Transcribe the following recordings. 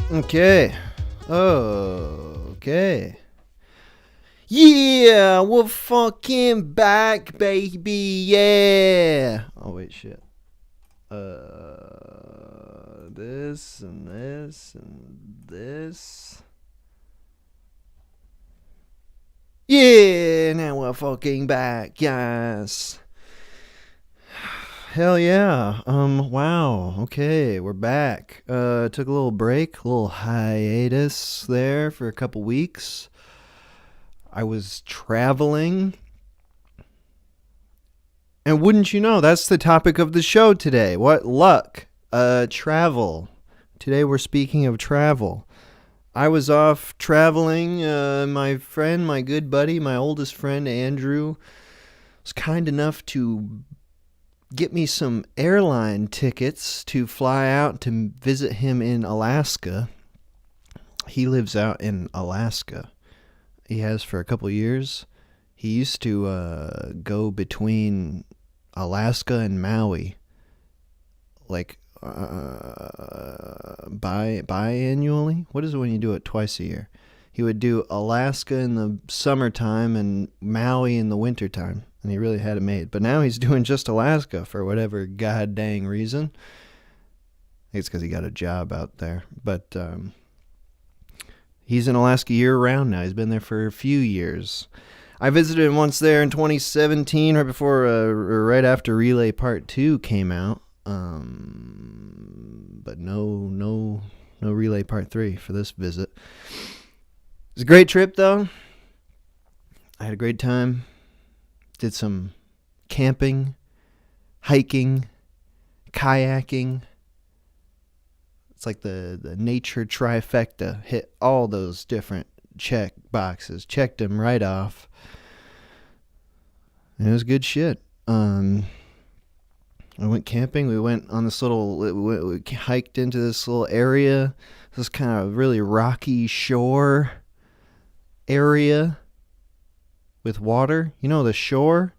Okay. Okay. Yeah, we're fucking back, baby. Yeah. Oh wait, shit. This and this and this. Yeah, now we're fucking back. Yes. Hell yeah. Wow. Okay, we're back. Took a little break, a little hiatus there for a couple weeks. I was traveling. And wouldn't you know, that's the topic of the show today. What luck. Travel. Today we're speaking of travel. I was off traveling. My friend, my good buddy, my oldest friend, Andrew, was kind enough to get me some airline tickets to fly out to visit him in Alaska. He lives out in Alaska. He has for a couple years. He used to go between Alaska and Maui, like biannually. What is it when you do it twice a year? He would do Alaska in the summertime and Maui in the wintertime, and he really had it made. But now he's doing just Alaska for whatever god dang reason. I think it's because he got a job out there. But he's in Alaska year-round now. He's been there for a few years. I visited him once there in 2017, right before, right after Relay Part 2 came out. But no Relay Part 3 for this visit. It was a great trip, though. I had a great time. Did some camping, hiking, kayaking. It's like the nature trifecta. Hit all those different check boxes. Checked them right off. And it was good shit. I went camping. We went on this little, we hiked into this little area, this kind of really rocky shore area with water. You know, the shore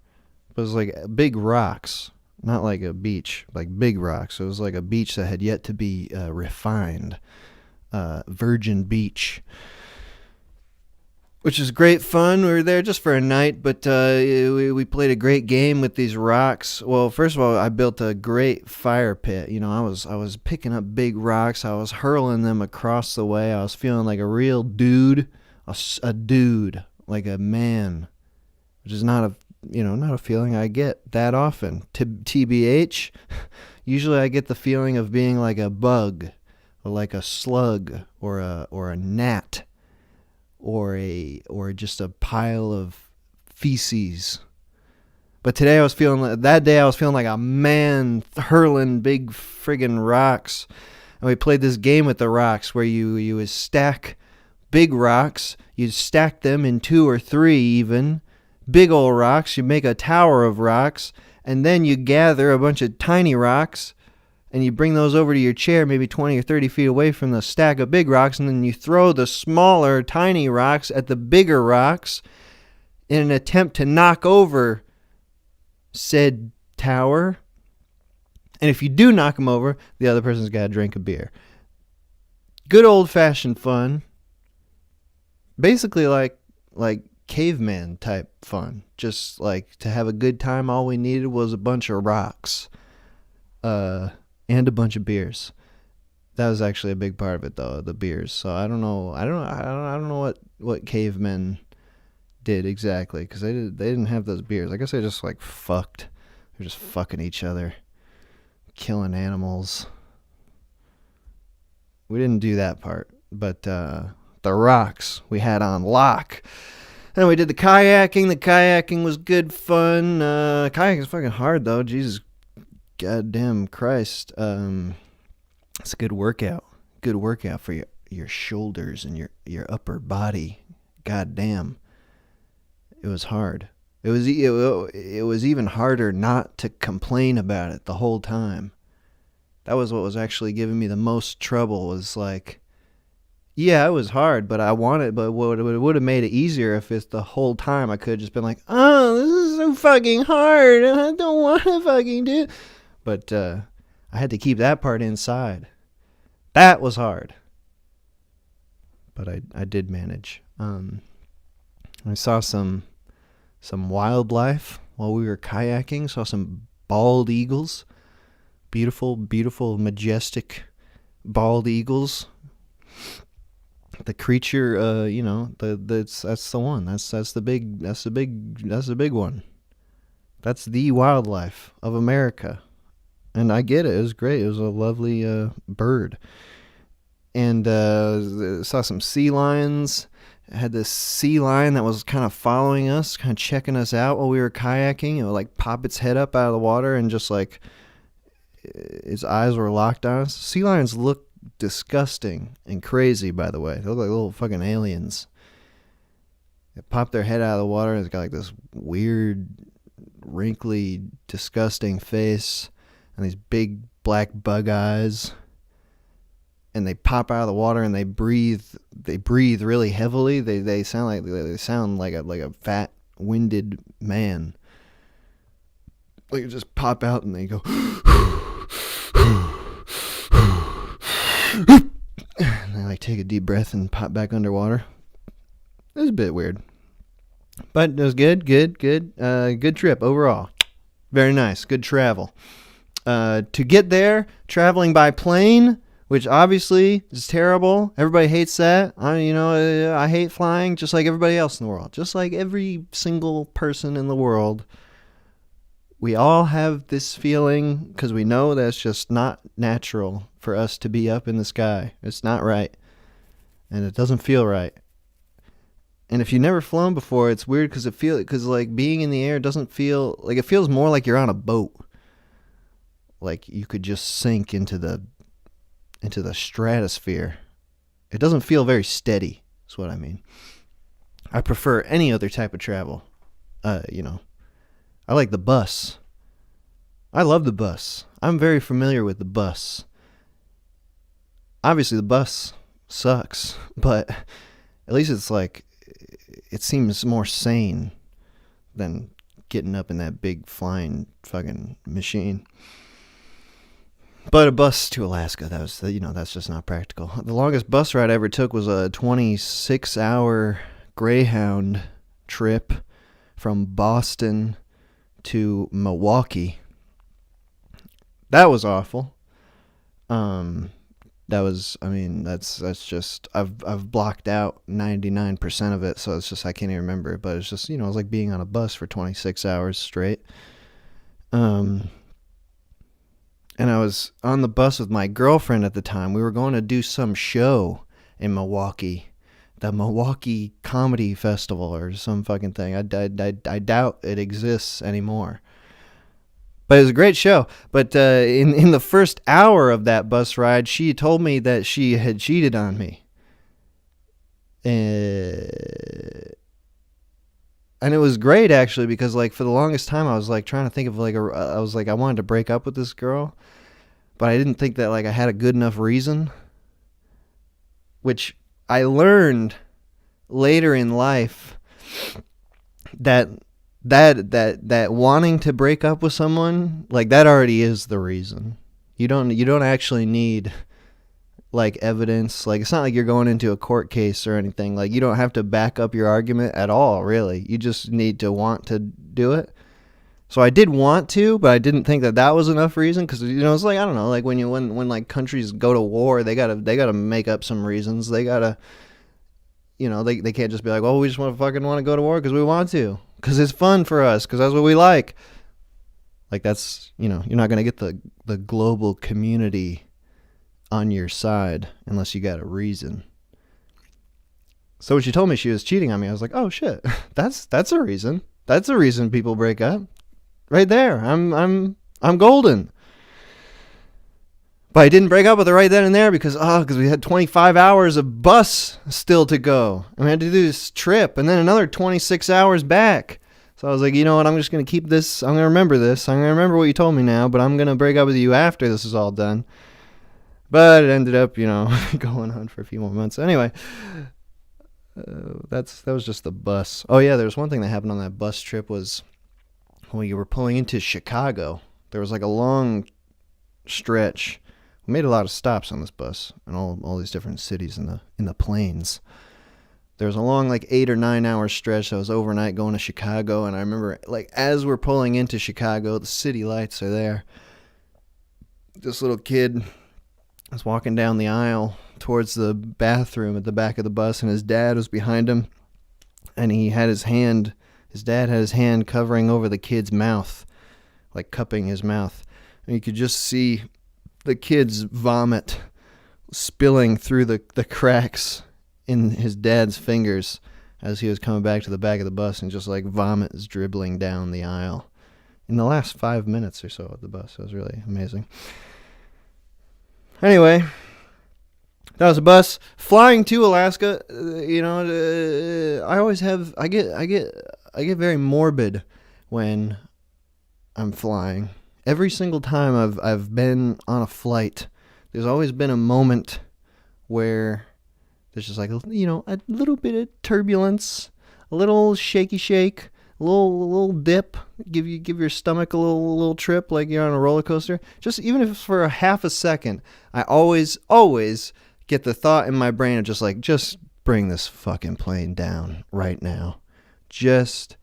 was like big rocks, not like a beach, like big rocks. It was like a beach that had yet to be refined, virgin beach. Which is great fun. We were there just for a night, but we played a great game with these rocks. Well, first of all, I built a great fire pit. You know, I was picking up big rocks. I was hurling them across the way. I was feeling like a real dude, a dude, like a man, which is not a feeling I get that often. TBH, usually I get the feeling of being like a bug, or like a slug, or a gnat. Or just a pile of feces. But today I was feeling like a man hurling big friggin' rocks. And we played this game with the rocks where you would stack big rocks. You'd stack them in 2 or 3 even. Big old rocks. You make a tower of rocks. And then you gather a bunch of tiny rocks. And you bring those over to your chair maybe 20 or 30 feet away from the stack of big rocks, and then you throw the smaller, tiny rocks at the bigger rocks in an attempt to knock over said tower. And if you do knock them over, the other person's got to drink a beer. Good old-fashioned fun. Basically like caveman type fun. Just like to have a good time, all we needed was a bunch of rocks. And a bunch of beers. That was actually a big part of it, though, the beers. So I don't know what cavemen did exactly, because they didn't have those beers. I guess they just like fucked. They were just fucking each other, killing animals. We didn't do that part, but the rocks we had on lock. And we did the kayaking. The kayaking was good fun. Kayaking is fucking hard though. Jesus. Goddamn Christ. It's a good workout. Good workout for your shoulders and your upper body. Goddamn. It was hard. It was even harder not to complain about it the whole time. That was what was actually giving me the most trouble, was like, yeah, it was hard, but it would have made it easier if it's the whole time I could have just been like, oh, this is so fucking hard. I don't want to fucking do it. But I had to keep that part inside. That was hard. but I did manage. I saw some wildlife while we were kayaking. Saw some bald eagles, beautiful, majestic bald eagles. The creature, that's the one. That's the big one. That's the wildlife of America. And I get it. It was great. It was a lovely bird. And saw some sea lions. Had this sea lion that was kind of following us, kind of checking us out while we were kayaking. It would like pop its head up out of the water and just like its eyes were locked on us. Sea lions look disgusting and crazy, by the way. They look like little fucking aliens. They pop their head out of the water and it's got like this weird, wrinkly, disgusting face and these big black bug eyes. And they pop out of the water and they breathe really heavily. They sound like a fat, winded man. Like you just pop out and they go and they like take a deep breath and pop back underwater. It was a bit weird. But it was good trip overall. Very nice. Good travel. To get there, traveling by plane, which obviously is terrible. Everybody hates that. I hate flying just like everybody else in the world. Just like every single person in the world. We all have this feeling because we know that it's just not natural for us to be up in the sky. It's not right. And it doesn't feel right. And if you've never flown before, it's weird because like being in the air doesn't feel like, it feels more like you're on a boat. Like you could just sink into the stratosphere. It doesn't feel very steady, is what I mean. I prefer any other type of travel. I like the bus. I love the bus. I'm very familiar with the bus. Obviously, the bus sucks, but at least it's like, it seems more sane than getting up in that big flying fucking machine. But a bus to Alaska, that's just not practical. The longest bus ride I ever took was a 26-hour Greyhound trip from Boston to Milwaukee. That was awful. That's just, I've blocked out 99% of it, so it's just I can't even remember it. But it's just, it was like being on a bus for 26 hours straight. And I was on the bus with my girlfriend at the time. We were going to do some show in Milwaukee, the Milwaukee Comedy Festival or some fucking thing. I doubt it exists anymore. But it was a great show. But in the first hour of that bus ride, she told me that she had cheated on me. And it was great, actually, because like for the longest time I was like trying to think of I wanted to break up with this girl, but I didn't think that like I had a good enough reason, which I learned later in life that wanting to break up with someone, like that already is the reason. You don't actually need like evidence. Like it's not like you're going into a court case or anything. Like you don't have to back up your argument at all, really. You just need to want to do it. So I did want to, but I didn't think that was enough reason, because it's like, I don't know, like when like countries go to war, they gotta make up some reasons. They gotta, they can't just be like, well, we just want to go to war because we want to, because it's fun for us, because that's what we like. Like that's, you're not gonna get the global community on your side unless you got a reason. So when she told me she was cheating on me, I was like, oh shit, that's a reason. That's a reason people break up. Right there. I'm golden. But I didn't break up with her right then and there because we had 25 hours of bus still to go. And we had to do this trip and then another 26 hours back. So I was like, you know what, I'm just going to keep this. I'm going to remember this. I'm going to remember what you told me now, but I'm going to break up with you after this is all done. But it ended up, going on for a few more months. Anyway, that was just the bus. Oh yeah, there was one thing that happened on that bus trip was when you were pulling into Chicago. There was like a long stretch We made a lot of stops on this bus in all these different cities in the plains. There was a long, like, 8 or 9 hour stretch that was overnight going to Chicago, and I remember, like, as we're pulling into Chicago, the city lights are there. This little kid was walking down the aisle towards the bathroom at the back of the bus, and his dad was behind him, and his dad had his hand covering over the kid's mouth, like cupping his mouth, and you could just see the kid's vomit spilling through the cracks in his dad's fingers as he was coming back to the back of the bus, and just like vomit is dribbling down the aisle in the last 5 minutes or so of the bus. It was really amazing. Anyway, that was a bus flying to Alaska. I get very morbid when I'm flying. Every single time I've been on a flight, there's always been a moment where there's just like, a little bit of turbulence, a little shaky shake, a little dip, give your stomach a little trip like you're on a roller coaster. Just even if it's for a half a second, I always get the thought in my brain of just bring this fucking plane down right now. Just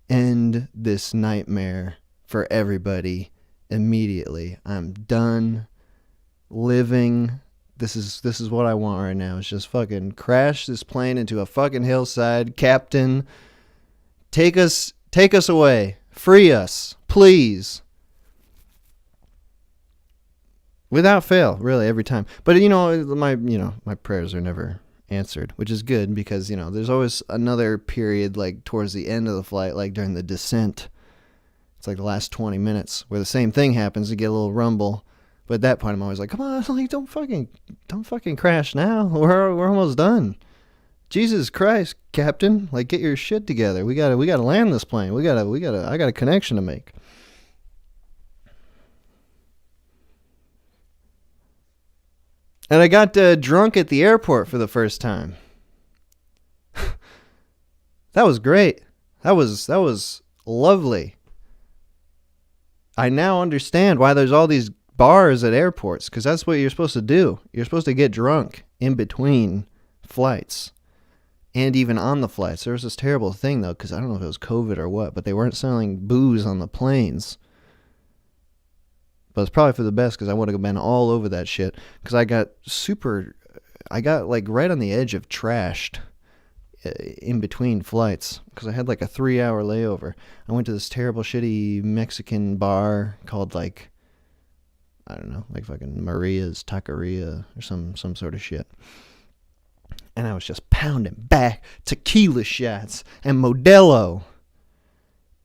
end this nightmare for everybody immediately. I'm done living. This is what I want right now. It's just fucking crash this plane into a fucking hillside. Captain, take us away. Free us, please. Without fail, really, every time. But my prayers are never answered, which is good because there's always another period like towards the end of the flight, like during the descent. It's like the last 20 minutes where the same thing happens. You get a little rumble. But at that point, I'm always like, come on, like, don't fucking crash now. We're almost done. Jesus Christ, Captain, like, get your shit together. We gotta land this plane. I got a connection to make. And I got drunk at the airport for the first time. That was great. That was lovely. I now understand why there's all these bars at airports, because that's what you're supposed to do. You're supposed to get drunk in between flights and even on the flights. There was this terrible thing, though, because I don't know if it was COVID or what, but they weren't selling booze on the planes. But it's probably for the best, because I would have been all over that shit, because I got like right on the edge of trashed in between flights, because I had like a 3-hour layover. I went to this terrible shitty Mexican bar called like, I don't know, like fucking Maria's Taqueria or some sort of shit. And I was just pounding back tequila shots and Modelo.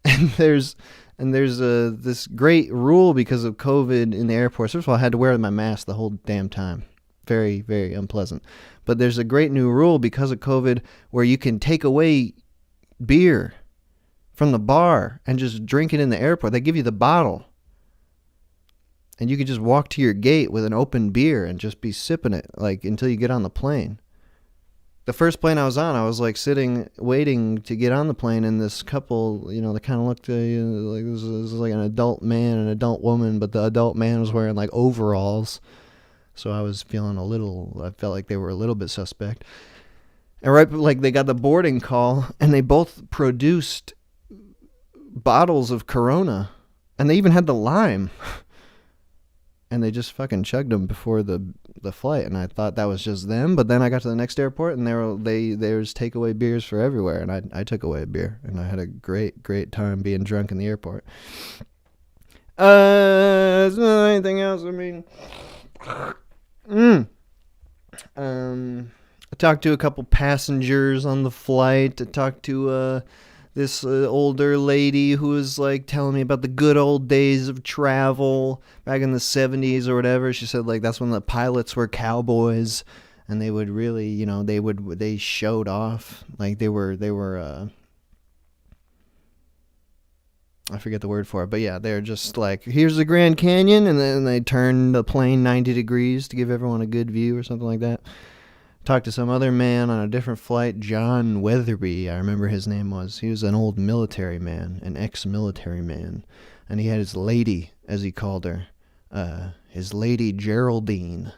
And there's this great rule because of COVID in the airports. First of all, I had to wear my mask the whole damn time. Very, very unpleasant. But there's a great new rule because of COVID where you can take away beer from the bar and just drink it in the airport. They give you the bottle. And you can just walk to your gate with an open beer and just be sipping it like until you get on the plane. The first plane I was on, I was like sitting, waiting to get on the plane, and this couple, they kind of looked like this was like an adult man and an adult woman, but the adult man was wearing like overalls. So I was feeling I felt like they were a little bit suspect. And right, like they got the boarding call, and they both produced bottles of Corona, and they even had the lime. And they just fucking chugged them before the flight, and I thought that was just them. But then I got to the next airport, and there was takeaway beers for everywhere, and I took away a beer, and I had a great time being drunk in the airport. Is there anything else? I mean, I talked to a couple passengers on the flight. I talked to this older lady who was like telling me about the good old days of travel back in the 70s or whatever. She said like that's when the pilots were cowboys and they would really, they showed off. Like they were I forget the word for it, but yeah, they're just like, here's the Grand Canyon, and then they turn the plane 90 degrees to give everyone a good view or something like that. Talked to some other man on a different flight, John Weatherby, I remember his name was. He was an old military man, an ex-military man, and he had his lady, as he called her, His lady Geraldine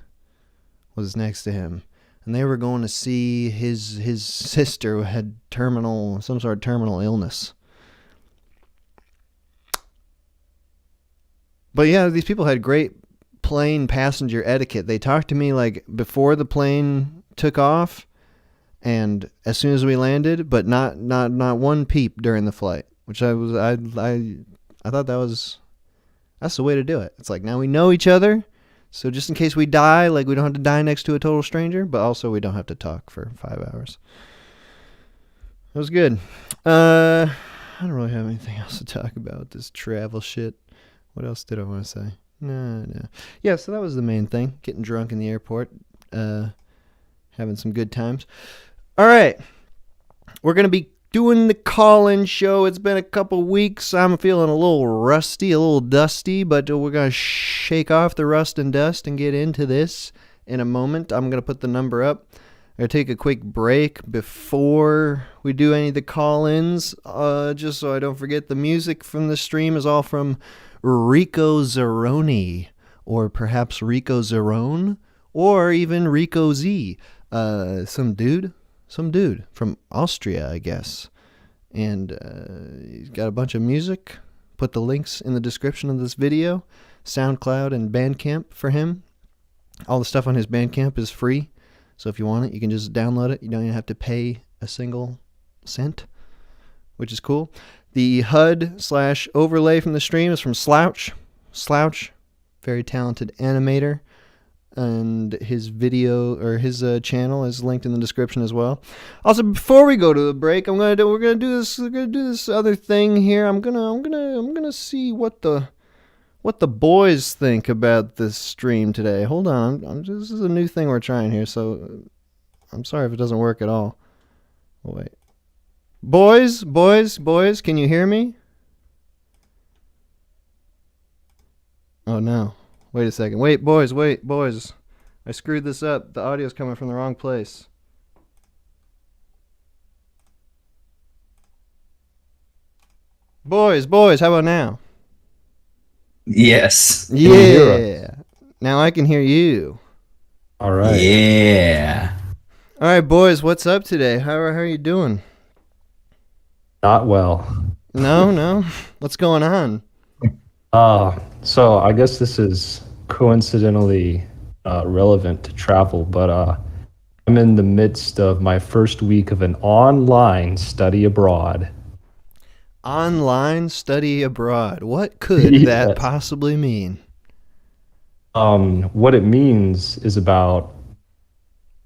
was next to him, and they were going to see his sister who had some sort of terminal illness. But yeah, these people had great plane passenger etiquette. They talked to me like before the plane took off and as soon as we landed, but not one peep during the flight, which I thought that's the way to do it. It's like, now we know each other, so just in case we die, like we don't have to die next to a total stranger, but also we don't have to talk for 5 hours. It was good. I don't really have anything else to talk about this travel shit. What else did I want to say? No. Yeah, so that was the main thing. Getting drunk in the airport. Having some good times. All right. We're going to be doing the call-in show. It's been a couple weeks. I'm feeling a little rusty, a little dusty, but we're going to shake off the rust and dust and get into this in a moment. I'm going to put the number up. I'm going to take a quick break before we do any of the call-ins, just so I don't forget. The music from the stream is all from Rico Zeroni, or perhaps Rico Zerone, or even Rico Z. Some dude from Austria, I guess. And he's got a bunch of music. Put the links in the description of this video. SoundCloud and Bandcamp for him. All the stuff on his Bandcamp is free. So if you want it, you can just download it. You don't even have to pay a single cent, which is cool. The HUD/overlay from the stream is from Slouch. Slouch, very talented animator. And his video or his channel is linked in the description as well. Also, before we go to the break, we're gonna do this other thing here. I'm gonna see what the boys think about this stream today. Hold on, this is a new thing we're trying here, so I'm sorry if it doesn't work at all. Oh, wait, boys, can you hear me? Oh no. Wait a second. Wait, boys. I screwed this up. The audio's coming from the wrong place. Boys, how about now? Yes. Yeah. Now I can hear you. All right. Yeah. All right, boys, what's up today? How are you doing? Not well. No? What's going on? So I guess this is coincidentally relevant to travel, but I'm in the midst of my first week of an online study abroad. Online study abroad. What could that possibly mean? What it means is about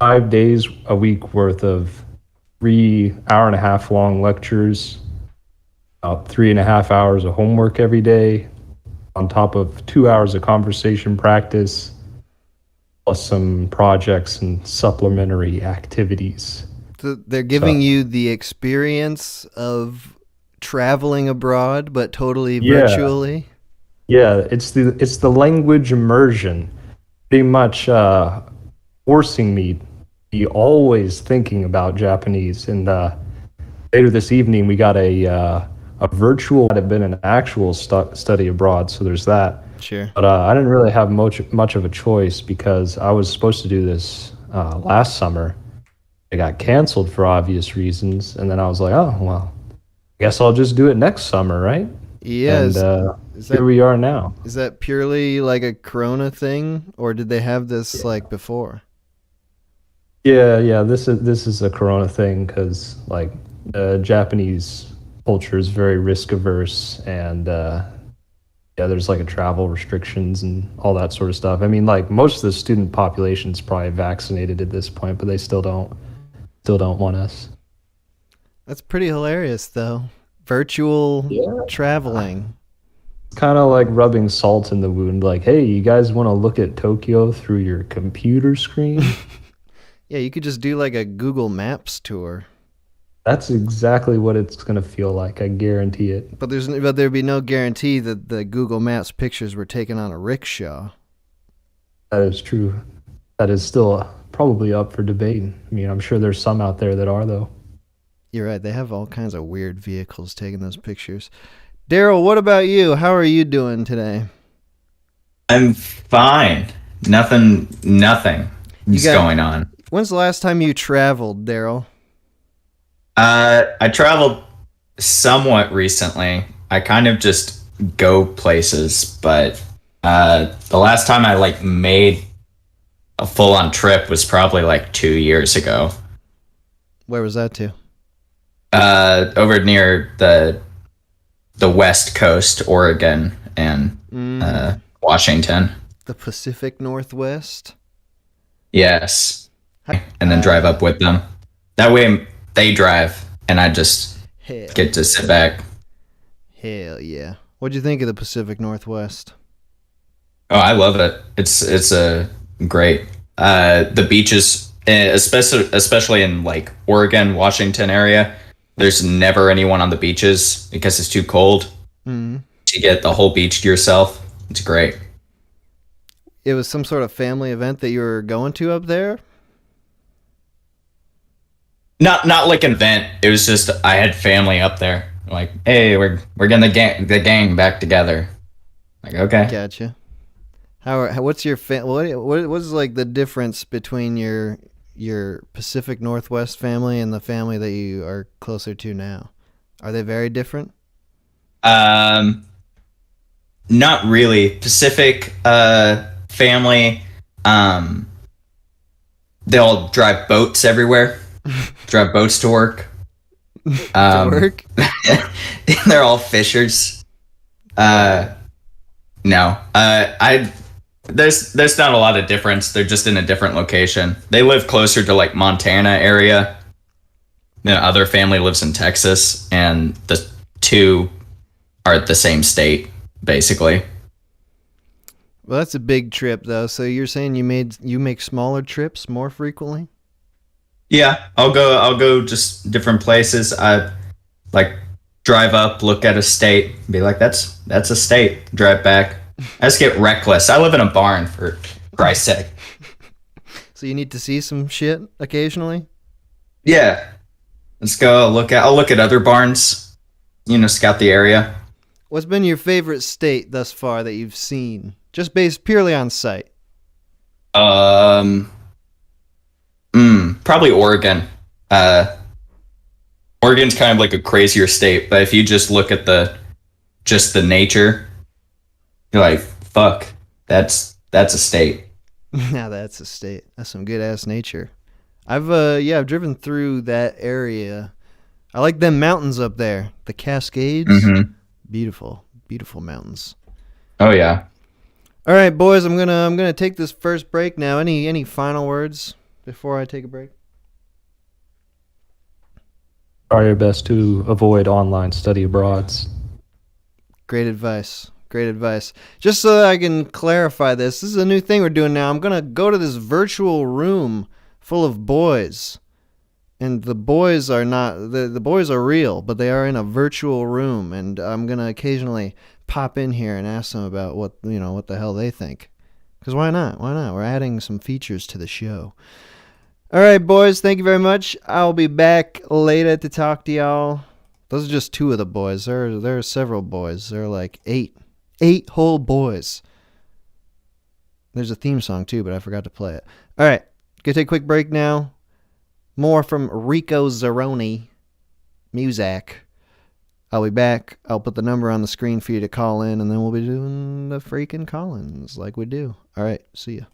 5 days a week worth of 3 hour-and-a-half long lectures, about 3.5 hours of homework every day, on top of 2 hours of conversation practice, plus some projects and supplementary activities. So they're giving you the experience of traveling abroad, but totally virtually? Yeah, it's the language immersion, pretty much forcing me to be always thinking about Japanese. And later this evening, we got a virtual that had been an actual study abroad, so there's that. Sure. But I didn't really have much of a choice because I was supposed to do this last summer. It got canceled for obvious reasons, and then I was like, oh, well, I guess I'll just do it next summer, right? Yes. And here we are now. Is that purely like a Corona thing, or did they have this like before? Yeah. This is a Corona thing because like Japanese culture is very risk averse, and there's like a travel restrictions and all that sort of stuff. I mean, like most of the student population is probably vaccinated at this point, but they still don't want us. That's pretty hilarious, though. Virtual traveling. It's kind of like rubbing salt in the wound. Like, hey, you guys want to look at Tokyo through your computer screen? Yeah, you could just do like a Google Maps tour. That's exactly what it's going to feel like. I guarantee it. But there'd be no guarantee that the Google Maps pictures were taken on a rickshaw. That is true. That is still probably up for debate. I mean, I'm sure there's some out there that are, though. You're right. They have all kinds of weird vehicles taking those pictures. Daryl, what about you? How are you doing today? I'm fine. Nothing You is got. going on. When's the last time you traveled, Daryl? I traveled somewhat recently. I kind of just go places, but the last time I like made a full on trip was probably like 2 years ago. Where was that to? Over near the West Coast, Oregon and Washington. The Pacific Northwest. Yes, How, and then drive up with them. That way they drive, and I just hell, get to sit back. hell yeah! What'd you think of the Pacific Northwest? Oh, I love it. It's a great. The beaches, especially in like Oregon, Washington area. There's never anyone on the beaches because it's too cold. Mm. You get the whole beach to yourself. It's great. It was some sort of family event that you were going to up there. Not like an event. It was just I had family up there. Like, hey, we're getting the gang back together. Like, okay. Gotcha. What's your what's like the difference between your Pacific Northwest family and the family that you are closer to now? Are they very different? Um, Not really. Pacific family. Um, they'll drive boats everywhere. Drive boats to work. To work? They're all fishers. No. I there's not a lot of difference. They're just in a different location. They live closer to like Montana area. The other family lives in Texas, and the two are at the same state, basically. Well, that's a big trip though. So you're saying you make smaller trips more frequently? Yeah, I'll go just different places. I like drive up, look at a state, be like, that's a state. Drive back. I just get reckless. I live in a barn for Christ's sake. So you need to see some shit occasionally? Yeah. Let's go I'll look at other barns, scout the area. What's been your favorite state thus far that you've seen? Just based purely on sight. Um Probably Oregon. Oregon's kind of like a crazier state, but if you just look at the nature, you're like, fuck, that's a state. Now that's a state. That's some good ass nature. I've driven through that area. I like them mountains up there. The Cascades. Mm-hmm. Beautiful, beautiful mountains. Oh yeah. All right, boys, I'm gonna take this first break now. Any final words before I take a break? Try your best to avoid online study abroads. Great advice. Great advice. Just so that I can clarify this is a new thing we're doing now. I'm going to go to this virtual room full of boys. And the boys are not, the boys are real, but they are in a virtual room. And I'm going to occasionally pop in here and ask them about what the hell they think. Because why not? Why not? We're adding some features to the show. All right, boys, thank you very much. I'll be back later to talk to y'all. Those are just two of the boys. There are several boys. There are like eight whole boys. There's a theme song too, but I forgot to play it. All right, gonna take a quick break now. More from Rico Zeroni, Muzak. I'll be back. I'll put the number on the screen for you to call in, and then we'll be doing the freaking call-ins like we do. All right, see ya.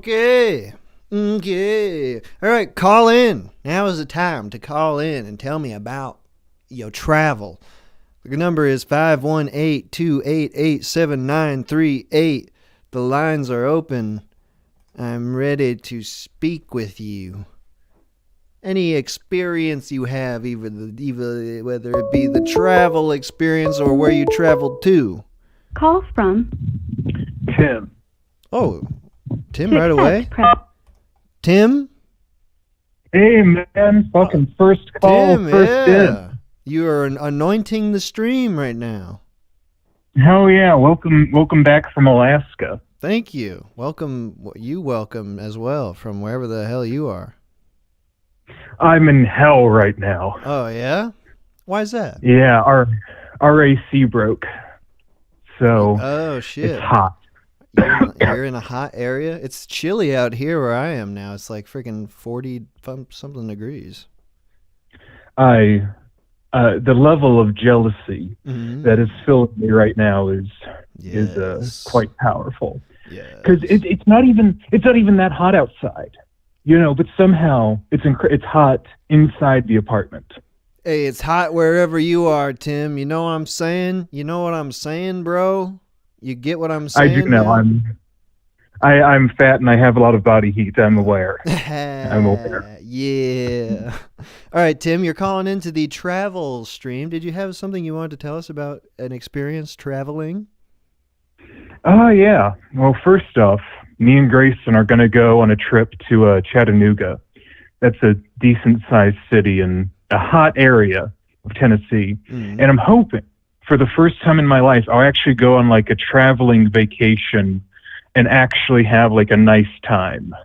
Okay. Okay. All right, call in. Now is the time to call in and tell me about your travel. The number is 518-288-7938. The lines are open. I'm ready to speak with you. Any experience you have, either whether it be the travel experience or where you traveled to. Call from Tim. Oh, Tim to right away? press. Tim? Hey, man. Fucking first call, Tim, first yeah. You are anointing the stream right now. in. Hell yeah. Welcome back from Alaska. Thank you. Welcome as well from wherever the hell you are. I'm in hell right now. Oh, yeah? Why is that? Yeah, our AC broke. So Oh, shit. it's hot. You're in a hot area? It's chilly out here where I am now. It's like freaking 40-something degrees. The level of jealousy Mm-hmm. that is filling me right now is Yes. quite powerful. Yeah. Because it's not even that hot outside, but somehow it's hot inside the apartment. Hey, it's hot wherever you are, Tim. You know what I'm saying? You know what I'm saying, bro? You get what I'm saying? I do know. man? I'm fat and I have a lot of body heat. I'm aware. I'm aware. Yeah. All right, Tim, you're calling into the travel stream. Did you have something you wanted to tell us about an experience traveling? Oh, yeah. Well, first off, me and Grayson are going to go on a trip to Chattanooga. That's a decent-sized city in a hot area of Tennessee. Mm. And I'm hoping, for the first time in my life, I'll actually go on like a traveling vacation and actually have like a nice time.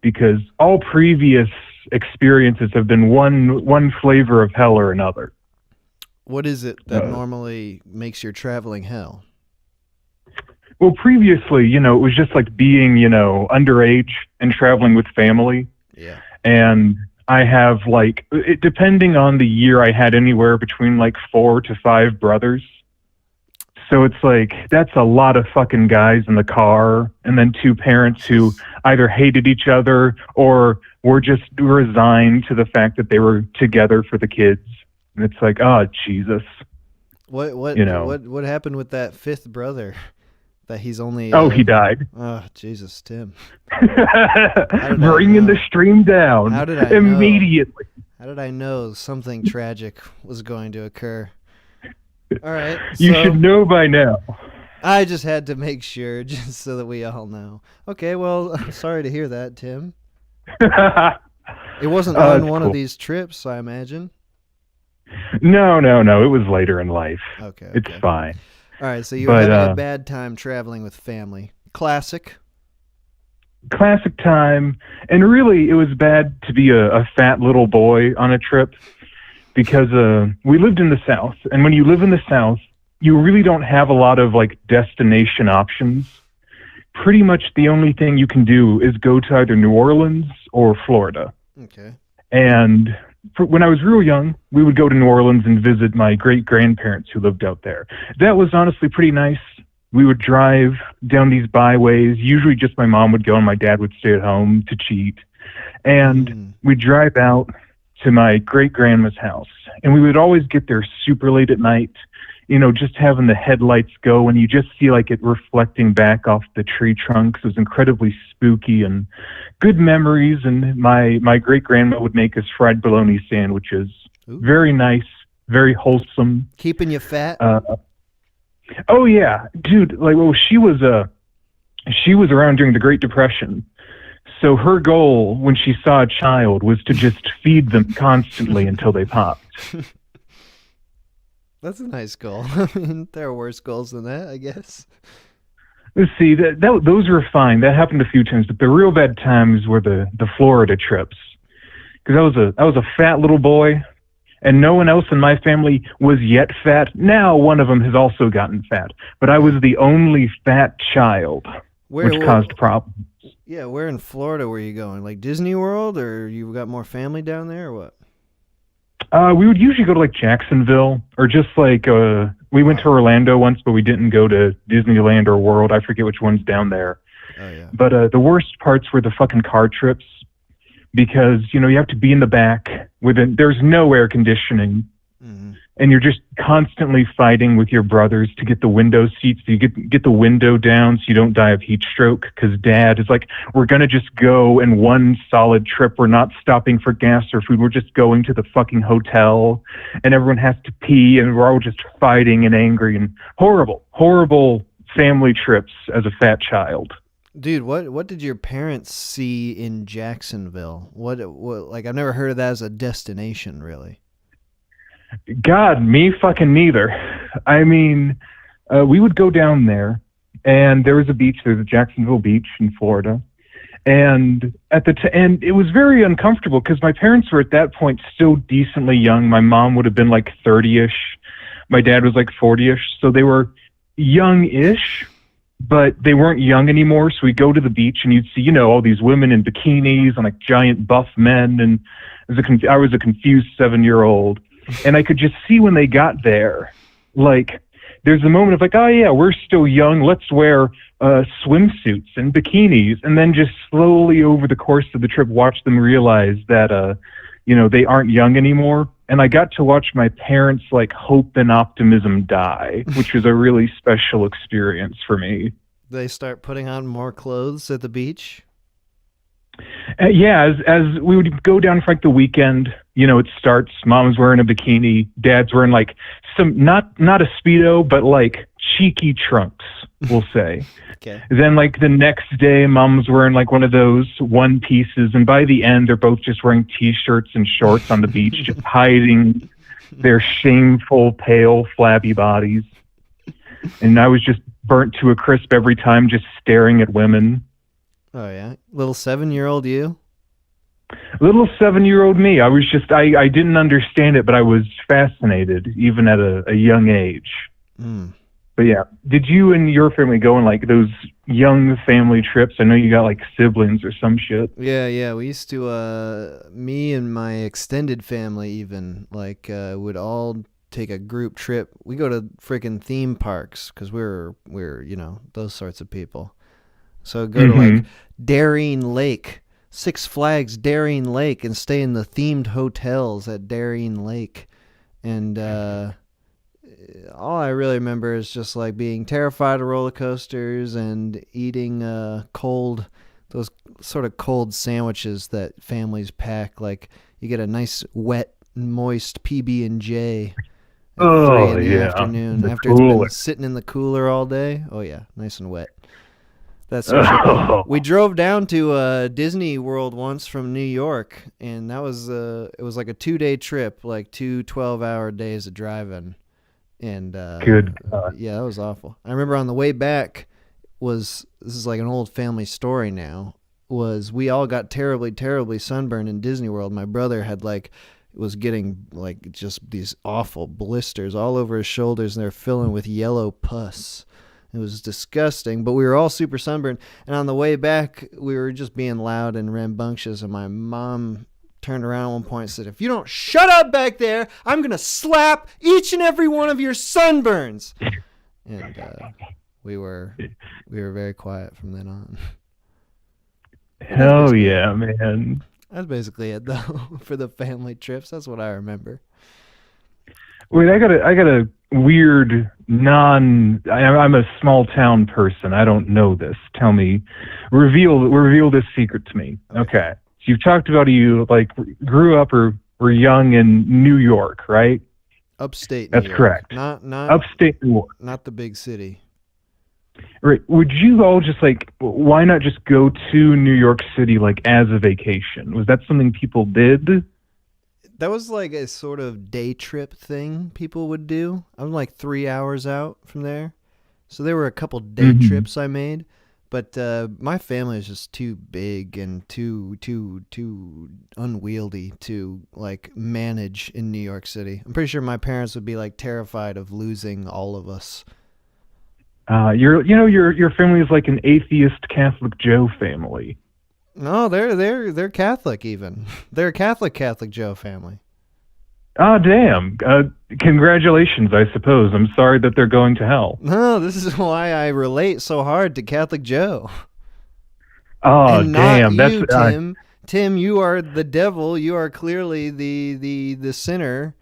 Because all previous experiences have been one flavor of hell or another. What is it that normally makes your traveling hell? Well, previously, it was just like being, underage and traveling with family. Yeah. And I have depending on the year, I had anywhere between like 4 to 5 brothers. So it's like, that's a lot of fucking guys in the car. And then 2 parents who either hated each other or were just resigned to the fact that they were together for the kids. And it's like, oh, Jesus. What happened with that 5th brother? That he's only... he died. Oh, Jesus, Tim. Bringing the stream down. How did I immediately. How did I know something tragic was going to occur? All right. You should know by now. I just had to make sure, just so that we all know. Okay, well, I'm sorry to hear that, Tim. It wasn't on one of these trips, I imagine. No. It was later in life. Okay. It's fine. All right, so you were having a bad time traveling with family. Classic time. And really, it was bad to be a fat little boy on a trip because we lived in the South. And when you live in the South, you really don't have a lot of like destination options. Pretty much the only thing you can do is go to either New Orleans or Florida. Okay. And when I was real young, we would go to New Orleans and visit my great-grandparents who lived out there. That was honestly pretty nice. We would drive down these byways. Usually just my mom would go and my dad would stay at home to cheat. And we'd drive out to my great-grandma's house. And we would always get there super late at night, just having the headlights go and you just see like it reflecting back off the tree trunks. It was incredibly spooky and good memories. And my great-grandma would make us fried bologna sandwiches. Ooh. Very nice, very wholesome. Keeping you fat? Oh yeah, dude. She was around during the Great Depression. So her goal when she saw a child was to just feed them constantly until they popped. That's a nice goal. I mean, there are worse goals than that, I guess. Let's see, those were fine. That happened a few times, but the real bad times were the Florida trips. Because I was a fat little boy, and no one else in my family was yet fat. Now one of them has also gotten fat, but I was the only fat child, which caused problems. Yeah, where in Florida were you going? Like Disney World, or you got more family down there, or what? We would usually go to like Jacksonville, or just like we went to Orlando once, but we didn't go to Disneyland or World. I forget which one's down there. Oh yeah. But the worst parts were the fucking car trips because, you know, you have to be in the back there's no air conditioning. Mm-hmm. And you're just constantly fighting with your brothers to get the window seats. So you get the window down so you don't die of heat stroke. Because Dad is like, we're gonna just go in one solid trip. We're not stopping for gas or food. We're just going to the fucking hotel, and everyone has to pee, and we're all just fighting and angry and horrible family trips as a fat child. Dude, what did your parents see in Jacksonville? What like I've never heard of that as a destination, really. God, me fucking neither. I mean, we would go down there, and there was a beach. There's a Jacksonville Beach in Florida, and and it was very uncomfortable because my parents were at that point still decently young. My mom would have been like 30-ish. My dad was like 40-ish, so they were young-ish, but they weren't young anymore. So we'd go to the beach, and you'd see, you know, all these women in bikinis and like giant buff men, and I was a confused 7-year-old. And I could just see when they got there, like, there's a moment of like, oh yeah, we're still young. Let's wear swimsuits and bikinis. And then just slowly over the course of the trip, watch them realize that, you know, they aren't young anymore. And I got to watch my parents' like hope and optimism die, which was a really special experience for me. They start putting on more clothes at the beach. Yeah, as we would go down for like the weekend, you know, it starts. Mom's wearing a bikini, Dad's wearing like some not a Speedo, but like cheeky trunks, we'll say. Okay. Then like the next day, Mom's wearing like one of those one pieces, and by the end, they're both just wearing t-shirts and shorts on the beach, just hiding their shameful, pale, flabby bodies. And I was just burnt to a crisp every time, just staring at women. Oh yeah, little 7-year-old you. Little 7-year-old me. I was just, I didn't understand it, but I was fascinated, even at a young age. Mm. But yeah, did you and your family go on like those young family trips? I know you got like siblings or some shit. Yeah. We used to, me and my extended family even, like, would all take a group trip. We go to freaking theme parks because we're you know, those sorts of people. So go to like Darien Lake, Six Flags Darien Lake, and stay in the themed hotels at Darien Lake. And all I really remember is just like being terrified of roller coasters and eating those sort of cold sandwiches that families pack. Like you get a nice wet, moist PB&J at 3 in the afternoon after it's been sitting in the cooler all day. Oh yeah, nice and wet. That's we drove down to Disney World once from New York, and that was it was like a 2-day trip, like 2 12-hour days of driving, and Good. Yeah, that was awful. I remember on the way back this is like an old family story now, was we all got terribly sunburned in Disney World. My brother had was getting like just these awful blisters all over his shoulders, and they're filling with yellow pus. It was disgusting, but we were all super sunburned. And on the way back, we were just being loud and rambunctious. And my mom turned around at one point and said, "If you don't shut up back there, I'm going to slap each and every one of your sunburns." And we were very quiet from then on. Hell yeah, man. That's basically it, though, for the family trips. That's what I remember. Wait, I got a weird I'm a small town person. I don't know this. Tell me, reveal this secret to me. Okay. So you've talked about you like grew up or were young in New York, right? Upstate New That's York. correct. Not Upstate New York. Not the big city. Right. Would you all just why not just go to New York City like as a vacation? Was that something people did? That was like a sort of day trip thing people would do. I'm like 3 hours out from there. So there were a couple day trips I made. But my family is just too big and too unwieldy to like manage in New York City. I'm pretty sure my parents would be like terrified of losing all of us. Your family is like an atheist Catholic Joe family. No, they're Catholic even. They're a Catholic Joe family. Ah, damn. Congratulations, I suppose. I'm sorry that they're going to hell. No, this is why I relate so hard to Catholic Joe. Oh, and not damn. you, That's Tim. Tim, you are the devil. You are clearly the sinner.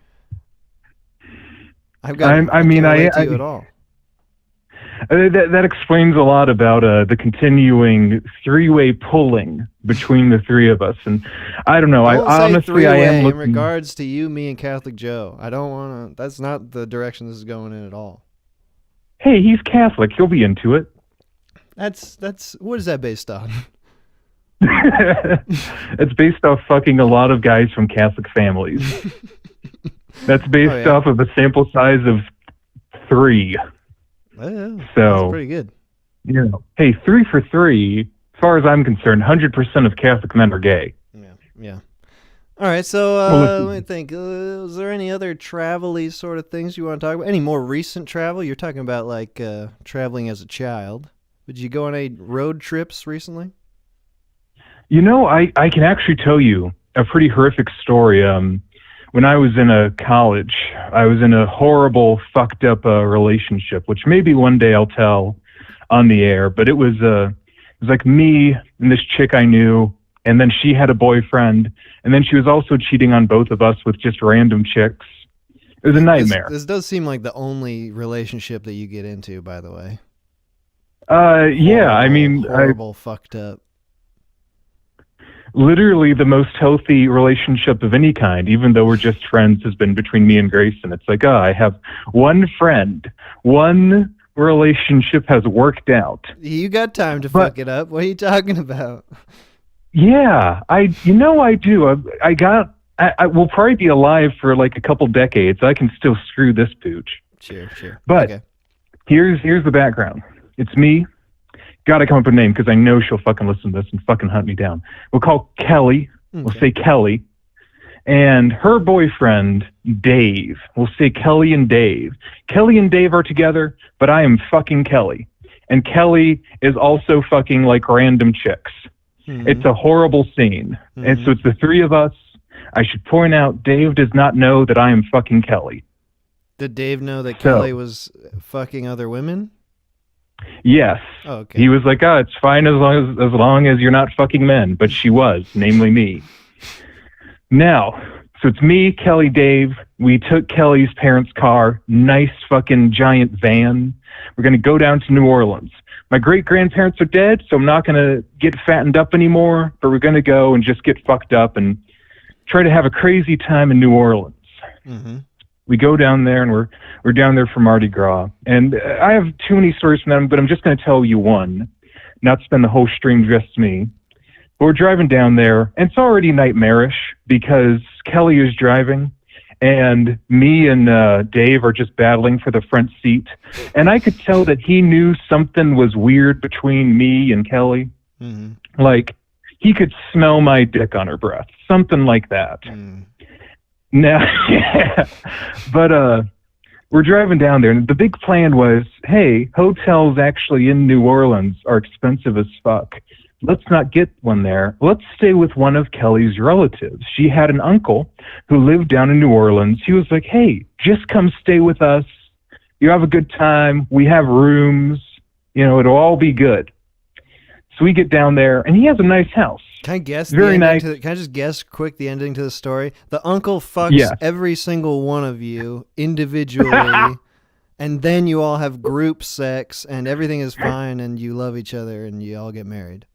I can't relate to you at all. That explains a lot about the continuing three-way pulling between the three of us, and I don't know. Don't I say honestly, three-way I am in looking. regards to you, me, and Catholic Joe. I don't want to. That's not the direction this is going in at all. Hey, he's Catholic. He'll be into it. That's what is that based on? It's based off fucking a lot of guys from Catholic families. That's based off of a sample size of 3. Yeah, So that's pretty good. You know, hey, 3 for 3. As far as I'm concerned, 100% of Catholic men are gay. Yeah. All right, so let me think. Is there any other travel-y sort of things you want to talk about? Any more recent travel? You're talking about like traveling as a child. Did you go on any road trips recently? You know, I can actually tell you a pretty horrific story. When I was in college, I was in a horrible, fucked up relationship, which maybe one day I'll tell on the air. But it was like me and this chick I knew, and then she had a boyfriend, and then she was also cheating on both of us with just random chicks. It was a nightmare. This does seem like the only relationship that you get into, by the way. Yeah, I mean, horrible, fucked up. Literally the most healthy relationship of any kind, even though we're just friends, has been between me and Grayson. It's like, I have one friend, one relationship has worked out. You got time to fuck it up. What are you talking about? Yeah, I do. I will probably be alive for like a couple decades. I can still screw this pooch. Sure. But okay. Here's the background. It's me. Gotta come up with a name because I know she'll fucking listen to this and fucking hunt me down. We'll call Kelly. Okay. We'll say Kelly. And her boyfriend, Dave. We'll say Kelly and Dave. Kelly and Dave are together, but I am fucking Kelly. And Kelly is also fucking like random chicks. Mm-hmm. It's a horrible scene. Mm-hmm. And so it's the three of us. I should point out, Dave does not know that I am fucking Kelly. Did Dave know that Kelly was fucking other women? Yes. Oh, okay. He was like, it's fine as long as you're not fucking men. But she was, namely me. Now, so it's me, Kelly, Dave. We took Kelly's parents' car, nice fucking giant van. We're going to go down to New Orleans. My great-grandparents are dead, so I'm not going to get fattened up anymore, but we're going to go and just get fucked up and try to have a crazy time in New Orleans. Mm-hmm. We go down there, and we're down there for Mardi Gras. And I have too many stories from them, but I'm just going to tell you one, not spend the whole stream just me. But we're driving down there, and it's already nightmarish because Kelly is driving, and me and Dave are just battling for the front seat. And I could tell that he knew something was weird between me and Kelly. Mm-hmm. Like, he could smell my dick on her breath, something like that. Mm. Now, yeah. But we're driving down there, and the big plan was, hey, hotels actually in New Orleans are expensive as fuck. Let's not get one there. Let's stay with one of Kelly's relatives. She had an uncle who lived down in New Orleans. He was like, hey, just come stay with us. You have a good time. We have rooms. It'll all be good. So we get down there, and he has a nice house. Can I guess? Very nice. Can I just guess quick the ending to the story? The uncle fucks every single one of you individually, and then you all have group sex, and everything is fine, and you love each other, and you all get married.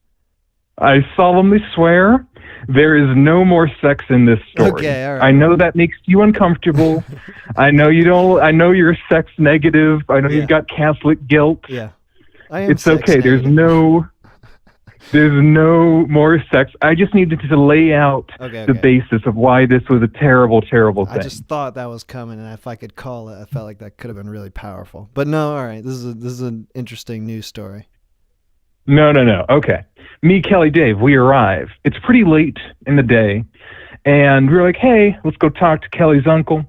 I solemnly swear there is no more sex in this story. Okay, all right. I know that makes you uncomfortable. I know you don't. I know you're sex negative. I know you've got Catholic guilt. Yeah, I am. It's okay. Negative. There's no more sex. I just needed to lay out the basis of why this was a terrible, terrible thing. I just thought that was coming, and if I could call it, I felt like that could have been really powerful. But no, all right. This is an interesting news story. No. Okay. Me, Kelly, Dave, we arrive. It's pretty late in the day, and we're like, hey, let's go talk to Kelly's uncle,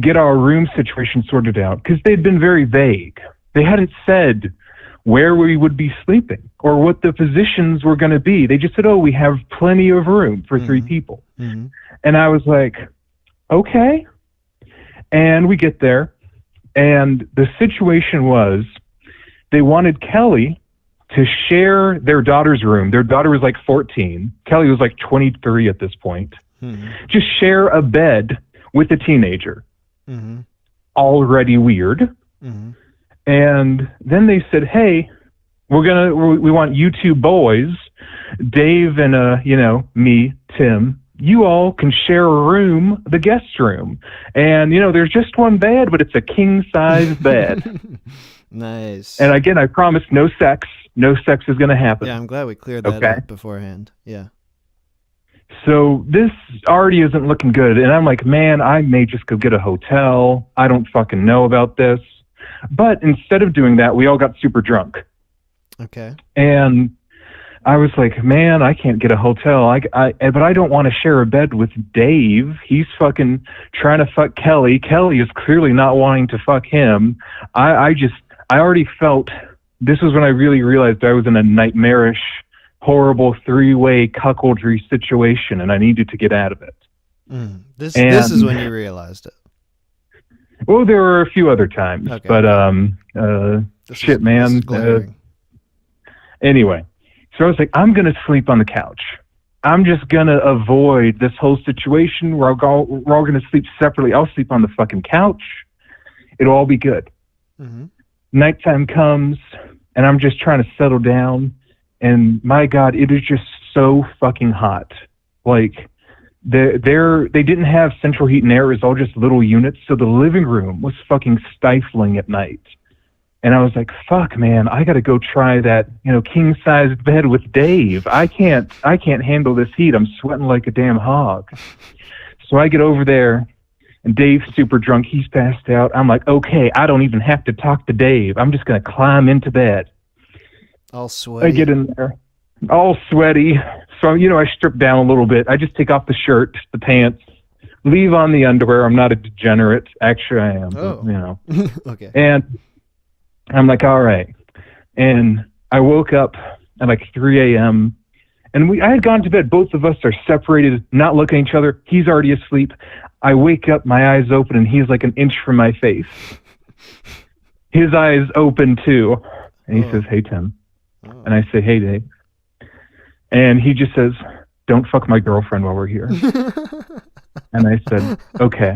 get our room situation sorted out, because they'd been very vague. They hadn't said where we would be sleeping or what the positions were going to be. They just said, we have plenty of room for 3 people. Mm-hmm. And I was like, okay. And we get there, and the situation was they wanted Kelly to share their daughter's room. Their daughter was like 14. Kelly was like 23 at this point. Just share a bed with a teenager. Already weird. And then they said, hey, we want you two boys, Dave and, me, Tim, you all can share a room, the guest room. And, there's just one bed, but it's a king-size bed. Nice. And again, I promise no sex. No sex is going to happen. Yeah, I'm glad we cleared that up beforehand. Yeah. So this already isn't looking good. And I'm like, man, I may just go get a hotel. I don't fucking know about this. But instead of doing that, we all got super drunk. Okay. And I was like, man, I can't get a hotel. But I don't want to share a bed with Dave. He's fucking trying to fuck Kelly. Kelly is clearly not wanting to fuck him. I already felt, this was when I really realized I was in a nightmarish, horrible three-way cuckoldry situation, and I needed to get out of it. This is when you realized it. Well, there were a few other times, okay. But This is anyway, so I was like, I'm gonna sleep on the couch. I'm just gonna avoid this whole situation where we're all gonna sleep separately. I'll sleep on the fucking couch. It'll all be good. Nighttime comes, and I'm just trying to settle down. And my God, it is just so fucking hot. Like, they didn't have central heat and air. It was all just little units. So the living room was fucking stifling at night. And I was like, fuck, man, I got to go try that, king-sized bed with Dave. I can't handle this heat. I'm sweating like a damn hog. So I get over there, and Dave's super drunk. He's passed out. I'm like, okay, I don't even have to talk to Dave. I'm just going to climb into bed. All sweaty. I get in there, all sweaty. So, I strip down a little bit. I just take off the shirt, the pants, leave on the underwear. I'm not a degenerate. Actually, I am. Oh. But, Okay. And I'm like, all right. And I woke up at like 3 a.m. And I had gone to bed. Both of us are separated, not looking at each other. He's already asleep. I wake up, my eyes open, and he's like an inch from my face. His eyes open too. And he says, hey, Tim. And I say, hey, Dave. And he just says, don't fuck my girlfriend while we're here. And I said, okay.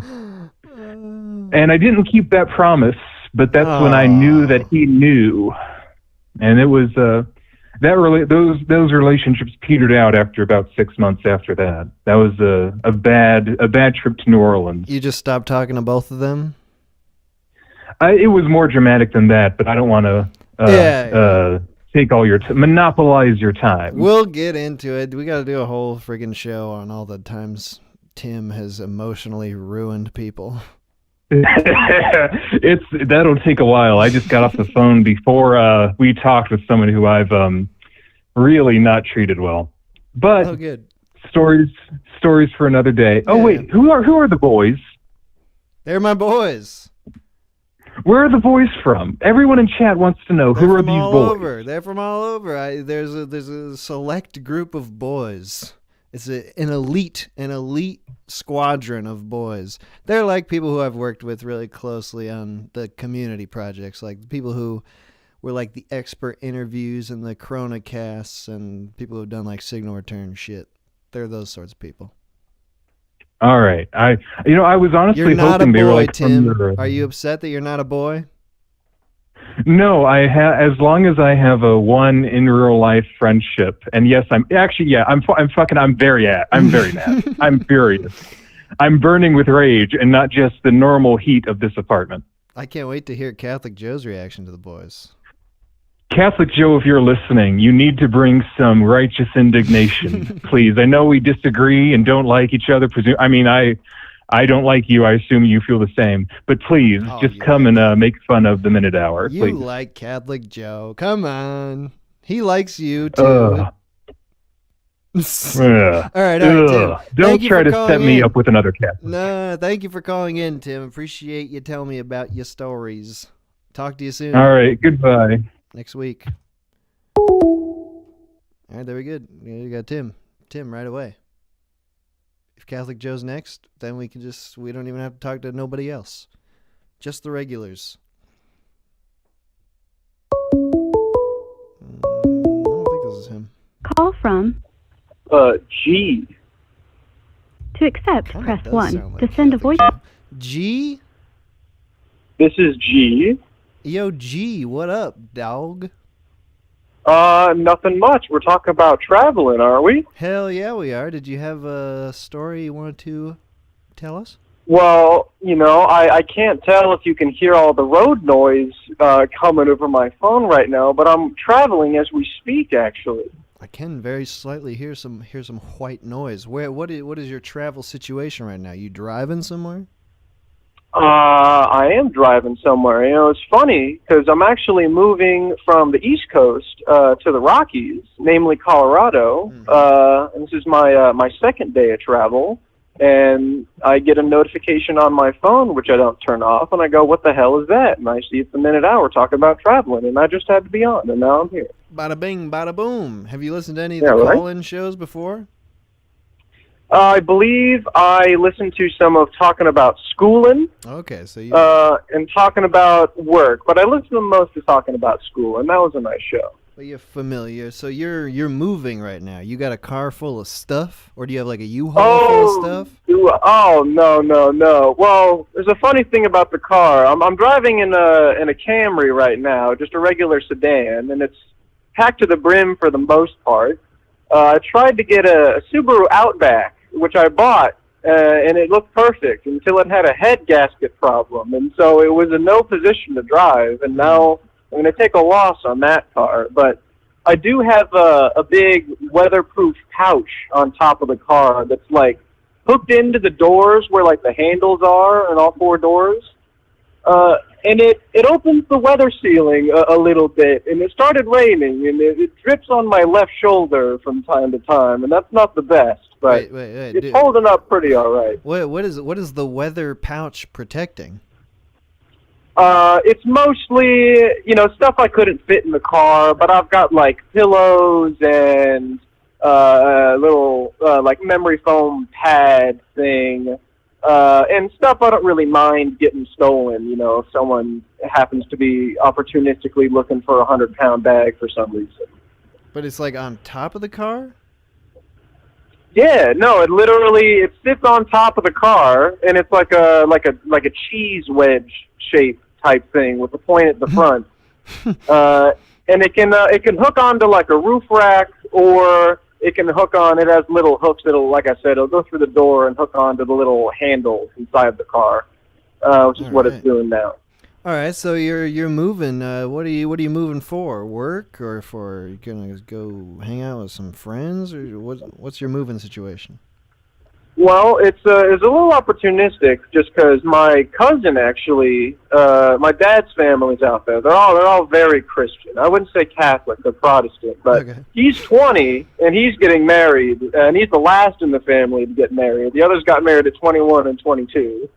And I didn't keep that promise, but that's when I knew that he knew. And it was those relationships petered out after about 6 months after that. That was a bad trip to New Orleans. You just stopped talking to both of them? It was more dramatic than that, but I don't want to take all your monopolize your time. We'll get into it. We got to do a whole friggin' show on all the times Tim has emotionally ruined people. That'll take a while. I just got off the phone before we talked with someone who I've really not treated well. But good. Stories for another day. Yeah. Oh wait, who are the boys? They're my boys. Where are the boys from? Everyone in chat wants to know who are these boys. They're from all over. There's a select group of boys. It's an elite squadron of boys. They're like people who I've worked with really closely on the community projects, like people who were like the expert interviews and the Corona casts, and people who've done like signal return shit. They're those sorts of people. All right. I was honestly You're not hoping a they were boy, like Tim. from your... Are you upset that you're not a boy? No, as long as I have a one in real life friendship, and yes, I'm very mad. I'm furious. I'm burning with rage, and not just the normal heat of this apartment. I can't wait to hear Catholic Joe's reaction to the boys. Catholic Joe, if you're listening, you need to bring some righteous indignation, please. I know we disagree and don't like each other. I don't like you. I assume you feel the same. But please, just come and make fun of the Minute Hour, You please. like Catholic Joe. Come on. He likes you, too. All right, Tim. Don't try to set me up with another Catholic. No, thank you for calling in, Tim. Appreciate you telling me about your stories. Talk to you soon. All right, goodbye. Next week. All right, there we go. You got Tim. Tim right away. If Catholic Joe's next, then we don't even have to talk to nobody else. Just the regulars. Call from. G. To accept, Kinda press does 1. sound To like send a Catholic voice. Jam. G? This is G. Yo, G, what up, dog? Nothing much. We're talking about traveling, aren't we? Hell yeah, we are. Did you have a story you wanted to tell us? Well, I can't tell if you can hear all the road noise coming over my phone right now, but I'm traveling as we speak, actually. I can very slightly hear some white noise. What is your travel situation right now? You driving somewhere? I am driving somewhere. It's funny because I'm actually moving from the East Coast to the Rockies, namely Colorado. Mm-hmm. And this is my second day of travel. And I get a notification on my phone, which I don't turn off, and I go, what the hell is that? And I see it's the Minute Hour talking about traveling, and I just had to be on, and now I'm here. Bada bing, bada boom. Have you listened to any of Yeah, the right? call-in shows before? I believe I listened to some of talking about schooling Okay, so you and talking about work, but I listened to most of talking about school, and that was a nice show. well, you're familiar. So you're moving right now. You got a car full of stuff, or do you have like a U-Haul full of stuff? No. Well, there's a funny thing about the car. I'm driving in a Camry right now, just a regular sedan, and it's packed to the brim for the most part. I tried to get a Subaru Outback, which I bought, and it looked perfect until it had a head gasket problem, and so it was in no position to drive, and now I'm going to take a loss on that car. But I do have a big weatherproof pouch on top of the car that's like hooked into the doors where like the handles are and all four doors. And it opens the weather sealing a little bit, and it started raining, and it drips on my left shoulder from time to time, and that's not the best, but Wait, it's holding up pretty all right. What is the weather pouch protecting? It's mostly, stuff I couldn't fit in the car, but I've got like pillows and a little like memory foam pad thing. And stuff I don't really mind getting stolen, if someone happens to be opportunistically looking for a 100-pound bag for some reason. But it's like on top of the car? Yeah, no, it sits on top of the car, and it's like a cheese wedge shape type thing with a point at the front. And it can hook onto like a roof rack, or it can hook on. It has little hooks that'll, like I said, it'll go through the door and hook onto the little handles inside the car, which is what it's doing now. All right, so you're moving. What are you moving for? Work, or for you gonna go hang out with some friends, or what's your moving situation? Well, it's a little opportunistic, just because my cousin actually, my dad's family's out there. They're all very Christian. I wouldn't say Catholic, they're Protestant, but Okay. He's 20 and he's getting married, and he's the last in the family to get married. The others got married at 21 and 22.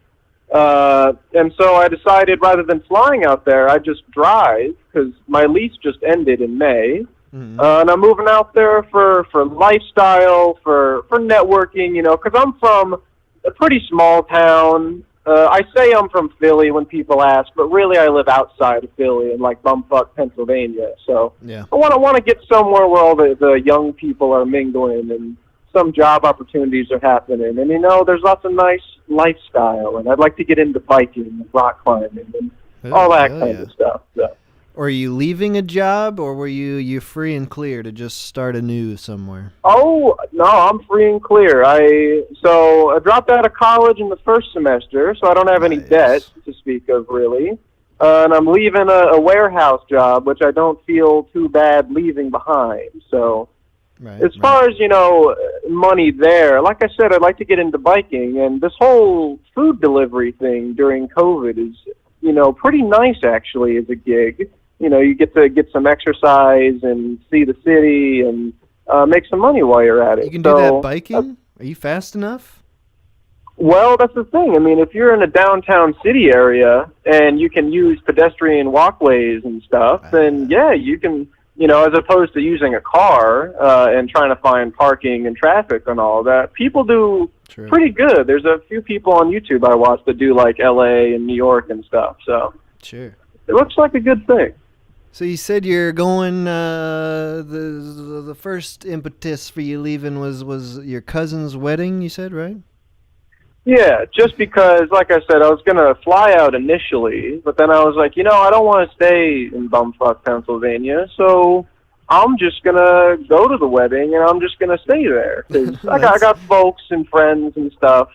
And so I decided rather than flying out there, I'd just drive, because my lease just ended in May. Mm-hmm. And I'm moving out there for lifestyle, for networking, because I'm from a pretty small town. I say I'm from Philly when people ask, but really I live outside of Philly in like Bumfuck, Pennsylvania. So Yeah. I want to get somewhere where all the young people are mingling and some job opportunities are happening. And, there's lots of nice lifestyle, and I'd like to get into biking and rock climbing and all that kind of stuff. So. Or are you leaving a job, or were you free and clear to just start anew somewhere? Oh, no, I'm free and clear. I dropped out of college in the first semester, so I don't have any debt to speak of, really. And I'm leaving a warehouse job, which I don't feel too bad leaving behind. So as far as, money there, like I said, I'd like to get into biking. And this whole food delivery thing during COVID is, pretty nice, actually, as a gig. You get to get some exercise and see the city and make some money while you're at it. You can do that biking? Are you fast enough? Well, that's the thing. I mean, if you're in a downtown city area and you can use pedestrian walkways and stuff, then yeah, you can, as opposed to using a car and trying to find parking and traffic and all that, people do pretty good. There's a few people on YouTube I watch that do like LA and New York and stuff. So sure, it looks like a good thing. So you said you're going. The first impetus for you leaving was your cousin's wedding. You said, right? Yeah, just because, like I said, I was going to fly out initially, but then I was like, I don't want to stay in bumfuck Pennsylvania, so I'm just going to go to the wedding, and I'm just going to stay there. 'Cause I got folks and friends and stuff,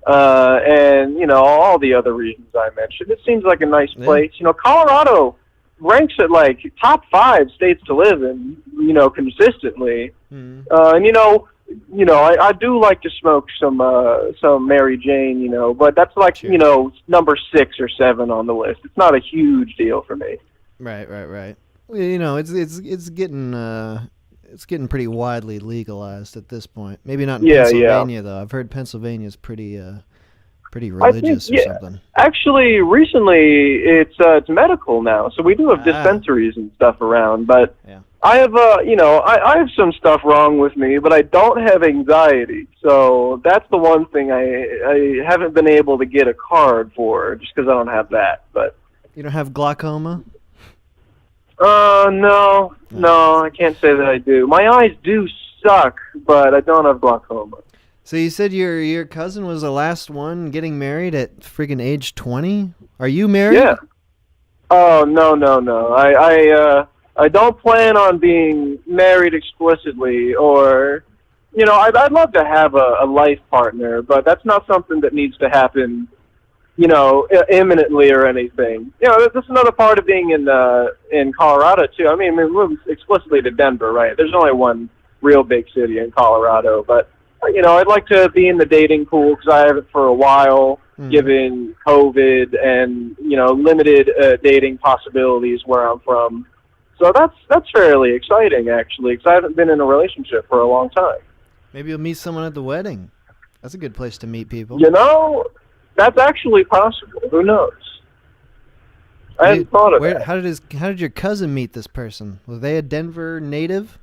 and, all the other reasons I mentioned. It seems like a nice place. Colorado ranks at, like, top 5 states to live in, consistently. And, I do like to smoke some Mary Jane, but that's like, Sure. number 6 or 7 on the list. It's not a huge deal for me. Right. Well, it's getting pretty widely legalized at this point. Maybe not in Pennsylvania though. I've heard Pennsylvania's pretty religious or something. Actually, recently it's medical now, so we do have dispensaries and stuff around. But Yeah. I have I have some stuff wrong with me, but I don't have anxiety. So that's the one thing I haven't been able to get a card for, just because I don't have that. But You don't have glaucoma? no, I can't say that I do. My eyes do suck, but I don't have glaucoma. So you said your cousin was the last one getting married at friggin' age 20? Are you married? Yeah. Oh, no. I don't plan on being married explicitly, or, I'd love to have a life partner, but that's not something that needs to happen, imminently or anything. That's another part of being in Colorado, too. I mean, we moved explicitly to Denver, right? There's only one real big city in Colorado, but, I'd like to be in the dating pool because I haven't for a while, given COVID and, limited dating possibilities where I'm from. So that's fairly exciting, actually, because I haven't been in a relationship for a long time. Maybe you'll meet someone at the wedding. That's a good place to meet people. That's actually possible. Who knows? I hadn't thought of that. How did your cousin meet this person? Was they a Denver native?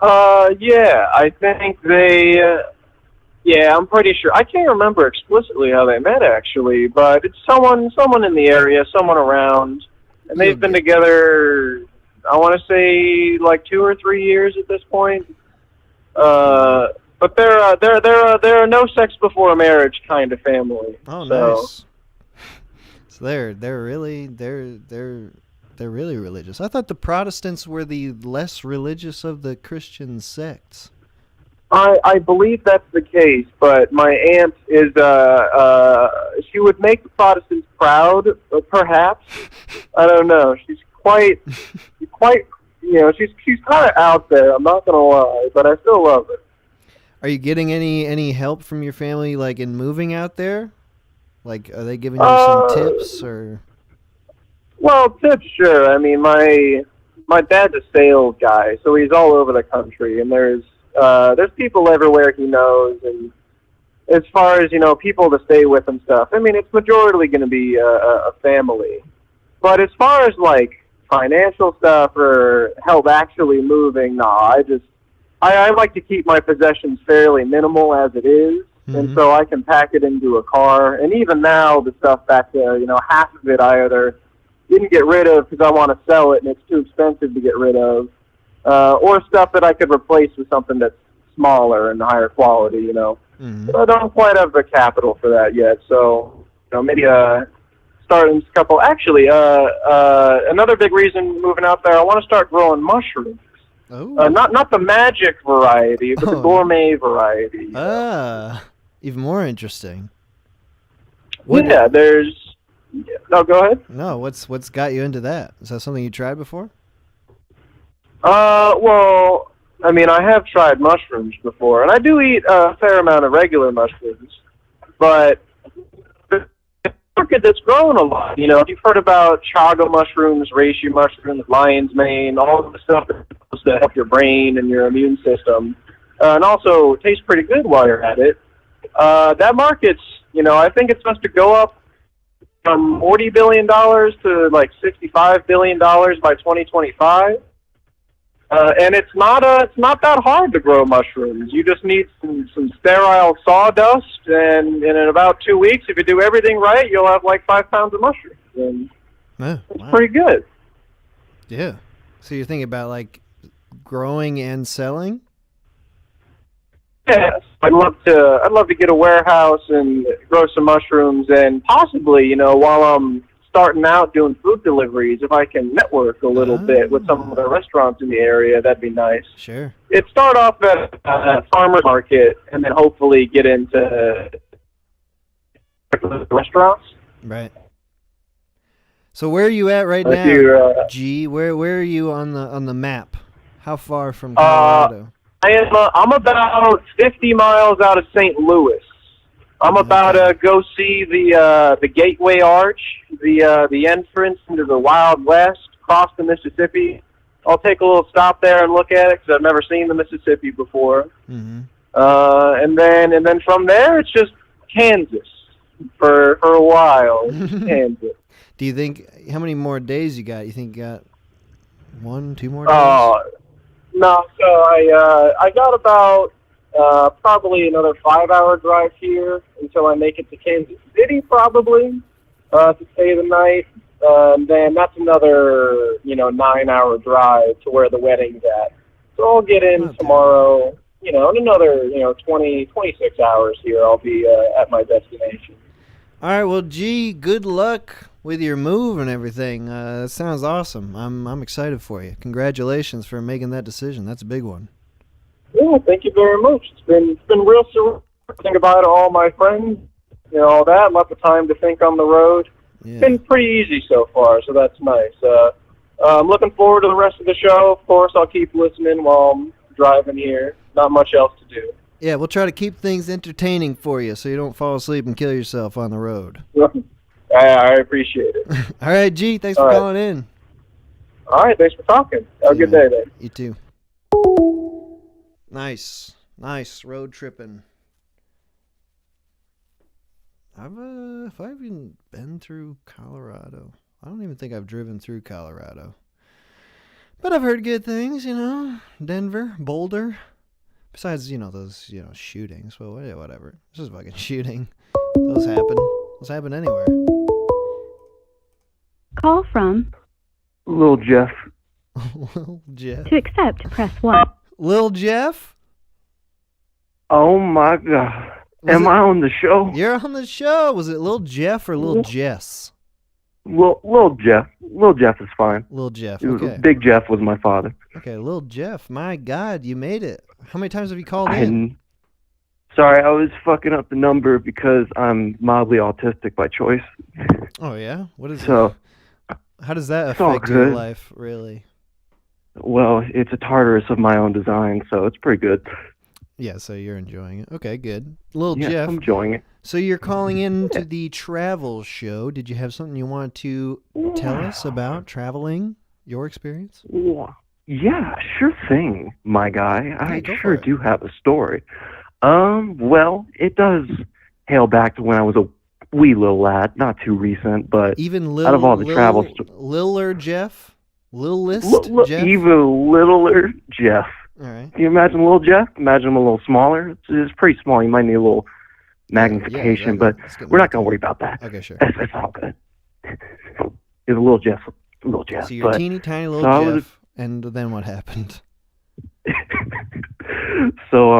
Yeah, I think they... I'm pretty sure. I can't remember explicitly how they met, actually, but it's someone in the area, someone around, and they've been together, I want to say, like 2 or 3 years at this point. But they're a no sex before marriage kind of family. Oh, so. Nice. So they're really religious. I thought the Protestants were the less religious of the Christian sects. I believe that's the case, but my aunt is she would make the Protestants proud, perhaps. I don't know. She's quite she's kind of out there. I'm not gonna lie, but I still love it. Are you getting any help from your family, like in moving out there? Like, are they giving you some tips or? Well, tips, sure. I mean, my dad's a sales guy, so he's all over the country, and there's people everywhere he knows, and as far as, people to stay with and stuff, I mean, it's majorly going to be a family. But as far as, like, financial stuff or help actually moving, I like to keep my possessions fairly minimal as it is, and so I can pack it into a car. And even now, the stuff back there, half of it I either didn't get rid of because I want to sell it and it's too expensive to get rid of, or stuff that I could replace with something that's smaller and higher quality, But I don't quite have the capital for that yet, so maybe starting a couple. Actually, another big reason moving out there, I want to start growing mushrooms. Oh. Not the magic variety, but the gourmet variety. Even more interesting. Yeah, there's. No, go ahead. No, what's got you into that? Is that something you tried before? Well, I mean, I have tried mushrooms before, and I do eat a fair amount of regular mushrooms, but the market that's growing a lot, you've heard about chaga mushrooms, reishi mushrooms, lion's mane, all of the stuff that's supposed to help your brain and your immune system, and also tastes pretty good while you're at it. That market's, I think it's supposed to go up from $40 billion to like $65 billion by 2025. And it's not that hard to grow mushrooms. You just need some sterile sawdust, and in about 2 weeks, if you do everything right, you'll have like 5 pounds of mushrooms. And it's pretty good. Yeah. So you're thinking about like growing and selling? Yes, I'd love to get a warehouse and grow some mushrooms, and possibly, while I'm starting out doing food deliveries, if I can network a little bit with some of the restaurants in the area, that'd be nice. Sure. It start off at a farmer's market, and then hopefully get into restaurants. Right. So where are you at right If now, you're, G? Where are you on the map? How far from Colorado? I'm about 50 miles out of St. Louis. I'm about to go see the Gateway Arch, the entrance into the Wild West, cross the Mississippi. I'll take a little stop there and look at it because I've never seen the Mississippi before. Mm-hmm. And then from there it's just Kansas for a while. Kansas. Do you think how many more days you got? You think you got 1-2 more days? No, so I got about probably another 5-hour drive here until I make it to Kansas City, probably to stay the night. And then that's another 9-hour drive to where the wedding's at. So I'll get in tomorrow. In another 26 hours here, I'll be at my destination. All right, well, G, good luck with your move and everything. That sounds awesome. I'm excited for you. Congratulations for making that decision. That's a big one. Yeah, thank you very much. It's been real surreal. Think about all my friends, all that. Lots of time to think on the road. Yeah. It's been pretty easy so far, so that's nice. I'm looking forward to the rest of the show. Of course, I'll keep listening while I'm driving here. Not much else to do. Yeah, we'll try to keep things entertaining for you so you don't fall asleep and kill yourself on the road. I appreciate it. All right, G, thanks for calling in. All right, thanks for talking. Have a good day, then. You too. Nice road tripping. Have I even been through Colorado? I don't even think I've driven through Colorado. But I've heard good things, Denver, Boulder. Besides, those, shootings. Well, whatever. This is fucking shooting. Those happen anywhere. Call from Little Jeff. Lil Jeff. to accept, press 1. Lil Jeff? Oh, my God. Am I on the show? You're on the show. Was it Lil Jeff or Lil Jess? Little Jeff. Little Jeff is fine. Lil Jeff, okay. Big Jeff was my father. Okay, Lil Jeff. My God, you made it. How many times have you called in? Sorry, I was fucking up the number because I'm mildly autistic by choice. Oh, yeah? What is so? How does that affect your life, really? Well, it's a Tartarus of my own design, so it's pretty good. Yeah, so you're enjoying it. Okay, good. Lil Yeah, Jeff. I'm enjoying it. So you're calling in to the travel show. Did you have something you wanted to tell us about traveling, your experience? Yeah, sure thing, my guy. I go sure for it. do have a story. Well, it does hail back to when I was a wee little lad, not too recent, but Even out of all the travel Liller Jeff? Lilist Jeff? even littler Jeff. All right. Can you imagine little Jeff? Imagine him a little smaller. It's pretty small. You might need a little magnification, exactly. but we're not going to worry about that. Okay, sure. It's all good. It's a little Jeff. Little Jeff. So you're but, teeny tiny little Jeff, and then what happened? So,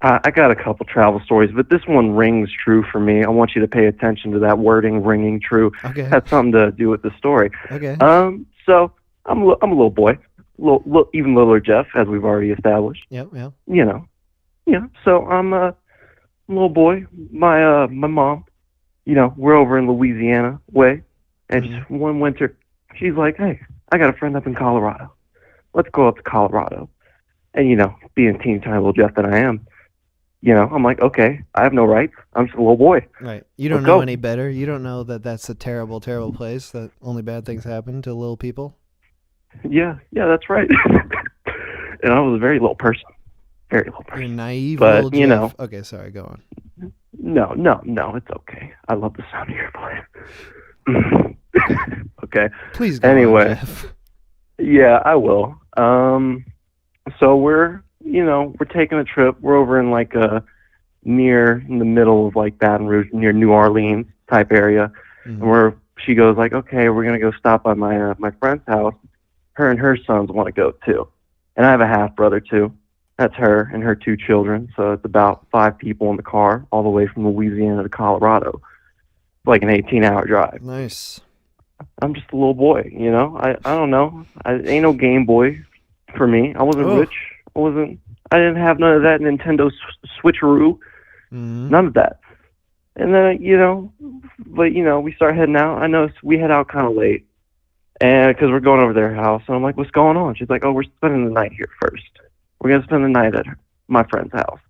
I got a couple travel stories, but this one rings true for me. I want you to pay attention to that wording, ringing true. Okay. It has something to do with the story. Okay. So I'm a little boy, even littler Jeff, as we've already established. Yep. So I'm a little boy. My mom, we're over in Louisiana way, and just one winter, she's like, "Hey, I got a friend up in Colorado. Let's go up to Colorado." And being teeny tiny little Jeff that I am, I'm like, okay, I have no rights. I'm just a little boy. Right. You don't know any better. You don't know that that's a terrible, terrible place, that only bad things happen to little people. Yeah, that's right. And I was a very little person. Very little person. You're naive but, little Jeff. Okay, sorry, go on. No, it's okay. I love the sound of your voice. Okay. Please go anyway, on, Jeff. Yeah, I will. So we're taking a trip. We're over in like near in the middle of like Baton Rouge, near New Orleans type area. And she goes like, okay, we're gonna go stop by my friend's house. her and her sons want to go too. And I have a half brother too. That's her and her 2 children. So it's about 5 people in the car, all the way from Louisiana to Colorado. Like an 18-hour drive. Nice. I'm just a little boy, you know. I don't know. I ain't no Game Boy for me. I wasn't rich. I didn't have none of that Nintendo switcheroo. None of that. And then, you know, but, you know, we start heading out. I noticed we head out kind of late, and because we're going over their house. And I'm like, what's going on? She's like, oh, we're spending the night here first. We're going to spend the night at my friend's house.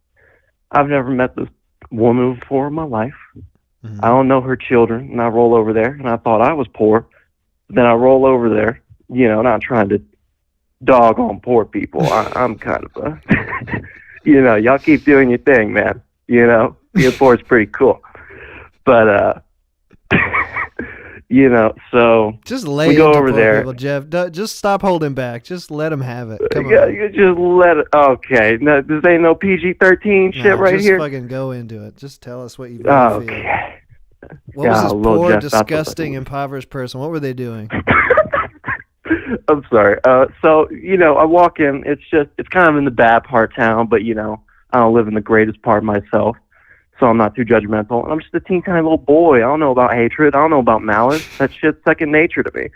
I've never met this woman before in my life. I don't know her children. And I roll over there, and I thought I was poor. Then I roll over there, you know, not trying to dog on poor people. I'm kind of a, you know, y'all keep doing your thing, man. You know, being poor is pretty cool. But, you know, so just lay we go into over poor there. people, Jeff. Just stop holding back. Just let them have it. Come Yeah, on. you just let it. Okay, no, this ain't no PG-13 shit right just here. fucking go into it. Just tell us what you really feel. Okay. What was this Lil poor, Jeff, that's what disgusting, that impoverished person? What were they doing? I'm sorry. So, you know, I walk in. It's kind of in the bad part of town, but, you know, I don't live in the greatest part myself, so I'm not too judgmental. And I'm just a teeny tiny little boy. I don't know about hatred. I don't know about malice. That shit's second nature to me.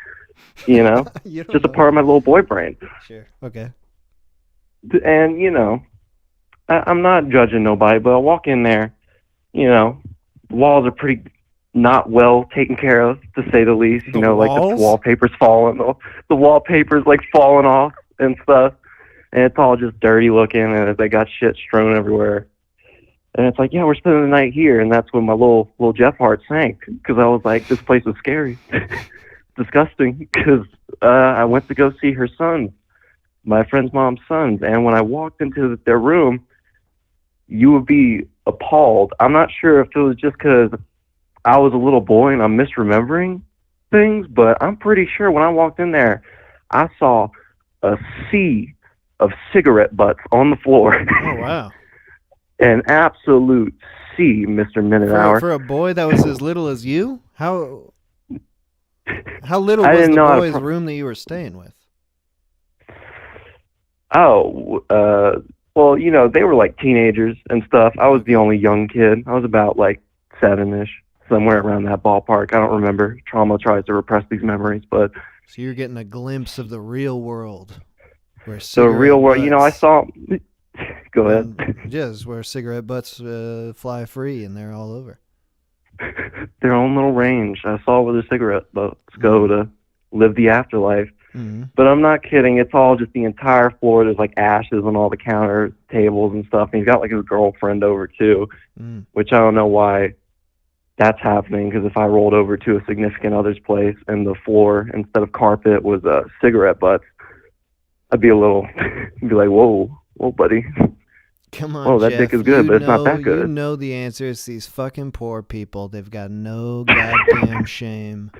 You know? You don't just a know. part of my little boy brain. Sure. Okay. And, you know, I'm not judging nobody, but I walk in there, you know, the walls are pretty not well taken care of, to say the least. You know, like the walls? wallpaper's falling, the wallpaper's like falling off and stuff, and it's all just dirty looking, and they got shit strewn everywhere. And it's like, yeah, we're spending the night here, and that's when my little Jeff heart sank, because I was like, this place is scary, disgusting, because I went to go see her sons, my friend's mom's sons, and when I walked into their room, you would be appalled. I'm not sure if it was just because I was a little boy and I'm misremembering things, but I'm pretty sure when I walked in there, I saw a sea of cigarette butts on the floor. Oh, wow. An absolute sea, Mr. Minute Hour. For a boy that was as little as you? How little I was didn't the know how to boy's room that you were staying with? Oh, well, you know, they were like teenagers and stuff. I was the only young kid. I was about like 7-ish, somewhere around that ballpark. I don't remember. Trauma tries to repress these memories, but So you're getting a glimpse of the real world. Where the real world, you know, I saw. Go ahead. Yes, where cigarette butts fly free and they're all over. Their own little range. I saw where the cigarette butts go to live the afterlife. Mm-hmm. But I'm not kidding. It's all just the entire floor. There's like ashes on all the counter tables and stuff. And he's got like his girlfriend over too, which I don't know why that's happening. Because if I rolled over to a significant other's place and the floor instead of carpet was cigarette butts, I'd be a little, be like, whoa, buddy. Come on, oh, that Jeff. dick is good, but it's not that good. You know the answer. It's these fucking poor people. They've got no goddamn shame.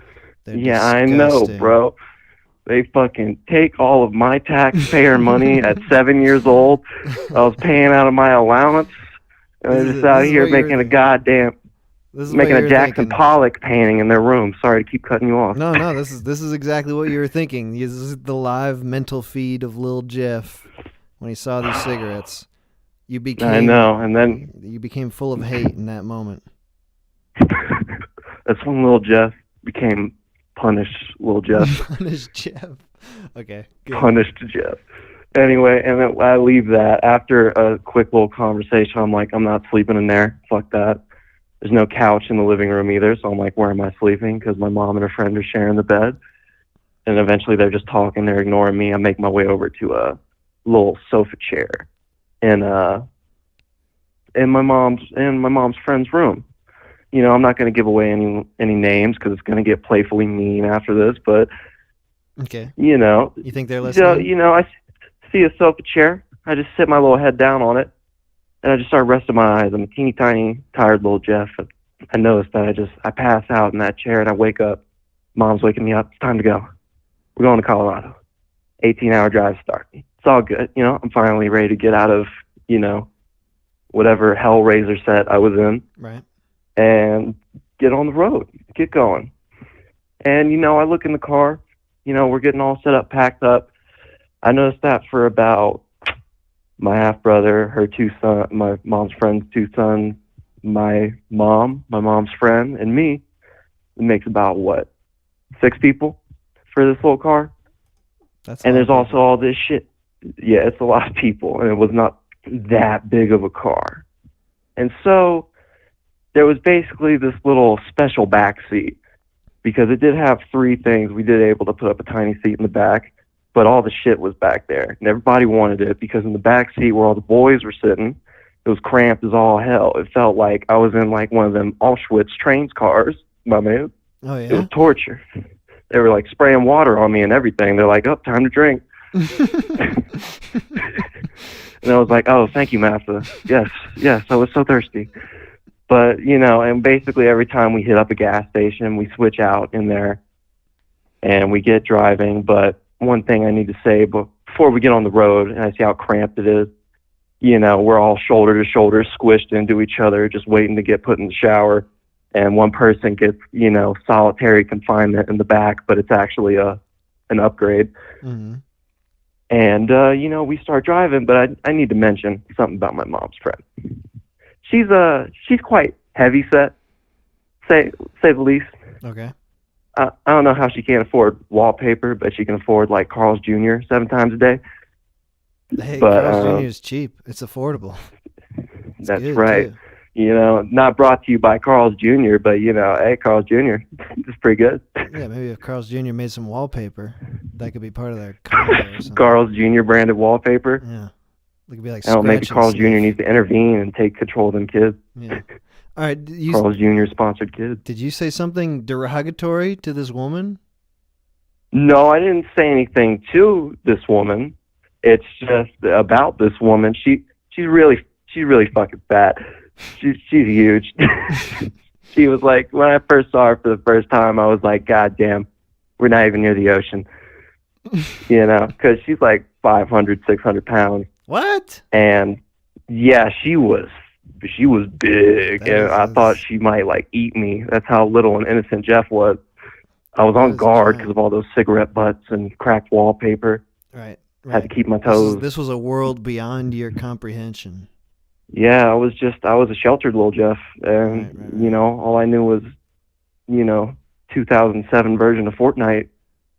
They're I know, disgusting. bro. They fucking take all of my taxpayer money at 7 years old. I was paying out of my allowance. And they're just out here making a goddamn, making a Jackson Pollock painting in their room. Sorry to keep cutting you off. No, this is exactly what you were thinking. This is the live mental feed of Lil Jeff when he saw these cigarettes. You became, I know, and then you became full of hate in that moment. That's when Lil Jeff became punished. Lil Jeff. Punished Jeff. Okay. Good. Punished Jeff. Anyway, and then I leave that after a quick little conversation. I'm like, I'm not sleeping in there. Fuck that. There's no couch in the living room either, so I'm like, where am I sleeping? Because my mom and her friend are sharing the bed. And eventually they're just talking. They're ignoring me. I make my way over to a little sofa chair in my mom's friend's room. You know, I'm not going to give away any names because it's going to get playfully mean after this. But okay, you know, you think they're listening? So, you know, I see a sofa chair. I just sit my little head down on it, and I just start resting my eyes. I'm a teeny tiny, tired little Jeff. I noticed that I pass out in that chair, and I wake up. Mom's waking me up. It's time to go. We're going to Colorado. 18-hour drive starting. It's all good. You know, I'm finally ready to get out of, you know, whatever Hellraiser set I was in. Right. And get on the road. Get going. And, you know, I look in the car. we're getting all set up, packed up. I noticed that for about my half brother, her two sons, my mom's friend's two sons, my mom's friend, and me. It makes about 6 people for this little car. And there's also all this shit. Yeah, it's a lot of people, and it was not that big of a car. And so there was basically this little special back seat because it did have 3 things. We did able to put up a tiny seat in the back, but all the shit was back there. And everybody wanted it because in the back seat where all the boys were sitting, it was cramped as all hell. It felt like I was in like one of them Auschwitz trains cars, my man. Oh, yeah? It was torture. They were like spraying water on me and everything. They're like, oh, time to drink. And I was like, oh, thank you, Massa. Yes, I was so thirsty. But, and basically every time we hit up a gas station, we switch out in there and we get driving. But one thing I need to say before we get on the road, and I see how cramped it is, we're all shoulder to shoulder squished into each other, just waiting to get put in the shower. And one person gets, solitary confinement in the back, but it's actually an upgrade. Mm-hmm. And, we start driving, but I need to mention something about my mom's friend. She's quite heavy set, say the least. Okay. I don't know how she can't afford wallpaper, but she can afford like Carl's Jr. 7 times a day. Hey, but, Carl's Jr. is cheap. It's affordable. That's right. Too. Not brought to you by Carl's Jr., but, hey, Carl's Jr. is pretty good. Yeah, maybe if Carl's Jr. made some wallpaper, that could be part of their combo or something. Carl's Jr. branded wallpaper? Yeah. It could be like maybe Carl's Jr. needs to intervene and take control of them kids. Yeah. All right. Carl's Jr. sponsored kids. Did you say something derogatory to this woman? No, I didn't say anything to this woman. It's just about this woman. She's really fucking fat. She's huge. She was like, when I first saw her for the first time, I was like, God damn, we're not even near the ocean. Because she's like 500, 600 pounds. What? And yeah, she was big, and I thought she might like eat me. That's how little and innocent Jeff was. I was on guard because of all those cigarette butts and cracked wallpaper. Right. Had to keep my toes. This was a world beyond your comprehension. Yeah, I was a sheltered little Jeff, and right. All I knew was, 2007 version of Fortnite,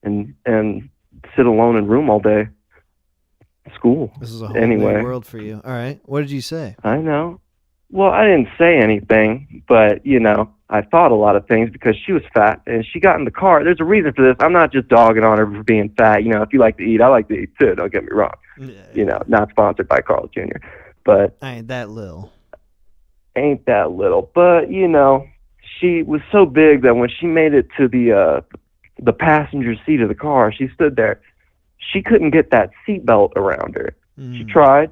and sit alone in room all day. School. This is a whole new world for you. All right. What did you say? I know. Well, I didn't say anything, but, I thought a lot of things because she was fat and she got in the car. There's a reason for this. I'm not just dogging on her for being fat. If you like to eat, I like to eat too. Don't get me wrong. Yeah. Not sponsored by Carl's Jr. But I ain't that little. But, she was so big that when she made it to the passenger seat of the car, she stood there. She couldn't get that seatbelt around her. She tried.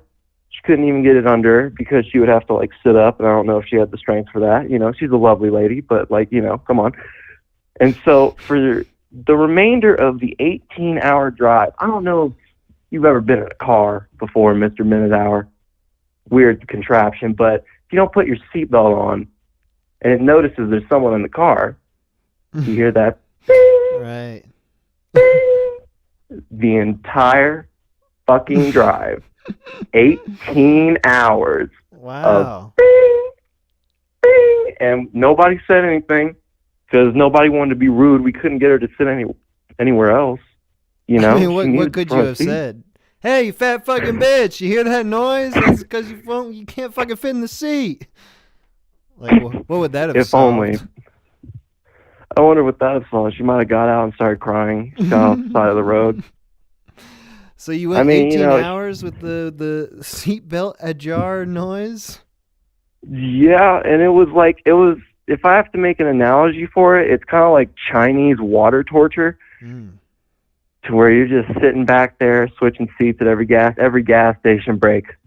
She couldn't even get it under her because she would have to sit up, and I don't know if she had the strength for that. She's a lovely lady, but come on. And so for the remainder of the 18-hour drive, I don't know if you've ever been in a car before, Mr. Minute Hour. Weird contraption, but if you don't put your seatbelt on and it notices there's someone in the car, you hear that bing, right. Bing, the entire fucking drive. 18 hours. Wow. Of bing, bing, and nobody said anything because nobody wanted to be rude. We couldn't get her to sit anywhere else. I mean, what could you have said? Hey, you fat fucking bitch! You hear that noise? That's because you can't fucking fit in the seat. Like, what would that have? If solved? only. I wonder what that was. She might have got out and started crying. She got off the side of the road. So you went 18 hours with the seatbelt ajar noise? Yeah, and it was, if I have to make an analogy for it, it's kind of like Chinese water torture. To where you're just sitting back there, switching seats at every gas station break. It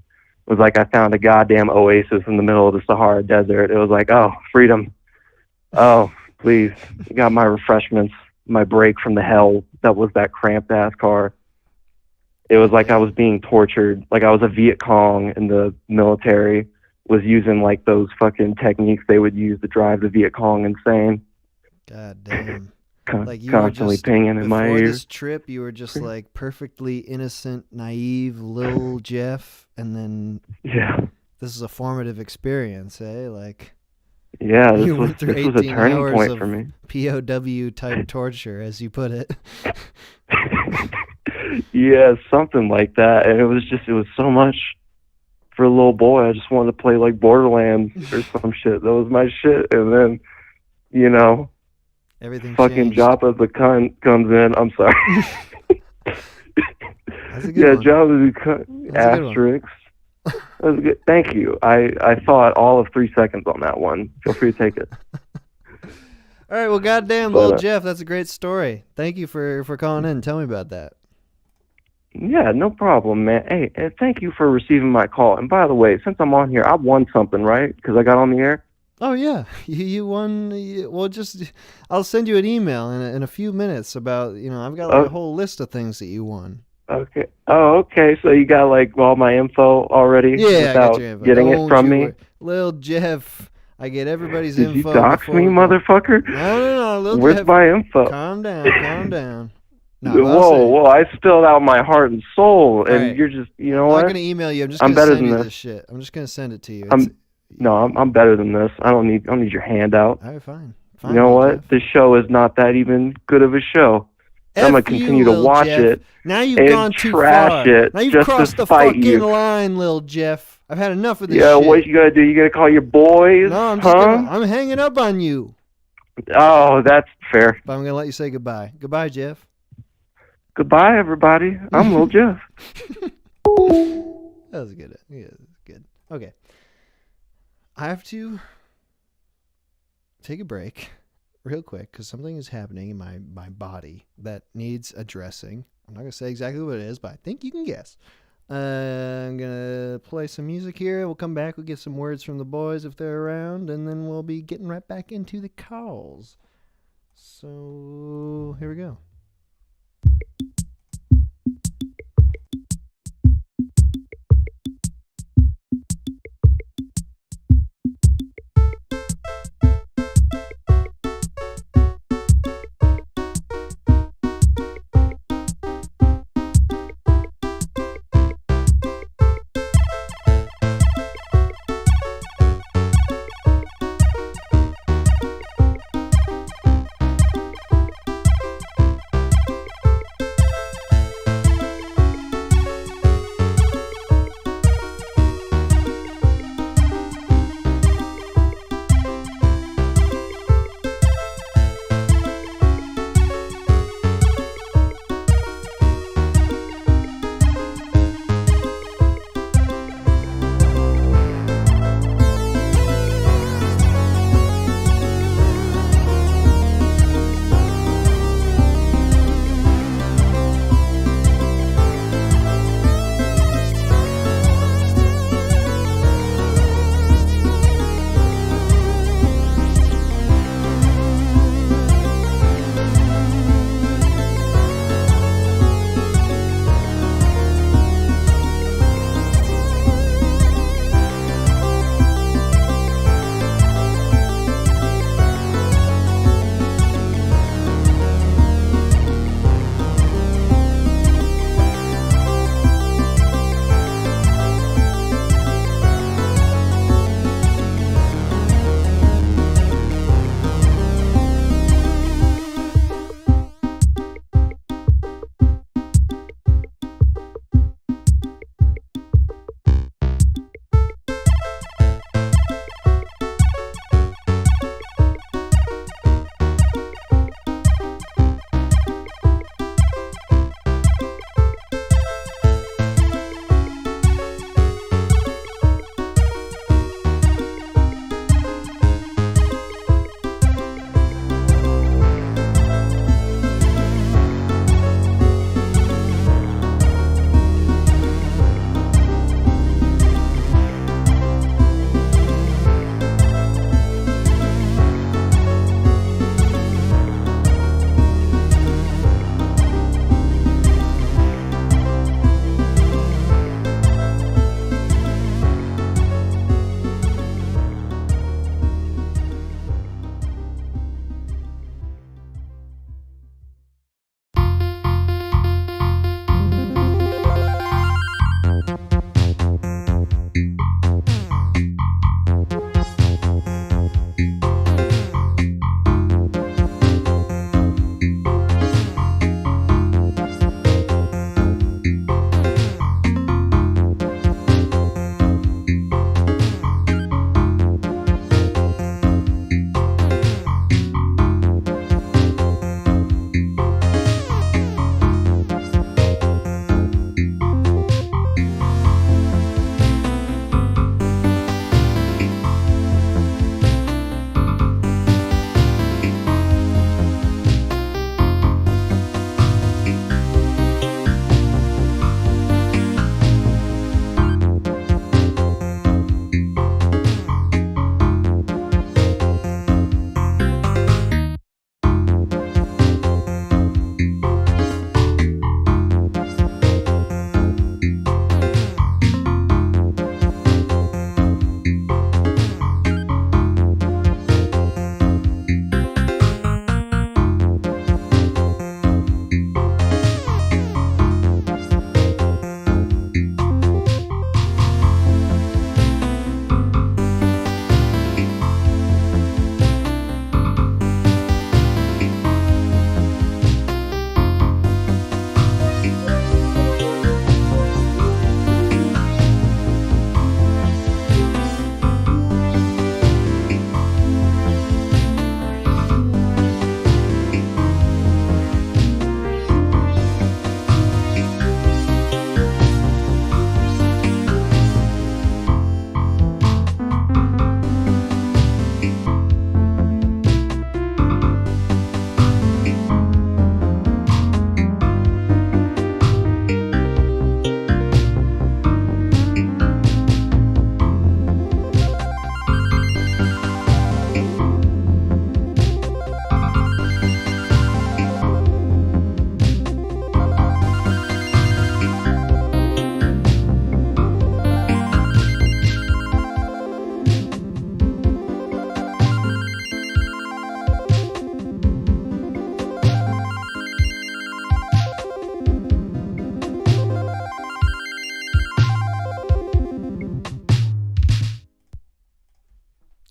was like I found a goddamn oasis in the middle of the Sahara Desert. It was like, oh, freedom. Oh, please. You got my refreshments, my break from the hell that was that cramped-ass car. It was like I was being tortured, like I was a Viet Cong in the military, was using those fucking techniques they would use to drive the Viet Cong insane. God damn. Like you were constantly just pinging in my before ear. this trip, you were just like perfectly innocent, naive, little Jeff, and then Yeah, this is a formative experience, eh? Like yeah. you went through This was a 18 turning hours point of for me. POW type torture, as you put it. Yeah, something like that. And it was so much for a little boy. I just wanted to play like Borderlands or some shit. That was my shit. And then, you know, Everything fucking changed. Jabba the cunt comes in. I'm sorry. That's a good Yeah, one. Jabba the cunt. That's a good one. Asterisk. That was good. Thank you. I thought all of 3 seconds on that one. Feel free to take it. All right, well, goddamn, But, little Jeff, that's a great story. Thank you for calling in. Tell me about that. Yeah, no problem, man. Hey, thank you for receiving my call. And by the way, since I'm on here, I won something, right? Because I got on the air. Oh yeah, you won. Well, I'll send you an email in a few minutes about I've got like a whole list of things that you won. Okay. Oh, okay. So you got like all my info already Yeah, I got without your info. getting it from me? Lil Jeff. I get everybody's Did you info. dox before me, we go. motherfucker? No, Lil Where's Jeff. my info? Calm down. No, what I'll Whoa, say- whoa! I spilled out my heart and soul, and right. you're just, you know I'm what? not gonna email you. I'm just I'm gonna better send than you this. shit. I'm just gonna send it to you. I'm better than this. I don't need your handout. All right, fine. You know Lil what? Jeff. This show is not that even good of a show. I'm gonna F continue you, to Lil watch Jeff. it Now you've and gone too trash far. it Now you've just to crossed the spite fucking you. line, Lil Jeff. I've had enough of this Yeah, shit. what you gotta do? You gotta call your boys? No, I'm huh? I'm hanging up on you. Oh, that's fair. But I'm gonna let you say goodbye. Goodbye, Jeff. Goodbye, everybody. I'm Lil Jeff. That was good. Yeah, that was good. Okay. I have to take a break real quick because something is happening in my body that needs addressing. I'm not going to say exactly what it is, but I think you can guess. I'm going to play some music here. We'll come back. We'll get some words from the boys if they're around, and then we'll be getting right back into the calls. So here we go.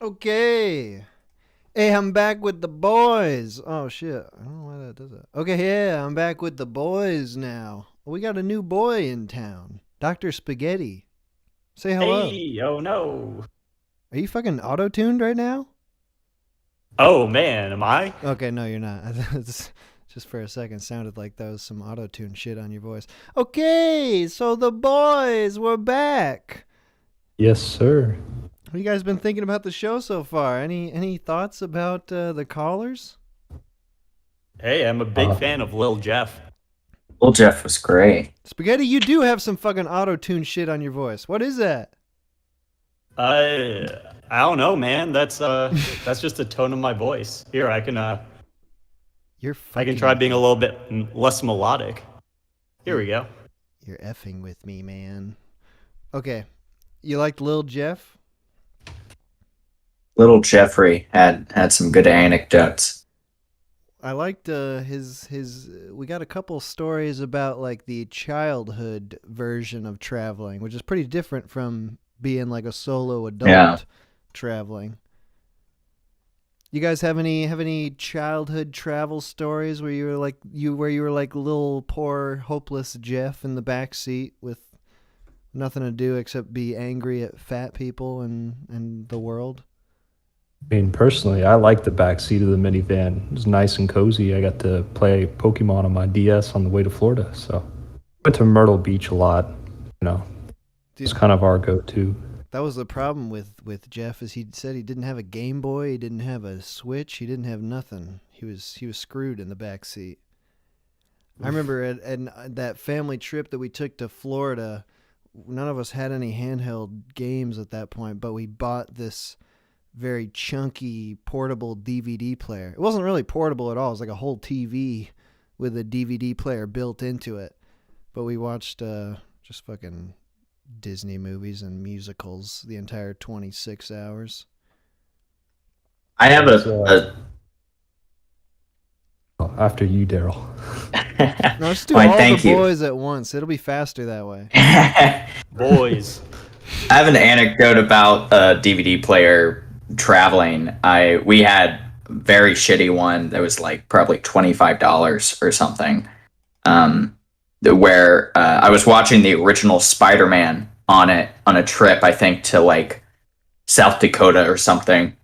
Okay. Hey, I'm back with the boys. Oh, shit. I don't know why that does that. Okay, yeah, I'm back with the boys now. We got a new boy in town. Dr. Spaghetti. Say hello. Hey, oh no. Are you fucking auto-tuned right now? Oh man, am I? Okay, no, you're not. Just for a second sounded like that was some auto-tune shit on your voice. Okay, so the boys, we're back. Yes, sir. What you guys been thinking about the show so far? Any thoughts about the callers? Hey, I'm a big fan of Lil Jeff. Well, Jeff was great. Spaghetti, you do have some fucking auto-tune shit on your voice. What is that? I don't know, man. That's just the tone of my voice. Here, I can try being a little bit less melodic. Here we go. You're effing with me, man. Okay, you liked Lil Jeff? Little Jeffrey had some good anecdotes. I liked his. We got a couple stories about like the childhood version of traveling, which is pretty different from being like a solo adult traveling. You guys have any childhood travel stories where you were like little poor hopeless Jeff in the back seat with nothing to do except be angry at fat people and the world? I mean, personally, I like the back seat of the minivan. It was nice and cozy. I got to play Pokemon on my DS on the way to Florida. So went to Myrtle Beach a lot. It's kind of our go-to. That was the problem with Jeff, is he said he didn't have a Game Boy, he didn't have a Switch, he didn't have nothing. He was screwed in the back seat. I remember at that family trip that we took to Florida, none of us had any handheld games at that point, but we bought this very chunky portable DVD player. It wasn't really portable at all. It was like a whole TV with a DVD player built into it. But we watched just fucking Disney movies and musicals the entire 26 hours. I have After you, Daryl. No, let's do all the boys at once. It'll be faster that way. Boys. I have an anecdote about a DVD player traveling. We had a very shitty one that was like probably $25 or something. Where I was watching the original Spider-Man on a trip, I think to like South Dakota or something.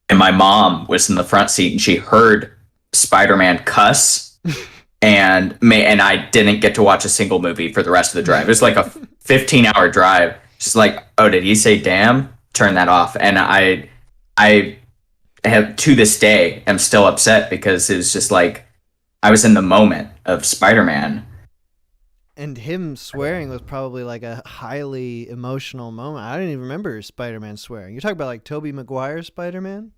And my mom was in the front seat and she heard Spider-Man cuss and I didn't get to watch a single movie for the rest of the drive. It was like a 15-hour drive. She's like, "Oh, did he say damn? Turn that off." And I have, to this day, am still upset because it was just like I was in the moment of Spider-Man. And him swearing was probably like a highly emotional moment. I didn't even remember Spider-Man swearing. You're talking about like Tobey Maguire's Spider-Man?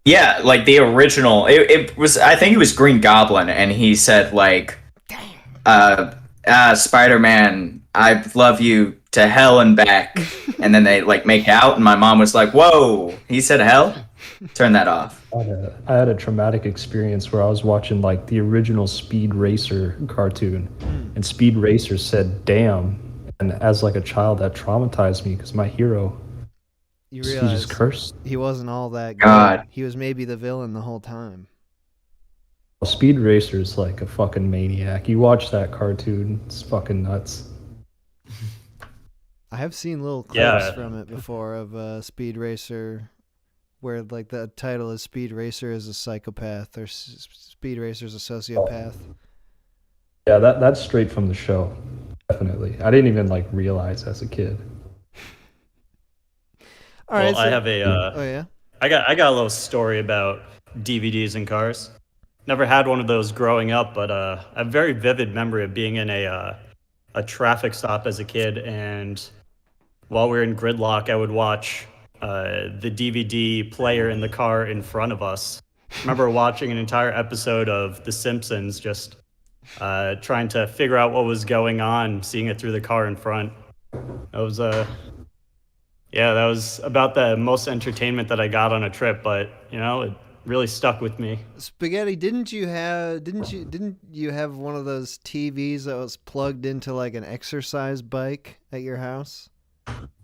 Yeah, like the original. It was, I think it was Green Goblin, and he said like, Spider-Man, I love you to hell and back. And then they like make out, and my mom was like, "Whoa, he said hell? Turn that off." I had a traumatic experience where I was watching like the original Speed Racer cartoon, and Speed Racer said "damn," and as like a child that traumatized me because my hero, he just cursed. He wasn't all that good. God. He was maybe the villain the whole time. Well, Speed Racer is like a fucking maniac. You watch that cartoon, it's fucking nuts. I have seen little clips from it before of Speed Racer, where like the title is Speed Racer is a psychopath or Speed Racer is a sociopath. Yeah, that's straight from the show. Definitely. I didn't even like realize as a kid. All right, I have a oh yeah. I got a little story about DVDs and cars. Never had one of those growing up, but a very vivid memory of being in a traffic stop as a kid, and while we were in gridlock, I would watch the DVD player in the car in front of us. I remember watching an entire episode of The Simpsons, just trying to figure out what was going on, seeing it through the car in front. That was that was about the most entertainment that I got on a trip, but it really stuck with me. Spaghetti, didn't you have one of those TVs that was plugged into like an exercise bike at your house?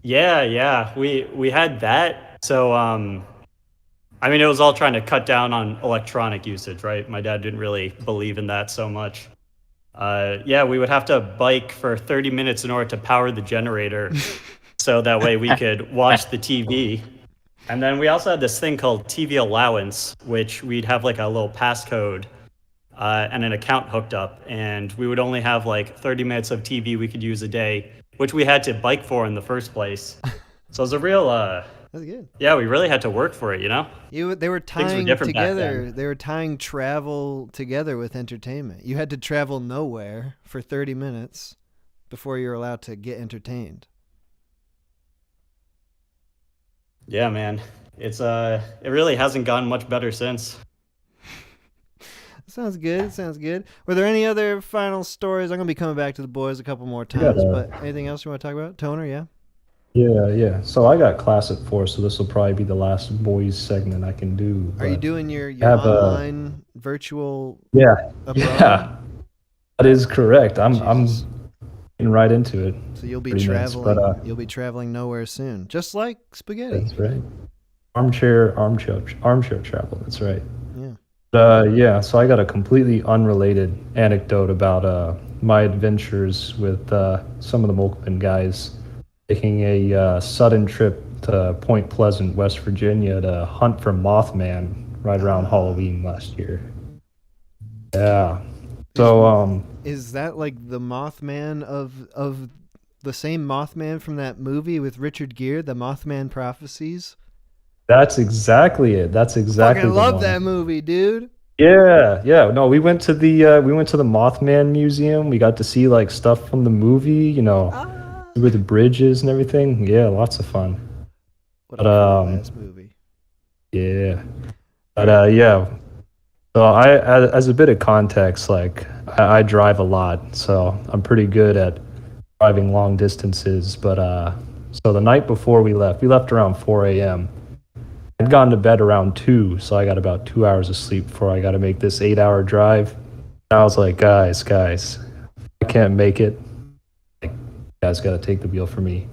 Yeah, we had that, So, I mean, it was all trying to cut down on electronic usage, right? My dad didn't really believe in that so much. Yeah, we would have to bike for 30 minutes in order to power the generator so that way we could watch the TV. And then we also had this thing called TV allowance, which we'd have like a little passcode and an account hooked up. And we would only have like 30 minutes of TV we could use a day, which we had to bike for in the first place. So it was a real, That's good. yeah, we really had to work for it, you know? They were Things were tying different back together. then. They were tying travel together with entertainment. You had to travel nowhere for 30 minutes before you were allowed to get entertained. Yeah, man. It's it really hasn't gotten much better since. Sounds good. Sounds good. Were there any other final stories? I'm gonna be coming back to the boys a couple more times, but anything else you want to talk about? Toner, yeah. Yeah. So I got class at 4, so this will probably be the last boys segment I can do. Are you but doing your have online virtual? Yeah. abroad? Yeah. That is correct. I'm Jesus. getting right into it. So you'll be pretty nice, traveling. but, You'll be traveling nowhere soon, just like spaghetti. That's right. Armchair travel. That's right. Yeah. Yeah. So I got a completely unrelated anecdote about my adventures with some of the Molkman guys taking a sudden trip to Point Pleasant, West Virginia, to hunt for Mothman right around Halloween last year. Yeah. So Is that like the Mothman of the same Mothman from that movie with Richard Gere, the Mothman Prophecies? that's exactly it. That's exactly. Fucking the love one. that movie, dude. Yeah. No, we went to the Mothman Museum. We got to see like stuff from the movie, where the bridge is and everything. Yeah, lots of fun. What a cool ass movie. Yeah. But yeah. So as a bit of context, like I drive a lot, so I'm pretty good at driving long distances. But so the night before we left around 4 a.m. I'd gone to bed around 2, so I got about 2 hours of sleep before I got to make this 8-hour drive. And I was like, guys, I can't make it. Like, you guys got to take the wheel for me.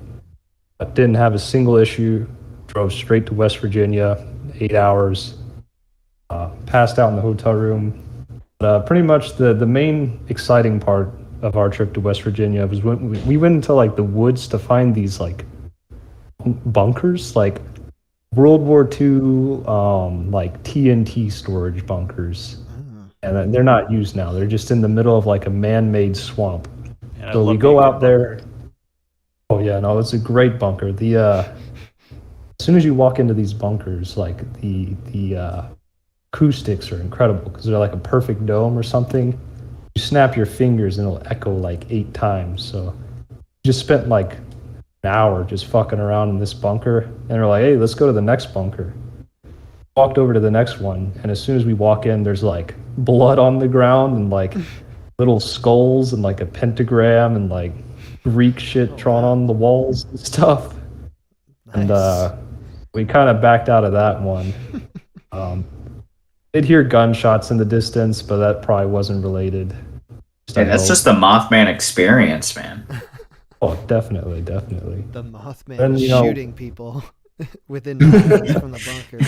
I didn't have a single issue. Drove straight to West Virginia, 8 hours. Passed out in the hotel room. But, pretty much the main exciting part of our trip to West Virginia was when we went into like the woods to find these like bunkers, like World War II, like TNT storage bunkers. And they're not used now. They're just in the middle of like a man-made swamp. Yeah, So we go out there. Oh yeah, no, it's a great bunker. As soon as you walk into these bunkers, like the acoustics are incredible because they're like a perfect dome or something. You snap your fingers and it'll echo like 8 times. So just spent like an hour just fucking around in this bunker, and we're like, hey, let's go to the next bunker. Walked over to the next one, and as soon as we walk in, there's like blood on the ground and like little skulls and like a pentagram and like Greek shit drawn on the walls and stuff. Nice. And we kind of backed out of that one. Did hear gunshots in the distance, but that probably wasn't related. Hey, that's just the Mothman experience, man. Oh, definitely. The Mothman And, shooting people within miles from the bunker.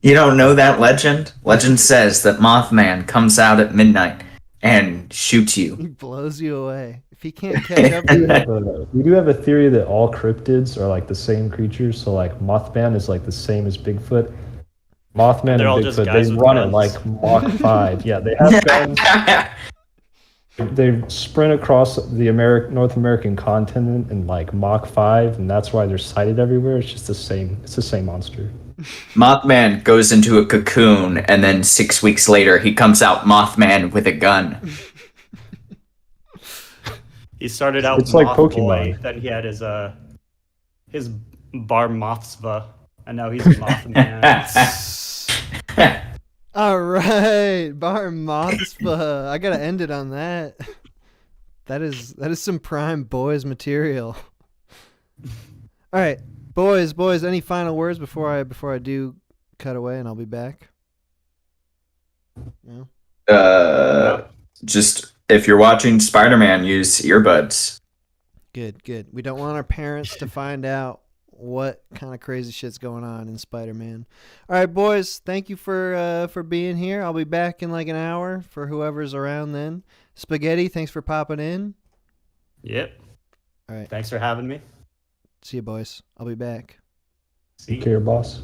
You don't know that legend? Legend says that Mothman comes out at midnight and shoots He you. blows you away. If he can't catch up to you. We do have a theory that all cryptids are like the same creatures. So like Mothman is like the same as Bigfoot. Mothman They're all and just Bigfoot, guys they with run guns. at like Mach 5. Yeah, they have guns. They sprint across the North American continent in like Mach 5, and that's why they're sighted everywhere. It's just the same. It's the same monster. Mothman goes into a cocoon, and then 6 weeks later, he comes out Mothman with a gun. He started out It's like Moth Pokemon. Boy, then he had his bar Mothsva, and now he's a Mothman. All right, Bar Mothspa. I gotta end it on that. That is some prime boys material. All right, boys. Any final words before I do cut away and I'll be back? No? Just if you're watching Spider-Man, use earbuds. Good. We don't want our parents to find out what kind of crazy shit's going on in Spider-Man. All right, boys, thank you for being here. I'll be back in like an hour for whoever's around then. Spaghetti, thanks for popping in. Yep. All right. Thanks for having me. See you, boys. I'll be back. Take care, boss.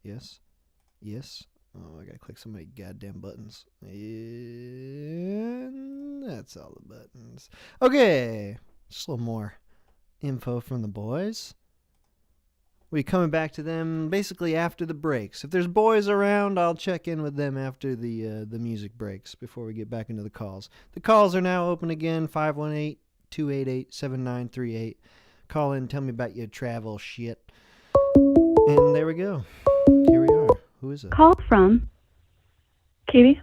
Yes. Oh, I gotta click so many goddamn buttons. And that's all the buttons. Okay. Just a little more info from the boys. We'll be coming back to them basically after the breaks. If there's boys around, I'll check in with them after the music breaks before we get back into the calls. The calls are now open again, 518-288-7938. Call in, tell me about your travel shit. And there we go. Here we are. Who is it? Call from Katie.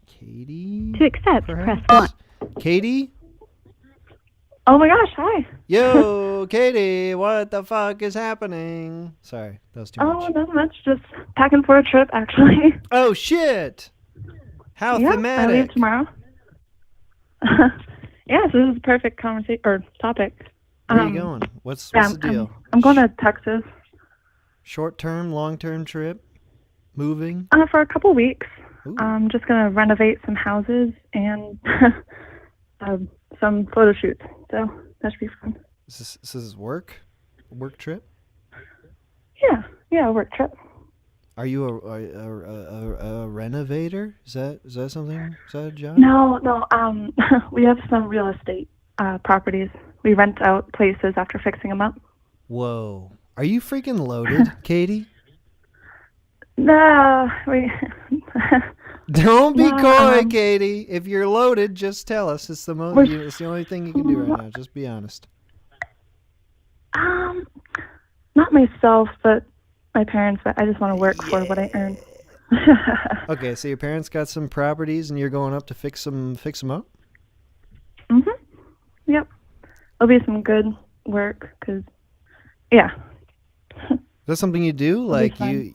Katie? To accept, perhaps? press 1. Katie? Oh my gosh, hi. Yo, Katie, what the fuck is happening? Sorry, that was too much. Oh, not much. Just packing for a trip, actually. Oh, shit. How yeah, thematic. I leave tomorrow. Yeah, so this is a perfect conversation or topic. Where are you going? What's the deal? I'm going to Texas. Short-term, long-term trip? Moving? For a couple weeks. Ooh. I'm just going to renovate some houses and some photo shoots. So that should be fun. Is this work? A work trip? Yeah, a work trip. Are you a renovator? Is that something? Is that a job? No. We have some real estate properties. We rent out places after fixing them up. Whoa. Are you freaking loaded, Katie? No, Don't be No, coy, Katie. If you're loaded, just tell us. It's the it's the only thing you can do right now. Just be honest. Not myself, but my parents. But I just want to work for what I earn. Okay, so your parents got some properties, and you're going up to fix them up. Yep. It'll be some good work, cause yeah. Is that something you do? Like fun.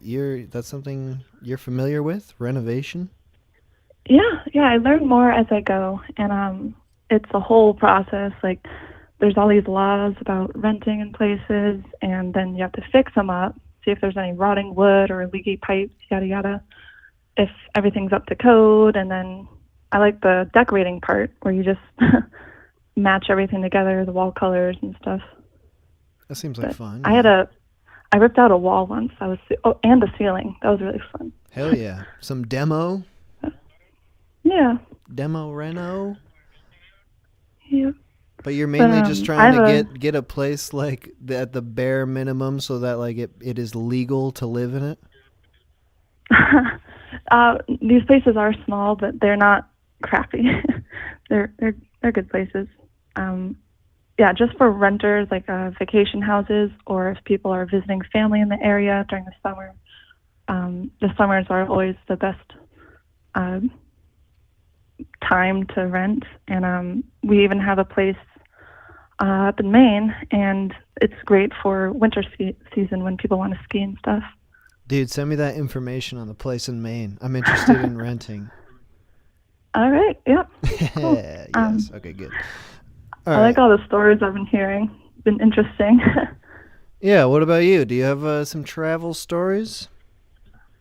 that's something you're familiar with? Renovation? Yeah. I learn more as I go, and it's a whole process. Like, there's all these laws about renting in places, and then you have to fix them up, see if there's any rotting wood or leaky pipes, yada yada. If everything's up to code, and then I like the decorating part where you just match everything together, the wall colors and stuff. That seems like fun. I ripped out a wall once. And the ceiling. That was really fun. Hell yeah. Some demo? Yeah. Demo reno? Yeah. But you're mainly just trying to get a place like at the bare minimum so that like it is legal to live in it? These places are small, but they're not crappy. they're good places. Yeah, just for renters, like vacation houses, or if people are visiting family in the area during the summer. The summers are always the best time to rent, and we even have a place up in Maine, and it's great for winter season when people want to ski and stuff. Dude, send me that information on the place in Maine. I'm interested in renting. All right, yep. Cool. Yes, okay, good. I like all the stories I've been hearing. Been interesting. Yeah, what about you? Do you have some travel stories?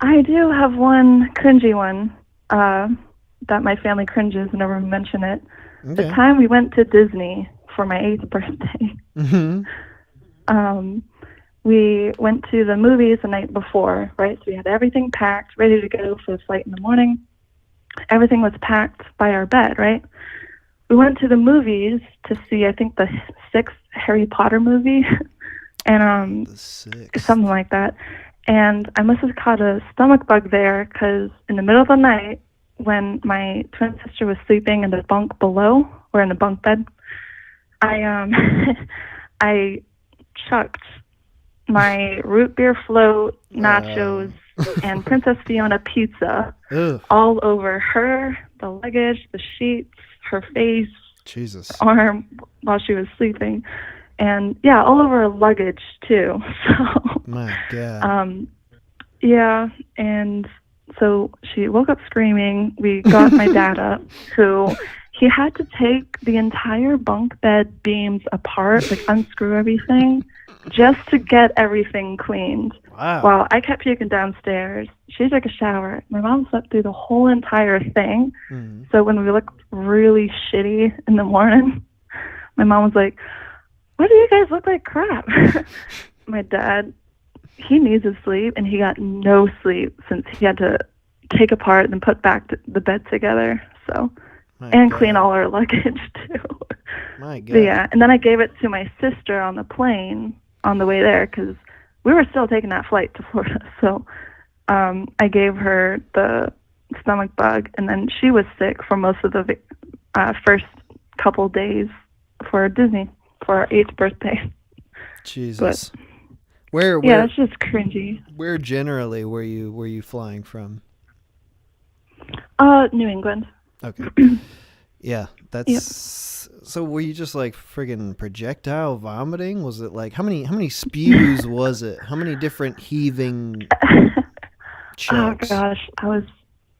I do have one cringy one that my family cringes whenever we mention it. Okay. The time we went to Disney for my 8th birthday. Mm-hmm. We went to the movies the night before, right? So we had everything packed, ready to go for the flight in the morning. Everything was packed by our bed, right? We went to the movies to see, I think, the 6th Harry Potter movie, and something like that. And I must have caught a stomach bug there because in the middle of the night, when my twin sister was sleeping in the bunk below, or in the bunk bed, I chucked my root beer float, nachos, and Princess Fiona pizza all over her, the luggage, the sheets, her face, Jesus, arm while she was sleeping, and yeah, all over her luggage too. So my God. Yeah, and so she woke up screaming. We got my dad up, who he had to take the entire bunk bed beams apart, like unscrew everything, just to get everything cleaned. Wow. While I kept puking downstairs, she took a shower. My mom slept through the whole entire thing. Mm-hmm. So when we looked really shitty in the morning, my mom was like, "Why do you guys look like crap?" My dad, he needs his sleep, and he got no sleep since he had to take apart and put back the bed together. So, and clean all our luggage too. My God. But yeah, and then I gave it to my sister on the plane on the way there because we were still taking that flight to Florida. So I gave her the stomach bug, and then she was sick for most of the first couple days for Disney for our 8th birthday. Jesus. But, where yeah, it's just cringy. Where generally were you flying from? New England. Okay. Yeah, that's so were you just like friggin' projectile vomiting? Was it like how many spews was it? How many different heaving chokes? Oh gosh, I was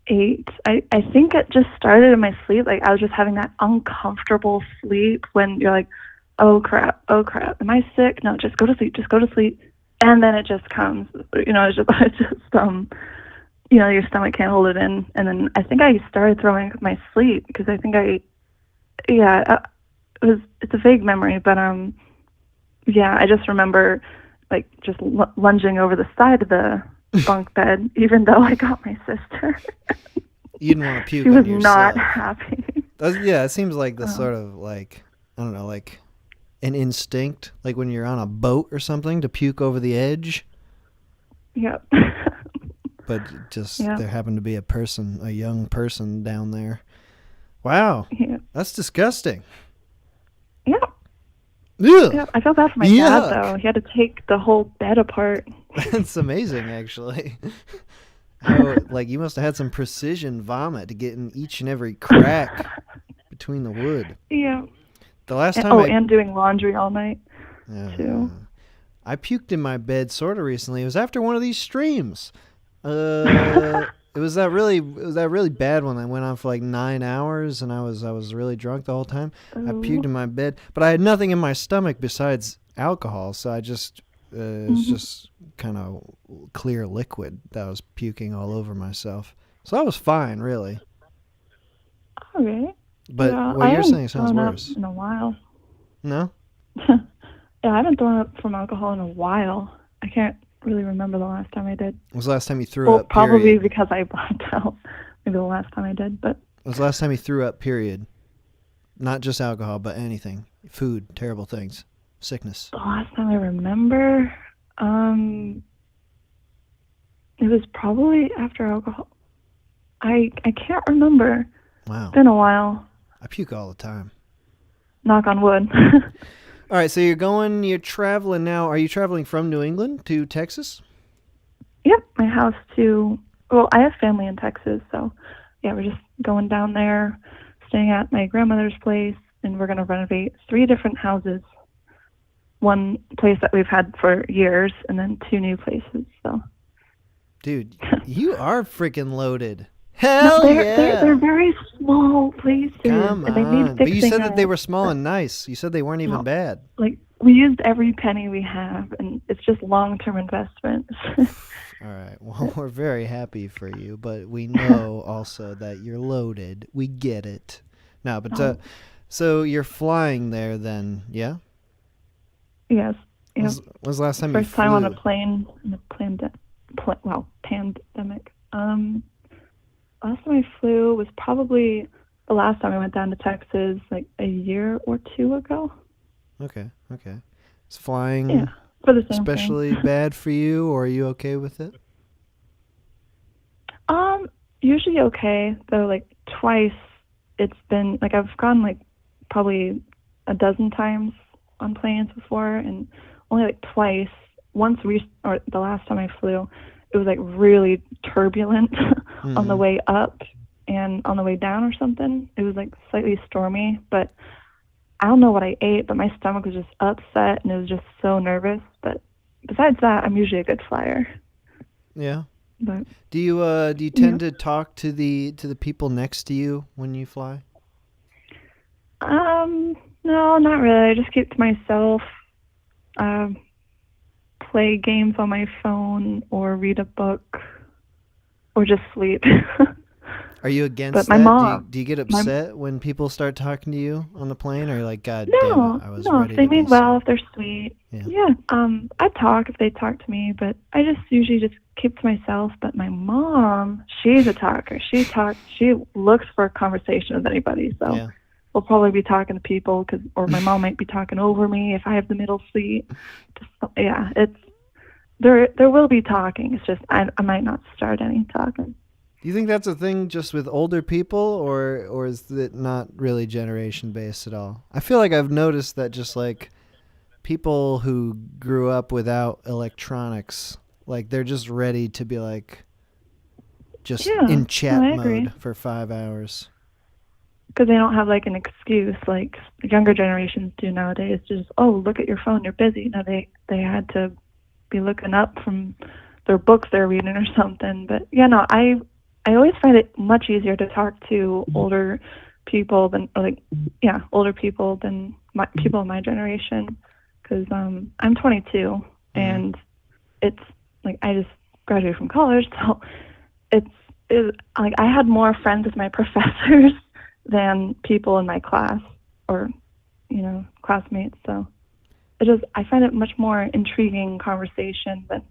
8. I think it just started in my sleep. Like I was just having that uncomfortable sleep when you're like, oh crap, am I sick? No, just go to sleep. And then it just comes. It's just your stomach can't hold it in. And then I think I started throwing up my sleep because I think it's a vague memory, but I just remember like just lunging over the side of the bunk bed, even though I got my sister. You didn't want to puke she on was yourself. not happy. It seems like the sort of like, I don't know, like an instinct, like when you're on a boat or something to puke over the edge. Yep. But just there happened to be a young person down there. Wow. Yeah. That's disgusting. Yeah. Ugh. Yeah. I felt bad for my dad, though. He had to take the whole bed apart. That's amazing, actually. How, like, you must have had some precision vomit to get in each and every crack between the wood. Yeah. The last time and doing laundry all night, too. I puked in my bed sort of recently. It was after one of these streams. It was that really bad one that went on for like 9 hours, and I was really drunk the whole time. I puked in my bed, but I had nothing in my stomach besides alcohol, so I just it was just kind of clear liquid that I was puking all over myself. So I was fine, really. Okay. But what you're saying sounds worse. In a while. No? Yeah, I haven't thrown up from alcohol in a while. I can't really remember the last time I did. When was the last time you threw up? Probably period? because I blacked out. Maybe the last time I did, but. When was the last time you threw up? Period. Not just alcohol, but anything. Food, terrible things, sickness. The last time I remember, it was probably after alcohol. I can't remember. Wow. It's been a while. I puke all the time. Knock on wood. All right, so you're traveling now. Are you traveling from New England to Texas? Yep, my house I have family in Texas, so yeah, we're just going down there, staying at my grandmother's place, and we're going to renovate 3 different houses. One place that we've had for years, and then 2 new places, so. Dude, you are freaking loaded. Hell yeah! They're very small places. Come and they need on. fixing. But you said that they were small and nice. You said they weren't even bad. Like, we used every penny we have, and it's just long-term investments. All right. Well, we're very happy for you, but we know also that you're loaded. We get it. No, but so you're flying there then, yeah? Yes. Yeah. When's the last time you flew? First time on a plane in a pandemic. Last time I flew was probably the last time I went down to Texas, like a year or 2 ago. Okay. Is flying for the same especially thing. bad for you, or are you okay with it? Usually okay, though. Like twice, it's been like I've gone like probably a dozen times on planes before, and only like twice. The last time I flew, it was like really turbulent on the way up and on the way down or something. It was like slightly stormy, but I don't know what I ate, but my stomach was just upset and it was just so nervous. But besides that, I'm usually a good flyer. Yeah. But do you tend to talk to the people next to you when you fly? No, not really. I just keep to myself. Play games on my phone or read a book or just sleep. Are you against But my that? mom, Do you get my upset when people start talking to you on the plane, or you're like, God damn it, I was no, ready if they to be mean well, sad? if they're sweet, Yeah. yeah. I talk if they talk to me, but I just usually just keep to myself. But my mom, she's a talker. She talks. She looks for a conversation with anybody. So Yeah. we'll probably be talking to people, or my mom might be talking over me if I have the middle seat. Just, yeah, it's there will be talking. It's just I might not start any talking. Do you think that's a thing just with older people, or is it not really generation based at all? I feel like I've noticed that just like people who grew up without electronics, like they're just ready to be like just Yeah, in no, chat I mode agree. for 5 hours. Because they don't have like an excuse like younger generations do nowadays. Just, oh, look at your phone, you're busy. No, they had to be looking up from their books they're reading or something. But yeah, no, I always find it much easier to talk to older people than older people than people of my generation. Because I'm 22 and it's like I just graduated from college, so it's like I had more friends with my professors than people in my class or classmates. So I find it much more intriguing conversation than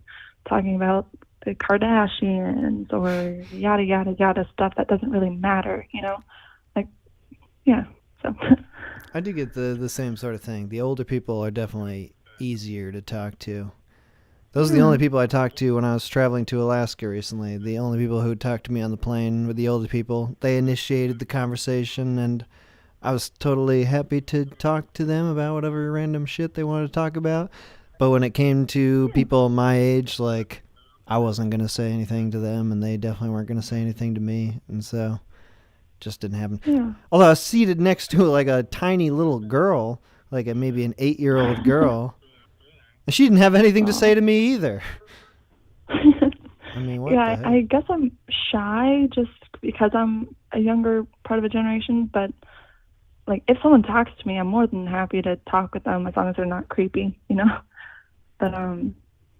talking about the Kardashians or yada yada yada stuff that doesn't really matter, like yeah. So I do get the same sort of thing. The older people are definitely easier to talk to. Those are the only people I talked to when I was traveling to Alaska recently. The only people who talked to me on the plane were the older people. They initiated the conversation, and I was totally happy to talk to them about whatever random shit they wanted to talk about. But when it came to people my age, like, I wasn't going to say anything to them, and they definitely weren't going to say anything to me. And so, just didn't happen. yeah. Although I was seated next to, like, a tiny little girl, like maybe an 8-year-old girl. And she didn't have anything to say to me either. I mean, what the Yeah, heck? I guess I'm shy just because I'm a younger part of a generation, but like if someone talks to me, I'm more than happy to talk with them as long as they're not creepy, But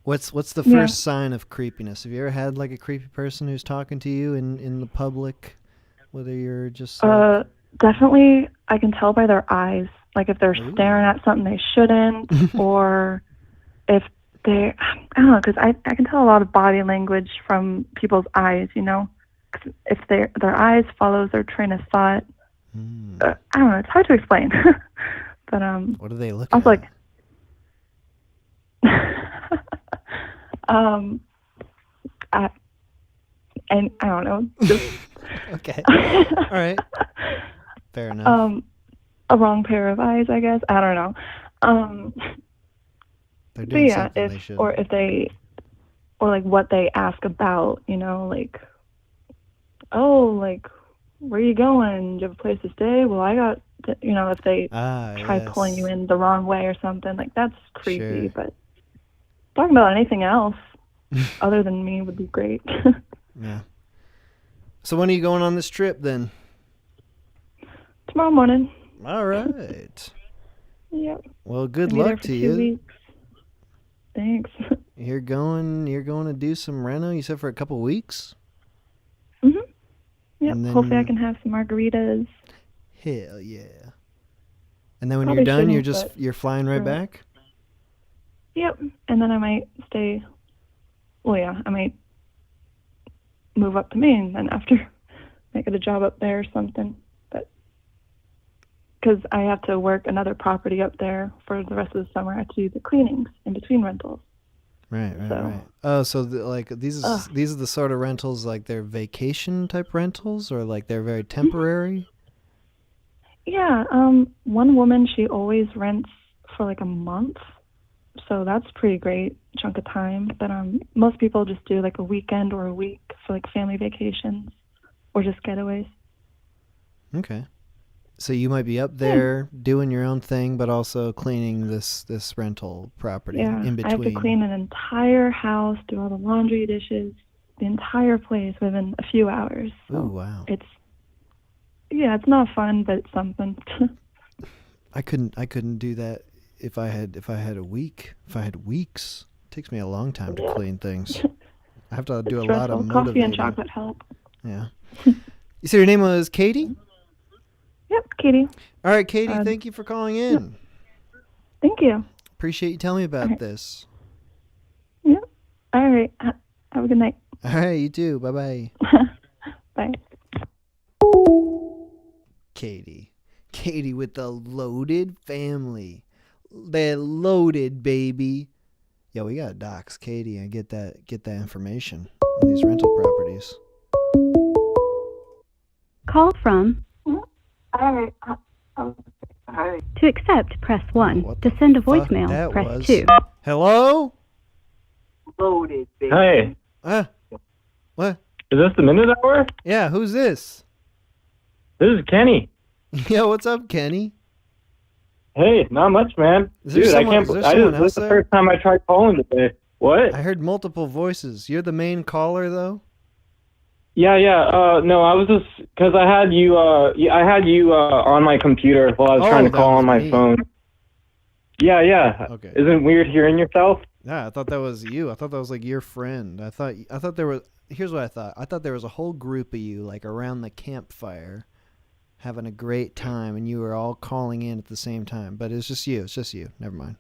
What's the yeah. first sign of creepiness? Have you ever had like a creepy person who's talking to you in the public? Whether you're just like... definitely I can tell by their eyes, like if they're Ooh. staring at something they shouldn't, or if I don't know, because I can tell a lot of body language from people's eyes, 'Cause if their eyes follows their train of thought, I don't know, it's hard to explain. But What do they look also at? like I don't know. Just Okay. All right. Fair enough. A wrong pair of eyes, I guess. I don't know. They're But doing yeah, something they shouldn't. or like what they ask about, like, oh, like, where are you going? Do you have a place to stay? Well, I got, if they try pulling you in the wrong way or something, like that's creepy. Sure. But talking about anything else other than me would be great. Yeah. So when are you going on this trip then? Tomorrow morning. All right. Yep. Well, good I'll be there luck for to 2 you. weeks. Thanks. You're going to do some reno, you said, for a couple weeks? Mhm. Yep. And then- Hopefully I can have some margaritas. Hell yeah. And then when Probably you're done, shouldn't, you're flying right Right. back? Yep. And then I might stay. Well, yeah, I might move up to Maine then after. Might get a job up there or something. But because I have to work another property up there for the rest of the summer, I have to do the cleanings in between rentals. Right. So- Right. Oh, so these are the sort of rentals, like they're vacation type rentals, or like they're very temporary? Yeah. One woman, she always rents for like a month. So that's pretty great chunk of time. But most people just do like a weekend or a week for like family vacations or just getaways. Okay. So you might be up there doing your own thing, but also cleaning this rental property Yeah, in between. I have to clean an entire house, do all the laundry, dishes, the entire place within a few hours. So Ooh, wow. it's not fun, but it's something. couldn't do that if I had a week. If I had weeks, it takes me a long time to clean things. I have to do a lot of Stressful. motivating. Coffee and chocolate help. Yeah. You said your name was Katie? Yep, Katie. All right, Katie, thank you for calling in. Thank you. Appreciate you telling me about this. Yep. All right. Have a good night. All right, you too. Bye-bye. Bye. Katie with the loaded family. They're loaded, baby. Yeah, we got docs Katie and get that information on these rental properties. Call from. All right. To accept, press 1. What To the send a fuck voicemail, that press was? 2. Hello? Loaded, baby. Hey, What? is this the Minute Hour? Yeah, who's this? This is Kenny. Yeah, what's up, Kenny? Hey, not much, man. Is there Dude, someone- I can't. is there I someone just, this is the else there? first time I tried calling today. What? I heard multiple voices. You're the main caller, though? Yeah. No, I was just because I had you. I had you on my computer while I was trying to that call was on my me. phone. Yeah. Okay. Isn't it weird hearing yourself? Yeah, I thought that was you. I thought that was like your friend. I thought there was. Here's what I thought. I thought there was a whole group of you like around the campfire, having a great time, and you were all calling in at the same time. But it's just you. It's just you. Never mind.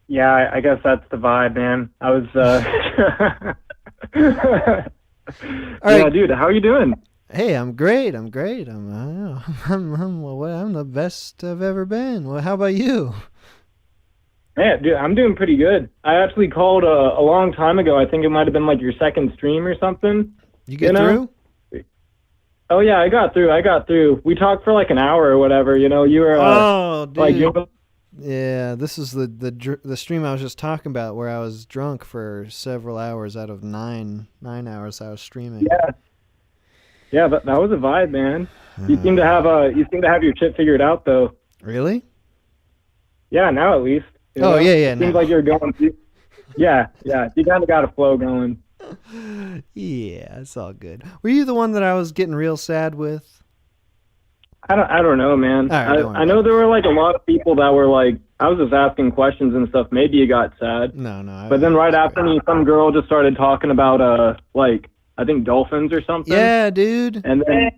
Yeah, I guess that's the vibe, man. I was. All right. Yeah, dude, how are you doing? Hey, I'm great. I'm the best I've ever been. Well, how about you? Yeah, dude, I'm doing pretty good. I actually called a long time ago. I think it might have been like your second stream or something. You get know? through? Oh yeah, I got through. We talked for like an hour or whatever. You know, you were Oh, dude. like you. Yeah, this is the stream I was just talking about where I was drunk for several hours out of nine hours I was streaming. Yeah, but that was a vibe, man. You seem to have your shit figured out though. Really? Yeah, now at least. You Oh, know? yeah, It seems now. like you're going. Yeah. You kind of got a flow going. Yeah, it's all good. Were you the one that I was getting real sad with? I don't know, man. All right, don't worry I know about there were like a lot of people that were like, I was just asking questions and stuff. Maybe you got sad. No. But then right after me, some girl just started talking about like I think dolphins or something. Yeah, dude. And then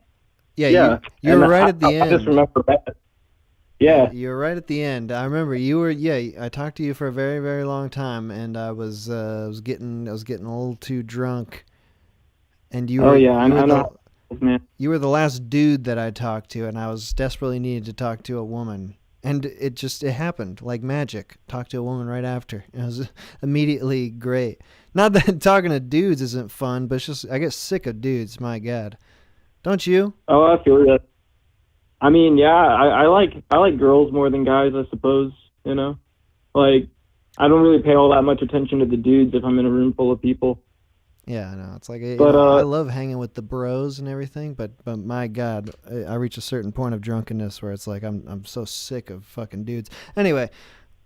Yeah, you were and right at the I just end. remember that. Yeah. You were right at the end. I remember you were. Yeah, I talked to you for a very, very long time, and I was getting a little too drunk. And you were. Oh yeah, I you were know. Man. You were the last dude that I talked to, and I was desperately needed to talk to a woman. And it happened like magic. Talked to a woman right after. It was immediately great. Not that talking to dudes isn't fun, but it's just I get sick of dudes. My God, don't you? Oh, I feel that. I mean, yeah, I like girls more than guys, I suppose. You know, like I don't really pay all that much attention to the dudes if I'm in a room full of people. Yeah, I know. It's like But, I love hanging with the bros and everything, but my God, I reach a certain point of drunkenness where it's like I'm so sick of fucking dudes. Anyway,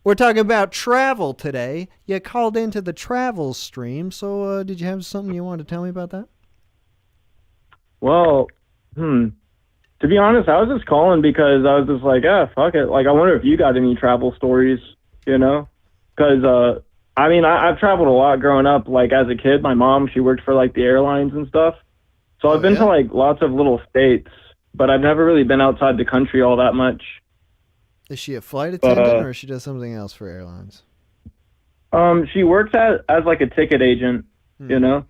we're talking about travel today. You called into the travel stream, so did you have something you wanted to tell me about that? Well, to be honest, I was just calling because I was just like, fuck it. Like, I wonder if you got any travel stories, you know? Because, I mean, I've traveled a lot growing up. Like, as a kid, my mom, she worked for, like, the airlines and stuff. So I've been to, like, lots of little states, but I've never really been outside the country all that much. Is she a flight attendant or she does something else for airlines? She works as like, a ticket agent, you know?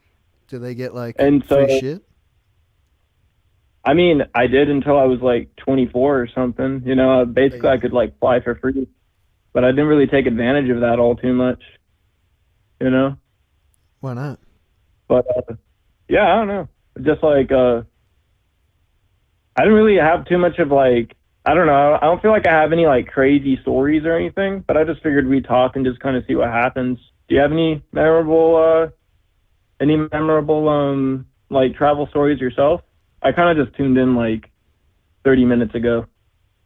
Do they get, like, And so, free shit? I mean, I did until I was, like, 24 or something. You know, basically I could, like, fly for free. But I didn't really take advantage of that all too much. You know? Why not? But, yeah, I don't know. Just like, I didn't really have too much of like, I don't know. I don't feel like I have any like crazy stories or anything, but I just figured we'd talk and just kind of see what happens. Do you have any memorable, like travel stories yourself? I kind of just tuned in like 30 minutes ago.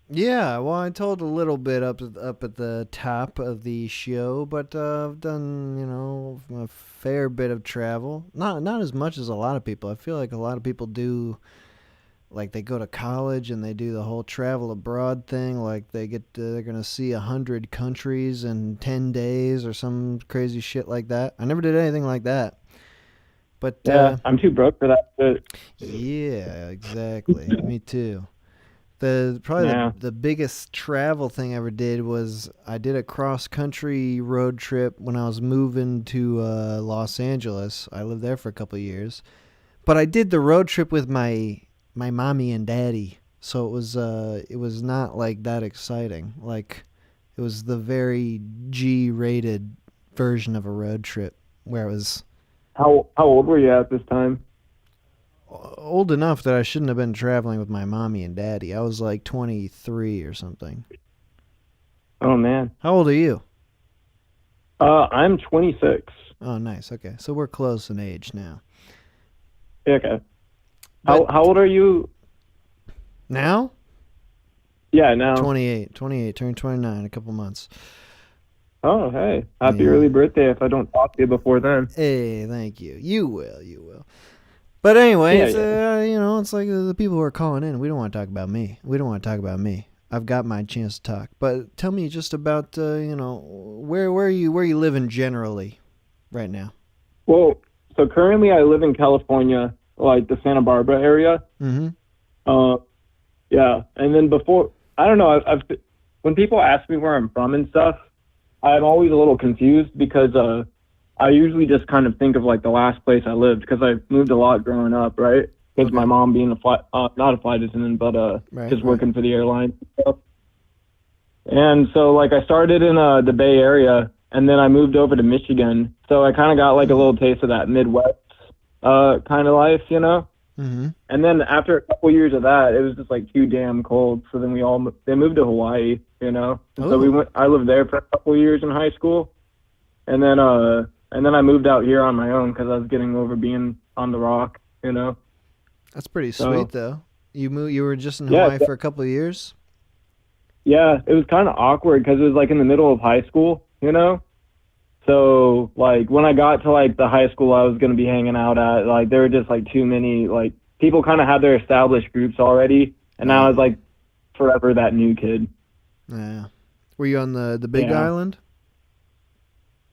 Yeah, well, I told a little bit up at the top of the show, but I've done, you know, a fair bit of travel. Not as much as a lot of people. I feel like a lot of people do like they go to college and they do the whole travel abroad thing. Like they're gonna see 100 countries in 10 days or some crazy shit like that. I never did anything like that. But Yeah, I'm too broke for that shit. yeah, exactly. Me too. Probably Yeah. the biggest travel thing I ever did was I did a cross country road trip when I was moving to Los Angeles. I lived there for a couple of years, but I did the road trip with my mommy and daddy, so it was not like that exciting. Like it was the very G-rated version of a road trip where it was How old were you at this time? old enough that I shouldn't have been traveling with my mommy and daddy. I was like 23 or something. Oh man. How old are you? I'm 26. Oh, nice. Okay, so we're close in age now. Okay. But- How old are you Now? Yeah, now. 28. Turned 29 in a couple months. Oh, hey. Happy Yeah. early birthday if I don't talk to you before then. Hey, thank you. You will. But anyways, Yeah. it's like the people who are calling in. We don't want to talk about me. I've got my chance to talk. But tell me just about, where you living generally right now. Well, so currently I live in California, like the Santa Barbara area. Mm-hmm. Yeah. And then before, I don't know, when people ask me where I'm from and stuff, I'm always a little confused because I usually just kind of think of like the last place I lived because I moved a lot growing up, right? Because my mom being not a flight attendant, but just working for the airline and stuff. And so like I started in the Bay Area and then I moved over to Michigan. So I kind of got like a little taste of that Midwest kind of life, you know? Mm-hmm. And then after a couple years of that, it was just like too damn cold. So then they moved to Hawaii, you know? And so I lived there for a couple years in high school. And then I moved out here on my own because I was getting over being on the rock, you know? That's pretty So- sweet, though. You were just in Hawaii for a couple of years? Yeah, it was kind of awkward because it was like in the middle of high school, you know? So like when I got to like the high school I was going to be hanging out at, like there were just like too many, like people kind of had their established groups already. And I was like forever that new kid. Yeah. Were you on the Big Yeah. Island?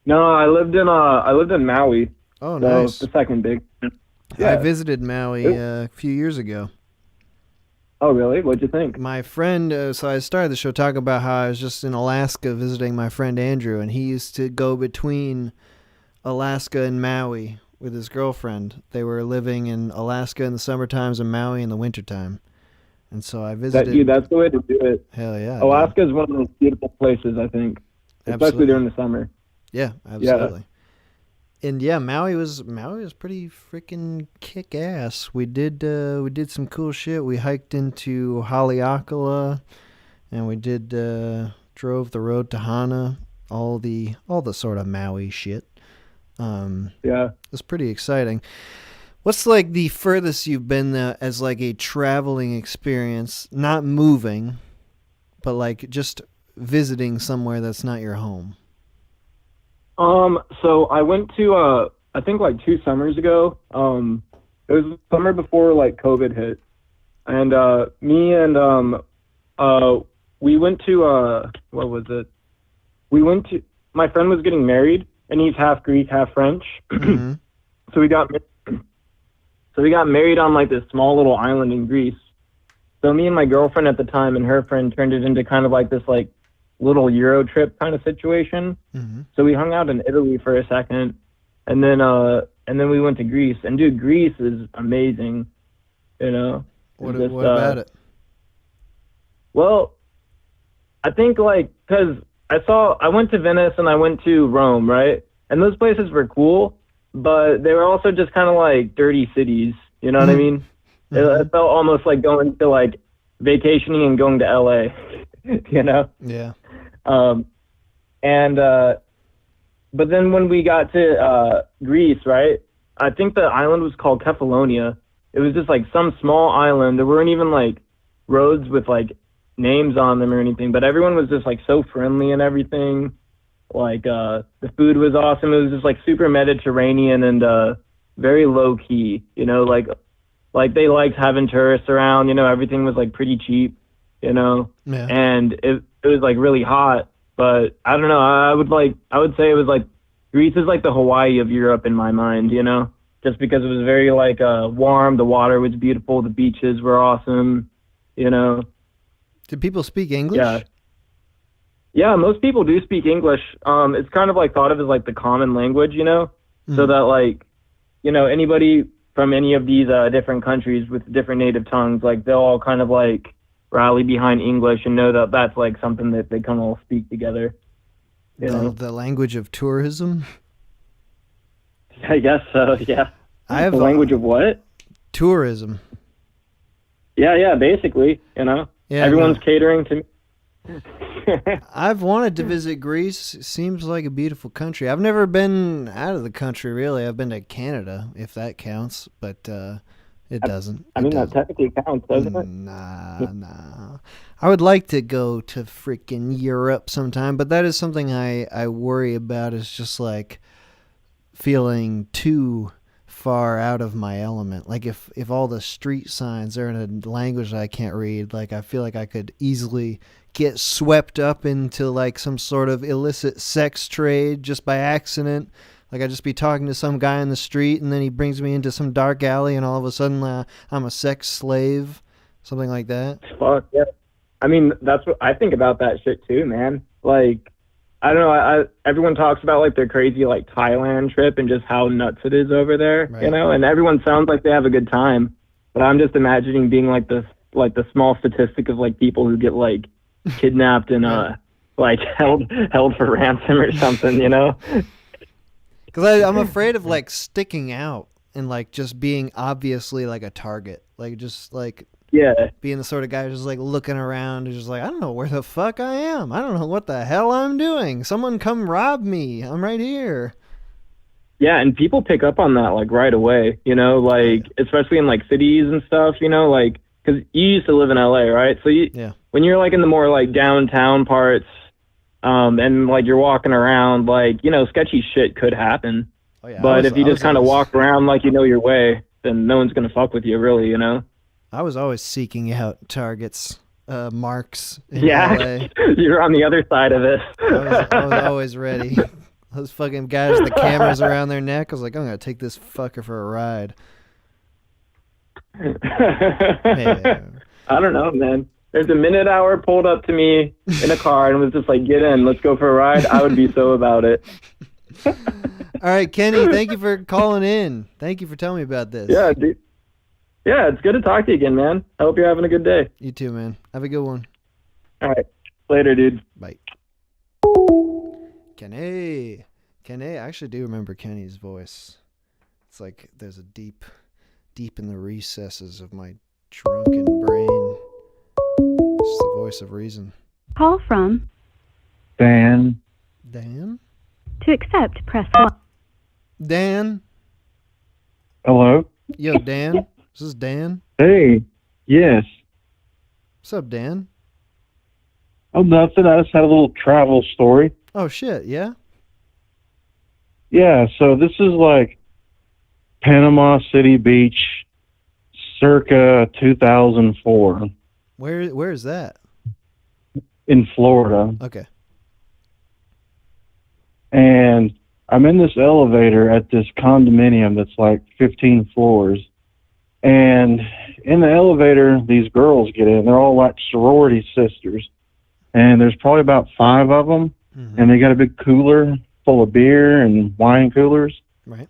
No, I lived in Maui. Oh, so nice. the second big. I Yeah. visited Maui a few years ago. Oh, really? What'd you think? My friend, so I started the show talking about how I was just in Alaska visiting my friend Andrew, and he used to go between Alaska and Maui with his girlfriend. They were living in Alaska in the summer times and Maui in the winter time. And so I visited. That's the way to do it. Hell yeah. dude. Alaska is one of the most beautiful places, I think, especially Absolutely. during the summer. Yeah, absolutely. And yeah, Maui was pretty freaking kick ass. We did some cool shit. We hiked into Haleakala, and we did drove the road to Hana, all the sort of Maui shit. Yeah, it was pretty exciting. What's like the furthest you've been as like a traveling experience, not moving, but like just visiting somewhere that's not your home? So I went to I think like 2 summers ago. It was the summer before like COVID hit, and me and we went to what was it? My friend was getting married, and he's half Greek, half French. Mm-hmm. So we got married on like this small little island in Greece. So me and my girlfriend at the time and her friend turned it into kind of like this like little Euro trip kind of situation. Mm-hmm. So we hung out in Italy for a second, and then we went to Greece. And dude, Greece is amazing. You know. What Just, about it? Well, I think like because I went to Venice and I went to Rome, right? And those places were cool, but they were also just kind of like dirty cities. You know what I mean? It felt almost like going to like vacationing and going to LA. You know? Yeah. But then when we got to Greece, right? I think the island was called Kefalonia. It was just like some small island. There weren't even like roads with like names on them or anything, but everyone was just like so friendly and everything. Like the food was awesome. It was just like super Mediterranean and very low key, you know, like like they liked having tourists around. You know, everything was like pretty cheap. You know, Yeah. and it was like really hot. But I don't know. I would say it was like Greece is like the Hawaii of Europe in my mind. You know, just because it was very like warm. The water was beautiful. The beaches were awesome. You know. Did people speak English? Yeah. Yeah, most people do speak English. It's kind of like thought of as like the common language, you know, so that like, you know, anybody from any of these different countries with different native tongues, like they'll all kind of like rally behind English and know that that's like something that they can all speak together. You know? The language of tourism? I guess so, yeah. I have the language of what? Tourism. Yeah, basically, you know. Yeah, everyone's catering to me. I've wanted to visit Greece. It seems like a beautiful country. I've never been out of the country, really. I've been to Canada, if that counts, but it doesn't. I mean, that technically counts, doesn't it? Nah. I would like to go to freaking Europe sometime, but that is something I worry about, is just like feeling too far out of my element. Like if all the street signs are in a language that I can't read, like I feel like I could easily get swept up into like some sort of illicit sex trade just by accident. Like I'd just be talking to some guy on the street and then he brings me into some dark alley and all of a sudden I'm a sex slave, something like that. Fuck yeah. I mean, that's what I think about that shit too, man. Like, I don't know. Everyone talks about like their crazy like Thailand trip and just how nuts it is over there, right. You know. And everyone sounds like they have a good time, but I'm just imagining being like the small statistic of like people who get like kidnapped and like held for ransom or something, you know. Because I'm afraid of like sticking out and like just being obviously like a target, like just like. Yeah. Being the sort of guy who's just like looking around and just like, I don't know where the fuck I am. I don't know what the hell I'm doing. Someone come rob me. I'm right here. Yeah, and people pick up on that like right away, you know, like especially in like cities and stuff, you know, like because you used to live in LA, right? So when you're like in the more like downtown parts, and like you're walking around, like, you know, sketchy shit could happen. Oh, yeah. But if you just kind of walk around like you know your way, then no one's gonna fuck with you, really, you know. I was always seeking out targets, marks in LA. You're on the other side of it. I was always ready. Those fucking guys with the cameras around their neck, I was like, I'm going to take this fucker for a ride. Yeah. I don't know, man. There's a minute hour pulled up to me in a car and was just like, get in, let's go for a ride. I would be so about it. All right, Kenny, thank you for calling in. Thank you for telling me about this. Yeah, dude. Yeah, it's good to talk to you again, man. I hope you're having a good day. You too, man. Have a good one. All right. Later, dude. Bye. Kenny. I actually do remember Kenny's voice. It's like there's a deep in the recesses of my drunken brain. It's the voice of reason. Call from Dan. Dan? To accept, press 1. Dan? Hello? Yo, Dan? This is Dan. Hey, yes. What's up, Dan? Oh, nothing. I just had a little travel story. Oh, shit, yeah? Yeah, so this is like Panama City Beach, circa 2004. Where is that? In Florida. Okay. And I'm in this elevator at this condominium that's like 15 floors. And in the elevator, these girls get in. They're all like sorority sisters. And there's probably about 5 of them. Mm-hmm. And they got a big cooler full of beer and wine coolers. Right.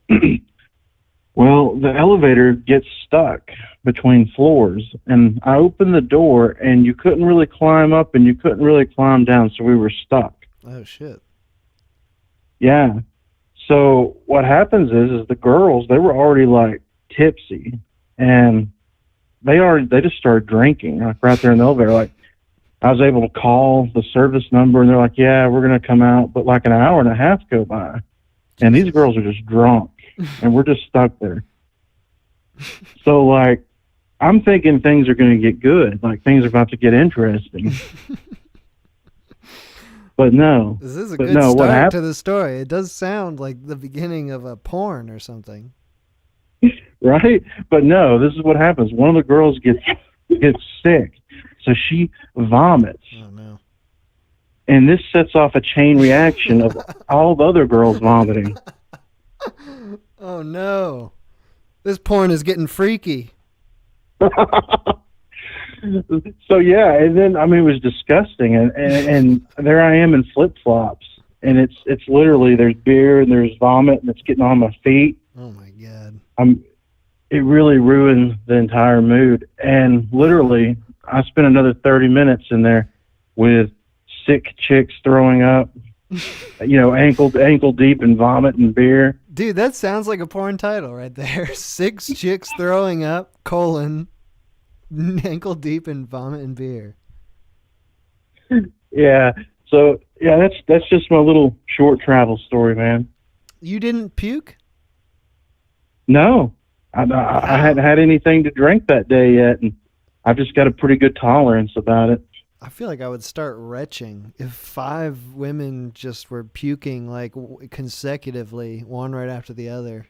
Well, the elevator gets stuck between floors. And I opened the door, and you couldn't really climb up and you couldn't really climb down. So we were stuck. Oh, shit. Yeah. So what happens is the girls, they were already like tipsy. And they just started drinking, like right there in the elevator. Like, I was able to call the service number, and they're like, yeah, we're going to come out. But like an hour and a half go by, and these girls are just drunk, and we're just stuck there. So, like, I'm thinking things are going to get good. Like, things are about to get interesting. But no. This is a good start to the story. It does sound like the beginning of a porn or something. right? But no, this is what happens. One of the girls gets sick, so she vomits. Oh no. And this sets off a chain reaction of all the other girls vomiting. Oh no. This porn is getting freaky. So yeah, and then I mean it was disgusting, and there I am in flip flops, and it's literally there's beer and there's vomit and it's getting on my feet. Oh my god. It really ruined the entire mood, and literally I spent another 30 minutes in there with sick chicks throwing up, ankle deep in vomit and beer. Dude, that sounds like a porn title right there. 6 chicks throwing up, ankle deep in vomit and beer. Yeah. So yeah, that's just my little short travel story, man. You didn't puke? No, I hadn't had anything to drink that day yet, and I've just got a pretty good tolerance about it. I feel like I would start retching if 5 women just were puking like consecutively, one right after the other.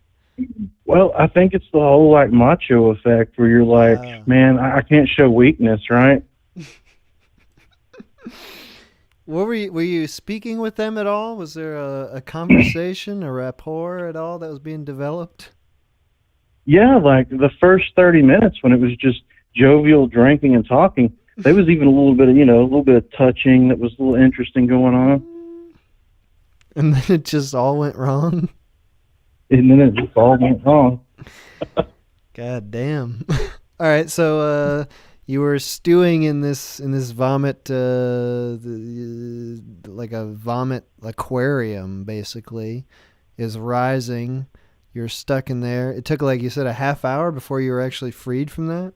Well, I think it's the whole like macho effect where you're like, man, I can't show weakness, right? What were you speaking with them at all? Was there a conversation, a rapport at all that was being developed? Yeah, like the first 30 minutes when it was just jovial drinking and talking, there was even a little bit of touching that was a little interesting going on. And then it just all went wrong. And then it just all went wrong. God damn. All right, so you were stewing in this vomit, like a vomit aquarium, basically, is rising. You're stuck in there. It took, like you said, a half hour before you were actually freed from that?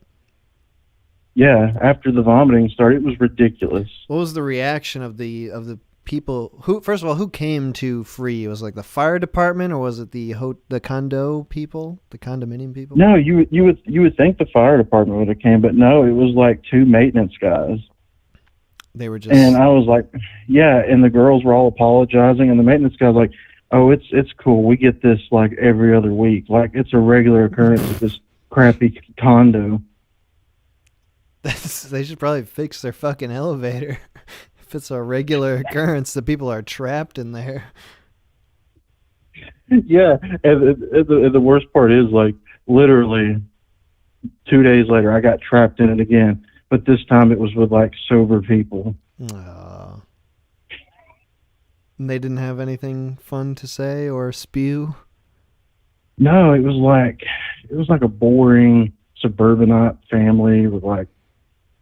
Yeah, after the vomiting started, it was ridiculous. What was the reaction of the people who, first of all, who came to free you? Was it like the fire department, or was it the condo people, the condominium people? No, you would think the fire department would have came, but no, it was like 2 maintenance guys. They were just, and I was like, yeah, and the girls were all apologizing, and the maintenance guy was like, oh, it's cool. We get this like every other week. Like it's a regular occurrence at this crappy condo. They should probably fix their fucking elevator. If it's a regular occurrence, the people are trapped in there. Yeah, and the worst part is, like, literally 2 days later, I got trapped in it again. But this time it was with, like, sober people. Aww. And they didn't have anything fun to say or spew? No, it was like a boring suburbanite family with, like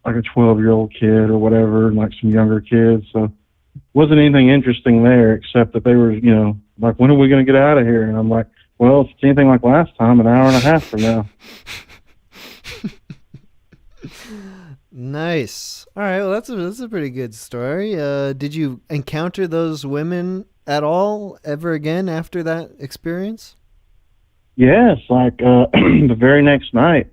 a 12-year-old kid or whatever, and, like, some younger kids. So wasn't anything interesting there, except that they were, like, when are we going to get out of here? And I'm like, well, if it's anything like last time, an hour and a half from now. Nice. All right, well, that's a pretty good story. Did you encounter those women at all ever again after that experience? Yes, like the very next night,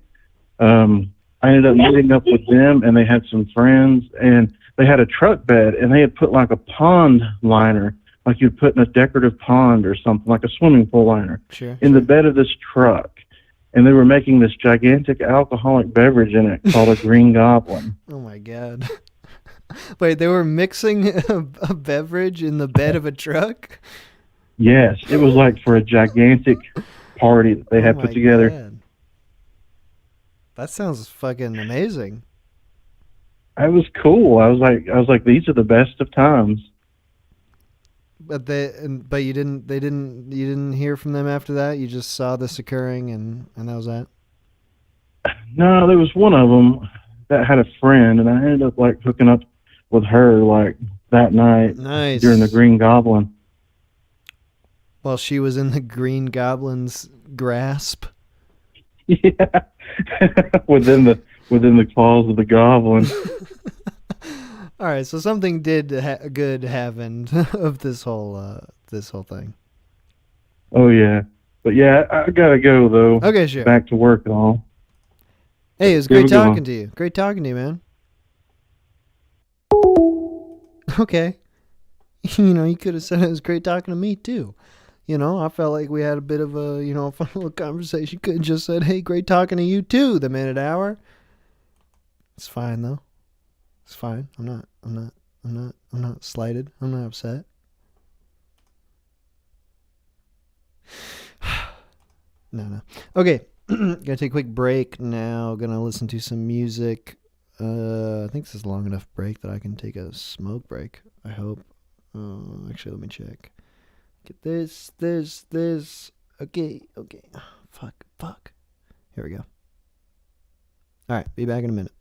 I ended up meeting up with them, and they had some friends, and they had a truck bed, and they had put like a pond liner, like you'd put in a decorative pond or something, like a swimming pool liner, in the bed of this truck. And they were making this gigantic alcoholic beverage in it called a Green Goblin. Oh, my God. Wait, they were mixing a beverage in the bed of a truck? Yes, it was like for a gigantic party that they had put together. God. That sounds fucking amazing. It was cool. I was like, these are the best of times. But you didn't hear from them after that? You just saw this occurring and that was that? No, there was one of them that had a friend, and I ended up like hooking up with her like that night. Nice. During the Green Goblin. While she was in the Green Goblin's grasp. Yeah. within the claws of the goblin. All right, so something did good happen of this whole thing. Oh yeah, but yeah, I gotta go though. Okay, sure. Back to work and all. Hey, it was great talking to you. Great talking to you, man. Okay, you could have said it was great talking to me too. You know, I felt like we had a bit of a, you know, fun little conversation. Could have just said, hey, great talking to you too, the minute hour. It's fine though. It's fine. I'm not slighted. I'm not upset. No. Okay. Gonna take a quick break now. Gonna listen to some music. I think this is a long enough break that I can take a smoke break. I hope. Actually, let me check. Get this. Okay. Fuck. Here we go. All right. Be back in a minute.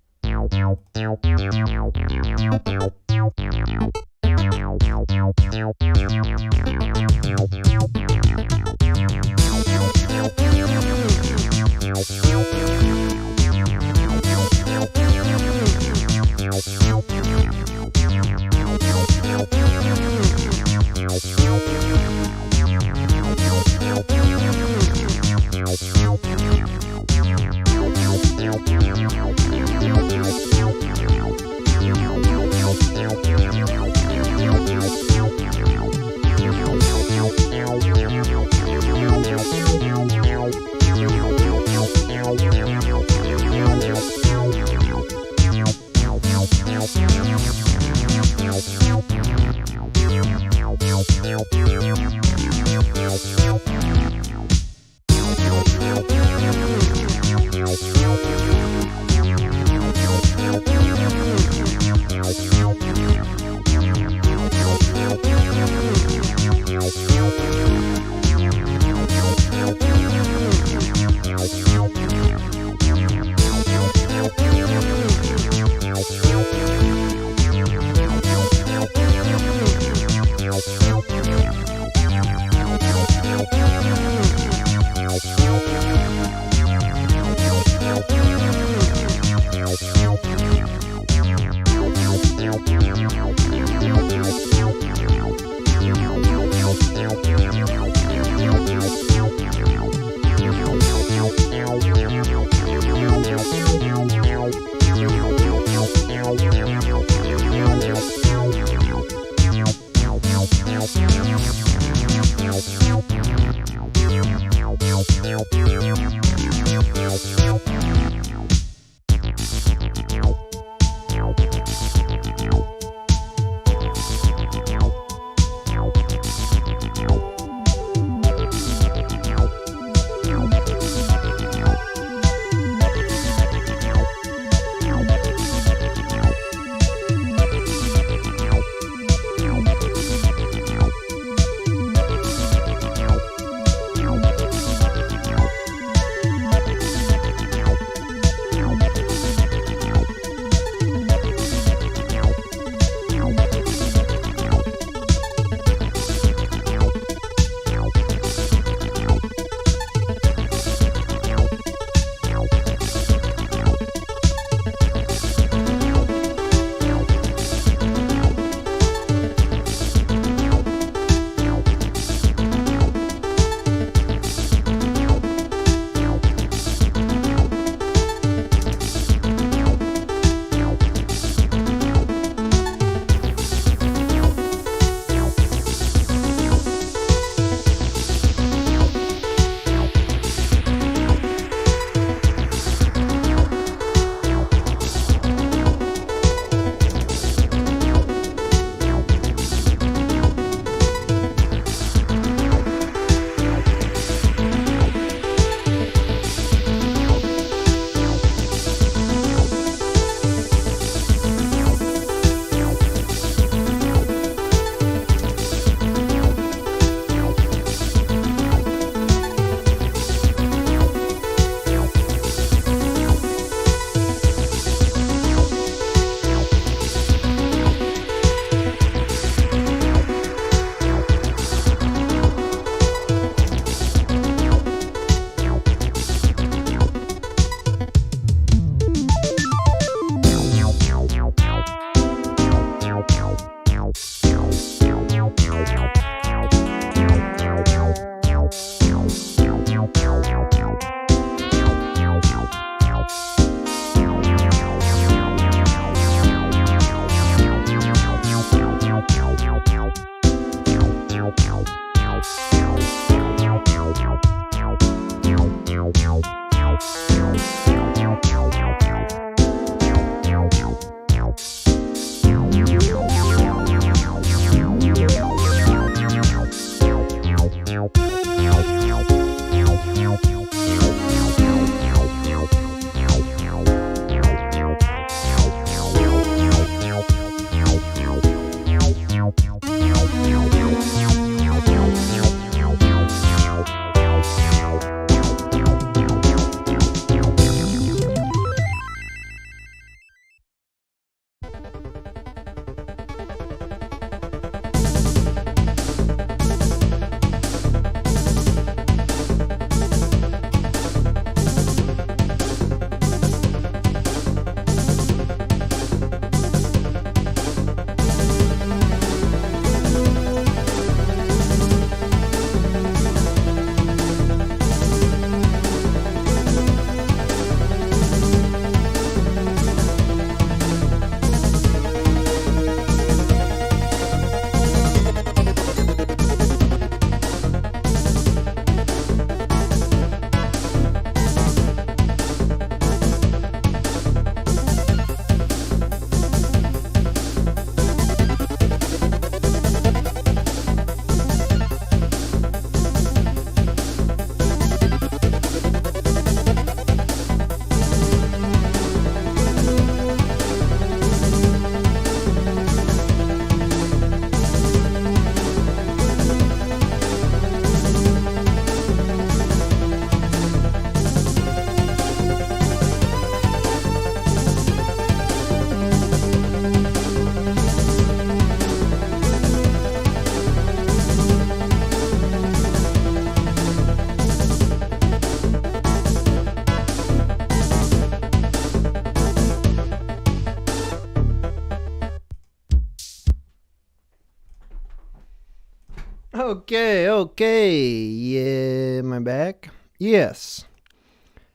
Okay. Yeah, am I back? Yes.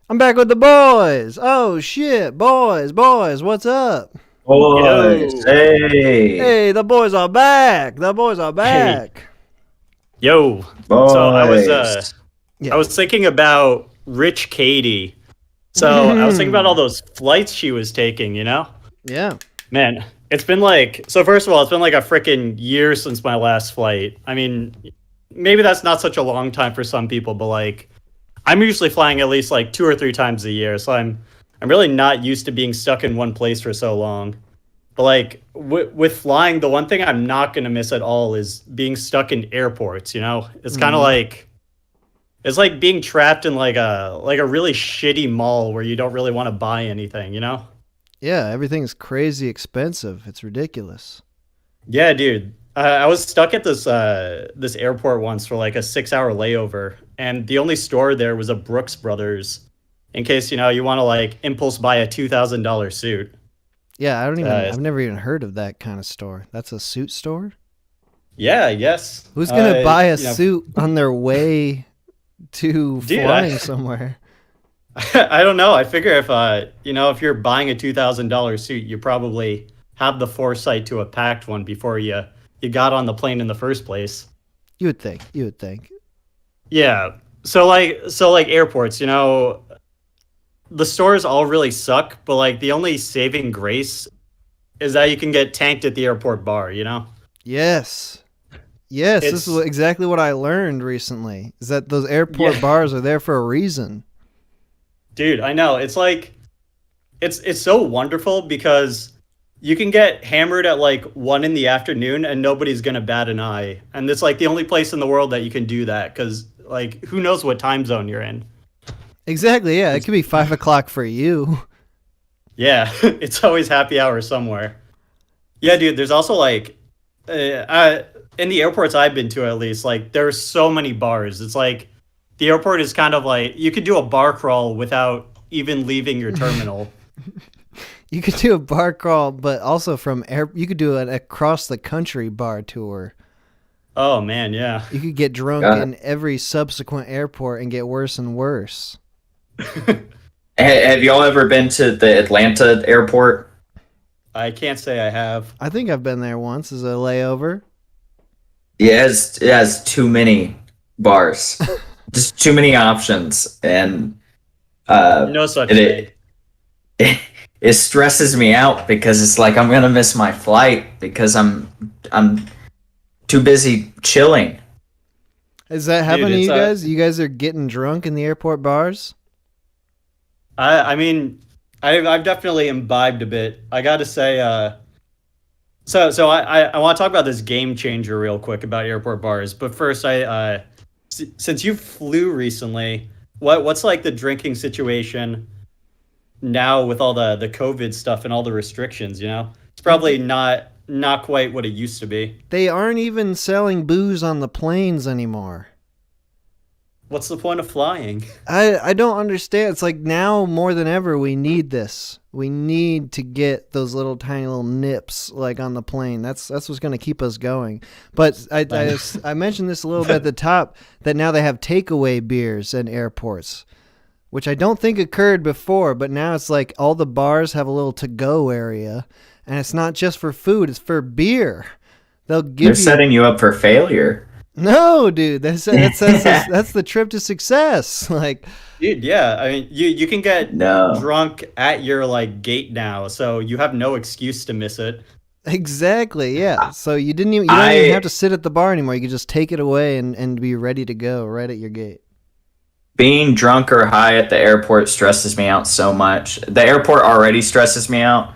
I'm back with the boys. Oh, shit. Boys, what's up? Boys, hey. Hey, the boys are back. Hey. Yo. Boys. So I was thinking about Rich Katie. So I was thinking about all those flights she was taking, you know? Yeah. Man, it's been like, so first of all, it's been like a freaking year since my last flight. I mean, maybe that's not such a long time for some people, but like, I'm usually flying at least like 2 or 3 times a year. So I'm really not used to being stuck in one place for so long. But like with flying, the one thing I'm not going to miss at all is being stuck in airports, you know? It's kind of like, it's like being trapped in like a really shitty mall where you don't really want to buy anything, you know? Yeah, everything's crazy expensive. It's ridiculous. Yeah, dude. I was stuck at this airport once for like a 6-hour layover, and the only store there was a Brooks Brothers, in case you want to like impulse buy a $2,000 suit. Yeah, I've never even heard of that kind of store. That's a suit store? Yeah, yes. Who's gonna buy a suit on their way to flying somewhere? I don't know. I figure if you're buying a $2,000 suit, you probably have the foresight to have packed one before you got on the plane in the first place. You would think. Yeah. So like airports, the stores all really suck, but like the only saving grace is that you can get tanked at the airport bar, you know? Yes, this is exactly what I learned recently, is that those airport bars are there for a reason. Dude, I know. It's like it's so wonderful because you can get hammered at like 1 PM and nobody's gonna bat an eye. And it's like the only place in the world that you can do that because like who knows what time zone you're in. Exactly, yeah. It could be 5 o'clock for you. Yeah, it's always happy hour somewhere. Yeah, dude, there's also like in the airports I've been to at least, like there's so many bars. It's like the airport is kind of like you could do a bar crawl without even leaving your terminal. You could do a bar crawl, but also you could do an across the country bar tour. Oh man, yeah. You could get drunk in every subsequent airport and get worse and worse. Have y'all ever been to the Atlanta airport? I can't say I have. I think I've been there once as a layover. Yeah, it has too many bars. Just too many options, and no such thing. It stresses me out because it's like I'm gonna miss my flight because I'm too busy chilling. Is that happening to you guys? You guys are getting drunk in the airport bars? I mean, I've definitely imbibed a bit. I got to say, so I want to talk about this game changer real quick about airport bars. But first, since you flew recently, what's like the drinking situation now with all the COVID stuff and all the restrictions? It's probably not quite what it used to be. They aren't even selling booze on the planes anymore. What's the point of flying? I don't understand. It's like now more than ever we need this. We need to get those little tiny little nips like on the plane. That's what's going to keep us going. But I mentioned this a little bit at the top that now they have takeaway beers in airports, which I don't think occurred before, but now it's like all the bars have a little to-go area, and it's not just for food, it's for beer. They're setting you up for failure. No, dude, that's the trip to success. Like, dude, yeah, I mean, you can get drunk at your like gate now, so you have no excuse to miss it. Exactly, yeah. So you don't even have to sit at the bar anymore. You can just take it away and be ready to go right at your gate. Being drunk or high at the airport stresses me out so much. The airport already stresses me out,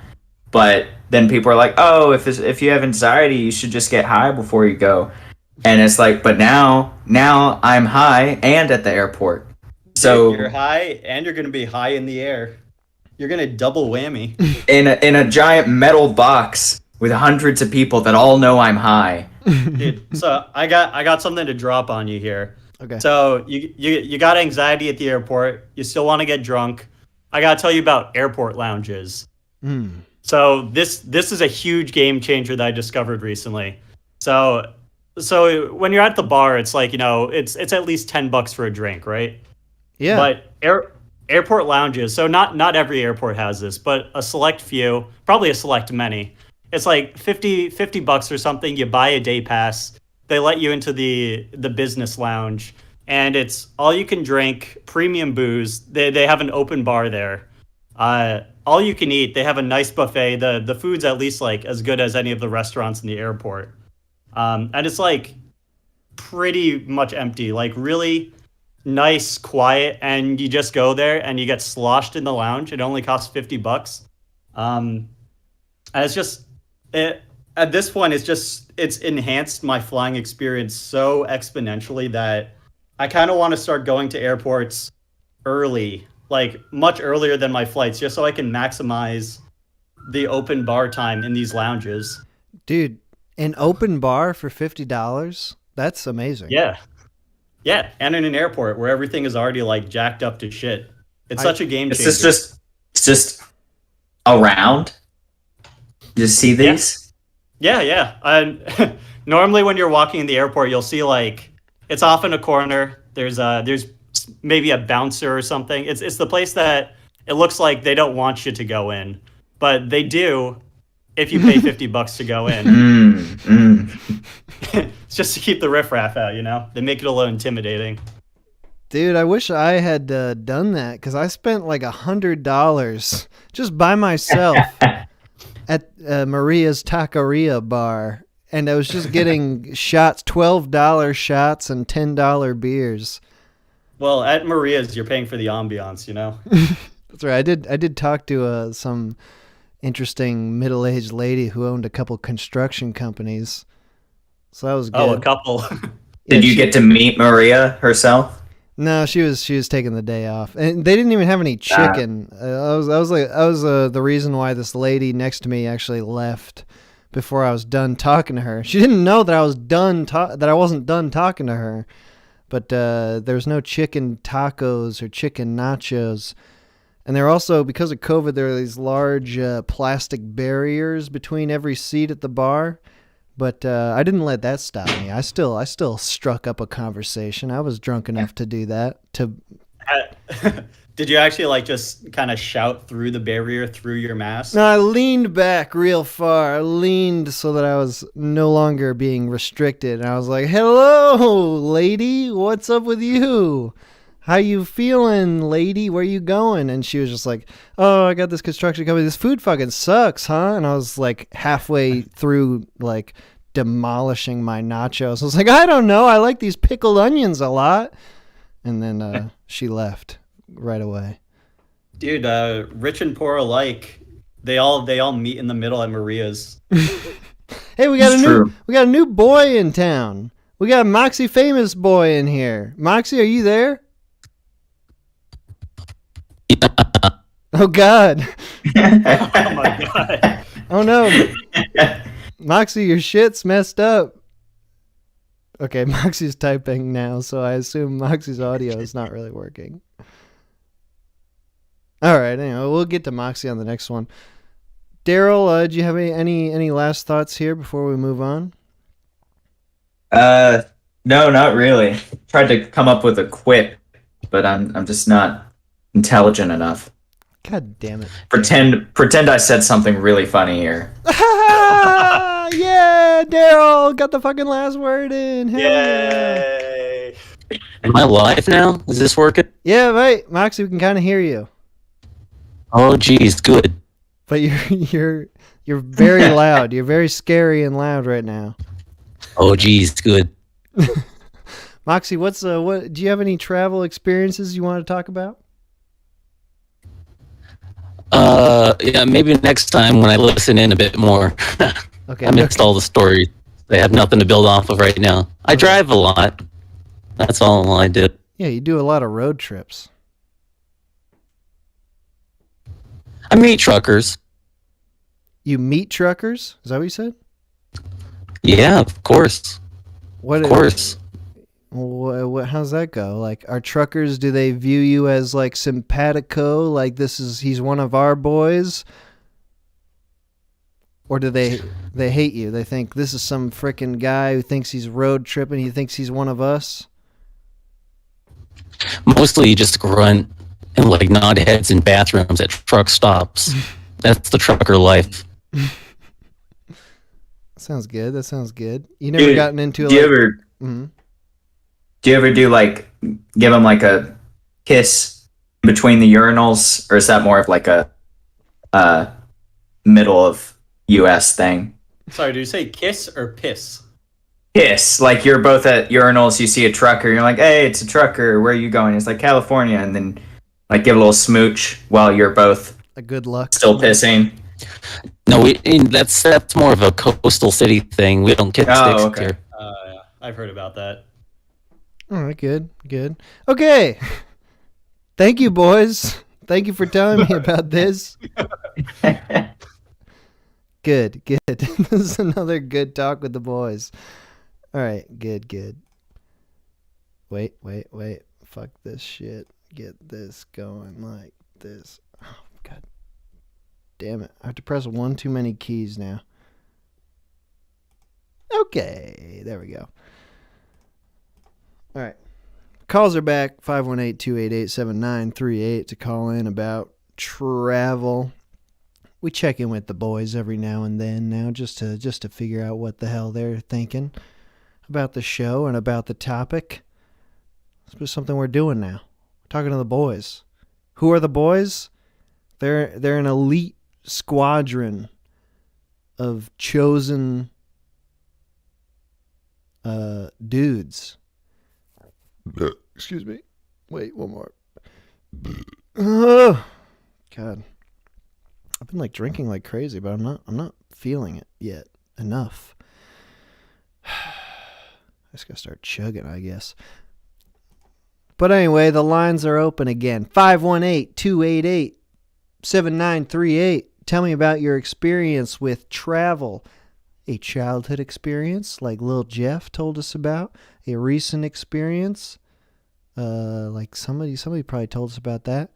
but then people are like, "Oh, if you have anxiety, you should just get high before you go." And it's like, but now I'm high and at the airport. So you're high and you're going to be high in the air. You're going to double whammy. in a giant metal box with hundreds of people that all know I'm high. Dude, so I got something to drop on you here. Okay. So you got anxiety at the airport. You still want to get drunk. I got to tell you about airport lounges. So this is a huge game changer that I discovered recently. So So when you're at the bar, it's like, it's at least $10 for a drink, right? Yeah. But airport lounges, so not every airport has this, but a select few, probably a select many. It's like $50 or something. You buy a day pass. They let you into the business lounge, and it's all you can drink, premium booze. They have an open bar there. All you can eat. They have a nice buffet. The food's at least like as good as any of the restaurants in the airport. And it's like pretty much empty, like really nice, quiet, and you just go there and you get sloshed in the lounge. It only costs $50. And it's just at this point, it's enhanced my flying experience so exponentially that I kind of want to start going to airports early, like much earlier than my flights, just so I can maximize the open bar time in these lounges. Dude, an open bar for $50? That's amazing. Yeah. Yeah, and in an airport where everything is already like jacked up to shit. It's such a game changer. It's just around. You see these? Yeah. And normally when you're walking in the airport, you'll see like it's off in a corner. There's maybe a bouncer or something. It's the place that it looks like they don't want you to go in, but they do if you pay $50 to go in. It's just to keep the riffraff out, They make it a little intimidating. Dude, I wish I had done that because I spent like $100 just by myself at Maria's Taqueria bar, and I was just getting shots, $12 shots and $10 beers. Well, at Maria's, you're paying for the ambiance, That's right. I did talk to some interesting middle-aged lady who owned a couple construction companies. So that was good. Oh, a couple. Did you get to meet Maria herself? No, she was taking the day off, and they didn't even have any chicken. I was the reason why this lady next to me actually left before I was done talking to her. She didn't know that I was that I wasn't done talking to her, but there was no chicken tacos or chicken nachos. And there also, because of COVID, there are these large plastic barriers between every seat at the bar. But I didn't let that stop me. I still struck up a conversation. I was drunk enough to do that. Did you actually just kind of shout through the barrier through your mask? No, I leaned back real far. I leaned so that I was no longer being restricted. And I was like, "Hello, lady. What's up with you? How you feeling, lady? Where you going?" And she was just like, "Oh, I got this construction company. This food fucking sucks, huh?" And I was like halfway through demolishing my nachos. I was like, "I don't know. I like these pickled onions a lot." And then she left right away. Dude, rich and poor alike, they all meet in the middle at Maria's. Hey, we got a new boy in town. We got a Moxie famous boy in here. Moxie, are you there? Oh God. Oh my God. Oh no. Moxie, your shit's messed up. Okay, Moxie's typing now, so I assume Moxie's audio is not really working. All right, anyway, we'll get to Moxie on the next one. Daryl, do you have any last thoughts here before we move on? No, not really. Tried to come up with a quip, but I'm just not intelligent enough. God damn it. Pretend I said something really funny here. Yeah, Daryl got the fucking last word in. Hell Yay. Yeah. Am I live now? Is this working? Yeah, right. Moxie, we can kind of hear you. Oh, geez, good. But you're very loud. You're very scary and loud right now. Oh, geez, good. Moxie, what do you have any travel experiences you want to talk about? Yeah, maybe next time when I listen in a bit more. Okay. I missed all the stories. I have nothing to build off of right now. I drive a lot. That's all I do. Yeah, you do a lot of road trips. I meet truckers. You meet truckers? Is that what you said? Yeah, of course. What? Of course. How's that go? Like, are truckers, do they view you as simpatico? Like he's one of our boys? Or do they hate you? They think this is some frickin' guy who thinks he's road tripping. He thinks he's one of us. Mostly just grunt and like nod heads in bathrooms at truck stops. That's the trucker life. Sounds good. That sounds good. You never Dude, gotten into do you like, ever Mhm. do you ever do like give them like a kiss between the urinals, or is that more of like a middle of U.S. thing? Sorry, do you say kiss or piss? Kiss, like you're both at urinals, you see a trucker, you're like, hey, it's a trucker, where are you going? It's like California, and then like give a little smooch while you're both a good luck still pissing. No, that's more of a coastal city thing. We don't get sticks here. Yeah, I've heard about that. All right, good. Okay. Thank you, boys. Thank you for telling me about this. Good. This is another good talk with the boys. All right, good. Wait. Fuck this shit. Get this going like this. Oh, God damn it. I have to press one too many keys now. Okay, there we go. All right. Calls are back, 518-288-7938 to call in about travel. We check in with the boys every now and then now just to figure out what the hell they're thinking about the show and about the topic. It's just something we're doing now. We're talking to the boys. Who are the boys? They're an elite squadron of chosen dudes. Excuse me. Wait, one more. Oh, God. I've been like drinking like crazy, but I'm not feeling it yet enough. I just gotta start chugging, I guess. But anyway, the lines are open again. 518-288-7938. Tell me about your experience with travel. A childhood experience like Lil Jeff told us about. A recent experience. Like somebody probably told us about that.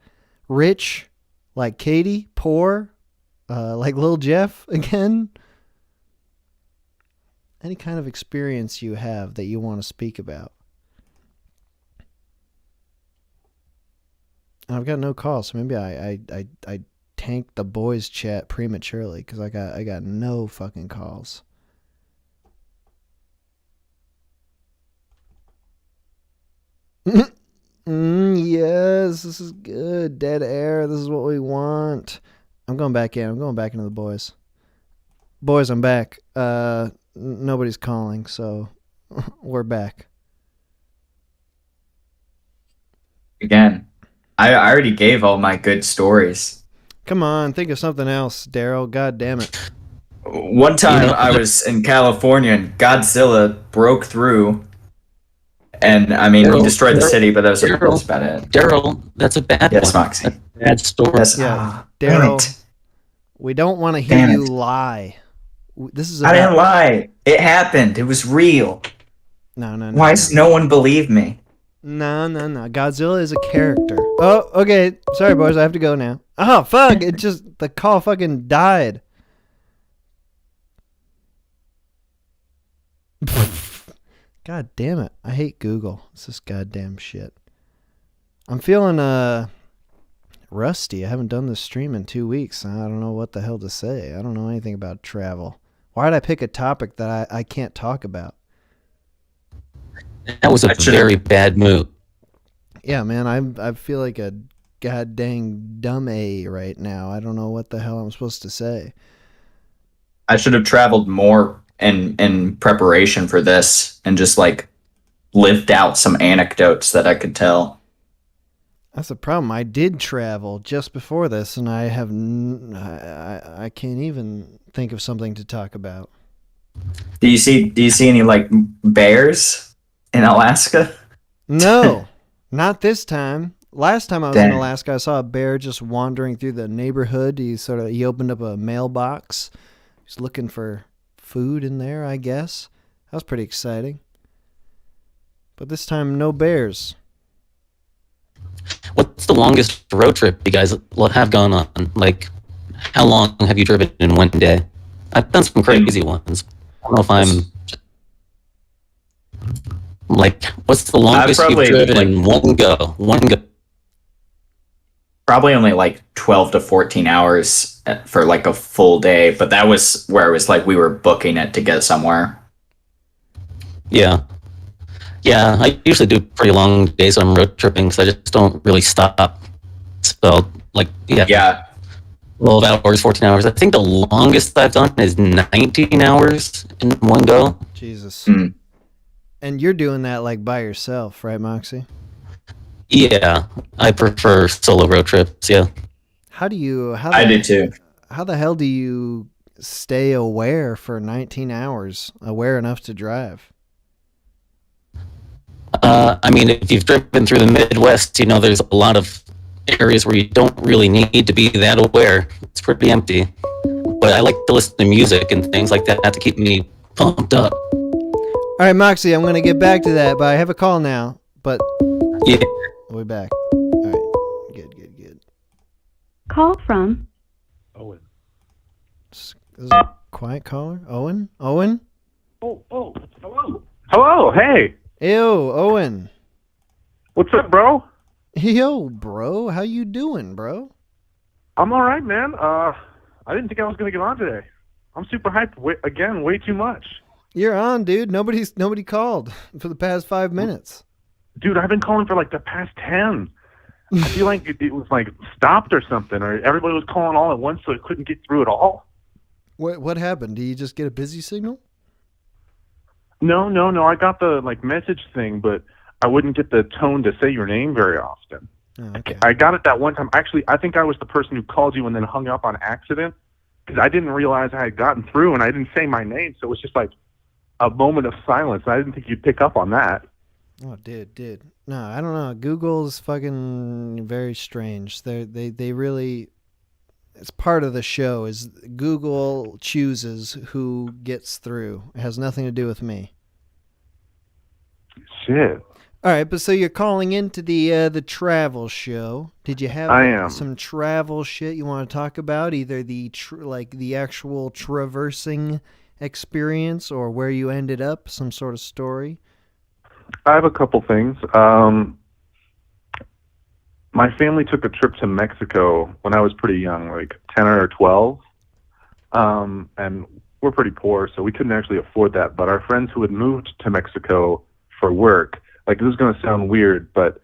Rich, like Katie. Poor, like Lil Jeff again. Any kind of experience you have that you want to speak about. And I've got no calls, so maybe I tanked the boys chat prematurely because I got no fucking calls. Yes, this is good. Dead air. This is what we want. I'm going back in. I'm going back into the boys. Boys, I'm back. Nobody's calling, so we're back. Again, I already gave all my good stories. Come on, think of something else, Daryl. God damn it. One time I was in California and Godzilla broke through. And I mean, he destroyed the city, but that's about it. Daryl, that's a bad Yes, one. Moxie. Bad story. Yes. Yeah, Damn Daryl, it. we don't want to hear Damn you it. lie. This is I didn't lie. It happened. It was real. No. Why does no one believe me? No. Godzilla is a character. Oh, okay. Sorry, boys. I have to go now. Oh, fuck. The call fucking died. God damn it. I hate Google. It's this goddamn shit. I'm feeling rusty. I haven't done this stream in 2 weeks. I don't know what the hell to say. I don't know anything about travel. Why did I pick a topic that I can't talk about? That was a very bad move. Yeah, man, I feel like a god dang dumb A right now. I don't know what the hell I'm supposed to say. I should have traveled more in preparation for this and just like lived out some anecdotes that I could tell. That's the problem. I did travel just before this, and I have I can't even think of something to talk about. Do you see any like bears in Alaska? No, not this time. Last time I was in Dang. Alaska, I saw a bear just wandering through the neighborhood. He opened up a mailbox. He's looking for food in there, I guess. That was pretty exciting. But this time, no bears. What's the longest road trip you guys have gone on? Like, how long have you driven in one day? I've done some crazy ones. I don't know if I'm like, what's the longest you've probably, driven like- in one go? One go. Probably only like 12 to 14 hours for like a full day, but that was where it was like we were booking it to get somewhere. Yeah. Yeah, I usually do pretty long days when I'm road tripping because I just don't really stop. So, like, yeah. 12 hours, 14 hours. I think the longest I've done is 19 hours in one go. Jesus. Mm. And you're doing that like by yourself, right, Moxie? Yeah, I prefer solo road trips, yeah. How do you... I do too. How the hell do you stay aware for 19 hours, aware enough to drive? I mean, if you've driven through the Midwest, you know, there's a lot of areas where you don't really need to be that aware. It's pretty empty. But I like to listen to music and things like that to keep me pumped up. All right, Moxie, I'm going to get back to that, but I have a call now. But yeah, we'll be back. All right, good. Call from Owen. Is this a quiet caller? Owen? Oh, hello. Hello, hey. Ew, Owen. What's up, bro? Yo, bro. How you doing, bro? I'm all right, man. I didn't think I was going to get on today. I'm super hyped. Way too much. You're on, dude. Nobody called for the past 5 minutes. Dude, I've been calling for like the past 10. I feel like it was like stopped or something, or everybody was calling all at once, so it couldn't get through at all. What happened? Do you just get a busy signal? No. I got the like message thing, but I wouldn't get the tone to say your name very often. Oh, okay. I got it that one time. Actually, I think I was the person who called you and then hung up on accident because I didn't realize I had gotten through and I didn't say my name, so it was just like a moment of silence. I didn't think you'd pick up on that. Oh, did. No, I don't know. Google's fucking very strange. They really... It's part of the show is Google chooses who gets through. It has nothing to do with me. Shit. All right, but so you're calling into the travel show. Did you have I am. some travel shit you want to talk about? Either the the actual traversing experience or where you ended up, some sort of story? I have a couple things. My family took a trip to Mexico when I was pretty young, like 10 or 12. And we're pretty poor, so we couldn't actually afford that. But our friends who had moved to Mexico for work, like this is going to sound weird, but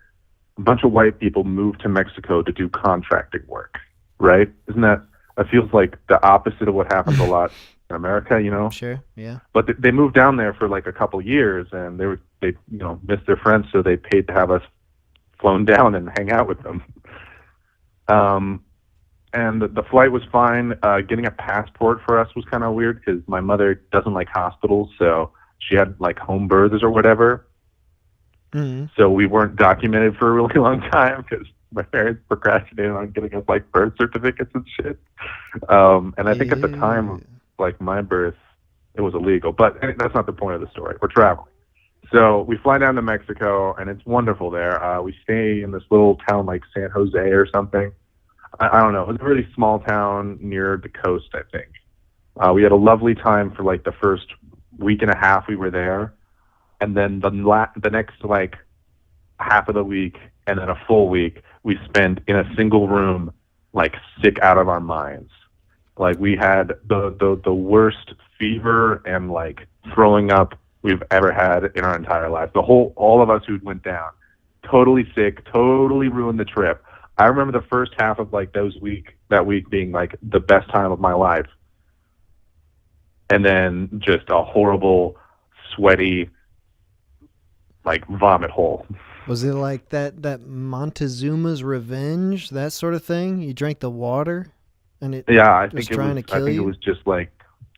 a bunch of white people moved to Mexico to do contracting work, right? It feels like the opposite of what happens a lot in America, you know? Sure, yeah. But they moved down there for like a couple years, and they missed their friends, so they paid to have us flown down and hang out with them. And the flight was fine. Getting a passport for us was kind of weird because my mother doesn't like hospitals, so she had like home births or whatever. Mm-hmm. So we weren't documented for a really long time because my parents procrastinated on getting us like birth certificates and shit. And I think at the time of like my birth, it was illegal, but that's not the point of the story. We're traveling. So we fly down to Mexico, and it's wonderful there. We stay in this little town like San Jose or something. I don't know. It was a really small town near the coast, I think. We had a lovely time for like the first week and a half we were there. And then the next like half of the week and then a full week we spent in a single room, like sick out of our minds. Like we had the worst fever and like throwing up we've ever had in our entire life. All of us who went down, totally sick, totally ruined the trip. I remember the first half of like that week being like the best time of my life. And then just a horrible, sweaty, like vomit hole. Was it like that Montezuma's Revenge, that sort of thing? You drank the water and it I was think trying to kill you? It was just like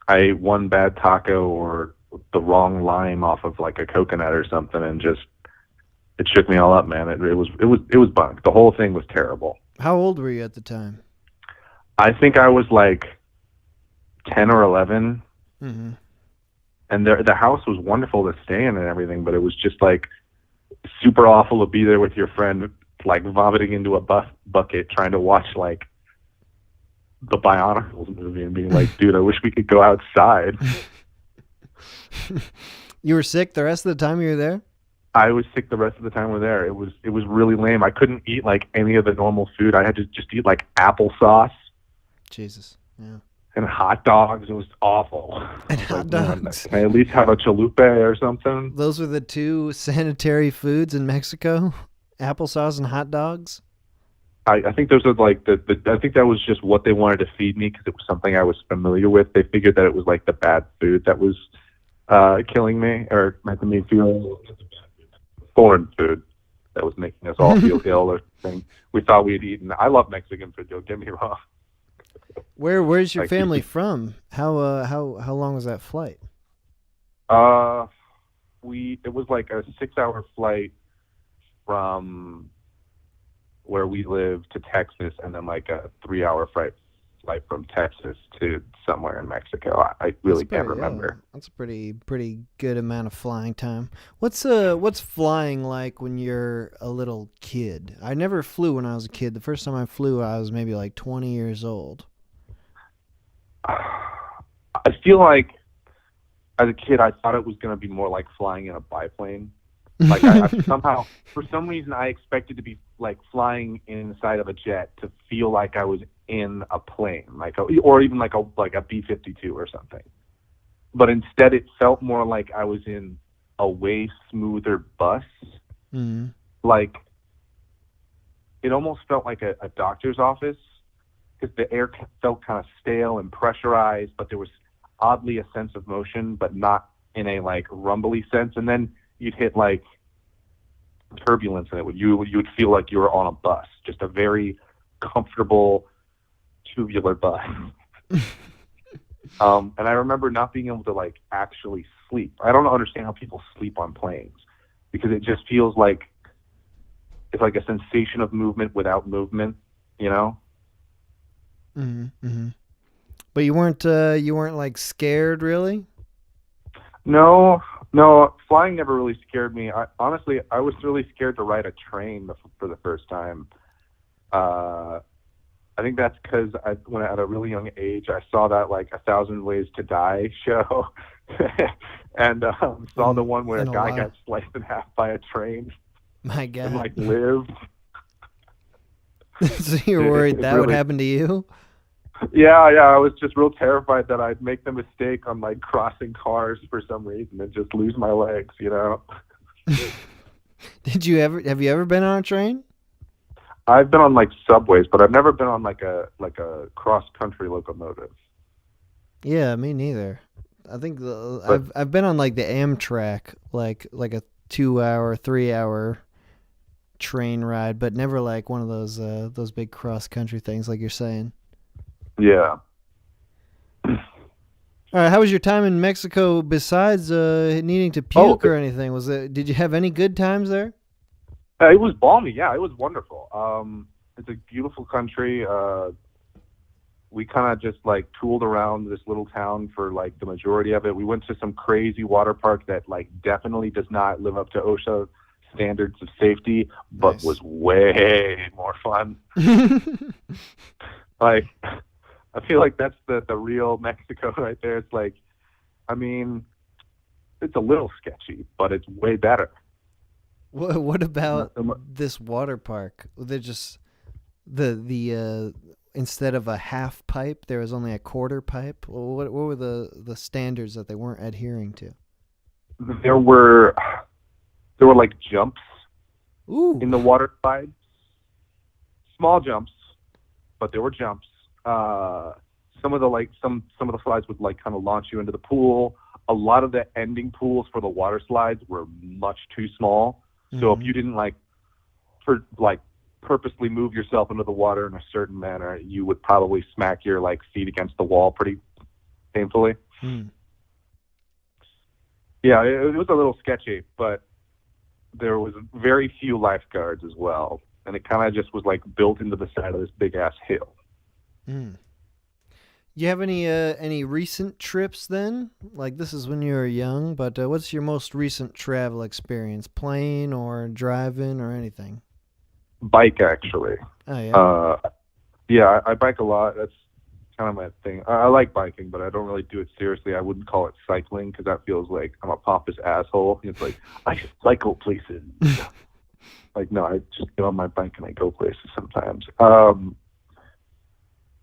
I ate one bad taco or the wrong lime off of like a coconut or something, and just it shook me all up, man. It was bunk. The whole thing was terrible. How old were you at the time? I think I was like 10 or 11. Mm-hmm. And the house was wonderful to stay in and everything, but it was just like super awful to be there with your friend, like vomiting into a bucket, trying to watch like the Bionicles movie and being like, dude, I wish we could go outside. You were sick the rest of the time you were there? I was sick the rest of the time we were there. It was really lame. I couldn't eat like any of the normal food. I had to just eat like applesauce. Jesus. Yeah. And hot dogs. It was awful. And hot dogs. Can I at least have a chalupa or something? Those were the two sanitary foods in Mexico? Applesauce and hot dogs? I think those are like I think that was just what they wanted to feed me because it was something I was familiar with. They figured that it was like the bad food that was killing me or making me feel foreign food that was making us all feel ill or something. We thought we had eaten. I love Mexican food, don't get me wrong. Where's your Like, family from? How long was that flight? It was like a 6-hour flight from where we live to Texas, and then like a 3-hour flight from Texas to somewhere in Mexico. I really can't remember. That's a pretty good amount of flying time. What's flying like when you're a little kid? I never flew when I was a kid. The first time I flew, I was maybe like 20 years old. I feel like as a kid, I thought it was going to be more like flying in a biplane. Like I somehow, for some reason, I expected to be like flying inside of a jet to feel like I was in a plane, or even like a B-52 or something. But instead, it felt more like I was in a way smoother bus. Mm-hmm. Like it almost felt like a doctor's office because the air felt kind of stale and pressurized, but there was oddly a sense of motion, but not in a like rumbly sense. And then you'd hit like turbulence and you would feel like you were on a bus, just a very comfortable tubular bus. And I remember not being able to like actually sleep. I don't understand how people sleep on planes because it just feels like it's like a sensation of movement without movement, you know? Mm-hmm. But you weren't like scared really? No, flying never really scared me. Honestly, I was really scared to ride a train for the first time. I think that's because when at a really young age, I saw that like 1,000 Ways to Die show, and saw the one where a guy got sliced in half by a train. My God! And like lived. So you're worried that would happen to you? Yeah. I was just real terrified that I'd make the mistake on like crossing cars for some reason and just lose my legs, you know. Have you ever been on a train? I've been on like subways, but I've never been on like a cross country locomotive. Yeah, me neither. I think I've been on like the Amtrak, like a 2-hour, 3-hour train ride, but never like one of those big cross country things like you're saying. Yeah. All right, how was your time in Mexico besides needing to puke or anything? Did you have any good times there? It was balmy. Yeah, it was wonderful. It's a beautiful country. We kind of just like tooled around this little town for like the majority of it. We went to some crazy water park that like definitely does not live up to OSHA standards of safety, but was way more fun. Like, I feel like that's the real Mexico right there. It's like, I mean, it's a little sketchy, but it's way better. What about this water park? They're just the instead of a half pipe, there was only a quarter pipe. What were the standards that they weren't adhering to? There were like jumps in the water slides. Small jumps, but there were jumps. Some of the slides would like kind of launch you into the pool. A lot of the ending pools for the water slides were much too small. So if you didn't purposely move yourself into the water in a certain manner, you would probably smack your like feet against the wall pretty painfully. Yeah, it was a little sketchy, but there was very few lifeguards as well, and it kind of just was like built into the side of this big ass hill. You have any recent trips then? Like this is when you were young, but what's your most recent travel experience? Plane or driving or anything? Bike, actually. Oh yeah. Yeah, I bike a lot. kind of my thing. I like biking, but I don't really do it seriously. I wouldn't call it cycling because that feels like I'm a pompous asshole. It's like, I cycle places. Like, no, I just get on my bike and I go places sometimes.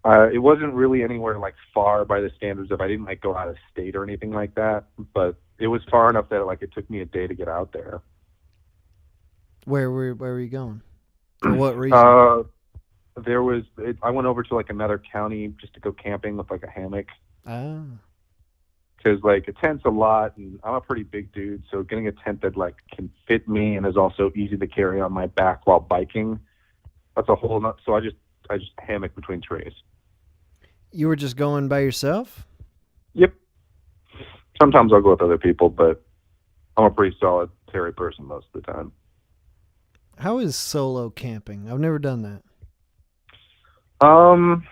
It wasn't really anywhere like far by the standards of I didn't like go out of state or anything like that, but it was far enough that like it took me a day to get out there. Where were you going? For what reason? I went over to like another county just to go camping with like a hammock. Ah. Because like a tent's a lot, and I'm a pretty big dude, so getting a tent that like can fit me and is also easy to carry on my back while biking, that's a whole nother. So I just hammock between trees. You were just going by yourself? Yep. Sometimes I'll go with other people, but I'm a pretty solitary person most of the time. How is solo camping? I've never done that. I'm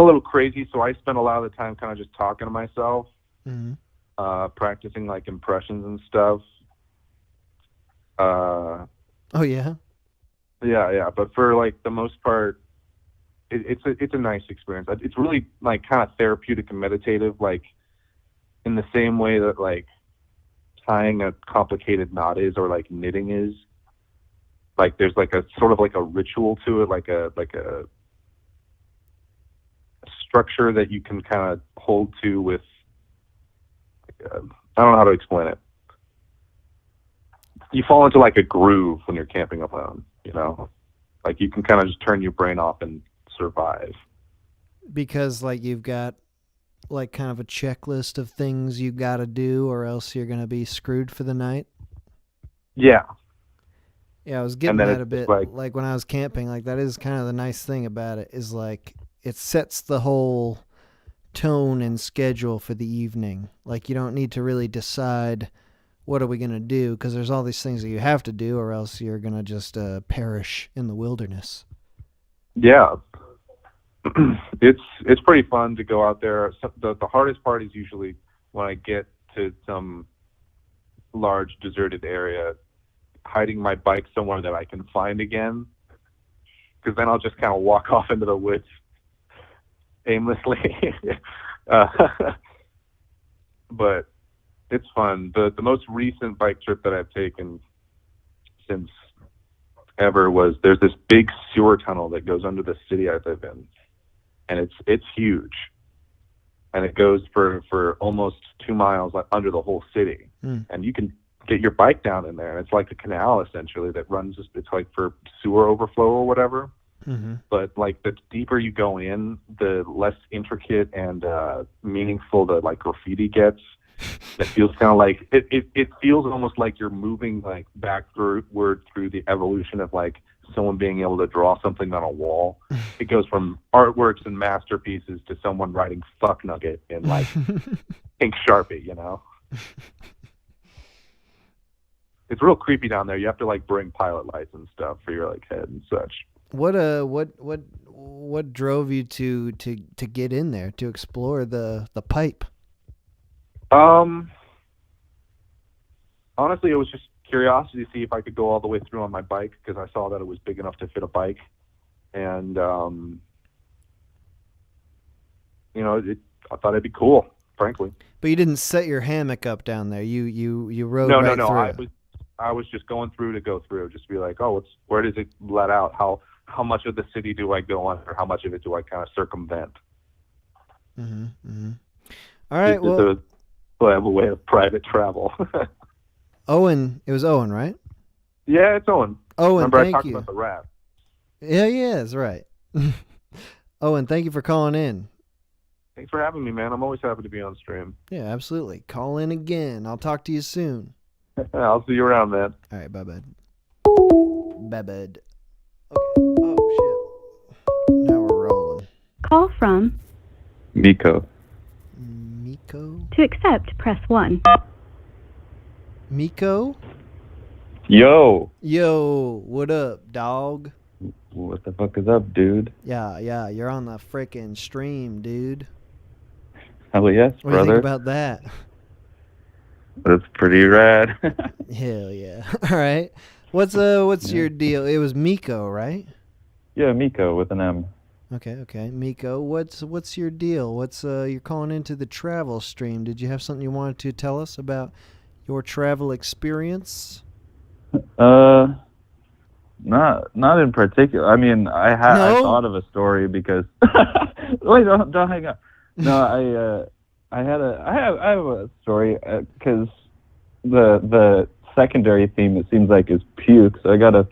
a little crazy, so I spend a lot of the time kind of just talking to myself, practicing like impressions and stuff. Oh yeah. Yeah. But for like the most part, it's a nice experience. It's really like kind of therapeutic and meditative, like in the same way that like tying a complicated knot is, or like knitting is. Like there's like a sort of like a ritual to it, like a structure that you can kind of hold to with. I don't know how to explain it. You fall into like a groove when you're camping alone, you know? Like you can kind of just turn your brain off and survive. Because like you've got like kind of a checklist of things you got to do, or else you're going to be screwed for the night. Yeah. Yeah, I was getting that a bit. Like when I was camping, like that is kind of the nice thing about it, is like it sets the whole tone and schedule for the evening. Like you don't need to really decide what are we going to do, because there's all these things that you have to do, or else you're going to just perish in the wilderness. Yeah. It's pretty fun to go out there. The hardest part is usually when I get to some large deserted area, hiding my bike somewhere that I can find again, because then I'll just kind of walk off into the woods aimlessly. But it's fun. The most recent bike trip that I've taken since ever was, there's this big sewer tunnel that goes under the city I live in, and it's huge, and it goes for almost 2 miles like under the whole city. And you can get your bike down in there, and it's like a canal essentially that runs. It's like for sewer overflow or whatever. But like the deeper you go in, the less intricate and meaningful the like graffiti gets. It feels kind of like it feels almost like you're moving like backward through the evolution of like someone being able to draw something on a wall. It goes from artworks and masterpieces to someone writing "fuck nugget" in like pink Sharpie, you know. It's real creepy down there. You have to like bring pilot lights and stuff for your like head and such. What drove you to get in there to explore the pipe? Honestly, it was just curiosity to see if I could go all the way through on my bike, because I saw that it was big enough to fit a bike, and you know, I thought it'd be cool, frankly. But you didn't set your hammock up down there. You rode No. through. I was just going through to go through, just to be like, oh, where does it let out? How much of the city do I go on, or how much of it do I kind of circumvent? All right, I have a way of private travel. Owen, it was Owen, right? Yeah, it's Owen. Owen, remember thank I talked you. about the rap. Yeah, that's right. Owen, thank you for calling in. Thanks for having me, man. I'm always happy to be on stream. Yeah, absolutely. Call in again. I'll talk to you soon. I'll see you around, man. All right, bye, bud. Bye, bud. Okay. Oh, shit. Now we're rolling. Call from Miko. Miko? To accept, press 1. Miko? Yo! Yo, what up, dog? What the fuck is up, dude? Yeah, you're on the frickin' stream, dude. Hell yes, What brother. do you think about that? That's pretty rad. Hell yeah. All right. What's your deal? It was Miko, right? Yeah, Miko with an M. Okay. Miko, what's your deal? You're calling into the travel stream. Did you have something you wanted to tell us about your travel experience? Not in particular. I mean, I No? thought of a story because wait, don't hang up. No, I have a story because the secondary theme, it seems like, is puke. So I got a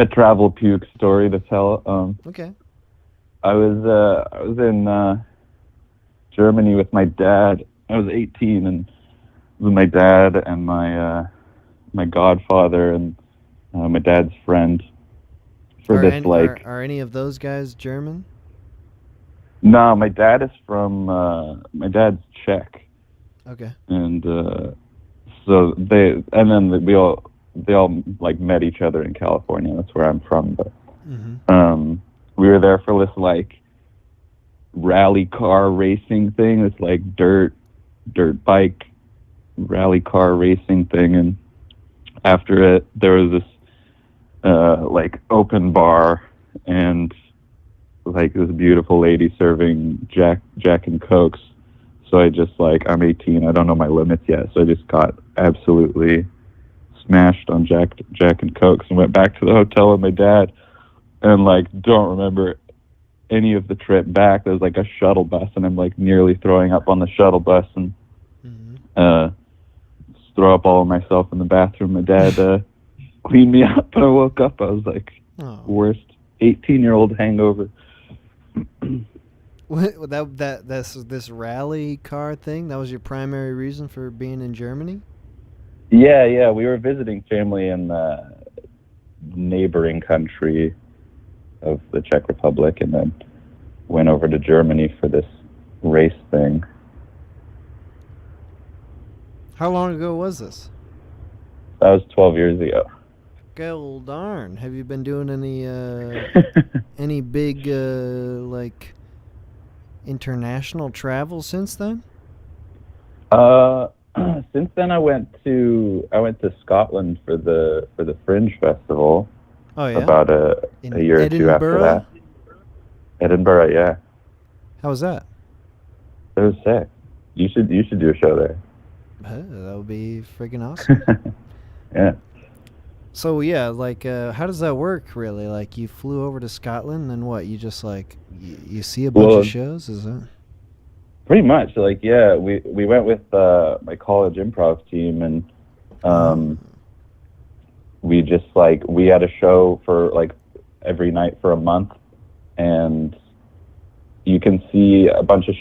travel puke story to tell. Okay. I was in Germany with my dad. I was 18 and with my dad and my godfather and my dad's friend for Are any of those guys German? No, my dad is from my dad's Czech. Okay. And so they all like met each other in California. That's where I'm from. But we were there for this like rally car racing thing. This like dirt bike rally car racing thing. And after it, there was this like open bar and like this beautiful lady serving Jack and Cokes. So I just I'm 18, I don't know my limits yet, so I just got absolutely smashed on Jack and Cokes and went back to the hotel with my dad and don't remember any of the trip back. There was like a shuttle bus and I'm like nearly throwing up on the shuttle bus and throw up all of myself in the bathroom. My dad cleaned me up and I woke up. I was like, worst 18-year-old hangover. What that's this rally car thing? That was your primary reason for being in Germany? Yeah. We were visiting family in the neighboring country of the Czech Republic and then went over to Germany for this race thing. How long ago was this? That was 12 years ago. Gold darn. Have you been doing any big international travel since then? Since then I went to Scotland for the Fringe Festival. Oh yeah. About a year or two after that. Edinburgh, yeah. How was that? It was sick. You should do a show there. That would be freaking awesome. Yeah. So yeah, how does that work really? Like you flew over to Scotland and what? You just you see a bunch of shows, is that? Pretty much, we went with my college improv team and we just we had a show for every night for a month and you can see a bunch of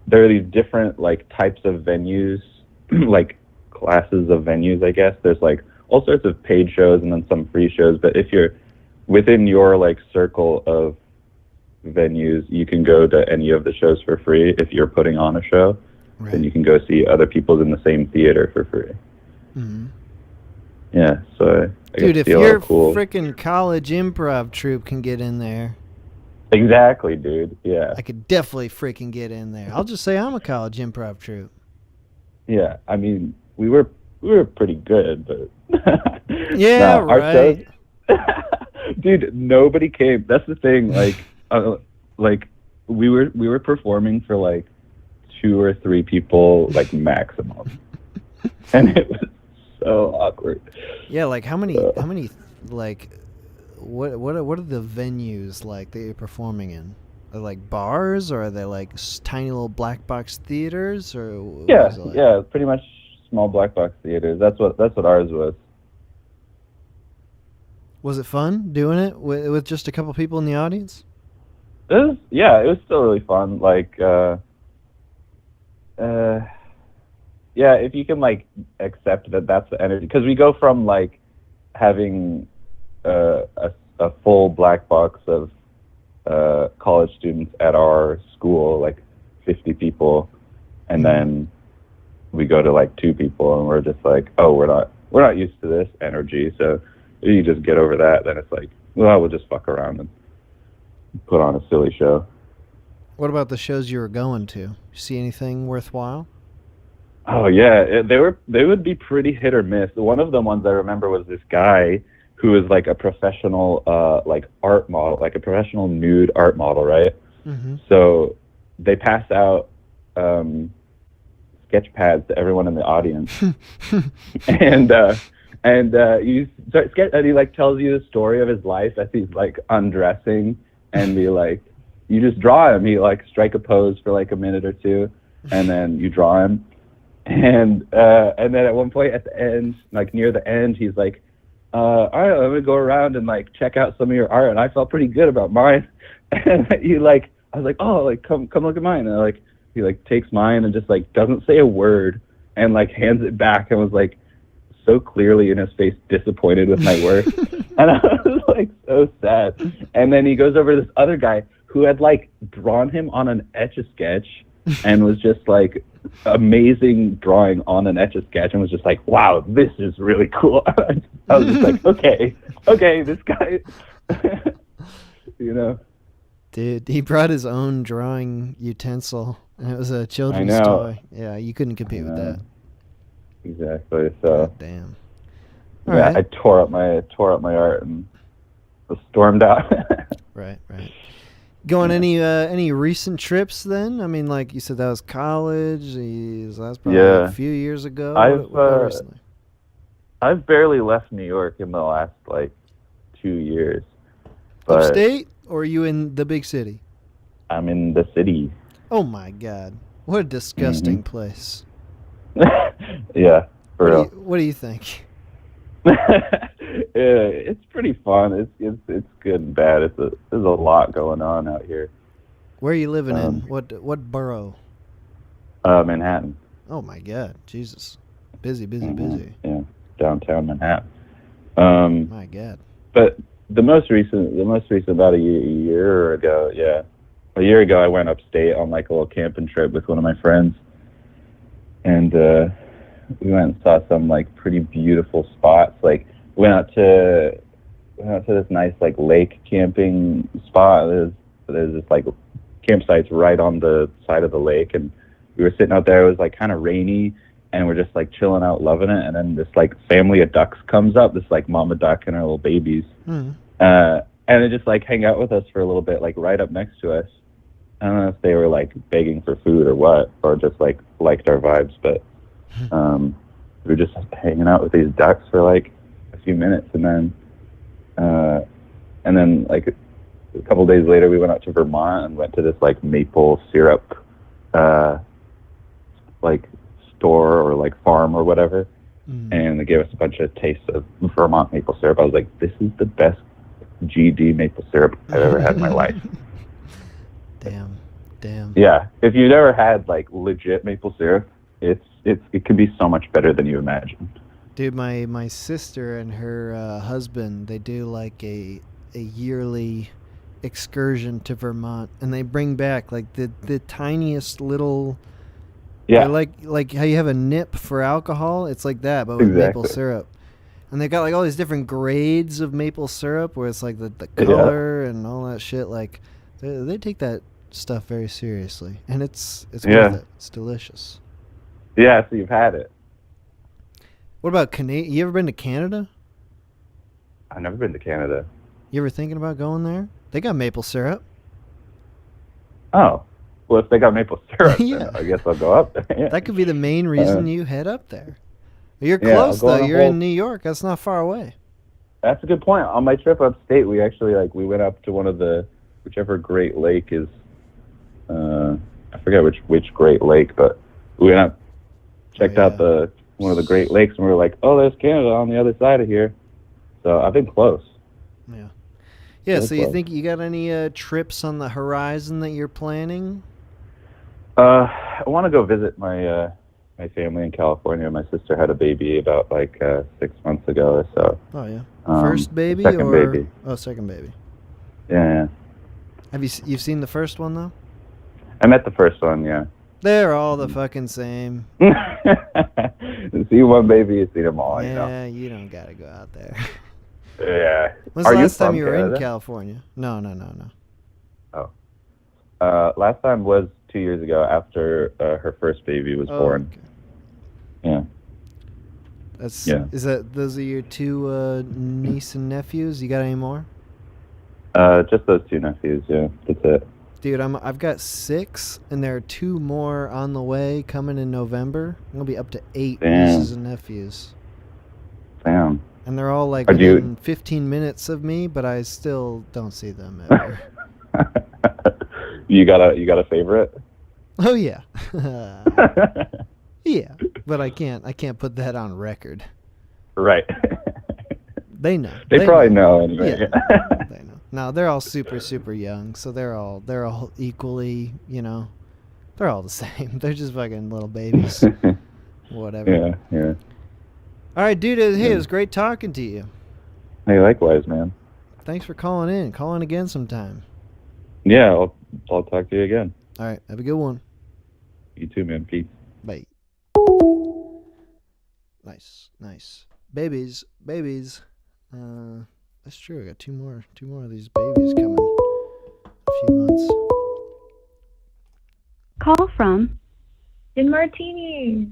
there are these different types of venues, classes of venues, I guess. There's all sorts of paid shows and then some free shows, but if you're within your circle of venues, you can go to any of the shows for free. If you're putting on a show, then you can go see other people in the same theater for free. Mm-hmm. Yeah, so I dude, if see a lot your of cool... freaking college improv troupe can get in there, exactly, dude. Yeah, I could definitely freaking get in there. I'll just say I'm a college improv troupe. Yeah, I mean, we were pretty good, but yeah, right. Our shows... dude, nobody came. That's the thing. We were performing for 2 or 3 people maximum, and it was so awkward. Yeah, how many what are the venues that you're performing in? Are they bars or are they tiny little black box theaters or? Yeah, pretty much small black box theaters. That's what ours was. Was it fun doing it with just a couple people in the audience? It was still really fun. If you can accept that that's the energy, because we go from having a full black box of college students at our school, 50 people, and then we go to 2 people, and we're just we're not used to this energy, so you just get over that. Then it's we'll just fuck around and put on a silly show. What about the shows you were going to? You see anything worthwhile? Oh yeah, they would be pretty hit or miss. One of the ones I remember was this guy who is like a professional like art model, like a professional nude art model, right? Mm-hmm. So they pass out sketch pads to everyone in the audience, and you start sketch, and he like tells you the story of his life as he's like undressing, and be like, you just draw him. He like strike a pose for like a minute or two, and then you draw him, and then at one point at the end, like near the end, he's like, all right, I'm gonna go around and like check out some of your art, and I felt pretty good about mine, and you like, I was like, oh, like come look at mine, and like he like takes mine and just like doesn't say a word and like hands it back, and was like so clearly in his face disappointed with my work. And I was like so sad. And then he goes over to this other guy who had like drawn him on an Etch-a-Sketch and was just like amazing drawing on an Etch-a-Sketch, and was just like, wow, this is really cool. I was just like, okay, this guy, you know. Dude, he brought his own drawing utensil, and it was a children's toy. Yeah, you couldn't compete with that. Exactly. So. God damn. Yeah, All right. I tore up my art and was stormed out. Right. Go on any recent trips then? I mean, like you said, that was college. That was probably a few years ago. What recently? I've barely left New York in the last like 2 years. But Upstate, or are you in the big city? I'm in the city. Oh my God! What a disgusting place. Yeah, for real. What do you think? It's pretty fun. It's good and bad. There's a lot going on out here. Where are you living in? What borough? Manhattan. Oh my God, Jesus! Busy. Yeah, downtown Manhattan. My God. But the most recent about a year ago, a year ago, I went upstate on like a little camping trip with one of my friends, and we went and saw some like pretty beautiful spots. Like we went out to this nice like lake camping spot. There's this like campsites right on the side of the lake, and we were sitting out there. It was like kind of rainy, and we're just like chilling out, loving it. And then this like family of ducks comes up, this like mama duck and her little babies, and they just like hang out with us for a little bit, like right up next to us. I don't know if they were like begging for food or what, or just like liked our vibes, but we were just hanging out with these ducks for like a few minutes, and then like a couple days later, we went out to Vermont and went to this like maple syrup like store or like farm or whatever, and they gave us a bunch of tastes of Vermont maple syrup. I was like, this is the best GD maple syrup I've ever had in my life. Damn. Yeah, if you've never had like legit maple syrup, it can be so much better than you imagine. Dude, my sister and her husband, they do like a yearly excursion to Vermont, and they bring back like the tiniest little. Yeah. Like how you have a nip for alcohol, it's like that, but with maple syrup. And they got like all these different grades of maple syrup, where it's like the color and all that shit. Like they take that stuff very seriously, and it's worth it. It's delicious. Yeah, so you've had it. What about Canada? You ever been to Canada? I've never been to Canada. You ever thinking about going there? They got maple syrup. Oh, well, if they got maple syrup, Yeah. then I guess I'll go up there. Yeah. That could be the main reason you head up there. You're close though. You're in New York. That's not far away. That's a good point. On my trip upstate, we actually we went up to one of the whichever Great Lake is. I forget which Great Lake, but we went up, checked out one of the Great Lakes, and we were like, oh, there's Canada on the other side of here. So I've been close. Yeah. So you think you got any trips on the horizon that you're planning? I want to go visit my family in California. My sister had a baby about 6 months ago or so. Oh yeah. First baby second baby. Oh, second baby. Yeah. Have you've seen the first one though? I met the first one. Yeah. They're all the fucking same. You see one baby, you see them all. Yeah, you don't gotta go out there. Yeah. When's the last time you were in California? No. Oh. Last time was 2 years ago after her first baby was born. Okay. Yeah. Those are your two niece and nephews? You got any more? Just those two nephews, yeah. That's it. Dude, I've got 6, and there are 2 more on the way coming in November. I'm gonna be up to 8 nieces and nephews. Damn. And they're all like within 15 minutes of me, but I still don't see them ever. You got a favorite? Oh yeah. Yeah, but I can't put that on record. Right. They know. They probably know anyway. Yeah, they know. No, they're all super young, so they're all equally, they're all the same. They're just fucking little babies. Whatever. Yeah. All right, dude. Hey, it was great talking to you. Hey, likewise, man. Thanks for calling in. Call in again sometime. Yeah, I'll talk to you again. All right, have a good one. You too, man. Peace. Bye. Nice. Babies. That's true. I got two more of these babies coming. A few months. Call from Gin Martini.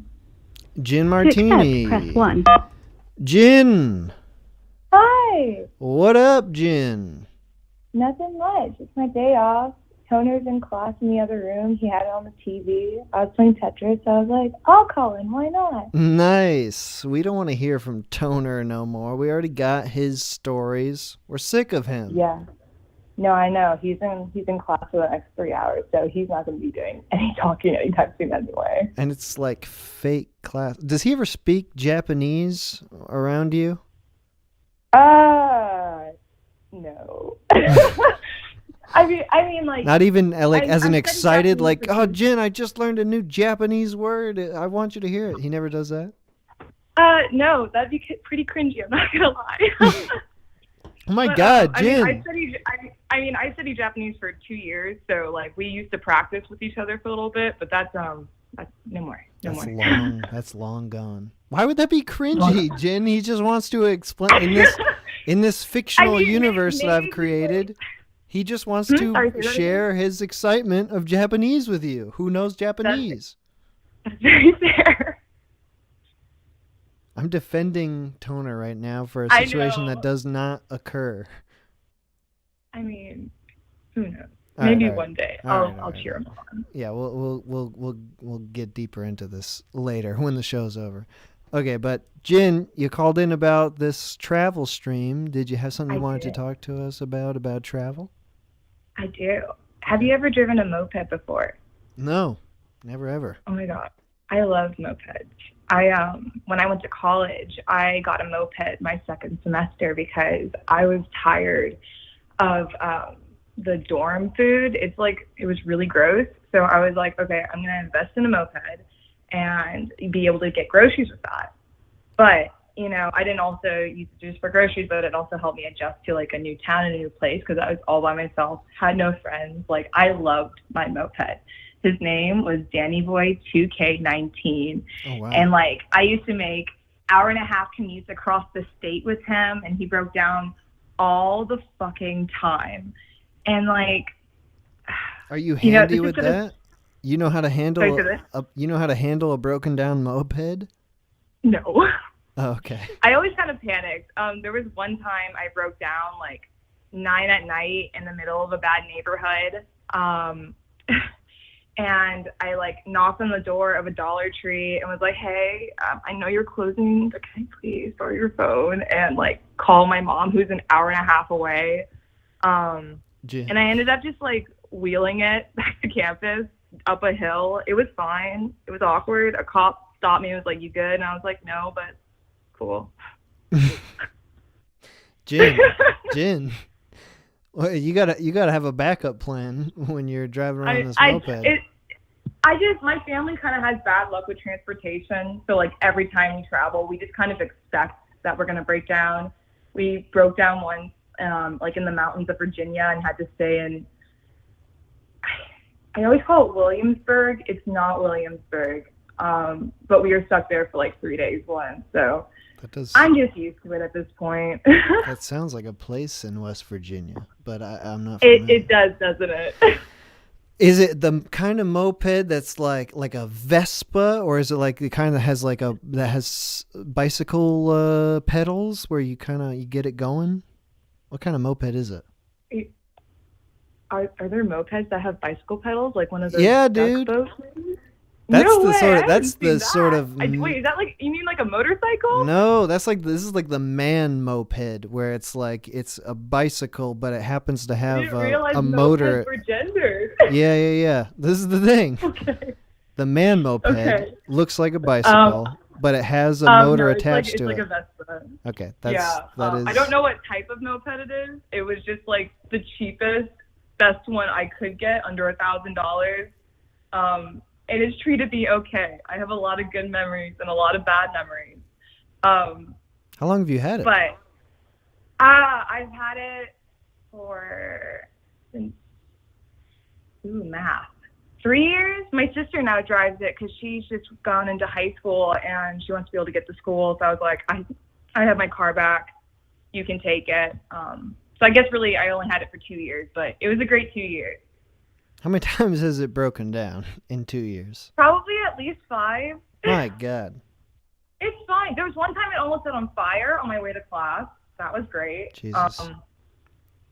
Gin Martini. Press 1. Gin. Hi. What up, Gin? Nothing much. It's my day off. Toner's in class in the other room. He had it on the TV. I was playing Tetris, so I was like, I'll call in. Why not? Nice. We don't want to hear from Toner no more. We already got his stories. We're sick of him. Yeah. No, I know. He's in class for the next 3 hours, so he's not going to be doing any talking anytime soon anyway. And it's like fake class. Does he ever speak Japanese around you? No. I mean, like... Not even, as an I'm excited, like, oh, Jen, I just learned a new Japanese word. I want you to hear it. He never does that? No, that'd be pretty cringy, I'm not gonna lie. Oh my God, Jen. I studied Japanese for 2 years, so, like, we used to practice with each other for a little bit, but that's no more. That's long gone. Why would that be cringy, Jen? He just wants to explain in this fictional universe that I've created. He just wants to share his excitement of Japanese with you. Who knows Japanese? That's very fair. I'm defending Toner right now for a situation that does not occur. I mean, who knows? Maybe one day I'll cheer him on. Yeah, we'll get deeper into this later when the show's over. Okay, but Jen, you called in about this travel stream. Did you have something you wanted to talk to us about travel? I do. Have you ever driven a moped before? No, never ever. Oh my God, I love mopeds. When I went to college, I got a moped my second semester because I was tired of the dorm food. It was really gross. So I was like, okay, I'm going to invest in a moped and be able to get groceries with that. But, I didn't also use it just for groceries, but it also helped me adjust to like a new town and a new place because I was all by myself, had no friends. Like, I loved my moped. His name was Danny Boy 2K19. Oh, wow. And like, I used to make hour-and-a-half commutes across the state with him, and he broke down all the fucking time. And like, are you handy with that? You know how to handle a broken down moped? No. Oh, okay. I always kind of panicked. There was one time I broke down like 9 at night in the middle of a bad neighborhood. And I like knocked on the door of a Dollar Tree and was like, hey, I know you're closing, but can I please borrow your phone and like call my mom who's an hour-and-a-half away. And I ended up just like wheeling it back to campus up a hill. It was fine. It was awkward. A cop stopped me and was like, you good? And I was like, no, but cool. Jen. Well, you gotta have a backup plan when you're driving around this moped. My family kind of has bad luck with transportation. So like every time we travel, we just kind of expect that we're going to break down. We broke down once, like in the mountains of Virginia and had to stay in, I always call it Williamsburg. It's not Williamsburg. But we were stuck there for like 3 days once. So I'm just used to it at this point. That sounds like a place in West Virginia, but I'm not familiar. It does, doesn't it? Is it the kind of moped that's like a Vespa, or is it like the kind that has bicycle pedals where you get it going? What kind of moped is it? Are there mopeds that have bicycle pedals, like one of those? Yeah, duck dude. boats? That's No the way, sort I of that's haven't seen the sort of wait, is that like, you mean like a motorcycle? No, this is like the man moped, where it's a bicycle, but it happens to I have didn't realize a mopeds motor. were gendered. Yeah. This is the thing. Okay. The man moped Okay. looks like a bicycle, but it has a motor no, attached it's to like it. a Vespa. Okay, Yeah. that is. I don't know what type of moped it is. It was just like the cheapest, best one I could get under $1,000. And it's treated me okay. I have a lot of good memories and a lot of bad memories. How long have you had it? But I've had it since math. 3 years. My sister now drives it because she's just gone into high school and she wants to be able to get to school. So I was like, I have my car back. You can take it. So I guess really I only had it for 2 years, but it was a great 2 years. How many times has it broken down in 2 years? Probably at least 5. My God. It's fine. There was one time it almost set on fire on my way to class. That was great. Jesus.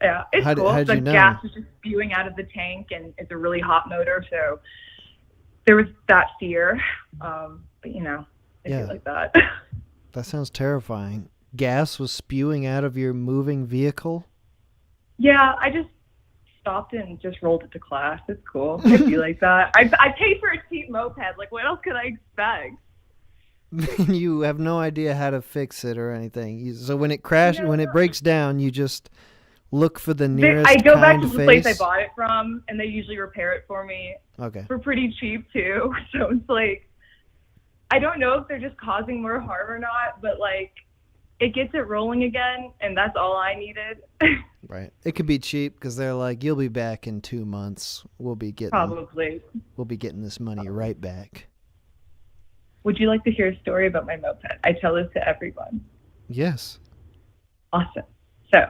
Yeah, it's cool. How'd The you know? gas was just spewing out of the tank, and it's a really hot motor, so there was that fear. But I feel like that. That sounds terrifying. Gas was spewing out of your moving vehicle? Yeah, I just stopped and just rolled it to class. It's cool. I feel like that. I paid for a cheap moped. Like, what else could I expect? You have no idea how to fix it or anything. So when it crashes, when it breaks down, you just look for the nearest I go back kind to the face. place I bought it from, and they usually repair it for me. Okay. For pretty cheap too. So it's like, I don't know if they're just causing more harm or not, but like, it gets it rolling again, and that's all I needed. Right. It could be cheap because they're like, you'll be back in 2 months. We'll be getting this money right back. Would you like to hear a story about my moped? I tell this to everyone. Yes. Awesome. So,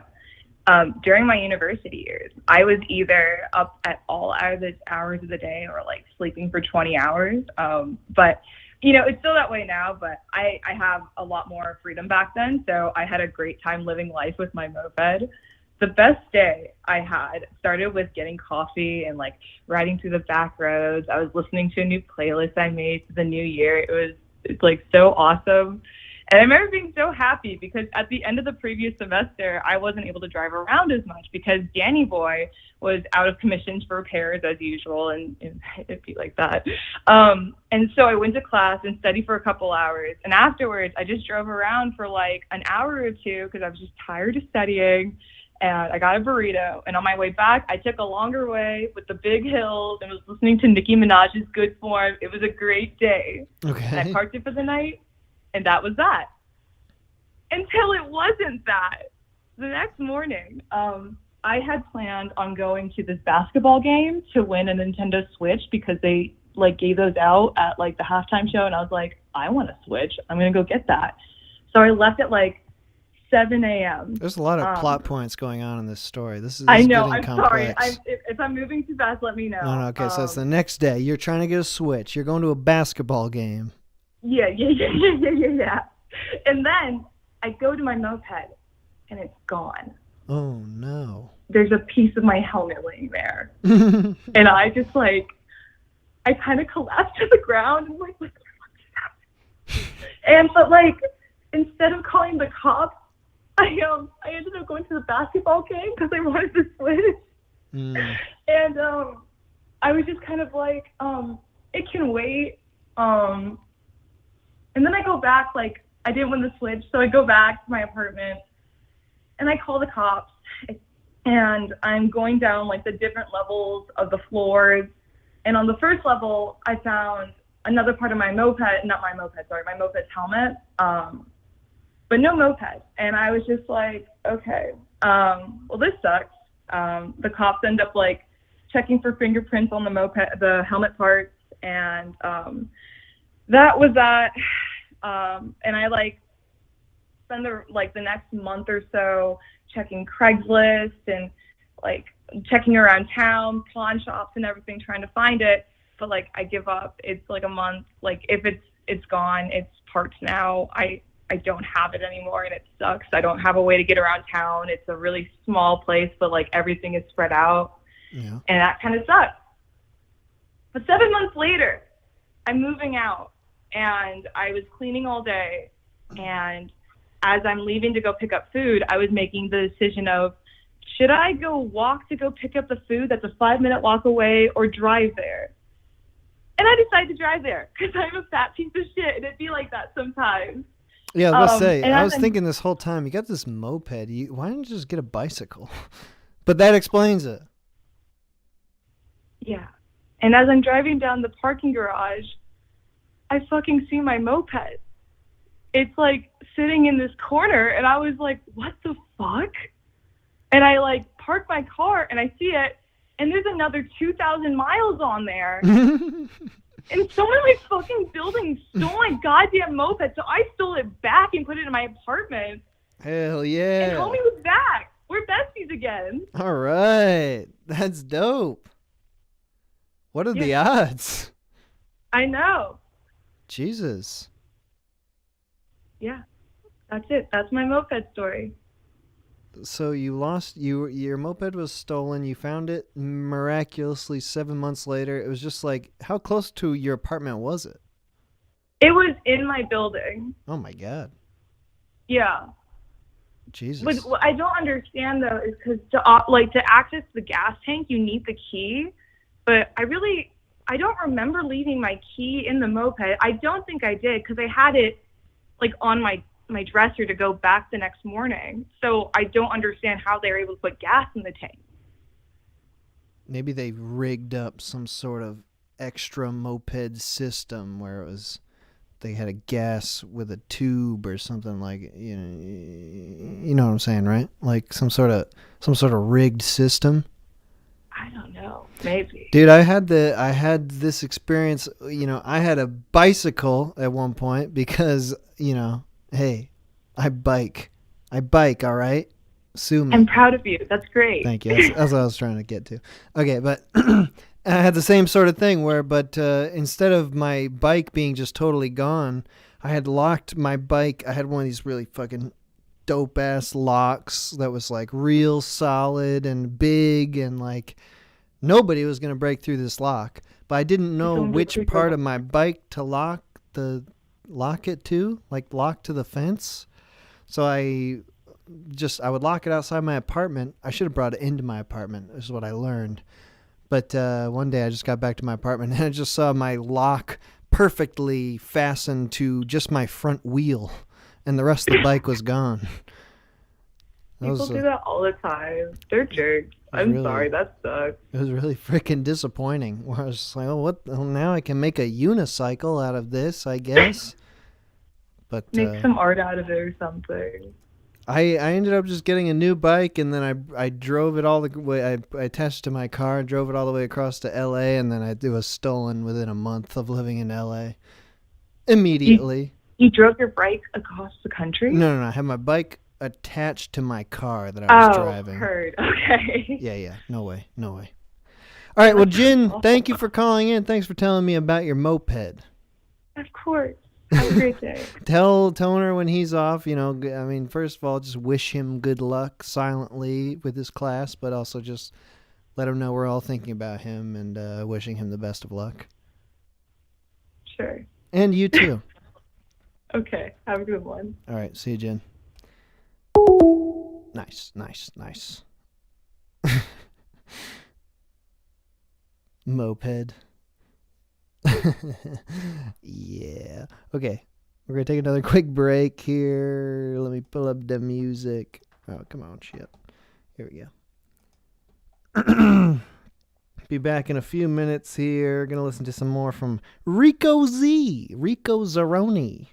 during my university years, I was either up at all hours of the day or like sleeping for 20 hours. But it's still that way now, but I have a lot more freedom back then. So I had a great time living life with my moped. The best day I had started with getting coffee and like riding through the back roads. I was listening to a new playlist I made for the new year. It's like so awesome. And I remember being so happy because at the end of the previous semester, I wasn't able to drive around as much because Danny Boy was out of commission for repairs as usual, and it'd be like that. And so I went to class and studied for a couple hours. And afterwards, I just drove around for like an hour or two because I was just tired of studying. And I got a burrito. And on my way back, I took a longer way with the big hills and was listening to Nicki Minaj's Good Form. It was a great day. Okay. And I parked it for the night. And that was that. Until it wasn't that. The next morning, I had planned on going to this basketball game to win a Nintendo Switch because they like gave those out at like the halftime show. And I was like, I want a Switch. I'm going to go get that. So I left at like 7 a.m. There's a lot of plot points going on in this story. This is I know. getting I'm complex. sorry. If I'm moving too fast, let me know. No, okay. So it's the next day. You're trying to get a Switch. You're going to a basketball game. Yeah. And then I go to my moped, and it's gone. Oh, no. There's a piece of my helmet laying there. And I just I kind of collapsed to the ground and like, what the fuck is happening? But instead of calling the cops, I ended up going to the basketball game because I wanted to switch. And I was just kind of like, it can wait. And then I go back, I didn't win the Switch, so I go back to my apartment and I call the cops, and I'm going down the different levels of the floors. And on the first level, I found another part of my moped's helmet, but no moped. And I was just like, okay, well, this sucks. The cops end up checking for fingerprints on the helmet parts, and that was that. And I spend the next month or so checking Craigslist and checking around town, pawn shops and everything, trying to find it. But like, I give up. It's like a month. Like, if it's gone, it's parked now. I don't have it anymore, and it sucks. I don't have a way to get around town. It's a really small place, but like everything is spread out. Yeah. And that kind of sucks. But 7 months later, I'm moving out, and I was cleaning all day. And as I'm leaving to go pick up food, I was making the decision of, should I go walk to go pick up the food that's a 5-minute walk away, or drive there? And I decided to drive there because I'm a fat piece of shit, and it'd be like that sometimes. Yeah, I was gonna say. I was I'm thinking this whole time, you got this moped. Why don't you just get a bicycle? But that explains it. Yeah. And as I'm driving down the parking garage, I fucking see my moped. It's like sitting in this corner, and I was like, what the fuck? And I like park my car, and I see it, and there's another 2,000 miles on there. And someone in my fucking building stole my goddamn moped, so I stole it back and put it in my apartment. Hell yeah. And homie was back. We're besties again. All right. That's dope. What are the odds? I know. Jesus. Yeah. That's it. That's my moped story. So you lost, your moped was stolen. You found it miraculously 7 months later. It was just like, how close to your apartment was it? It was in my building. Oh my God. Yeah. Jesus. But what I don't understand though is because to access the gas tank, you need the key. But I don't remember leaving my key in the moped. I don't think I did because I had it like on my dresser to go back the next morning. So I don't understand how they were able to put gas in the tank. Maybe they rigged up some sort of extra moped system where they had a gas with a tube or something, like, you know what I'm saying, right? Like some sort of rigged system. I don't know. Maybe. Dude, I had this experience, I had a bicycle at one point because, hey, I bike, all right? Sue me. I'm proud of you. That's great. Thank you. That's what I was trying to get to. Okay, but I had the same sort of thing but instead of my bike being just totally gone, I had locked my bike. I had one of these really fucking dope-ass locks that was like real solid and big, and like nobody was going to break through this lock. But I didn't know which part of my bike to lock it to, like lock to the fence. So I would lock it outside my apartment. I should have brought it into my apartment, is what I learned. But one day I just got back to my apartment and I just saw my lock perfectly fastened to just my front wheel, and the rest of the bike was gone. People do that all the time. They're jerks. I'm sorry, that sucks. It was really freaking disappointing. Where I was just like, well, now I can make a unicycle out of this, I guess. But make some art out of it or something. I ended up just getting a new bike, and then I drove it all the way. I attached to my car, drove it all the way across to L.A., and then it was stolen within a month of living in L.A. Immediately. You drove your bike across the country? No. I had my bike attached to my car that I was driving. Oh, heard. Okay. Yeah. No way. All right, well, Jen, thank you for calling in. Thanks for telling me about your moped. Of course. Have a great day. Tell Toner when he's off, first of all, just wish him good luck silently with his class, but also just let him know we're all thinking about him and wishing him the best of luck. Sure. And you too. Okay. Have a good one. All right. See you, Jen. Nice. Moped. Yeah. Okay. We're going to take another quick break here. Let me pull up the music. Oh, come on, shit. Here we go. Be back in a few minutes here. Going to listen to some more from Rico Zaroni.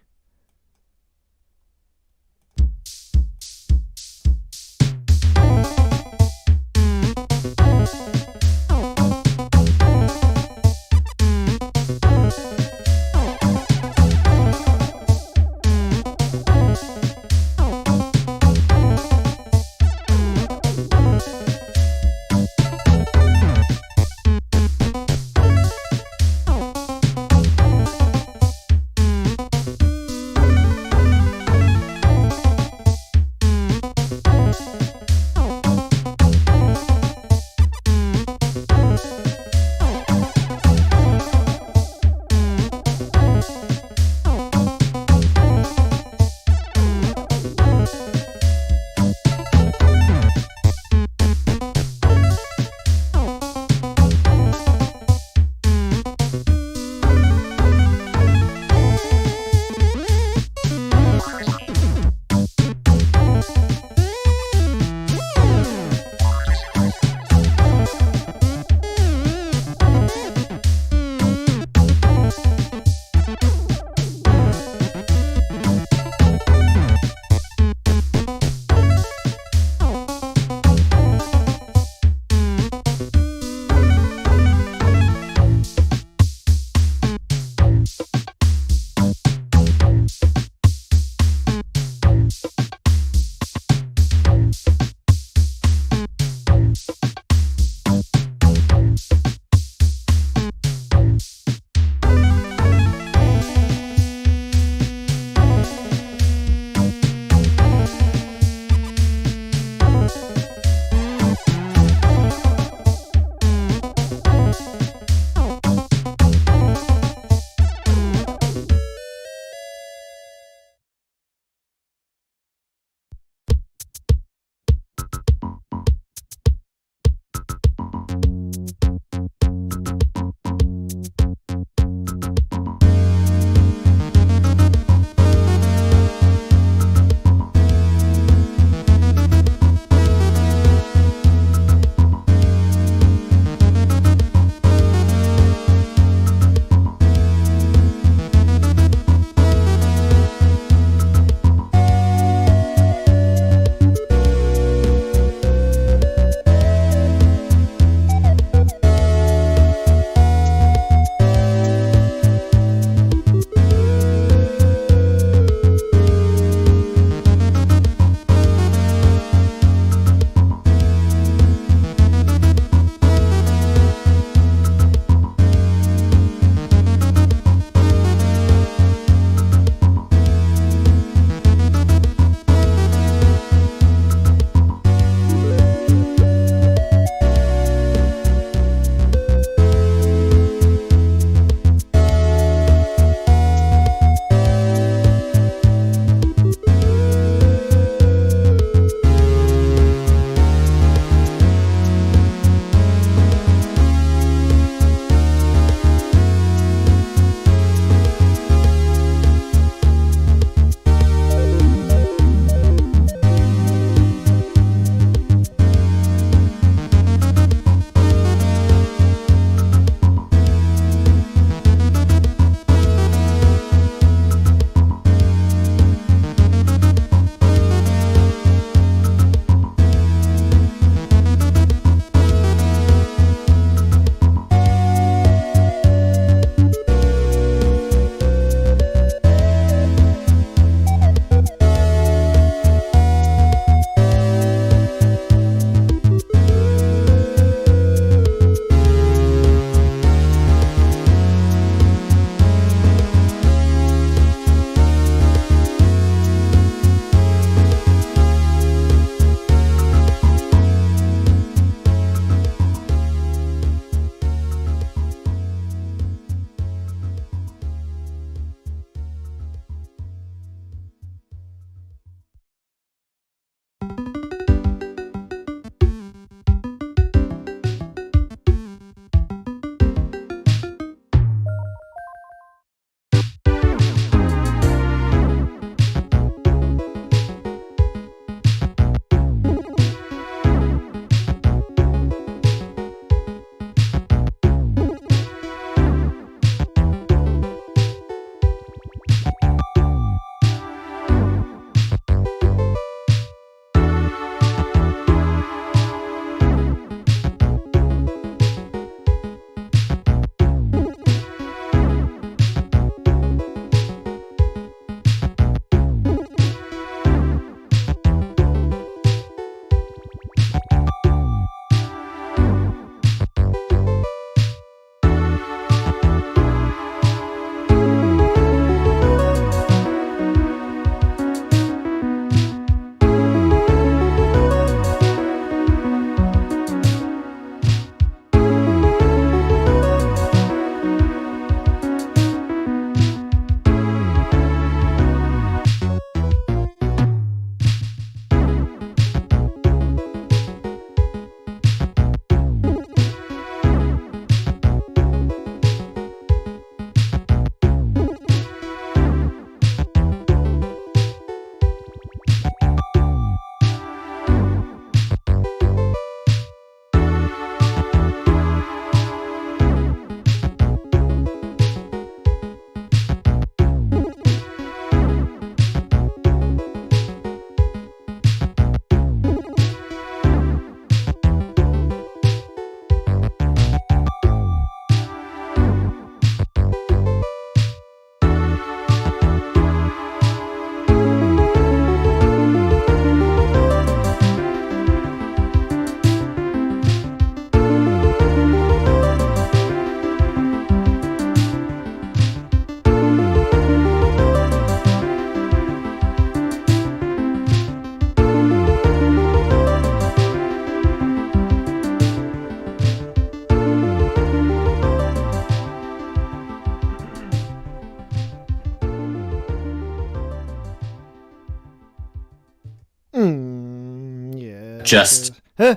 Just. Huh?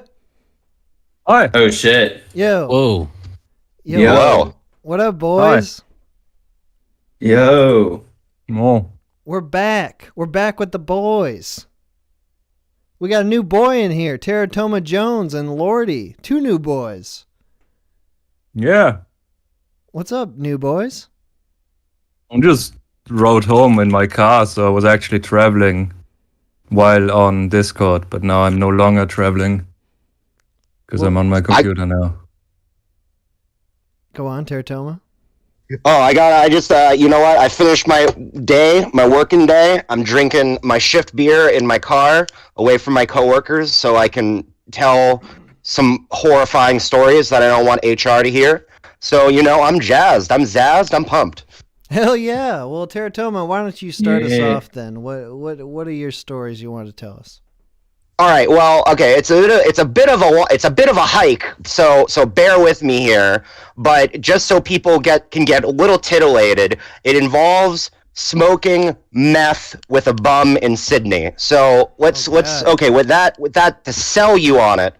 Hi. Oh shit. Yo. Whoa. Yo. Yo. What up, boys? Yo. Oh. We're back. We're back with the boys. We got a new boy in here, Teratoma Jones and Lordy. 2 new boys. Yeah. What's up, new boys? I just rode home in my car, so I was actually traveling while on Discord, but now I'm no longer traveling because I'm on my computer now. Go on, Teratoma. Oh, I just, you know what? I finished my day, my working day. I'm drinking my shift beer in my car away from my coworkers so I can tell some horrifying stories that I don't want HR to hear. So, you know, I'm jazzed. I'm zazzed. I'm pumped. Hell yeah. Well, Teratoma, why don't you start us Yeah. off then? What are your stories you want to tell us? All right. Well, okay. It's a bit of a hike. So bear with me here. But just so people can get a little titillated, it involves smoking meth with a bum in Sydney. So let's okay with that to sell you on it.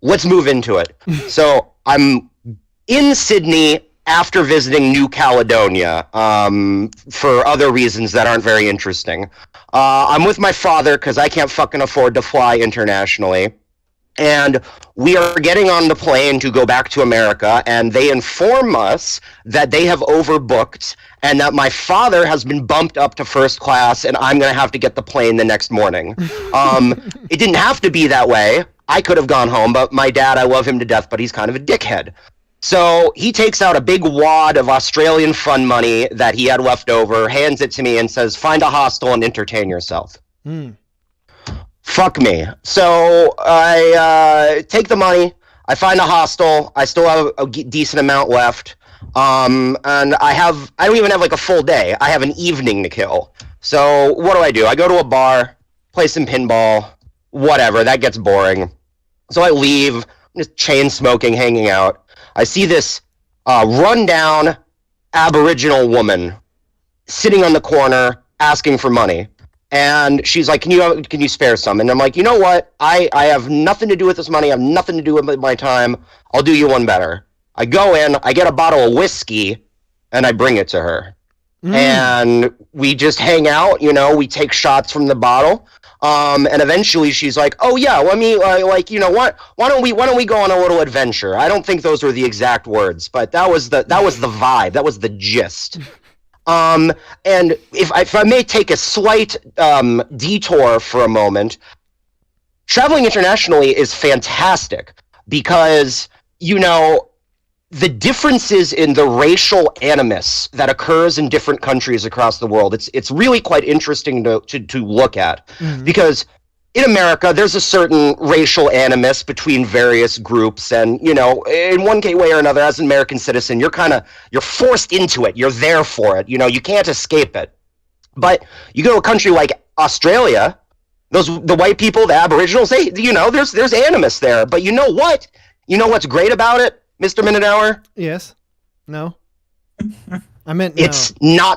Let's move into it. So I'm in Sydney after visiting New Caledonia for other reasons that aren't very interesting. I'm with my father because I can't fucking afford to fly internationally. And we are getting on the plane to go back to America, and they inform us that they have overbooked and that my father has been bumped up to first class and I'm going to have to get the plane the next morning. It didn't have to be that way. I could have gone home, but my dad, I love him to death, but he's kind of a dickhead. So he takes out a big wad of Australian fund money that he had left over, hands it to me, and says, find a hostel and entertain yourself. Fuck me. So I take the money, I find a hostel, I still have a decent amount left, and I don't even have like a full day. I have an evening to kill. So what do? I go to a bar, play some pinball, whatever, that gets boring. So I leave, I'm just chain smoking, hanging out. I see this rundown Aboriginal woman sitting on the corner asking for money. And she's like, can you spare some? And I'm like, you know what? I have nothing to do with this money. I have nothing to do with my time. I'll do you one better. I go in, I get a bottle of whiskey, and I bring it to her. And we just hang out, you know, we take shots from the bottle. And eventually she's like, oh yeah, let me, like, you know what? Why don't we go on a little adventure? I don't think those were the exact words, but that was the vibe. That was the gist. And if I may take a slight detour for a moment, traveling internationally is fantastic because, you know, the differences in the racial animus that occurs in different countries across the world, it's really quite interesting to look at. Because in America, there's a certain racial animus between various groups, and, you know, in one way or another, as an American citizen, you're forced into it. You're there for it. You know, you can't escape it. But you go to a country like Australia, the white people, the Aboriginals, there's animus there. But you know what? You know what's great about it, Mr. Minute Hour? Yes. No. I meant no.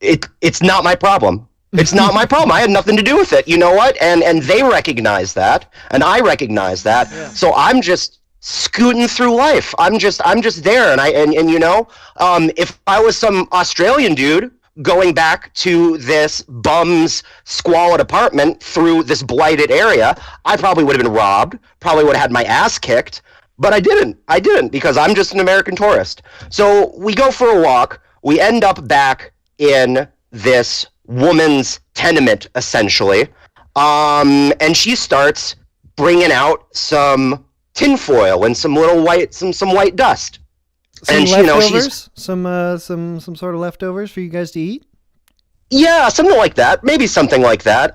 It's not my problem. It's not my problem. I had nothing to do with it. You know what? And they recognize that, and I recognize that. Yeah. So I'm just scooting through life. I'm just there, and you know, if I was some Australian dude going back to this bum's squalid apartment through this blighted area, I probably would have been robbed, probably would have had my ass kicked. But I didn't because I'm just an American tourist. So we go for a walk. We end up back in this woman's tenement, essentially. And she starts bringing out some tinfoil and some little white dust. Some and leftovers? Some sort of leftovers for you guys to eat? Yeah, something like that. Maybe something like that.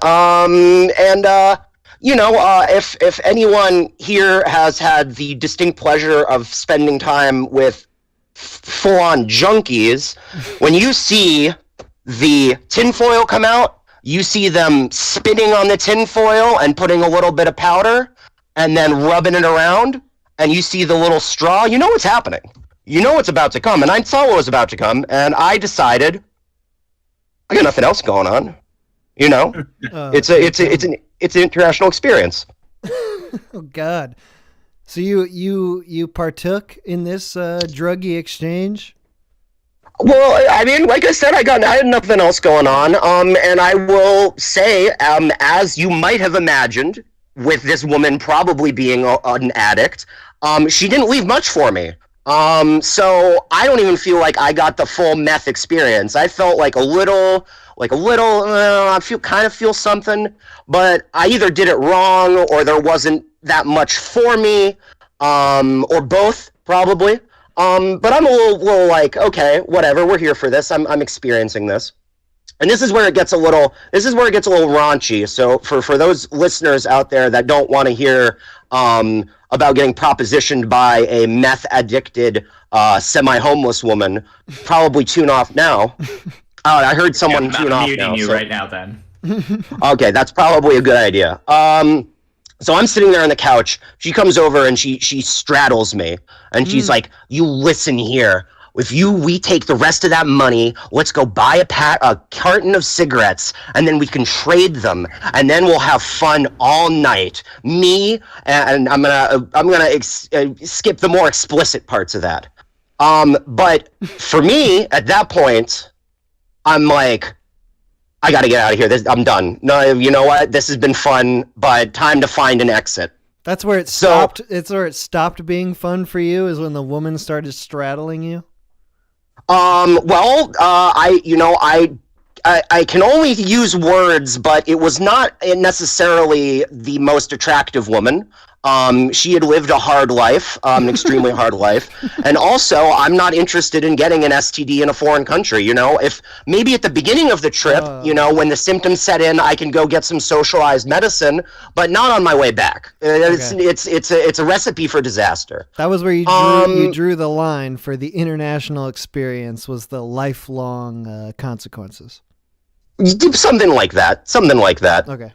You know, if anyone here has had the distinct pleasure of spending time with full-on junkies, when you see the tinfoil come out, you see them spinning on the tinfoil and putting a little bit of powder and then rubbing it around, and you see the little straw, you know what's happening. You know what's about to come, and I saw what was about to come, and I decided I got nothing else going on. You know, it's an international experience. Oh God. So you partook in this druggy exchange? Well, I mean, like I said, I had nothing else going on. And I will say, as you might have imagined, with this woman probably being an addict, she didn't leave much for me. So I don't even feel like I got the full meth experience. I felt like a little. I feel something, but I either did it wrong or there wasn't that much for me, or both probably. But I'm a little like, okay, whatever. We're here for this. I'm experiencing this, and this is where it gets a little raunchy. So for those listeners out there that don't want to hear about getting propositioned by a meth addicted semi-homeless woman, probably tune off now. I heard someone tune off now. I'm muting you so. right now then. Okay, that's probably a good idea. So I'm sitting there on the couch. She comes over and she straddles me, and she's like, "You listen here. If we take the rest of that money, let's go buy a carton of cigarettes, and then we can trade them, and then we'll have fun all night. Me and I'm gonna skip the more explicit parts of that. But for me at that point, I'm like, I gotta get out of here. I'm done. No, you know what? This has been fun, but time to find an exit. That's where it stopped. It's where it stopped being fun for you, is when the woman started straddling you. Well, I can only use words, but it was not necessarily the most attractive woman. She had lived a hard life, an extremely hard life. And also, I'm not interested in getting an STD in a foreign country. If maybe at the beginning of the trip, when the symptoms set in, I can go get some socialized medicine, but not on my way back. It's a recipe for disaster. That was where you drew the line for the international experience, was the lifelong consequences. Something like that. Okay.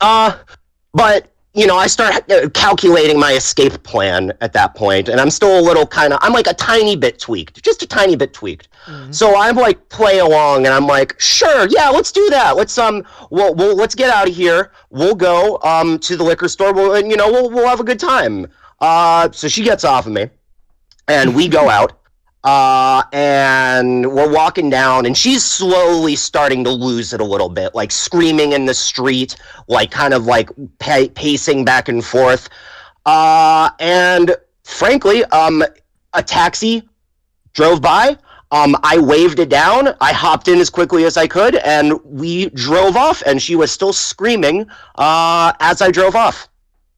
But I start calculating my escape plan at that point, and I'm still a little I'm like a tiny bit tweaked, just a tiny bit tweaked. Mm-hmm. So I'm like play along, and I'm like, sure, yeah, let's do that. Let's let's get out of here. We'll go to the liquor store. We'll have a good time. So she gets off of me, and we go out. And we're walking down, and she's slowly starting to lose it a little bit, like screaming in the street, like kind of like pacing back and forth. And frankly, a taxi drove by. I waved it down. I hopped in as quickly as I could, and we drove off, and she was still screaming as I drove off.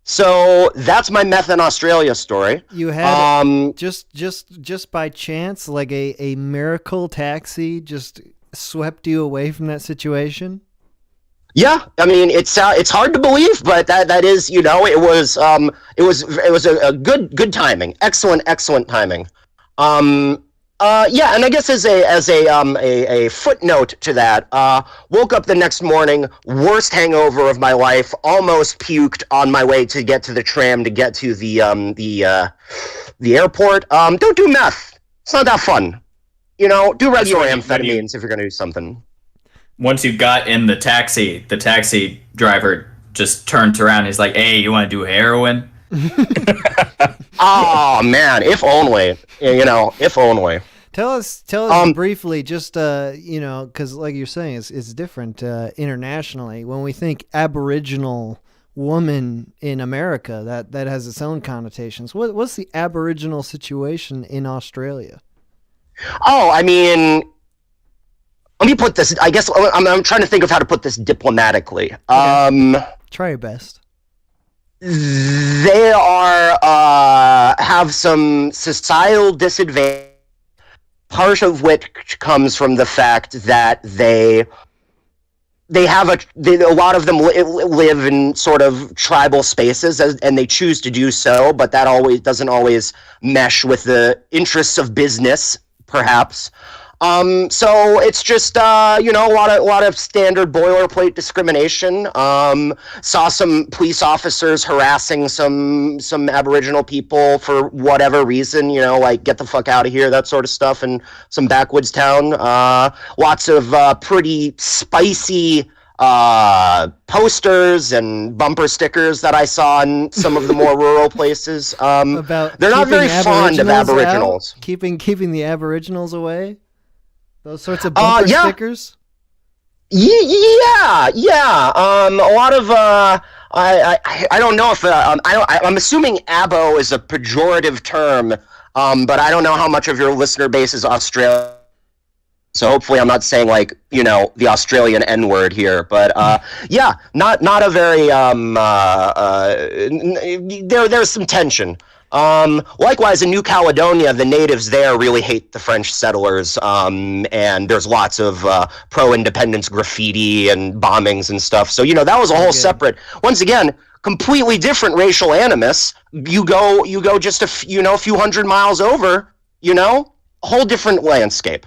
So that's my meth in Australia story. You had just by chance, like a miracle taxi just swept you away from that situation? Yeah, I mean it's hard to believe, but that is, it was a good timing, excellent timing. Yeah, and I guess as a footnote to that, woke up the next morning, worst hangover of my life, almost puked on my way to get to the tram to get to the airport. Don't do meth. It's not that fun. Do regular amphetamines if you're gonna do something. Once you got in the taxi driver just turns around and he's like, "Hey, you want to do heroin?" Oh man, if only. If only. Tell us briefly, just because like you're saying, it's different internationally. When we think Aboriginal woman in America, that has its own connotations. What's the Aboriginal situation in Australia? Oh, I mean, let me put this. I guess I'm trying to think of how to put this diplomatically. Okay. Try your best. They are have some societal disadvantage, part of which comes from the fact that they have a lot of them live in sort of tribal spaces, and they choose to do so, but that doesn't always mesh with the interests of business, perhaps. So it's just a lot of standard boilerplate discrimination. Saw some police officers harassing some Aboriginal people for whatever reason, like get the fuck out of here, that sort of stuff, in some backwoods town. Lots of pretty spicy posters and bumper stickers that I saw in some of the more rural places. About they're not very fond of Aboriginals. Keeping the Aboriginals away. Those sorts of bumper stickers. Yeah. A lot of I don't know if I'm assuming abo is a pejorative term, but I don't know how much of your listener base is Australian. So hopefully I'm not saying like, you know, the Australian N-word here, but yeah, not a very there's some tension. Likewise, in New Caledonia, the natives there really hate the French settlers, and there's lots of pro-independence graffiti and bombings and stuff. So, you know, that was a whole separate, once again, completely different racial animus. You go just a few hundred miles over, you know, a whole different landscape.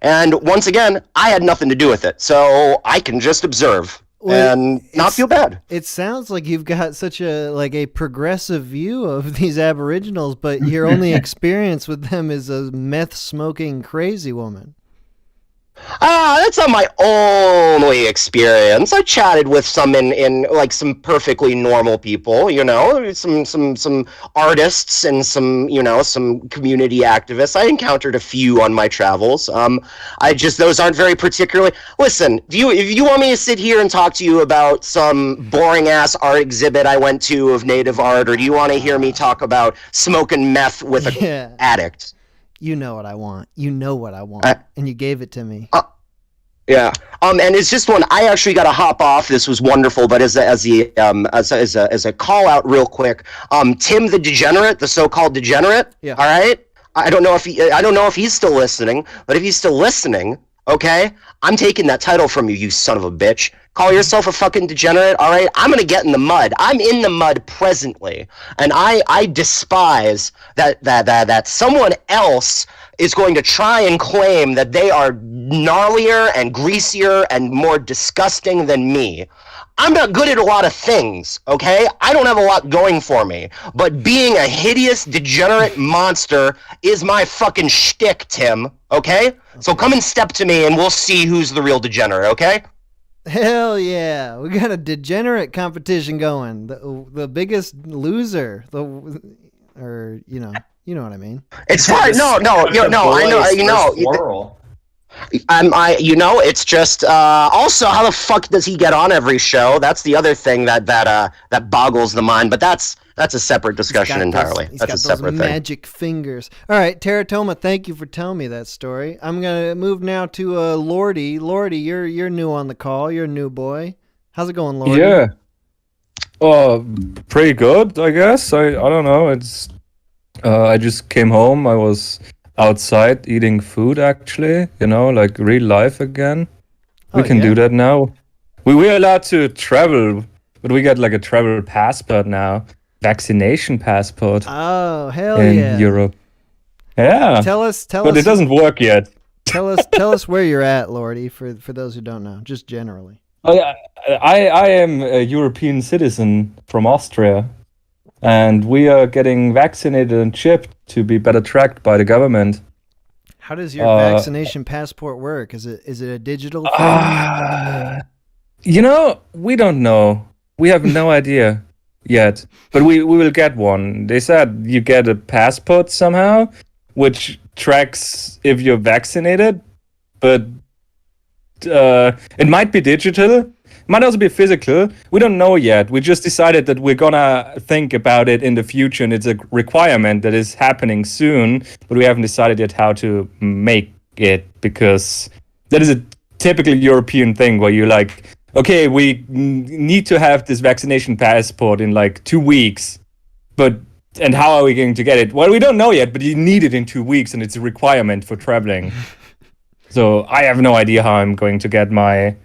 And once again, I had nothing to do with it, so I can just observe and not feel bad. It sounds like you've got such a progressive view of these Aboriginals, but your only experience with them is a meth-smoking crazy woman. That's not my only experience. I chatted with some in like some perfectly normal people, you know, some artists and some community activists. I encountered a few on my travels. Those aren't very particularly. Listen, if you want me to sit here and talk to you about some boring ass art exhibit I went to of native art, or do you want to hear me talk about smoking meth with an addict? You know what I want. You know what I want, and you gave it to me. Yeah. And it's just one. I actually got to hop off. This was wonderful, but as a call out, real quick. Tim the Degenerate, the so-called degenerate. Yeah. All right. I don't know if he's still listening, but if he's still listening, okay, I'm taking that title from you, you son of a bitch. Call yourself a fucking degenerate, all right? I'm gonna get in the mud. I'm in the mud presently, and I despise that someone else is going to try and claim that they are gnarlier and greasier and more disgusting than me. I'm not good at a lot of things, okay? I don't have a lot going for me, but being a hideous, degenerate monster is my fucking shtick, Tim, okay? So come and step to me and we'll see who's the real degenerate, okay? Hell yeah. We got a degenerate competition going. The biggest loser, or you know what I mean. It's fine. No, I know, it's just also how the fuck does he get on every show? That's the other thing that boggles the mind, but that's a separate discussion entirely. That's a separate thing. Magic fingers. All right, Teratoma, thank you for telling me that story. I'm gonna move now to Lordy. Lordy, you're new on the call. You're a new boy. How's it going, Lordy? Yeah. Pretty good, I guess. I don't know. It's I just came home. I was outside eating food, actually, like real life again. We can do that now. We're allowed to travel, but we got like a travel passport now. Vaccination passport. Oh, hell in Europe. Yeah. Tell us. But it doesn't work yet. Tell us where you're at, Lordy, for those who don't know, just generally. I am a European citizen from Austria, and we are getting vaccinated and chipped to be better tracked by the government. How does your vaccination passport work? Is it a digital thing? We don't know. We have no idea yet, but we will get one. They said you get a passport somehow, which tracks if you're vaccinated, but it might be digital. Might also be physical. We don't know yet. We just decided that we're gonna think about it in the future, and it's a requirement that is happening soon, but we haven't decided yet how to make it, because that is a typical European thing where you're like, okay, we need to have this vaccination passport in like 2 weeks, and how are we going to get it? Well, we don't know yet, but you need it in 2 weeks, and it's a requirement for traveling. So I have no idea how I'm going to get my,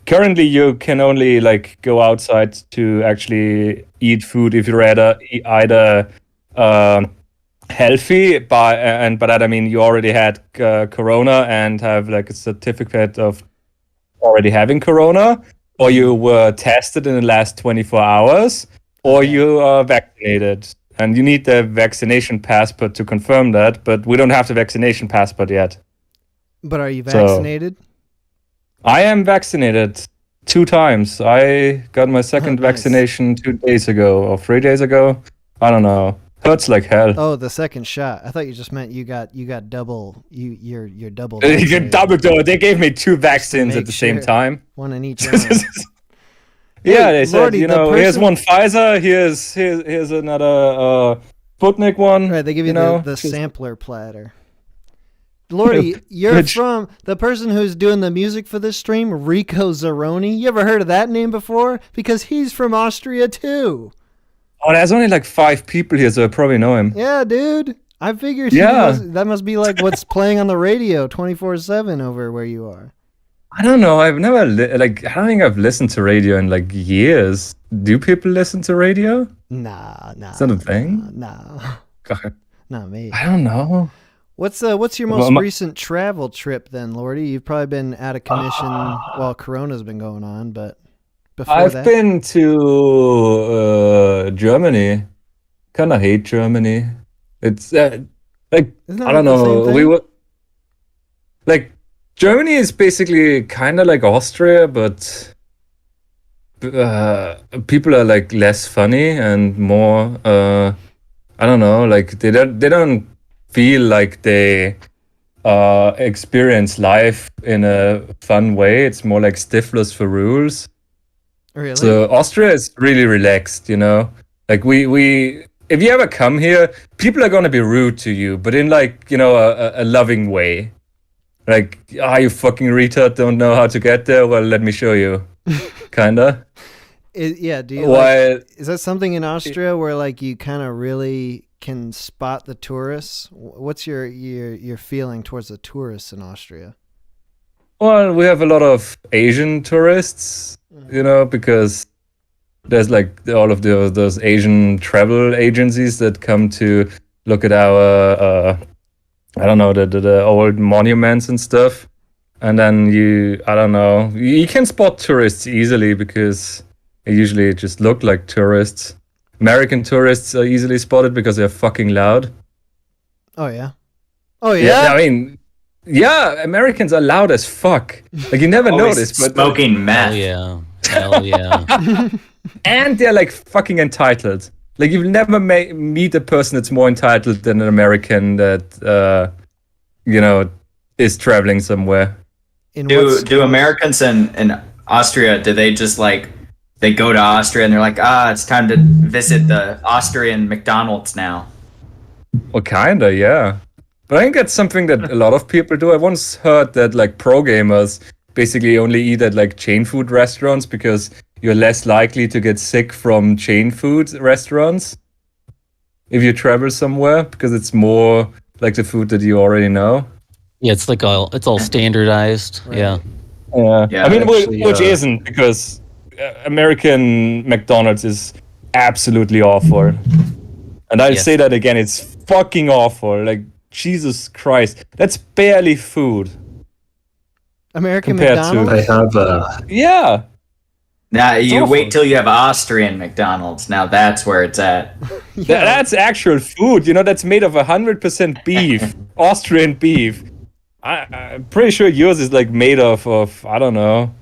currently you can only go outside to actually eat food if you're either healthy, by that I mean you already had corona and have a certificate of already having corona, or you were tested in the last 24 hours, or you are vaccinated. And you need the vaccination passport to confirm that, but we don't have the vaccination passport yet. But are you vaccinated? I am vaccinated. 2 times. I got my second nice. vaccination 2 days ago or 3 days ago. I don't know. Hurts like hell. Oh, the second shot. I thought you just meant you got double. You're double. You're vaccinated. double door. They gave me 2 vaccines make at the same sure. time. One in each arm. Yeah, Hey, they said, Lordy, the here's person- one Pfizer, here's another Sputnik one. Right, they give you know, the just- sampler platter. Lordy, you're from the person who's doing the music for this stream, Rico Zeroni. You ever heard of that name before? Because he's from Austria too. Oh, there's only like 5 people here, so I probably know him. Yeah, dude. I figured Yeah. that must be like what's playing on the radio 24/7 over where you are. I don't know. I've never I don't think I've listened to radio in like years. Do people listen to radio? Nah. Is that a thing? Nah. God, Not me. I don't know. What's your most recent travel trip then, Lordy? You've probably been out of commission while Corona's been going on, but before I've that, been to Germany. Kind of hate Germany. It's Isn't I that don't the same know. thing? We were like Germany is basically kind of like Austria, but people are like less funny and more. I don't know. Like they don't feel like they experience life in a fun way. It's more like stiflers for rules. Really? So Austria is really relaxed, Like we if you ever come here, people are gonna be rude to you, but in like, a loving way. Like, you fucking retard, don't know how to get there? Well, let me show you. Kinda. Yeah, do you While is that something in Austria where like you kind of really can spot the tourists? What's your feeling towards the tourists in Austria? Well, we have a lot of Asian tourists, because there's like all of those Asian travel agencies that come to look at our, I don't know, the old monuments and stuff. And then you can spot tourists easily because they usually just look like tourists. American tourists are easily spotted because they're fucking loud. Oh yeah. Oh yeah. I mean, yeah, Americans are loud as fuck. Like you never Always notice, but smoking meth. Hell yeah. and they're like fucking entitled. Like you'll never meet a person that's more entitled than an American that is traveling somewhere. Do Americans in Austria, do they just like they go to Austria and they're like, it's time to visit the Austrian McDonald's now? Well, kinda, yeah. But I think that's something that a lot of people do. I once heard that like pro gamers basically only eat at like chain food restaurants because you're less likely to get sick from chain food restaurants if you travel somewhere because it's more like the food that you already know. Yeah, it's like it's all standardized. Right. Yeah. Yeah, I mean, which isn't because American McDonald's is absolutely awful. And I'll say that again, it's fucking awful. Like, Jesus Christ. That's barely food. American compared McDonald's? to Yeah. Now you awful. wait till you have Austrian McDonald's. Now that's where it's at. That's actual food. That's made of 100% beef, Austrian beef. I'm pretty sure yours is like made of I don't know,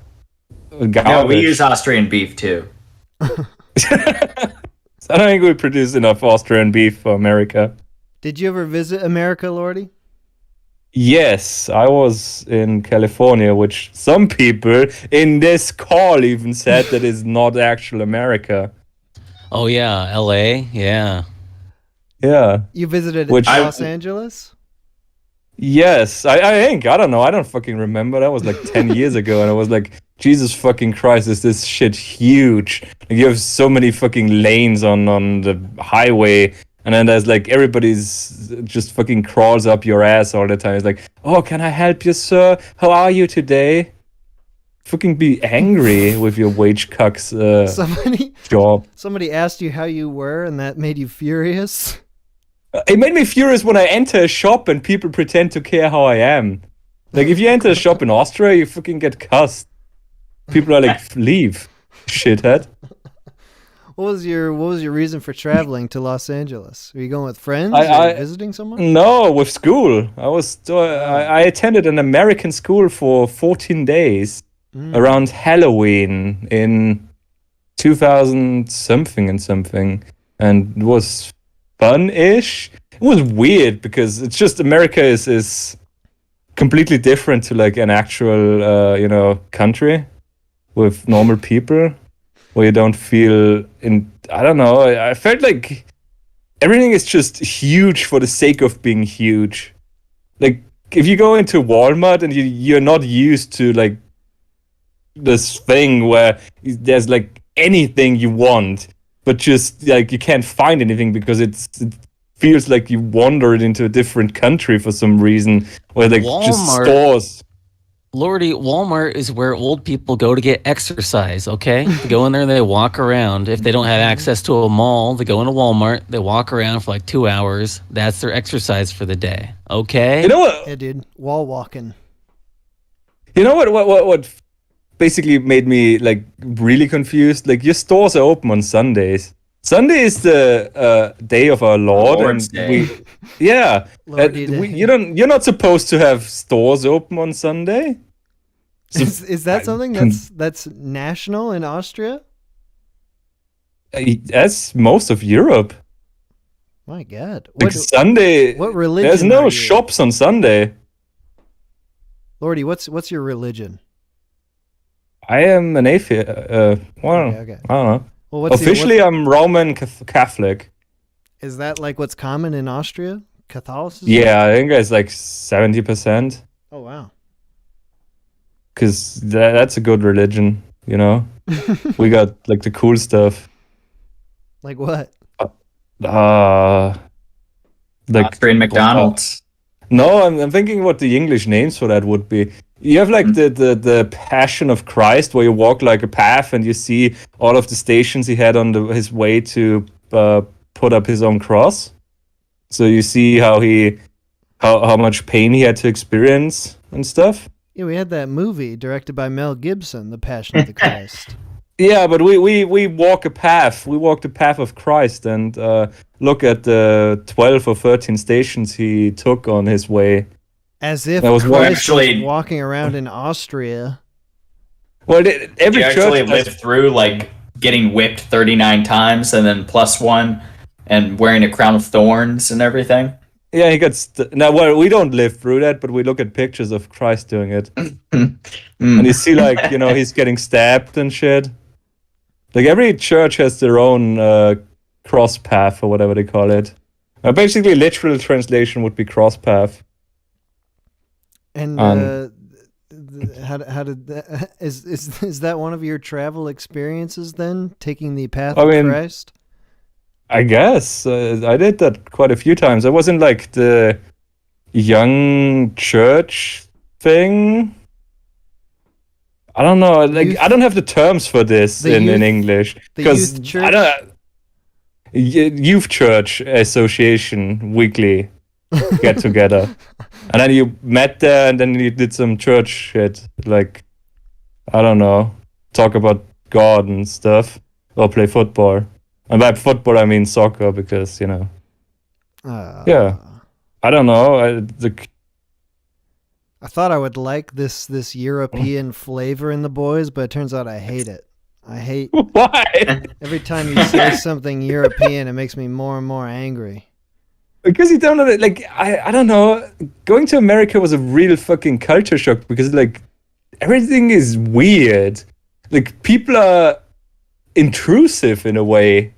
garbage. No, we use Austrian beef too. I don't think we produce enough Austrian beef for America. Did you ever visit America, Lordy? Yes, I was in California, which some people in this call even said that is not actual America. Oh yeah, LA. Yeah. Yeah. You visited Which- Los Angeles? Yes, I think. I don't know. I don't fucking remember. That was like 10 years ago. And I was like, Jesus fucking Christ, is this shit huge? Like, you have so many fucking lanes on the highway. And then there's like, everybody's just fucking crawls up your ass all the time. It's like, oh, can I help you, sir? How are you today? Fucking be angry with your wage cucks job. Somebody asked you how you were, and that made you furious. It made me furious when I enter a shop and people pretend to care how I am. Like, if you enter a shop in Austria, you fucking get cussed. People are like, leave, shithead. What was your reason for traveling to Los Angeles? Were you going with friends or visiting someone? No, with school. I attended an American school for 14 days. around Halloween in 2000 something and something, and it was fun-ish. It was weird because it's just America is completely different to like an actual country with normal people, where you don't feel I don't know. I felt like everything is just huge for the sake of being huge. Like if you go into Walmart and you're not used to like this thing where there's like anything you want, but just like you can't find anything because it feels like you wandered into a different country for some reason, where like just stores. Lordy, Walmart is where old people go to get exercise, okay? They go in there and they walk around. If they don't have access to a mall, they go into Walmart, they walk around for like 2 hours. That's their exercise for the day, okay? You know what? Yeah, dude. Wall walking. You know what basically made me like really confused? Like your stores are open on Sundays. Sunday is the day of our Lord, Lord's and Day. you're not supposed to have stores open on Sunday. So, Is that something that's national in Austria? That's most of Europe. My God. Like Sunday, what religion there's no are you? shops on Sunday. Lordy, what's your religion? I am an atheist. Okay. I don't know. Well, what's Officially, I'm Roman Catholic. Is that like what's common in Austria? Catholicism? Yeah, I think it's like 70%. Oh, wow. Because that's a good religion, you know? We got like the cool stuff. Like what? Like Austrian McDonald's. No, I'm thinking what the English names for that would be. You have like the Passion of Christ, where you walk like a path and you see all of the stations he had on his way to put up his own cross. So you see how much pain he had to experience and stuff. Yeah, we had that movie directed by Mel Gibson, The Passion of the Christ. Yeah, but we walk a path. We walk the path of Christ and look at the 12 or 13 stations he took on his way. As if That was Christ was walking around in Austria. Well, every you actually church lived through like getting whipped 39 times and then +1 and wearing a crown of thorns and everything. Yeah, he got well, we don't live through that, but we look at pictures of Christ doing it. And you see like, he's getting stabbed and shit. Like every church has their own cross path or whatever they call it. Basically, literal translation would be cross path. And how did that is that one of your travel experiences then, taking the path of Christ? I guess I did that quite a few times. I was in like the young church thing. I don't know. Like I don't have the terms for this in English because I don't. Youth Church Association weekly get together, and then you met there, and then you did some church shit, like I don't know, talk about God and stuff, or play football. And by football I mean soccer, because yeah, I don't know. I thought I would like this European flavor in the boys, but it turns out I hate it. I hate why every time you say something European, it makes me more and more angry. Because you don't know, like I don't know. Going to America was a real fucking culture shock because like everything is weird. Like people are intrusive in a way.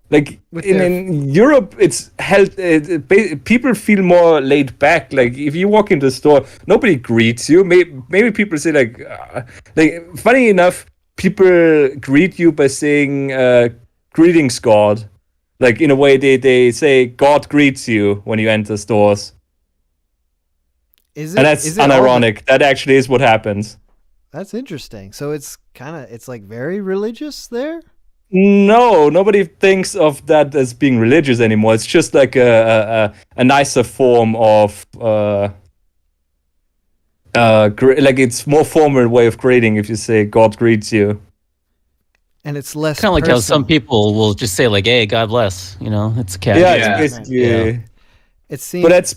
Like in Europe, it's held. People feel more laid back. Like if you walk into a store, nobody greets you. Maybe people say like funny enough, people greet you by saying "Greetings, God." Like in a way, they say God greets you when you enter stores. Is it? And that's unironic. That actually is what happens. That's interesting. So it's like very religious there. No, nobody thinks of that as being religious anymore. It's just like a nicer form of like it's more formal way of greeting if you say God greets you. And it's less kind of like how some people will just say like, "Hey, God bless." It's casual. Yeah, it's basically. Yeah. It seems. But that's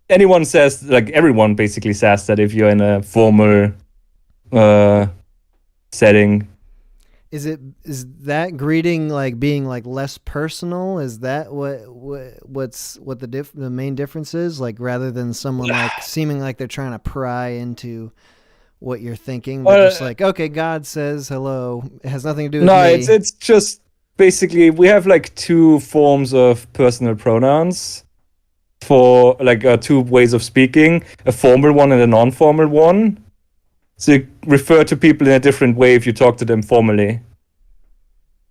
anyone says, like everyone basically says that if you're in a formal setting. Is that greeting like being like less personal? Is that what's the main difference is? Like rather than someone like seeming like they're trying to pry into what you're thinking, they're just like, okay, God says hello. It has nothing to do with No, me. it's just basically we have like two forms of personal pronouns for like two ways of speaking, a formal one and a non-formal one. So you refer to people in a different way if you talk to them formally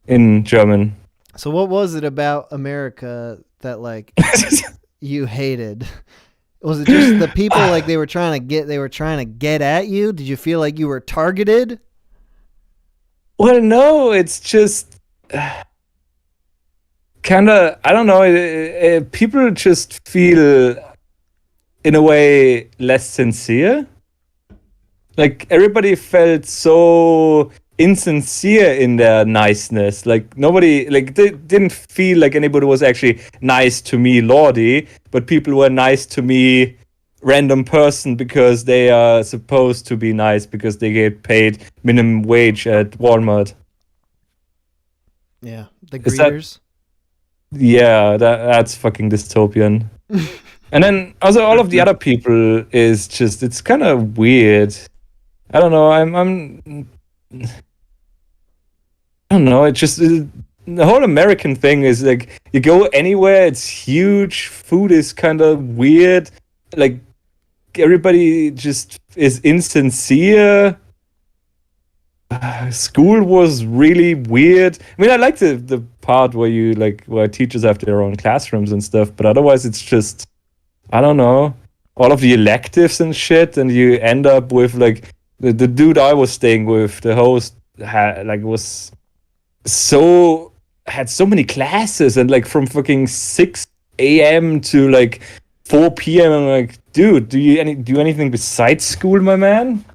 in German. So what was it about America that like you hated? Was it just the people like they were trying to get at you? Did you feel like you were targeted? Well, no, it's just kind of, I don't know, people just feel in a way less sincere. Like everybody felt so insincere in their niceness. Like nobody, like they didn't feel like anybody was actually nice to me, Lordy, but people were nice to me, random person, because they are supposed to be nice because they get paid minimum wage at Walmart. Yeah, the greeters. That's fucking dystopian. And then also all of the other people is just, it's kind of weird. I don't know. I don't know. It's just the whole American thing is like you go anywhere, it's huge. Food is kind of weird. Like everybody just is insincere. School was really weird. I mean, I like the part where teachers have their own classrooms and stuff, but otherwise it's just, I don't know, all of the electives and shit, and you end up with like the dude I was staying with, the host had so many classes, and like from fucking 6 a.m. to like 4 p.m. I'm like, dude, do you do anything besides school, my man?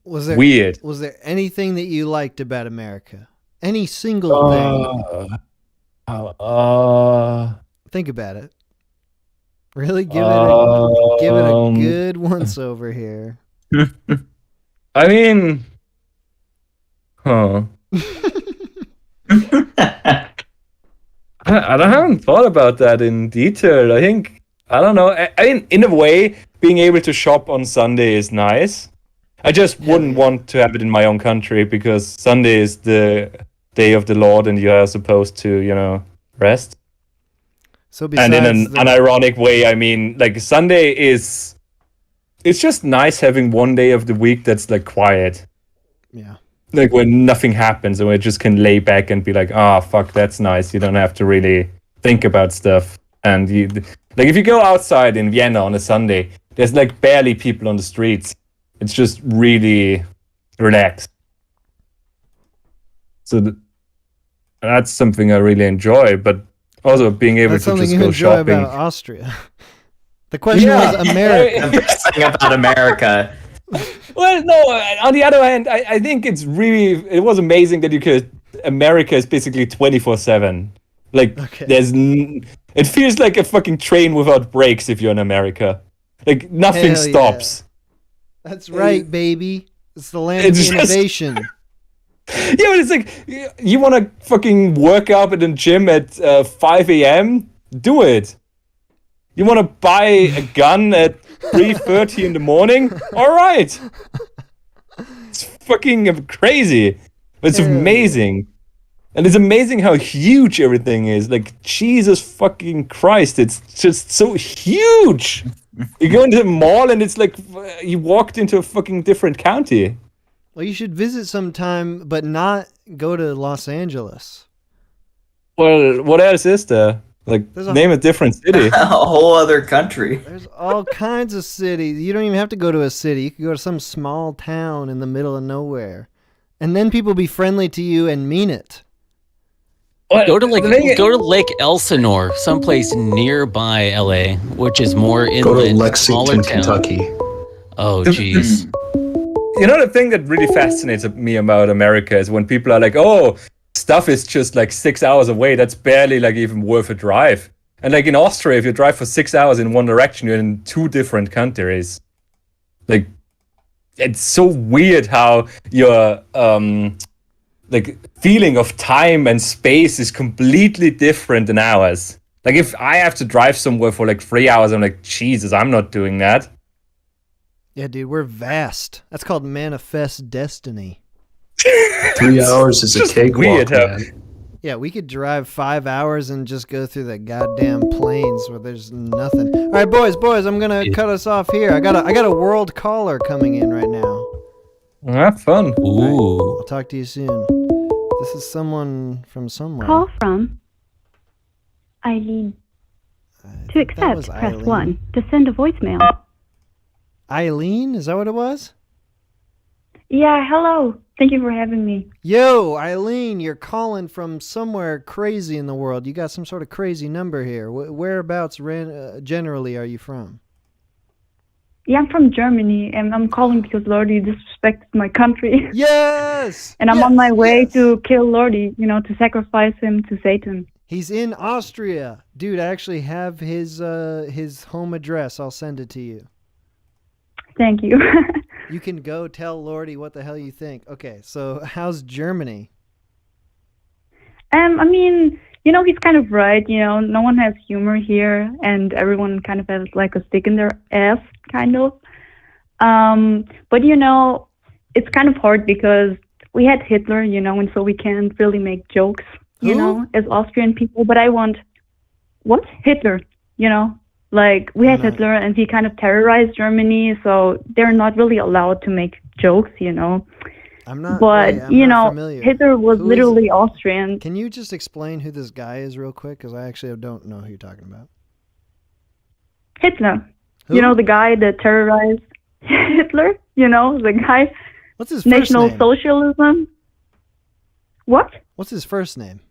Weird. Was there anything that you liked about America? Any single thing? Think about it. Really give it a good once over here. I mean, I haven't thought about that in detail. I think, I don't know. I mean, in a way, being able to shop on Sunday is nice. I just wouldn't want to have it in my own country because Sunday is the day of the Lord and you are supposed to, rest. So besides and in an unironic way, I mean, like Sunday it's just nice having one day of the week that's like quiet. Yeah. Like when nothing happens and we just can lay back and be like, fuck, that's nice. You don't have to really think about stuff. And like if you go outside in Vienna on a Sunday, there's like barely people on the streets. It's just really relaxed. So that's something I really enjoy, but also being able to just go shopping. About Austria. The question was America. The best thing about America. Well, no, on the other hand, I think it was amazing that America is basically 24/7. Like, it feels like a fucking train without brakes if you're in America. Like, nothing stops. Yeah. That's right, baby. It's the land of innovation. Yeah, but it's like, you want to fucking work out at the gym at 5 a.m.? Do it. You want to buy a gun at 3:30 in the morning? All right. It's fucking crazy. It's amazing. And it's amazing how huge everything is. Like, Jesus fucking Christ, it's just so huge. You go into the mall and it's like you walked into a fucking different county. Well, you should visit sometime, but not go to Los Angeles. Well, what else is there? Like, name a different city. A whole other country. There's all kinds of cities. You don't even have to go to a city. You could go to some small town in the middle of nowhere. And then people be friendly to you and mean it. Go to Lake Elsinore, someplace nearby LA, which is more inland. Go to Lexington, Kentucky. Oh, jeez. You know, the thing that really fascinates me about America is when people are like, oh, stuff is just like 6 hours away. That's barely like even worth a drive. And like in Austria, if you drive for 6 hours in one direction, you're in two different countries. Like, it's so weird how your like feeling of time and space is completely different than ours. Like if I have to drive somewhere for like 3 hours, I'm like, Jesus, I'm not doing that. Yeah, dude, we're vast. That's called manifest destiny. 3 hours is a cakewalk, man. Yeah, we could drive 5 hours and just go through the goddamn plains where there's nothing. All right, boys, I'm gonna cut us off here. I got a world caller coming in right now. Have fun. Ooh. Right, I'll talk to you soon. This is someone from somewhere. Call from Eileen. To accept, press Eileen. 1. To send a voicemail. Eileen, is that what it was? Yeah, hello. Thank you for having me. Yo, Eileen, you're calling from somewhere crazy in the world. You got some sort of crazy number here. Whereabouts generally are you from? Yeah, I'm from Germany, and I'm calling because Lordy disrespected my country. Yes! And I'm on my way to kill Lordy, to sacrifice him to Satan. He's in Austria. Dude, I actually have his home address. I'll send it to you. Thank you. You can go tell Lordy what the hell you think. Okay, so how's Germany? I mean, he's kind of right. No one has humor here, and everyone kind of has like a stick in their ass, kind of. But it's kind of hard because we had Hitler, and so we can't really make jokes, as Austrian people. But I want what Hitler, Like, we had Hitler, and he kind of terrorized Germany, so they're not really allowed to make jokes, I'm not. But, I'm not familiar. Hitler was literally Austrian. Can you just explain who this guy is real quick? Because I actually don't know who you're talking about. Hitler. Who? The guy that terrorized Hitler, the guy. What's his first National name? Socialism. What? What's his first name?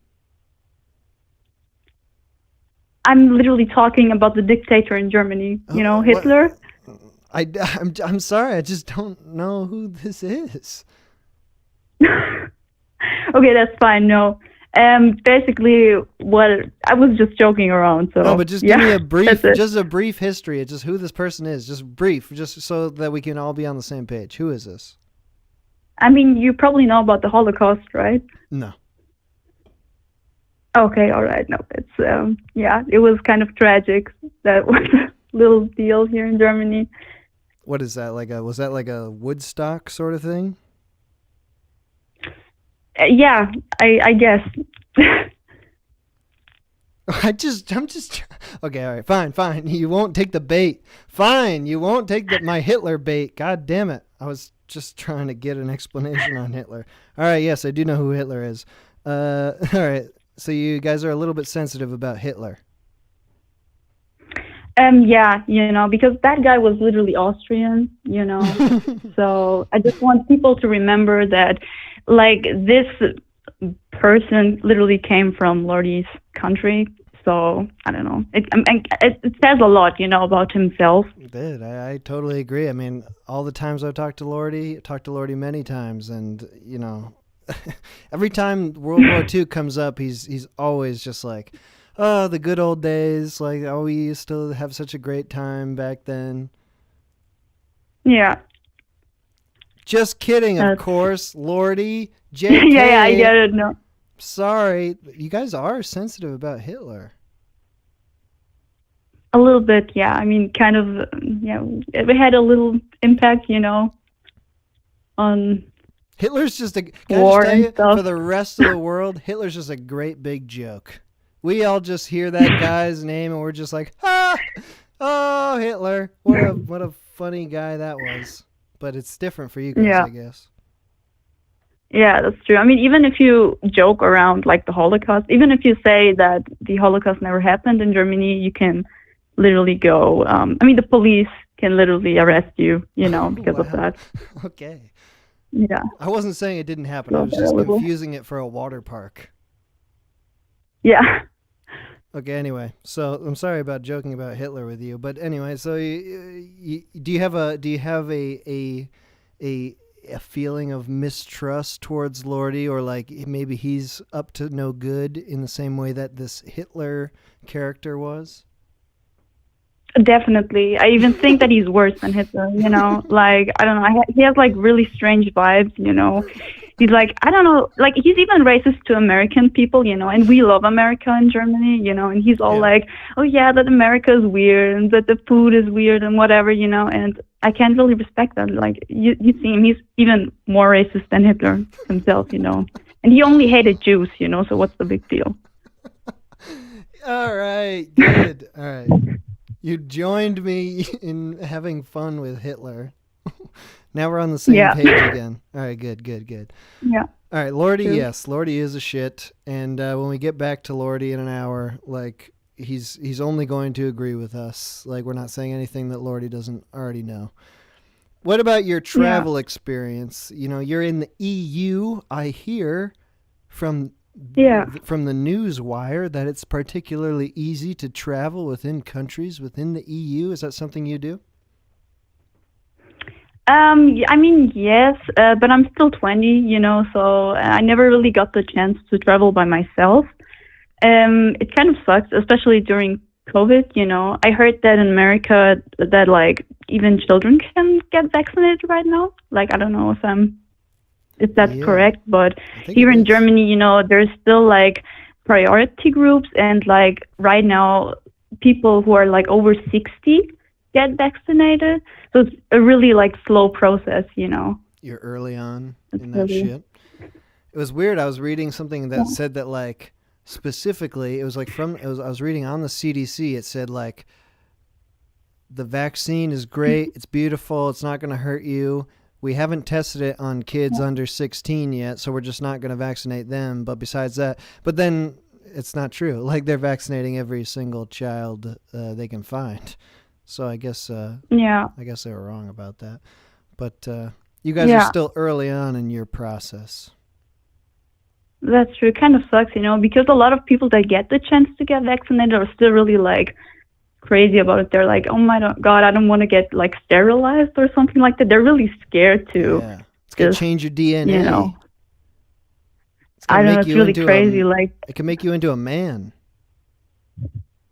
I'm literally talking about the dictator in Germany. Hitler. I'm sorry, I just don't know who this is. Okay, that's fine. No. Basically, I was just joking around. So. No, but just give me a brief history of just who this person is. Just brief, just so that we can all be on the same page. Who is this? I mean, you probably know about the Holocaust, right? No. Okay, all right. No, it's it was kind of tragic. That was a little deal here in Germany. What is that? Was that like a Woodstock sort of thing? Yeah, I guess. I'm just okay. All right, fine. You won't take the bait. Fine, you won't take my Hitler bait. God damn it! I was just trying to get an explanation on Hitler. All right, yes, I do know who Hitler is. All right. So you guys are a little bit sensitive about Hitler. Yeah, because that guy was literally Austrian, So I just want people to remember that, like, this person literally came from Lordy's country. So I don't know. It says a lot, about himself. It did. I totally agree. I mean, all the times I've talked to Lordy many times, and every time World War II comes up, he's always just like, oh, the good old days. Like, oh, we used to have such a great time back then. Yeah. Just kidding, of course. Lordy, JK. Yeah, I get it. No. Sorry. You guys are sensitive about Hitler. A little bit, yeah. I mean, kind of, it had a little impact, on... Hitler's just a... war and stuff. For the rest of the world, Hitler's just a great big joke. We all just hear that guy's name and we're just like, oh, Hitler. What a funny guy that was. But it's different for you guys, I guess. Yeah, that's true. I mean, even if you joke around like the Holocaust, even if you say that the Holocaust never happened in Germany, you can literally go, the police can literally arrest you, because of that. Okay. Yeah. I wasn't saying it didn't happen. I was just confusing it for a water park. Yeah. Okay, anyway, so I'm sorry about joking about Hitler with you, but anyway, so do you have a feeling of mistrust towards Lordy, or like maybe he's up to no good in the same way that this Hitler character was? Definitely. I even think that he's worse than Hitler, you know? Like, I don't know. He has, like, really strange vibes, you know? He's like, I don't know, like, he's even racist to American people, you know? And we love America in Germany, you know? And he's all like, oh, yeah, that America is weird and that the food is weird and whatever, you know? And I can't really respect that. Like, you see him, he's even more racist than Hitler himself, you know? And he only hated Jews, you know? So what's the big deal? All right, good. All right. You joined me in having fun with Hitler. Now we're on the same page again. All right, good. Yeah. All right, Lordy, True. yes, Lordy is a shit. And when we get back to Lordy in an hour, like, he's only going to agree with us. Like, we're not saying anything that Lordy doesn't already know. What about your travel experience? You know, you're in the EU. I hear from the news wire that it's particularly easy to travel within countries within the EU. Is that something you do? I mean, yes, but I'm still 20, you know, so I never really got the chance to travel by myself. It kind of sucks, especially during COVID, you know. I heard that in America that, like, even children can get vaccinated right now. Like, I don't know if that's correct, but here in Germany, you know, there's still, like, priority groups, and, like, right now, people who are, like, over 60 get vaccinated. So it's a really, like, slow process, you know. You're early on in that shit. It was weird. I was reading something that said that, like, specifically, it was like I was reading on the CDC, it said, like, the vaccine is great, it's beautiful, it's not going to hurt you. We haven't tested it on kids under 16 yet, so we're just not going to vaccinate them. But besides that, but then it's not true. Like, they're vaccinating every single child they can find. So I guess I guess they were wrong about that. But you guys are still early on in your process. That's true. It kind of sucks, you know, because a lot of people that get the chance to get vaccinated are still really, like, crazy about it. They're like, oh my God, I don't want to get, like, sterilized or something like that. They're really scared to. Yeah. It's going to change your DNA. You know. I don't know, it's really crazy. It can make you into a man.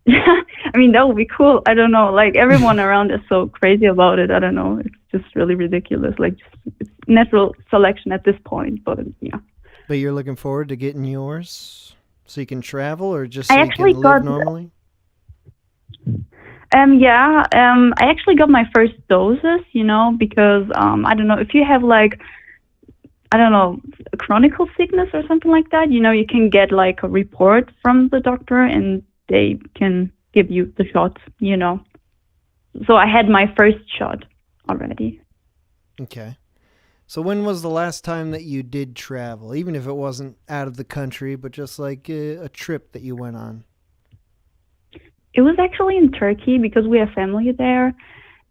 I mean, that would be cool. I don't know. Like, everyone around is so crazy about it. I don't know. It's just really ridiculous. Like, it's natural selection at this point. But, yeah. But you're looking forward to getting yours so you can travel, or just so you can live normally? I actually got my first doses, you know, because I don't know, if you have, like, I don't know, chronic sickness or something like that, you know, you can get, like, a report from the doctor and they can give you the shots, you know. So I had my first shot already. Okay. So when was the last time that you did travel, even if it wasn't out of the country, but just like a trip that you went on? It was actually in Turkey because we have family there.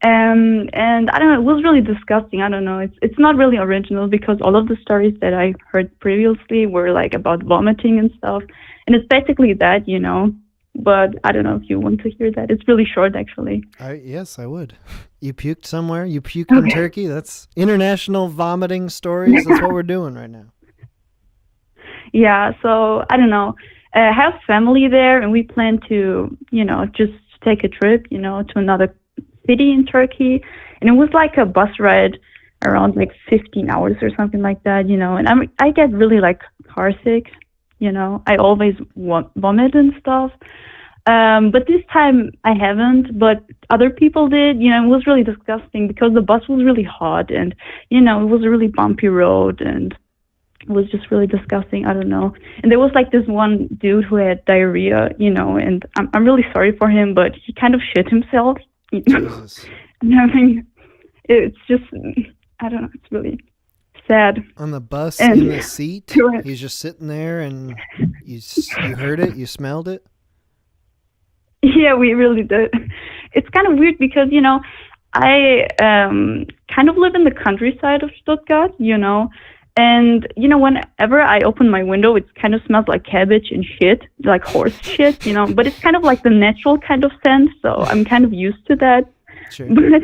And I don't know, it was really disgusting. I don't know. It's not really original because all of the stories that I heard previously were, like, about vomiting and stuff. And it's basically that, you know. But I don't know if you want to hear that. It's really short, actually. Yes, I would. You puked somewhere? You puked in Turkey? That's international vomiting stories. That's what we're doing right now. Yeah, so I don't know. I have family there, and we plan to, you know, just take a trip, you know, to another city in Turkey. And it was like a bus ride around, like, 15 hours or something like that, you know. And I get really, like, car sick, you know. I always vomit and stuff. But this time I haven't, but other people did. You know, it was really disgusting because the bus was really hot and, you know, it was a really bumpy road and it was just really disgusting. I don't know. And there was, like, this one dude who had diarrhea, you know, and I'm really sorry for him, but he kind of shit himself. You know? Jesus. And I mean, it's just, I don't know, it's really sad. On the bus, and in the seat, he's just sitting there and you heard it, you smelled it? Yeah, we really did. It's kind of weird because, you know, I kind of live in the countryside of Stuttgart, you know, and, you know, whenever I open my window, it kind of smells like cabbage and shit, like horse shit, you know, but it's kind of like the natural kind of scent, so I'm kind of used to that. Sure. But,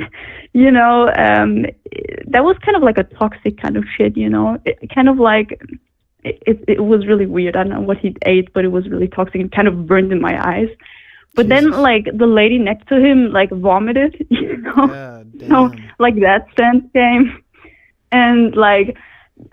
you know, that was kind of like a toxic kind of shit, you know, it kind of like, it was really weird. I don't know what he ate, but it was really toxic. It kind of burned in my eyes. But then, like, the lady next to him, like, vomited, you know? So, like, that sense came. And, like,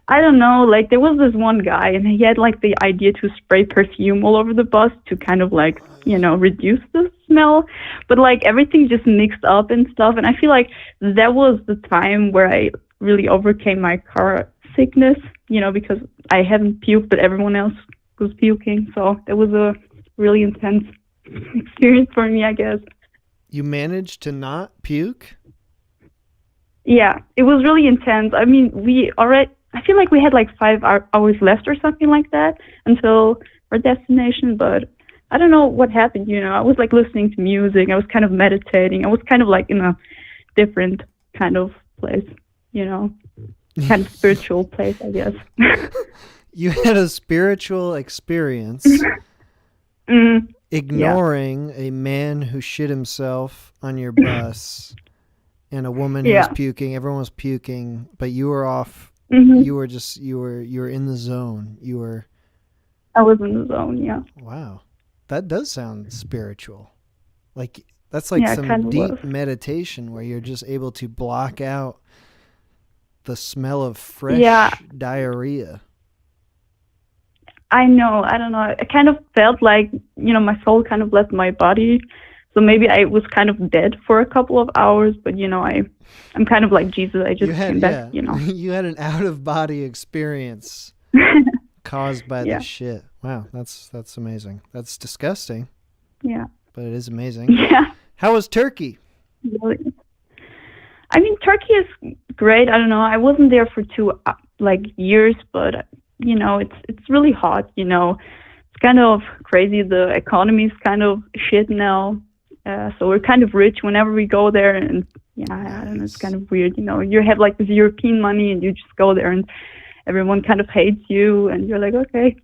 I don't know, like, there was this one guy, and he had, like, the idea to spray perfume all over the bus to kind of, like, you know, reduce the smell. But, like, everything just mixed up and stuff. And I feel like that was the time where I really overcame my car sickness, you know, because I haven't puked, but everyone else was puking. So it was a really intense experience for me, I guess. You managed to not puke? Yeah, it was really intense. I mean, I feel like we had like 5 hours left or something like that until our destination, but I don't know what happened, you know. I was like listening to music, I was kind of meditating, I was kind of like in a different kind of place, you know, kind of spiritual place, I guess. You had a spiritual experience ignoring a man who shit himself on your bus and a woman who was puking. Everyone was puking, but you were off. You were just, you were in the zone. I was in the zone, yeah. Wow. That does sound spiritual. Like, that's like some deep meditation where you're just able to block out the smell of fresh diarrhea. I know. I don't know. I kind of felt like, you know, my soul kind of left my body. So maybe I was kind of dead for a couple of hours, but, you know, I'm kind of like Jesus. I just came back, you know. You had an out-of-body experience caused by this shit. Wow, that's amazing. That's disgusting. Yeah. But it is amazing. Yeah. How was Turkey? Really? I mean, Turkey is great. I don't know. I wasn't there for 2 years, but you know, it's really hot. You know, it's kind of crazy. The economy is kind of shit now. So we're kind of rich whenever we go there, and I don't know. It's kind of weird. You know, you have like this European money, and you just go there, and everyone kind of hates you, and you're like, okay.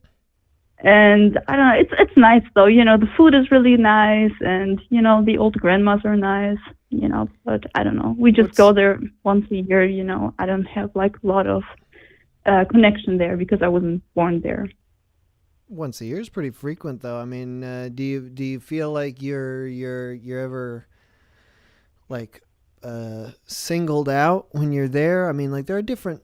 And I don't know. It's nice though. You know, the food is really nice, and you know, the old grandmas are nice. You know, but I don't know. We just go there once a year. You know, I don't have like a lot of connection there because I wasn't born there. Once a year is pretty frequent, though. I mean, do you feel like you're ever like singled out when you're there? I mean, like there are different.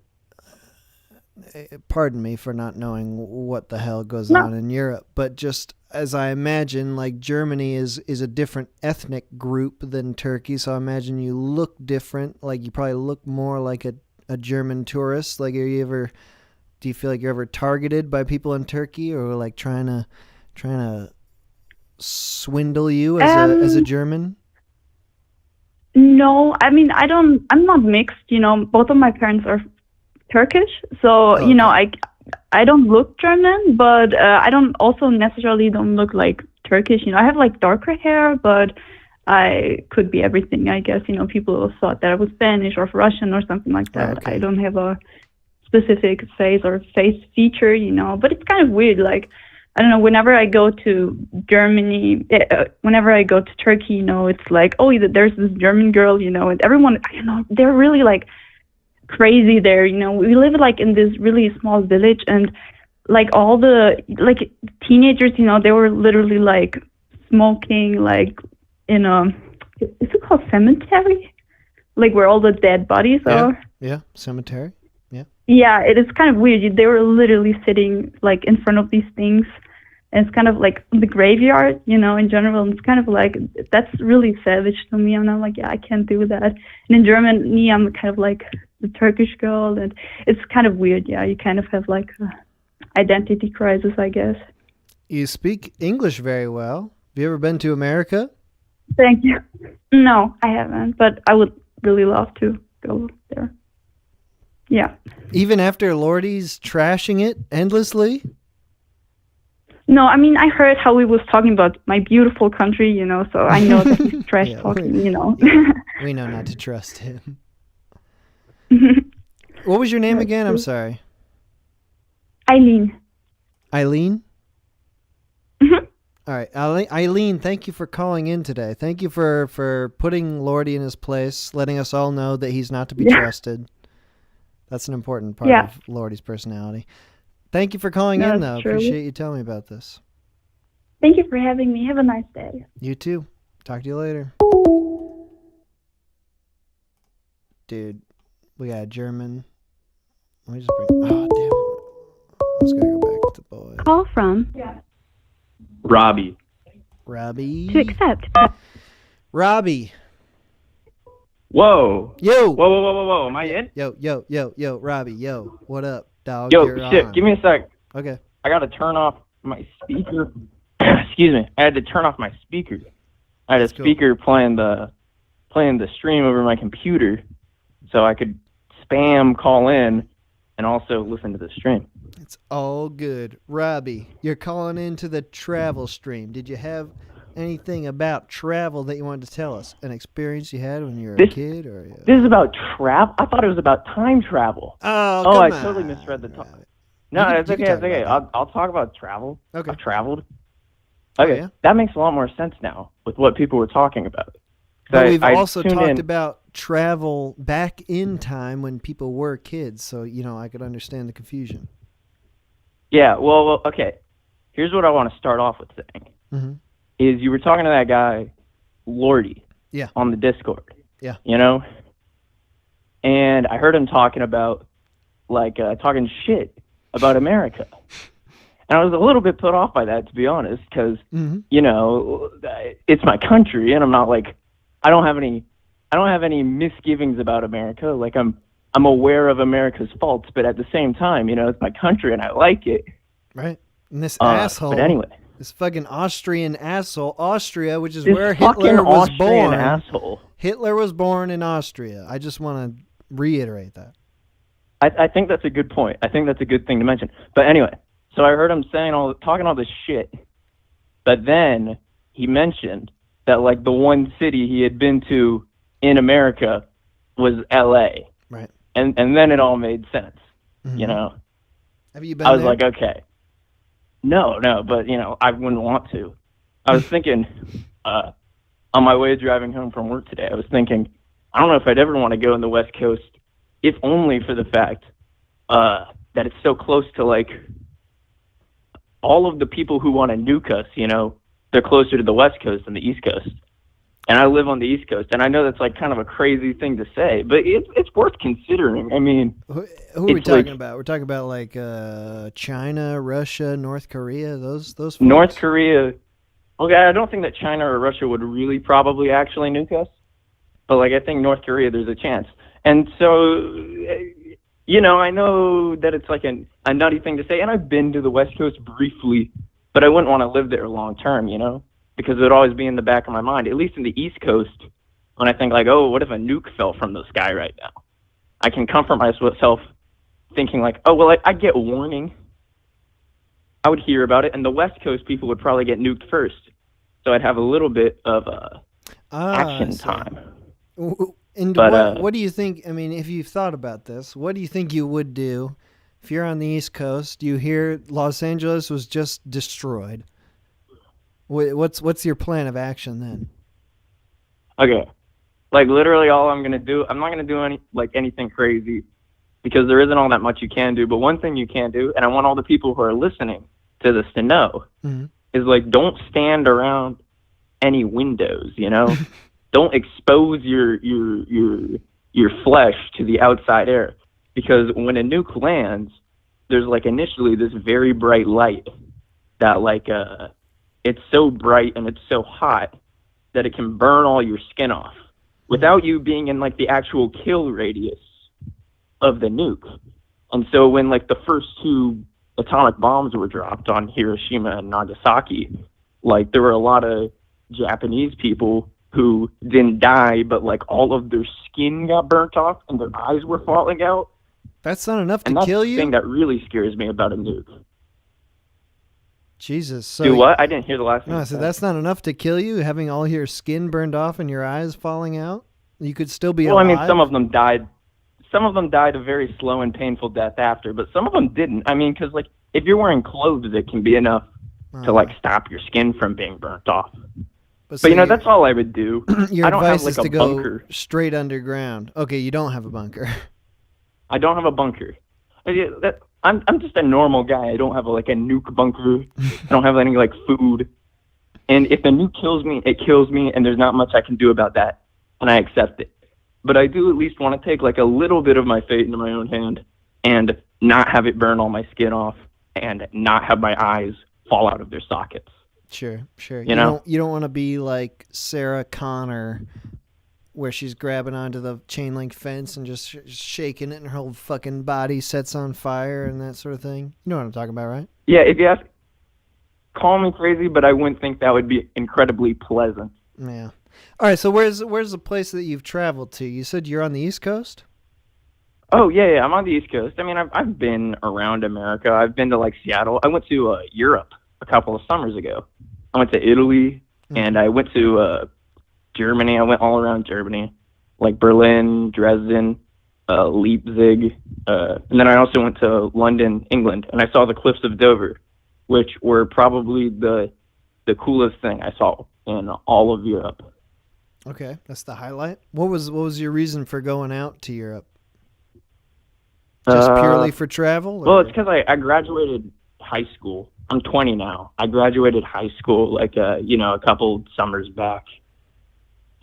Pardon me for not knowing what the hell goes on in Europe, but just as I imagine, like Germany is a different ethnic group than Turkey, so I imagine you look different. Like you probably look more like a German tourist. Like, do you feel like you're ever targeted by people in Turkey, or like trying to swindle you as a German? No, I mean, I'm not mixed, you know. Both of my parents are Turkish, so you know, I don't look German, but I don't necessarily look like Turkish. You know, I have like darker hair, but I could be everything, I guess. You know, people thought that I was Spanish or Russian or something like that. I don't have a specific face or face feature, you know, but it's kind of weird. Like, I don't know, whenever I go to Germany, whenever I go to Turkey, you know, it's like, oh, there's this German girl, you know, and everyone, I don't know, they're really like crazy there, you know. We live like in this really small village, and like all the like teenagers, you know, they were literally like smoking like in a, is it called cemetery? Like where all the dead bodies are? Yeah, cemetery. Yeah, it is kind of weird. They were literally sitting like in front of these things, and it's kind of like the graveyard, you know, in general. And it's kind of like, that's really savage to me. And I'm like, yeah, I can't do that. And in Germany, I'm kind of like the Turkish girl, and it's kind of weird. Yeah, you kind of have like a identity crisis, I guess. You speak English very well. Have you ever been to America? Thank you. No, I haven't, but I would really love to go there. Yeah. Even after Lordy's trashing it endlessly? No, I mean, I heard how he was talking about my beautiful country, you know, so I know that he's trash talking, you know. We know not to trust him. What was your name again? I'm sorry. Eileen. Eileen? All right, Eileen, thank you for calling in today. Thank you for putting Lordy in his place, letting us all know that he's not to be trusted. That's an important part of Lordy's personality. Thank you for calling in, though. True. Appreciate you telling me about this. Thank you for having me. Have a nice day. You too. Talk to you later. Dude, we got a German. Let me just bring. Oh, damn. I was going to go back to the boys. Call from Robbie. Robbie. to accept. Robbie. Whoa. Yo. Whoa. Am I in? Yo. Robbie, yo. What up, dog? Yo, You're shit. on. Give me a sec. Okay. I got to turn off my speaker. Excuse me. I had to turn off my speaker. I had a speaker playing the stream over my computer so I could spam call in and also listen to the stream. It's all good. Robbie, you're calling into the travel stream. Did you have anything about travel that you wanted to tell us? An experience you had when you were a kid? Or This is about travel? I thought it was about time travel. Oh, I come totally on, misread the topic. Robbie. No, You it's can okay. talk It's okay. about I'll talk about travel. Okay. I've traveled. Okay, yeah? that makes a lot more sense now with what people were talking about. But I- we've I also tuned talked in- about travel back in time when people were kids, so, I could understand the confusion. Yeah, well, okay. Here's what I want to start off with saying. Mm-hmm. Is you were talking to that guy, Lordy, Yeah. on the Discord. Yeah. And I heard him talking about, talking shit about America. And I was a little bit put off by that, to be honest, because, Mm-hmm. it's my country, and I'm not I don't have any misgivings about America. Like, I'm aware of America's faults, but at the same time, it's my country and I like it. Right. And this asshole. But anyway. This fucking Austrian asshole. Austria, which is This where fucking Hitler was Austrian born. asshole. Hitler was born in Austria. I just want to reiterate that. I think that's a good point. I think that's a good thing to mention. But anyway, so I heard him talking all this shit, but then he mentioned that the one city he had been to in America was L.A. Right. And then it all made sense. Mm-hmm. Have you been I was there? like, okay. No, but I wouldn't want to. I was thinking, on my way driving home from work today, I was thinking, I don't know if I'd ever want to go on the West Coast, if only for the fact that it's so close to all of the people who want to nuke us. They're closer to the West Coast than the East Coast, and I live on the East Coast, and I know that's kind of a crazy thing to say, but it's worth considering. I mean, Who are we talking about? We're talking about China, Russia, North Korea, those folks? North Korea. Okay, I don't think that China or Russia would really probably actually nuke us, but I think North Korea, there's a chance. And so, I know that it's a nutty thing to say, and I've been to the West Coast briefly, but I wouldn't want to live there long term, because it would always be in the back of my mind. At least in the East Coast, when I think oh, what if a nuke fell from the sky right now? I can comfort myself thinking oh, well, I get a warning. I would hear about it, and the West Coast people would probably get nuked first, so I'd have a little bit of action time. And But, what do you think? I mean, if you've thought about this, what do you think you would do if you're on the East Coast? You hear Los Angeles was just destroyed. What's your plan of action then? Okay. Literally all I'm going to do, I'm not going to do anything crazy because there isn't all that much you can do. But one thing you can do, and I want all the people who are listening to this to know, is don't stand around any windows, Don't expose your flesh to the outside air, because when a nuke lands, there's initially this very bright light that it's so bright and it's so hot that it can burn all your skin off without you being in the actual kill radius of the nuke. And so when the first 2 atomic bombs were dropped on Hiroshima and Nagasaki, there were a lot of Japanese people who didn't die, but all of their skin got burnt off and their eyes were falling out. That's not enough to And that's kill the you? thing that really scares me about a nuke. Jesus. So Do what? I didn't hear the last thing. No, I you said said. that's not enough to kill you, having all your skin burned off and your eyes falling out? You could still be Well, alive? I mean, some of them died. Some of them died a very slow and painful death after, but some of them didn't. I mean, because if you're wearing clothes, it can be enough to stop your skin from being burnt off. But so that's all I would do. Your I don't have advice is a to go bunker. straight underground. Okay, you don't have a bunker. I don't have a bunker. I'm just a normal guy. I don't have a nuke bunker. I don't have any food. And if the nuke kills me, it kills me, and there's not much I can do about that, and I accept it. But I do at least want to take like a little bit of my fate into my own hand and not have it burn all my skin off and not have my eyes fall out of their sockets. Sure. You know? You don't want to be like Sarah Connor, where she's grabbing onto the chain link fence and just shaking it, and her whole fucking body sets on fire and that sort of thing. You know what I'm talking about, right? Yeah, if you ask, call me crazy, but I wouldn't think that would be incredibly pleasant. Yeah. All right. So where's the place that you've traveled to? You said you're on the East Coast? Oh, yeah, I'm on the East Coast. I mean, I've been around America. I've been to, like, Seattle. I went to Europe a couple of summers ago. I went to Italy, and I went to Germany. I went all around Germany, like Berlin, Dresden, Leipzig. And then I also went to London, England, and I saw the cliffs of Dover, which were probably the coolest thing I saw in all of Europe. Okay, that's the highlight. What was your reason for going out to Europe? Just purely for travel? Well, it's because I graduated high school. I'm 20 now. I graduated high school like a couple summers back,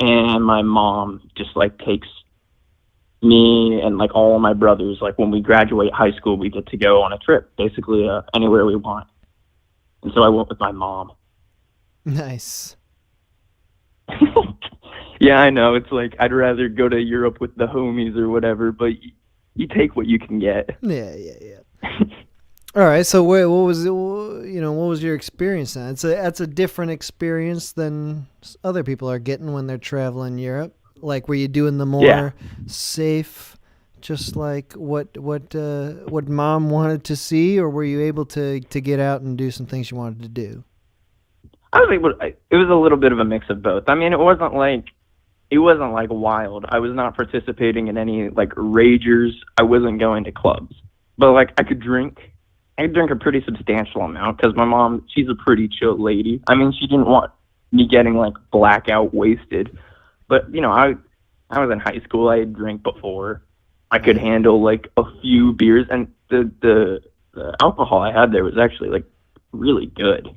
and my mom just like takes me and like all of my brothers. Like when we graduate high school, we get to go on a trip, basically anywhere we want. And so I went with my mom. Nice. Yeah, I know. It's like I'd rather go to Europe with the homies or whatever, but you take what you can get. Yeah. All right. So what was your experience then? That's a different experience than other people are getting when they're traveling Europe. Like, were you doing the more safe, just like what mom wanted to see, or were you able to get out and do some things you wanted to do? I was able. It was a little bit of a mix of both. I mean, it wasn't like wild. I was not participating in any like ragers. I wasn't going to clubs, but like I could drink. I could drink a pretty substantial amount because my mom, she's a pretty chill lady. I mean, she didn't want me getting like blackout wasted, but I was in high school. I had drank before. I could handle like a few beers, and the alcohol I had there was actually like really good.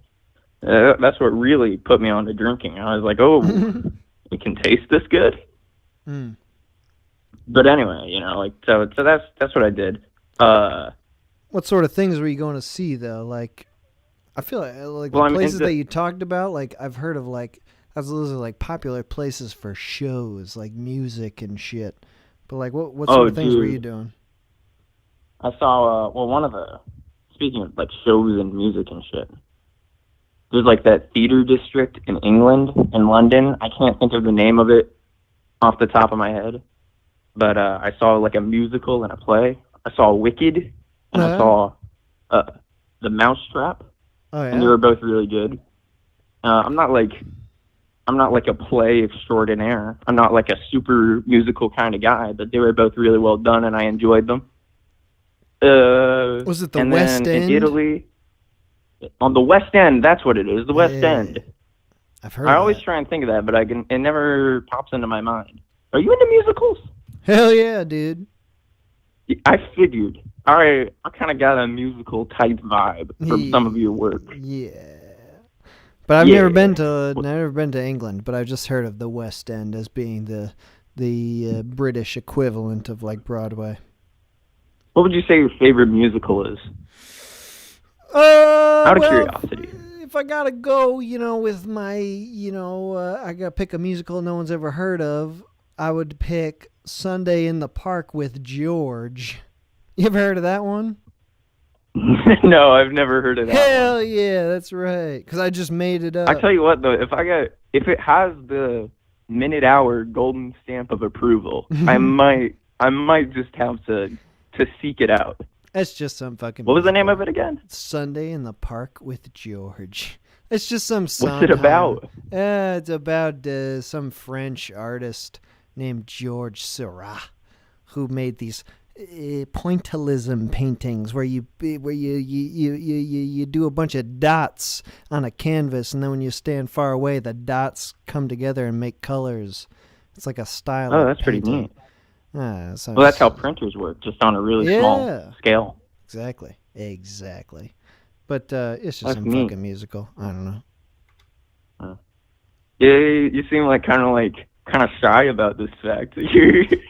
That's what really put me on to drinking. I was like, oh, it can taste this good. Mm. But anyway, so that's what I did. What sort of things were you going to see though? Like, I feel like the places that you talked about, like I've heard of, like those are like popular places for shows, like music and shit. But like, what sort of things were you doing? I saw one of the, speaking of like shows and music and shit. There's like that theater district in England, in London. I can't think of the name of it off the top of my head, but I saw like a musical and a play. I saw Wicked, and I saw The Mousetrap, and they were both really good. I'm not like a play extraordinaire. I'm not like a super musical kind of guy, but they were both really well done, and I enjoyed them. Was it the West End? In Italy. On the West End, that's what it is. The West End. I've heard. I always try and think of that, but it never pops into my mind. Are you into musicals? Hell yeah, dude. I figured. I kind of got a musical type vibe from some of your work. Yeah. But I've never been to England, but I've just heard of the West End as being the British equivalent of like Broadway. What would you say your favorite musical is? Out of curiosity. If I gotta go, with my, I gotta pick a musical no one's ever heard of, I would pick Sunday in the Park with George. You ever heard of that one? No, I've never heard of that. Hell yeah, that's right. Because I just made it up. I tell you what, though, if it has the minute-hour golden stamp of approval, I might just have to seek it out. It's just some fucking. What was the name of it again? Sunday in the Park with George. It's just some song. What's it about? It's about some French artist named George Seurat, who made these pointillism paintings where you do a bunch of dots on a canvas, and then when you stand far away, the dots come together and make colors. It's like a style. Oh, that's pretty neat. Well, that's how printers work, just on a really small scale. Exactly. But it's just that's some neat. fucking musical. I don't know. Yeah, you seem like kind of shy about this fact.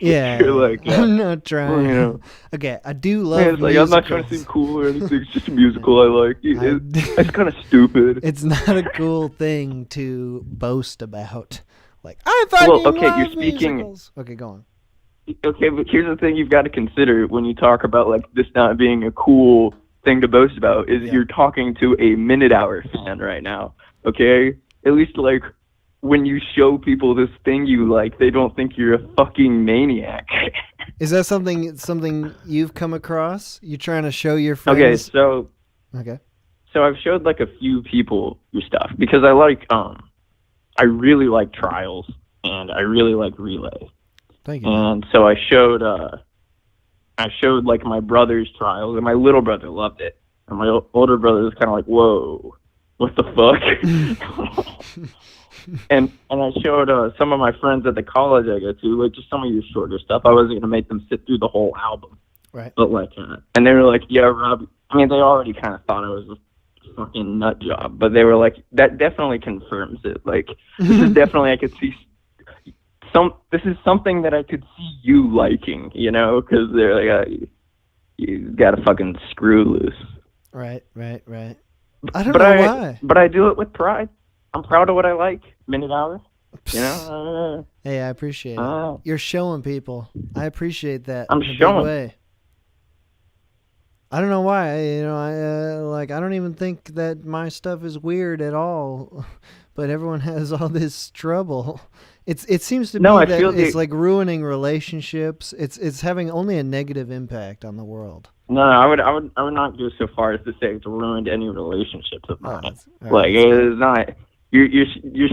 Yeah, You're like, I'm not well, trying. you know. Okay, I do love Yeah, it's like, I'm not trying to musicals. seem cool or anything. It's just a musical I like. It's kind of stupid. It's not a cool thing to boast about. Like, I fucking Well, okay, love you're speaking. musicals. Okay, go on. Okay, but here's the thing you've got to consider when you talk about like this not being a cool thing to boast about is you're talking to a Minute Hour fan right now. Okay, at least like when you show people this thing you like, they don't think you're a fucking maniac. Is that something you've come across? You trying to show your Okay, friends? so I've showed like a few people your stuff because I really like Trials and I really like Relay. Thank you. And so I showed like my brother's Trials and my little brother loved it. And my older brother was kind of like, "Whoa, what the fuck?" and I showed some of my friends at the college I go to, like just some of your shorter stuff. I wasn't gonna make them sit through the whole album, right? But like, and they were like, "Yeah, Rob." I mean, they already kind of thought I was a fucking nut job, but they were like, "That definitely confirms it." Like, this is definitely I could see. This is something that I could see you liking, you know, because they're like, you got a fucking screw loose. Right. I don't know why. But I do it with pride. I'm proud of what I like. Minute Hour, you know. Hey, I appreciate it. You're showing people. I appreciate that. I'm in a big showing. way. I don't know why. I don't even think that my stuff is weird at all. But everyone has all this trouble. It seems to be that it's like ruining relationships. It's having only a negative impact on the world. No, I would not go so far as to say it's ruined any relationships of mine. Right, It is not. Your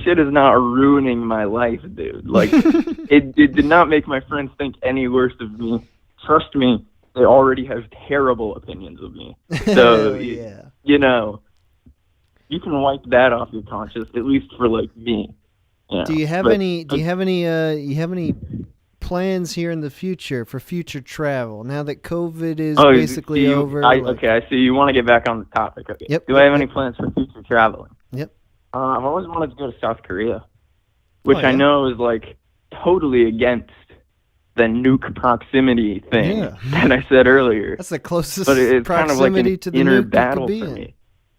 shit is not ruining my life, dude. Like it did not make my friends think any worse of me. Trust me, they already have terrible opinions of me. So you know, you can wipe that off your conscience, at least for like me. You know? Do you have any plans here in the future for future travel now that COVID is basically over? Okay, I see. You want to get back on the topic. Okay. Yep. Do I have any plans for future traveling? Yep. I've always wanted to go to South Korea, which I know is like totally against the nuke proximity thing that I said earlier. That's the closest but it's kind of like an to the inner nuke battle you could be for in. me.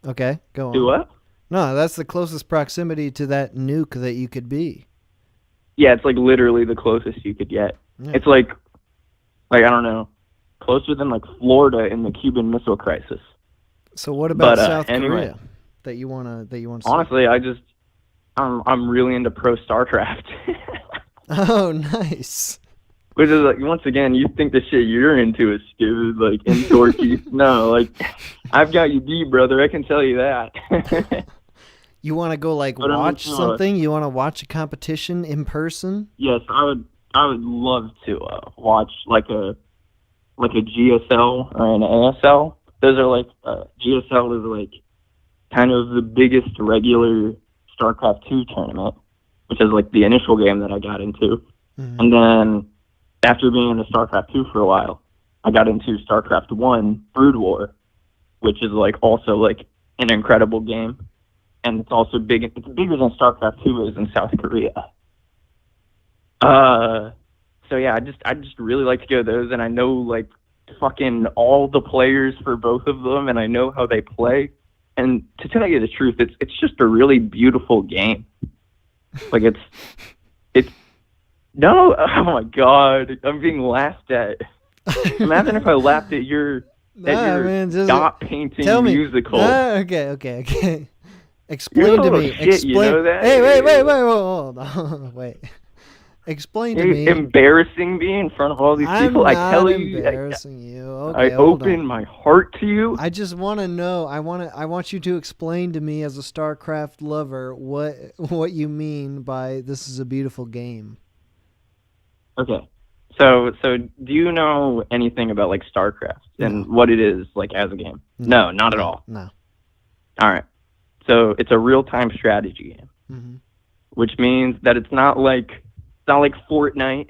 Okay, go on. Do what? No, that's the closest proximity to that nuke that you could be. Yeah, it's like literally the closest you could get. Yeah. It's like I don't know, closer than like Florida in the Cuban Missile Crisis. So what about South anyway, Korea that you wanna see? Honestly, I'm really into pro StarCraft. Oh, nice. Which is like, once again, you think the shit you're into is stupid, like, and dorky. No, like, I've got you beat, brother. I can tell you that. You want to go like watch something? You want to watch a competition in person? Yes, I would love to watch like a GSL or an ASL. Those are like GSL is like kind of the biggest regular StarCraft 2 tournament, which is like the initial game that I got into, and then after being into StarCraft 2 for a while, I got into StarCraft 1 Brood War, which is like also like an incredible game. And it's also big. It's bigger than StarCraft 2 is in South Korea. So yeah, I just really like to go to those, and I know like fucking all the players for both of them, and I know how they play. And to tell you the truth, it's just a really beautiful game. Like it's no, oh my god, I'm being laughed at. Imagine if I laughed at your dot painting musical. Okay. Explain to me. Shit, you know that? Hey, wait, hold on. Wait. Explain to me. Embarrassing me in front of all these people. I tell you, embarrassing you. Okay, I open my heart to you. I just want to know. I want you to explain to me as a StarCraft lover what you mean by this is a beautiful game. Okay. So do you know anything about like StarCraft and what it is like as a game? No, not at all. No. All right. So it's a real-time strategy game, which means that it's not like Fortnite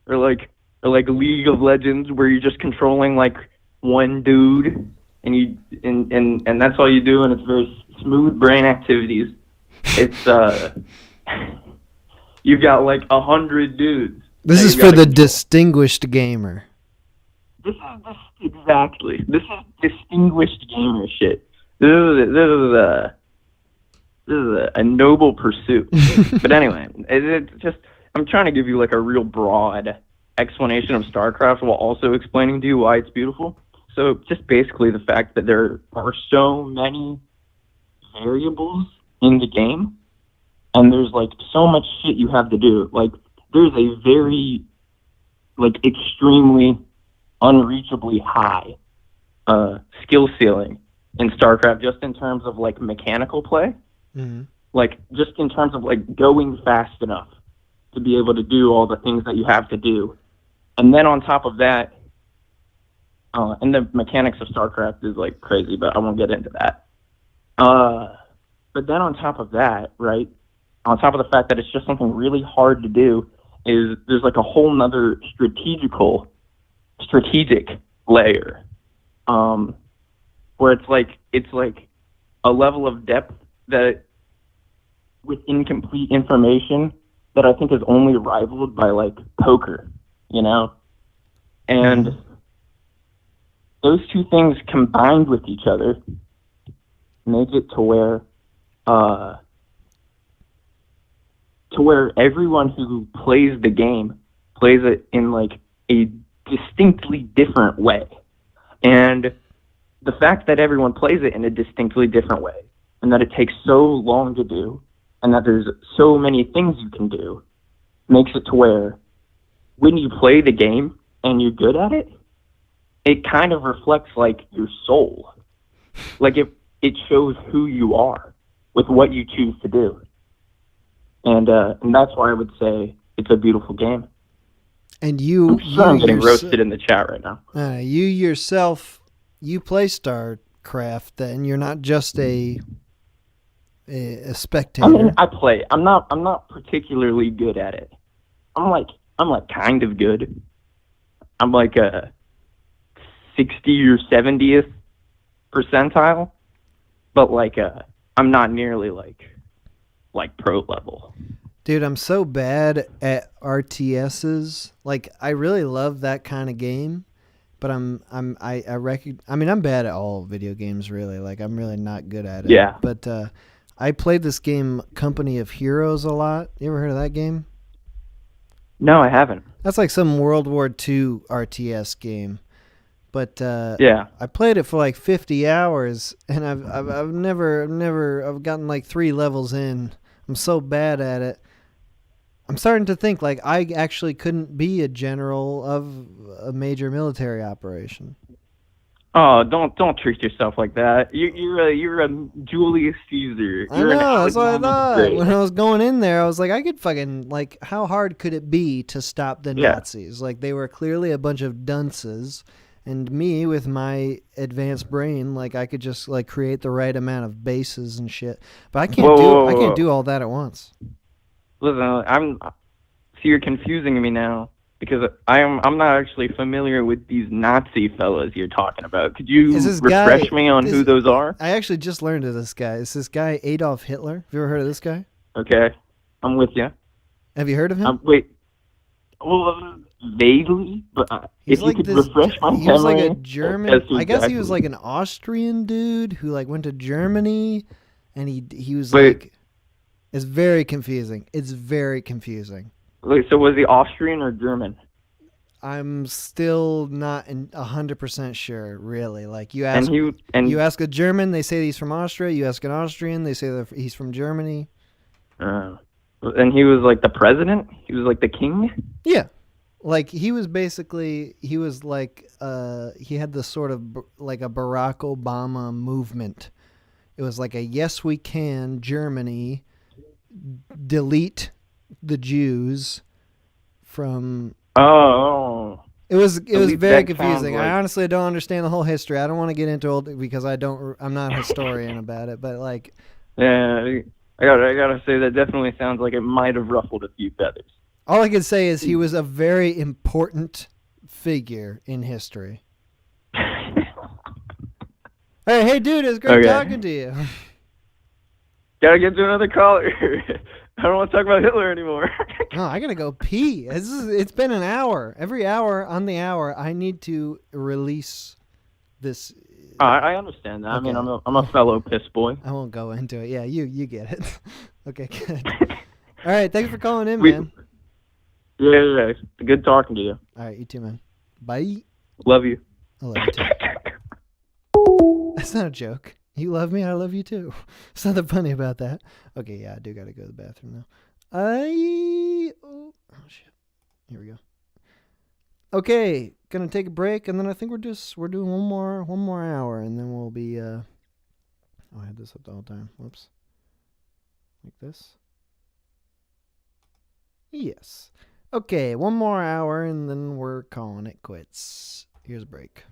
or like League of Legends where you're just controlling like one dude and that's all you do, and it's very smooth brain activities. It's you've got like 100 dudes. This that is you for gotta the control. distinguished gamer. This is distinguished gamer shit. This is a noble pursuit. But anyway, it's just I'm trying to give you like a real broad explanation of StarCraft while also explaining to you why it's beautiful. So just basically the fact that there are so many variables in the game, and there's like so much shit you have to do. Like there's a very like extremely unreachably high skill ceiling in StarCraft, just in terms of like mechanical play, like just in terms of like going fast enough to be able to do all the things that you have to do. And then on top of that, and the mechanics of StarCraft is like crazy, but I won't get into that. But then on top of that, right, on top of the fact that it's just something really hard to do, is there's like a whole nother strategic layer, where it's like a level of depth that with incomplete information that I think is only rivaled by like poker, you know? And those two things combined with each other make it to where everyone who plays the game plays it in like a distinctly different way. And the fact that everyone plays it in a distinctly different way, and that it takes so long to do, and that there's so many things you can do, makes it to where when you play the game and you're good at it, it kind of reflects like your soul. Like it shows who you are with what you choose to do. And that's why I would say it's a beautiful game. And I'm getting roasted in the chat right now. You yourself, you play StarCraft, then you're not just a spectator. I mean, I play. I'm not particularly good at it. I'm like kind of good. I'm like a 60 or 70th percentile, but like I'm not nearly like pro level. Dude, I'm so bad at RTSs. Like, I really love that kind of game, but I'm bad at all video games, really. Like, I'm really not good at it. Yeah. But I played this game, Company of Heroes, a lot. You ever heard of that game? No, I haven't. That's like some World War II RTS game. But yeah, I played it for like 50 hours, and I've never gotten like 3 levels in. I'm so bad at it. I'm starting to think like I actually couldn't be a general of a major military operation. Oh, don't treat yourself like that. You're a Julius Caesar. I know, that's what I thought. When I was going in there, I was like, I could fucking, like, how hard could it be to stop the Nazis? Like, they were clearly a bunch of dunces, and me, with my advanced brain, like, I could just, like, create the right amount of bases and shit. But I can't do all that at once. Listen, so you're confusing me now, because I'm not actually familiar with these Nazi fellas you're talking about. Could you refresh me on who those are? I actually just learned of this guy. It's this guy Adolf Hitler. Have you ever heard of this guy? Okay, I'm with you. Have you heard of him? Wait, well, vaguely, but if you could refresh my memory. He was like a German. I guess he was like an Austrian dude who like went to Germany, and he was like. It's very confusing. It's very confusing. Wait, so was he Austrian or German? I'm still not 100% sure, really. Like you ask, you ask a German, they say he's from Austria. You ask an Austrian, they say that he's from Germany. And he was like the president. He was like the king. Yeah, like he was like he had this sort of like a Barack Obama movement. It was like a yes we can Germany. Delete the Jews from. Oh. It was very confusing. I honestly don't understand the whole history. I don't want to get into it because I'm not a historian about it. But like. Yeah, I gotta say that definitely sounds like it might have ruffled a few feathers. All I can say is he was a very important figure in history. Hey, dude, it's great talking to you. Gotta get to another caller. I don't want to talk about Hitler anymore. Oh, I gotta go pee. It's been an hour. Every hour on the hour, I need to release this. I understand that. Okay. I mean, I'm a fellow piss boy. I won't go into it. Yeah, you get it. Okay, good. All right, thanks for calling in, man. Yeah. It's good talking to you. All right, you too, man. Bye. Love you. I love you too. That's not a joke. You love me, I love you too. There's nothing funny about that. Okay, yeah, I do gotta go to the bathroom now. Oh shit. Here we go. Okay, gonna take a break, and then I think we're doing one more hour, and then we'll be oh, I had this up the whole time. Whoops. Like this. Yes. Okay, one more hour, and then we're calling it quits. Here's a break.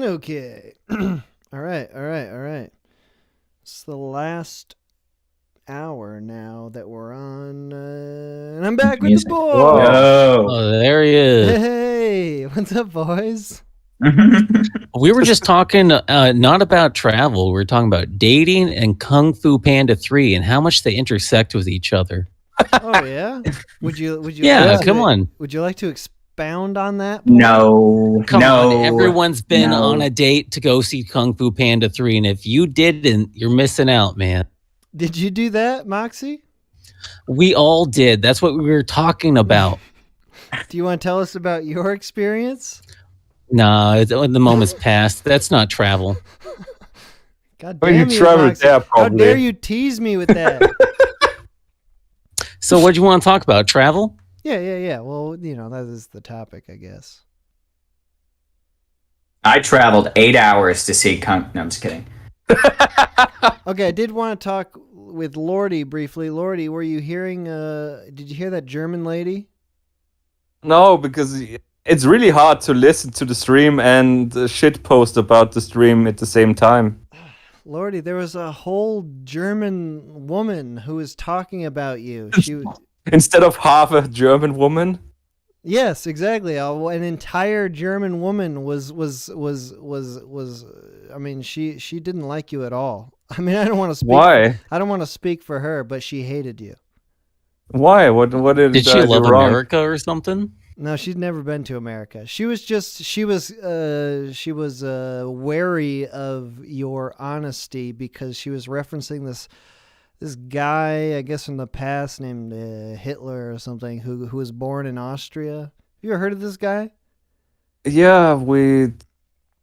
Okay. All right. It's the last hour now that we're on, and I'm back with the boys. Oh, there he is. Hey, what's up, boys? We were just talking not about travel. We were talking about dating and Kung Fu Panda 3 and how much they intersect with each other. Oh yeah. Would you? Yeah, like to- come on. Would you like to expound on that? No. Come no, on, everyone's been no. on a date to go see Kung Fu Panda 3, and if you didn't, you're missing out, man. Did you do that, Moxie? We all did. That's what we were talking about. Do you want to tell us about your experience? No, the moment's past. That's not travel. God Well, damn you you, traveled Moxie. there, How probably. dare you tease me with that? So what do you want to talk about? Travel? Yeah. Well, that is the topic, I guess. I traveled 8 hours to see Kung. No, I'm just kidding. Okay, I did want to talk with Lordy briefly. Lordy, were you hearing? Did you hear that German lady? No, because it's really hard to listen to the stream and shit post about the stream at the same time. Lordy, there was a whole German woman who was talking about you. She, Instead of half a German woman. yes, exactly. An entire German woman was. I mean, she didn't like you at all. I mean, I don't want to speak. Why? I don't want to speak for her, but she hated you. Why? What did Did I she do love wrong? America or something? No, she's never been to America. She was wary of your honesty because she was referencing this guy, I guess from the past, named Hitler or something, who was born in Austria. Have you ever heard of this guy? Yeah, we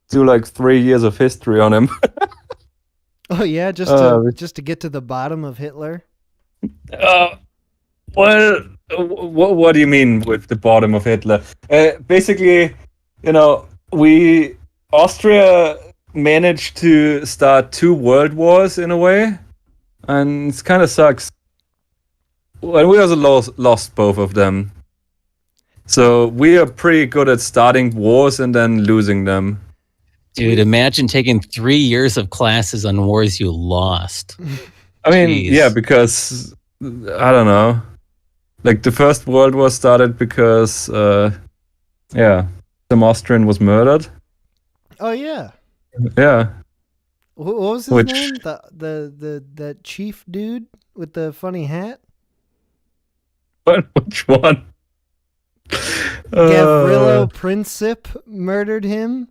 do like 3 years of history on him. Oh yeah, just to get to the bottom of Hitler. Well, what do you mean with the bottom of Hitler? Basically, Austria managed to start 2 world wars in a way, and it kind of sucks. Well, we also lost both of them. So we are pretty good at starting wars and then losing them. Dude, imagine taking 3 years of classes on wars you lost. I mean, Jeez. yeah, because I don't know. Like the First World War started because, some Austrian was murdered. Oh yeah. Yeah. What was his name? The chief dude with the funny hat? Which one? Gavrilo Princip murdered him.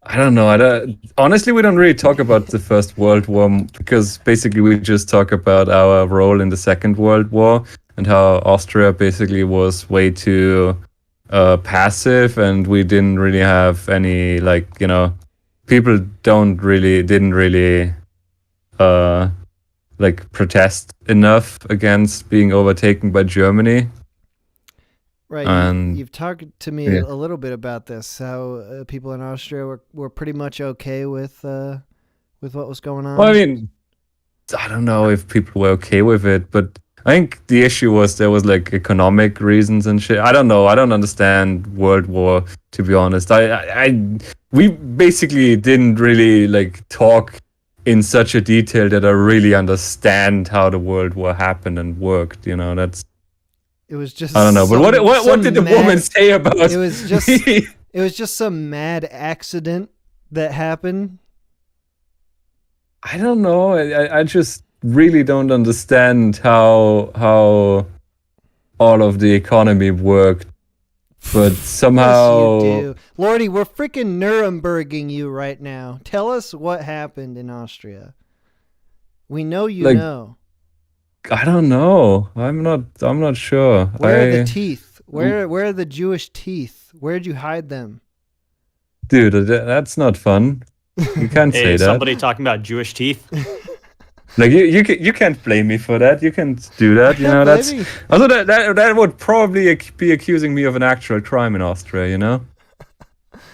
I don't know. Honestly, we don't really talk about the First World War because basically we just talk about our role in the Second World War and how Austria basically was way too passive, and we didn't really have any people didn't really protest enough against being overtaken by Germany. Right, And you've talked to me a little bit about this. How people in Austria were pretty much okay with what was going on. Well, I mean, I don't know if people were okay with it, but I think the issue was there was economic reasons and shit. I don't know. I don't understand World War, to be honest. We basically didn't really talk in such a detail that I really understand how the World War happened and worked. That's. It was just. I don't know, but what did the woman say about it? Was just some mad accident that happened. I don't know. I just really don't understand how all of the economy worked, but somehow. Yes, you do. Lordy, we're freaking Nuremberging you right now. Tell us what happened in Austria. We know you know. I don't know. I'm not sure. Where are the teeth? Where are the Jewish teeth? Where'd you hide them? Dude, that's not fun. You can't say that. Somebody talking about Jewish teeth. You can't blame me for that. You can't do that. That's also that would probably be accusing me of an actual crime in Austria.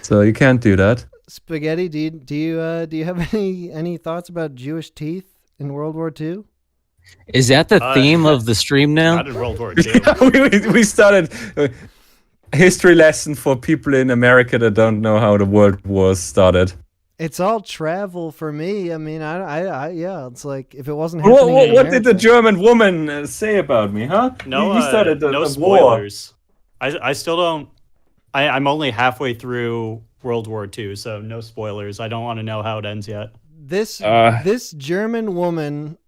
So you can't do that. Spaghetti, do you have any thoughts about Jewish teeth in World War II? Is that the theme of the stream now? Not in World War II. we started. history lesson for people in America that don't know how the World Wars started. It's all travel for me. I mean, yeah, it's like if it wasn't happening in What did the America- German woman say about me, huh? No, you started the no war. spoilers. I still don't. I'm only halfway through World War II, so no spoilers. I don't want to know how it ends yet. This German woman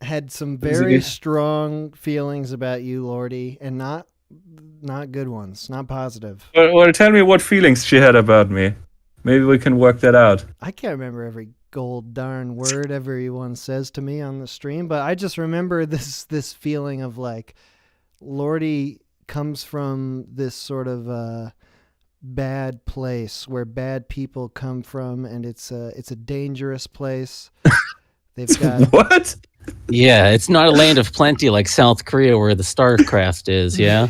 had some very strong feelings about you, Lordy, and not good ones, not positive. Well, tell me what feelings she had about me. Maybe we can work that out. I can't remember every gold darn word everyone says to me on the stream, but I just remember this feeling of like Lordy comes from this sort of bad place where bad people come from, and it's a dangerous place. They've got what? Yeah, it's not a land of plenty like South Korea where the StarCraft is, yeah?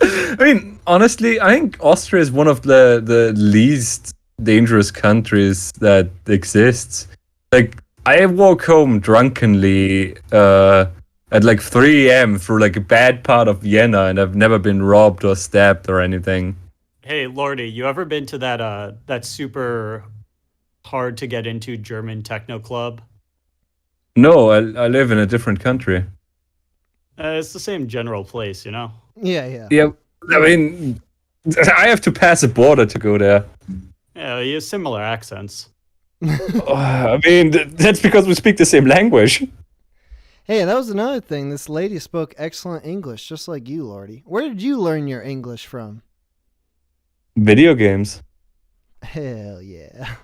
I mean, honestly, I think Austria is one of the least dangerous countries that exists. Like, I walk home drunkenly at like 3 a.m. through like a bad part of Vienna, and I've never been robbed or stabbed or anything. Hey, Lordy, you ever been to that super hard to get into German techno club? No, I live in a different country. It's the same general place, you know? Yeah. Yeah, I mean, I have to pass a border to go there. Yeah, you have similar accents. I mean, that's because we speak the same language. Hey, that was another thing. This lady spoke excellent English, just like you, Lordy. Where did you learn your English from? Video games. Hell yeah.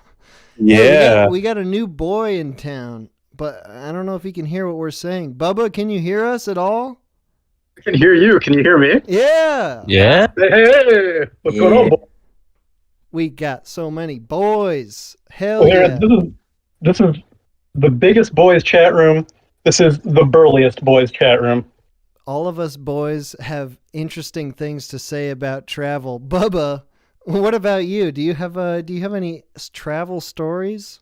Yeah. We got a new boy in town, but I don't know if he can hear what we're saying. Bubba, can you hear us at all? I can hear you. Can you hear me? Yeah. Yeah. Hey, what's going on, boy? We got so many boys. Hell Well, yeah. This is the biggest boys chat room. This is the burliest boys chat room. All of us boys have interesting things to say about travel. Bubba, what about you? Do you have any travel stories?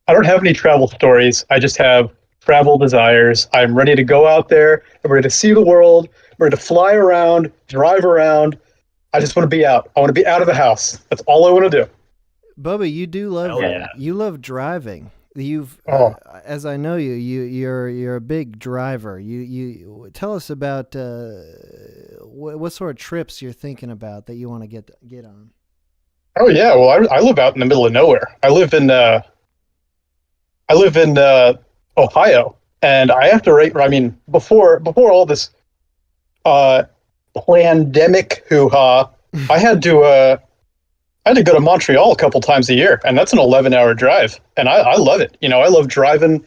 I don't have any travel stories. I just have travel desires. I'm ready to go out there. I'm ready to see the world. I'm ready to fly around, drive around. I just want to be out. I want to be out of the house. That's all I want to do. Bubba, you do love yeah. you love driving. You've as I know you're a big driver. You tell us about what sort of trips you're thinking about that you want to get on. Oh yeah, well I live out in the middle of nowhere. I live in Ohio, and I have to rate. I mean, before all this pandemic hoo-ha, I had to go to Montreal a couple times a year, and that's an 11-hour drive, and I love it. You know, I love driving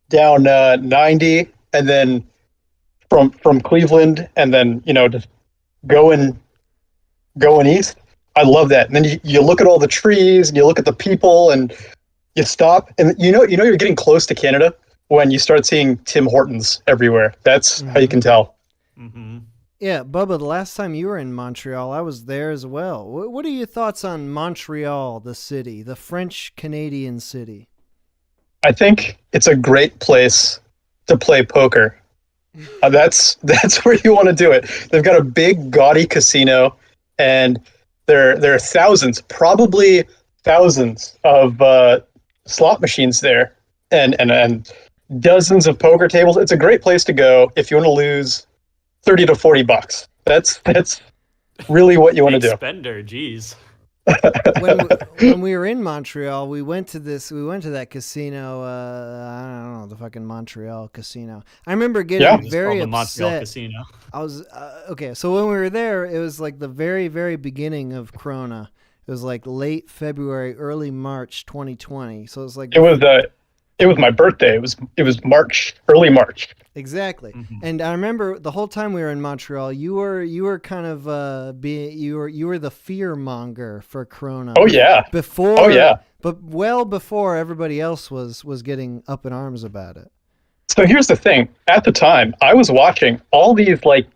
down 90, and then from Cleveland, and then just going east. I love that. And then you look at all the trees, and you look at the people, and you stop, and you're getting close to Canada when you start seeing Tim Hortons everywhere. That's how you can tell. Yeah, Bubba, the last time you were in Montreal, I was there as well. What are your thoughts on Montreal, the city, the French-Canadian city? I think it's a great place to play poker. That's where you want to do it. They've got a big, gaudy casino, and there are thousands, probably thousands of slot machines there, and dozens of poker tables. It's a great place to go if you want to lose $30 to $40. That's really what you want to do. Spender, geez. when we were in Montreal, we went to that casino. I don't know, the fucking Montreal casino. I remember getting very upset. Montreal casino. I was okay. So when we were there, it was like the very, very beginning of Corona. It was like late February, early March, 2020. So it was like it was my birthday. It was March, early March. Exactly. And I remember the whole time we were in Montreal, you were kind of you were the fear monger for Corona. Oh yeah. But well before everybody else was getting up in arms about it. So here's the thing. At the time, I was watching all these like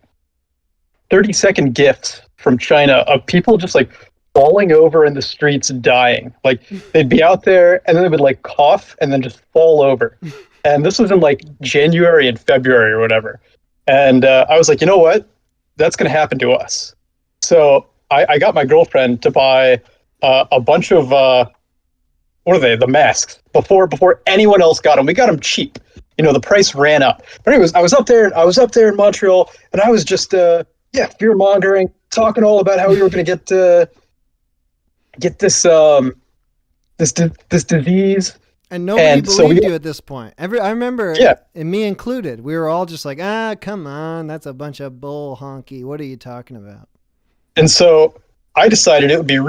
30-second GIFs from China of people just like falling over in the streets dying. Like they'd be out there and then they would like cough and then just fall over. And this was in like January and February or whatever. And I was like, you know what? that's going to happen to us. So I got my girlfriend to buy a bunch of what are they? The masks before anyone else got them. We got them cheap. You know, the price ran up. But anyways, I was up there in Montreal, and I was just fear mongering, talking all about how we were going to get this this disease. And nobody believed you at this point. I remember, and me included, we were all just like, come on, that's a bunch of bull honky. What are you talking about? And so I decided it would be a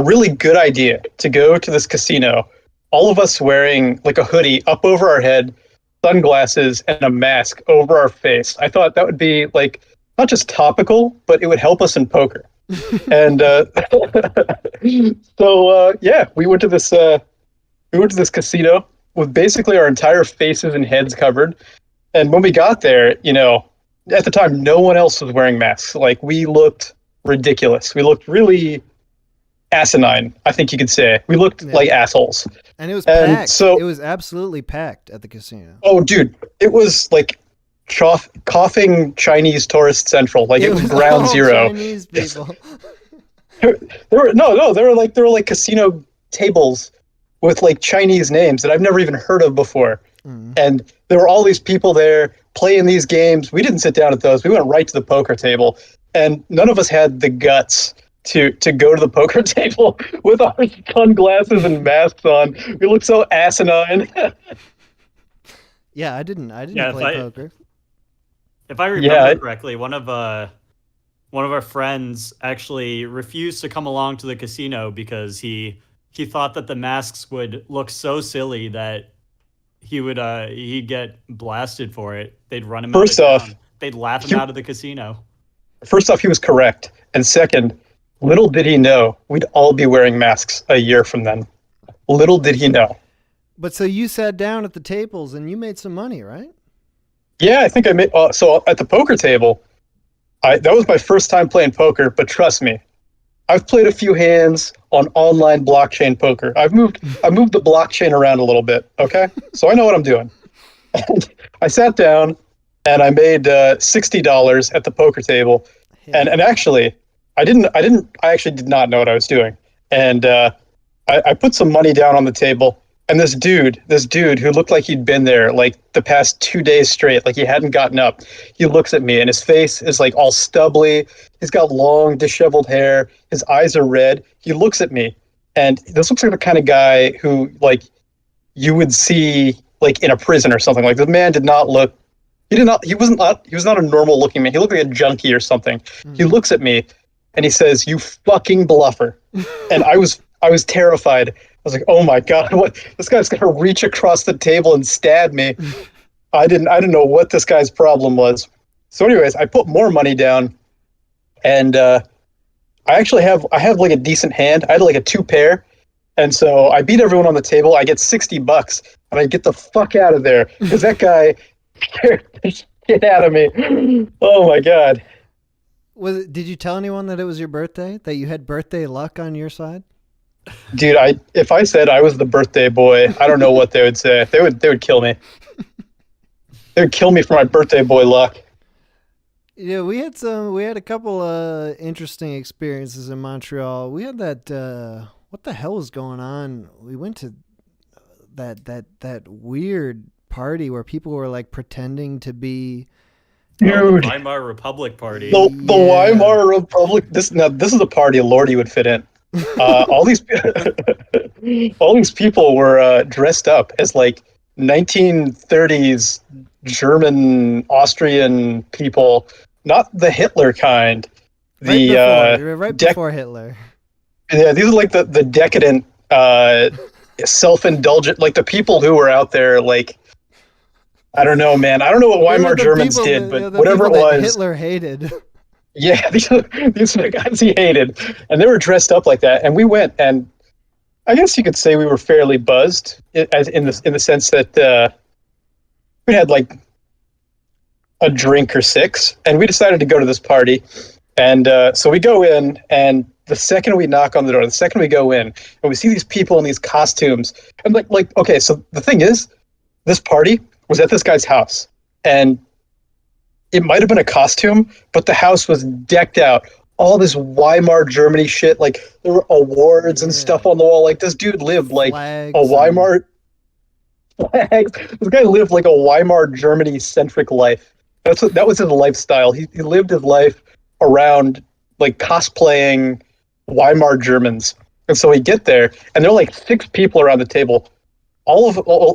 really good idea to go to this casino, all of us wearing like a hoodie up over our head, sunglasses, and a mask over our face. I thought that would be like not just topical, but it would help us in poker. And we went to this casino with basically our entire faces and heads covered. And when we got there, you know, at the time, no one else was wearing masks. Like, we looked ridiculous. We looked really asinine, I think you could say. We looked like assholes. And it was packed. So it was absolutely packed at the casino. Oh, dude, it was like coughing Chinese tourist central. Like, it was ground zero. Chinese people. There were like casino tables with like Chinese names that I've never even heard of before. And there were all these people there playing these games. We didn't sit down at those. We went right to the poker table, and none of us had the guts to go to the poker table with our sunglasses and masks on. We looked so asinine. Yeah, I didn't play poker. If I remember correctly, one of our friends actually refused to come along to the casino because he thought that the masks would look so silly that he'd get blasted for it. They'd run him out of town. They'd laugh him out of the casino. First off, he was correct. And second, little did he know we'd all be wearing masks a year from then. Little did he know. But so you sat down at the tables and you made some money, right? Yeah, I think I made. So at the poker table, that was my first time playing poker. But trust me, I've played a few hands on online blockchain poker. I moved the blockchain around a little bit. Okay, so I know what I'm doing. And I sat down and I made $60 at the poker table. And actually, I actually did not know what I was doing. And I put some money down on the table. And this dude who looked like he'd been there like the past 2 days straight, like he hadn't gotten up, he looks at me and his face is like all stubbly. He's got long, disheveled hair. His eyes are red. He looks at me, and this looks like the kind of guy who like you would see like in a prison or something. Like, the man did not look. He was not a normal looking man. He looked like a junkie or something. He looks at me, and he says, "You fucking bluffer," and I was terrified. I was like, "Oh my God, what? This guy's gonna reach across the table and stab me." I didn't know what this guy's problem was. So anyways, I put more money down, and I have like a decent hand. I had like a 2-pair, and so I beat everyone on the table. I get $60, and I get the fuck out of there because that guy scared the shit out of me. Oh my God. Did you tell anyone that it was your birthday? That you had birthday luck on your side? Dude, if I said I was the birthday boy, I don't know what they would say. They would kill me. They would kill me for my birthday boy luck. Yeah, we had a couple interesting experiences in Montreal. We had that what the hell was going on? We went to that weird party where people were like pretending to be Dude. The Weimar Republic party. The Weimar Republic. This is a party Lordy would fit in. All these people were dressed up as like 1930s German, Austrian people, not the Hitler kind. Right before Hitler. Yeah, these are like the decadent, self-indulgent, like the people who were out there. Like, I don't know, man. I don't know what Weimar Germans did, but whatever it was, Hitler hated. Yeah, these are the guys he hated, and they were dressed up like that. And we went, and I guess you could say we were fairly buzzed, in the sense that we had like a drink or 6, and we decided to go to this party. And so we go in, and the second we knock on the door, the second we go in, and we see these people in these costumes, I'm like, okay, so the thing is, this party was at this guy's house, and it might have been a costume, but the house was decked out. All this Weimar Germany shit, like there were awards and stuff on the wall. Like this dude lived like a Weimar flags. This guy lived like a Weimar Germany centric life. That was his lifestyle. He lived his life around like cosplaying Weimar Germans. And so we get there, and there are like 6 people around the table.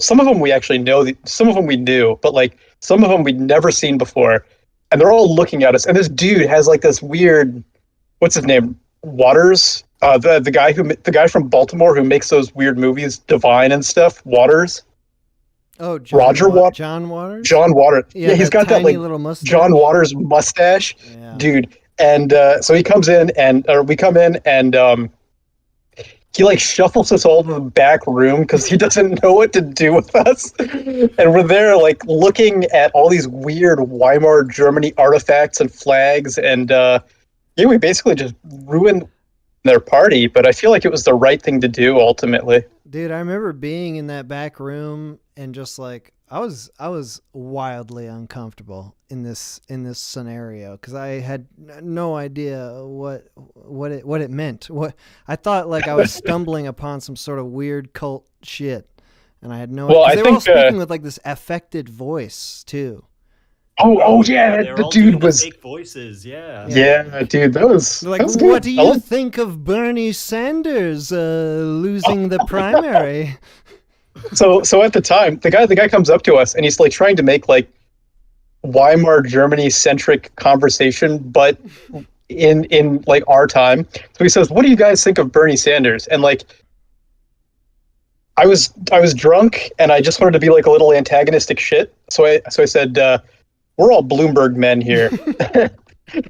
Some of them we actually know, some of them we knew, but like some of them we'd never seen before. And they're all looking at us. And this dude has like this weird, what's his name? Waters, the guy from Baltimore who makes those weird movies, Divine and stuff. Waters. Oh, John Waters. John Waters. Yeah, he's got that like little mustache. John Waters mustache, dude. And so he comes in, we come in, and he like shuffles us all to the back room because he doesn't know what to do with us. And we're there like looking at all these weird Weimar Germany artifacts and flags, and we basically just ruined their party, but I feel like it was the right thing to do ultimately. Dude, I remember being in that back room and just like I was wildly uncomfortable in this scenario because I had no idea what it meant. What I thought like I was stumbling upon some sort of weird cult shit, and I had no. Well, idea. They were all speaking with like this affected voice too. Oh yeah, They're the all dude doing the was. fake voices. Yeah. Yeah, dude, that was Like, that was good. what do you think of Bernie Sanders losing the primary? So at the time, the guy comes up to us and he's like trying to make like Weimar Germany centric conversation, but in like our time. So he says, "What do you guys think of Bernie Sanders?" And like, I was drunk and I just wanted to be like a little antagonistic shit. So I said, "We're all Bloomberg men here."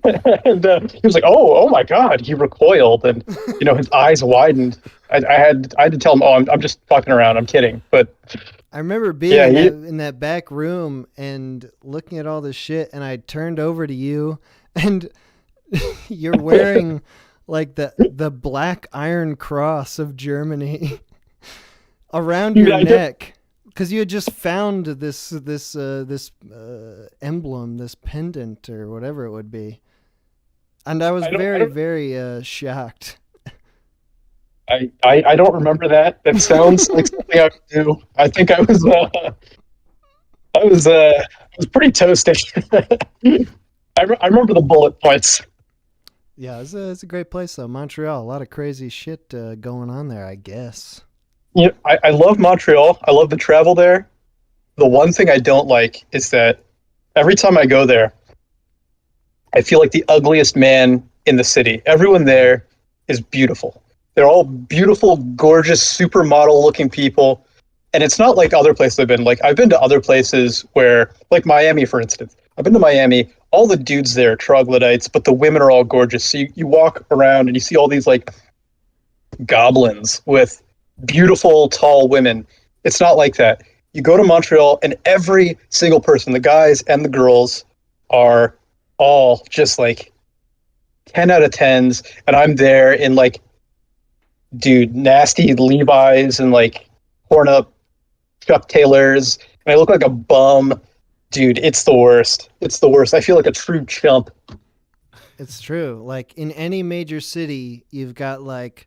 And he was like, "Oh my God!" He recoiled, and his eyes widened. I had to tell him, "Oh, I'm just fucking around. I'm kidding." But I remember being in that back room and looking at all this shit, and I turned over to you, and you're wearing like the black iron cross of Germany around your neck. Because you had just found this emblem, this pendant or whatever it would be, and I was very shocked. I don't remember that. That sounds like something I would do. I think I was pretty toasty. I remember the bullet points. Yeah, it's a great place though, Montreal. A lot of crazy shit going on there, I guess. Yeah, I love Montreal. I love the travel there. The one thing I don't like is that every time I go there, I feel like the ugliest man in the city. Everyone there is beautiful. They're all beautiful, gorgeous, supermodel-looking people. And it's not like other places I've been. Like, I've been to other places where, like Miami, for instance. I've been to Miami. All the dudes there are troglodytes, but the women are all gorgeous. So you walk around and you see all these, like, goblins with beautiful, tall women. It's not like that. You go to Montreal and every single person, the guys and the girls, are all just like 10 out of 10s. And I'm there in like, dude, nasty Levi's and like torn up Chuck Taylors. And I look like a bum. Dude, it's the worst. It's the worst. I feel like a true chump. It's true. Like in any major city, you've got like,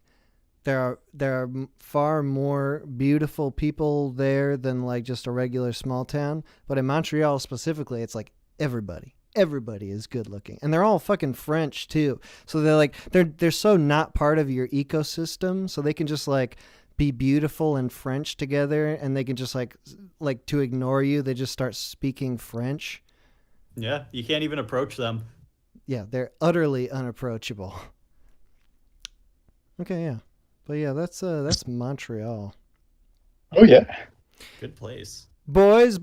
there are far more beautiful people there than like just a regular small town. But in Montreal specifically, it's like everybody is good looking, and they're all fucking French too. So they're like they're so not part of your ecosystem. So they can just like be beautiful and French together, and they can just like to ignore you. They just start speaking French. Yeah, you can't even approach them. Yeah, they're utterly unapproachable. Okay, yeah. But yeah, that's Montreal. Oh yeah. Good place. Boys,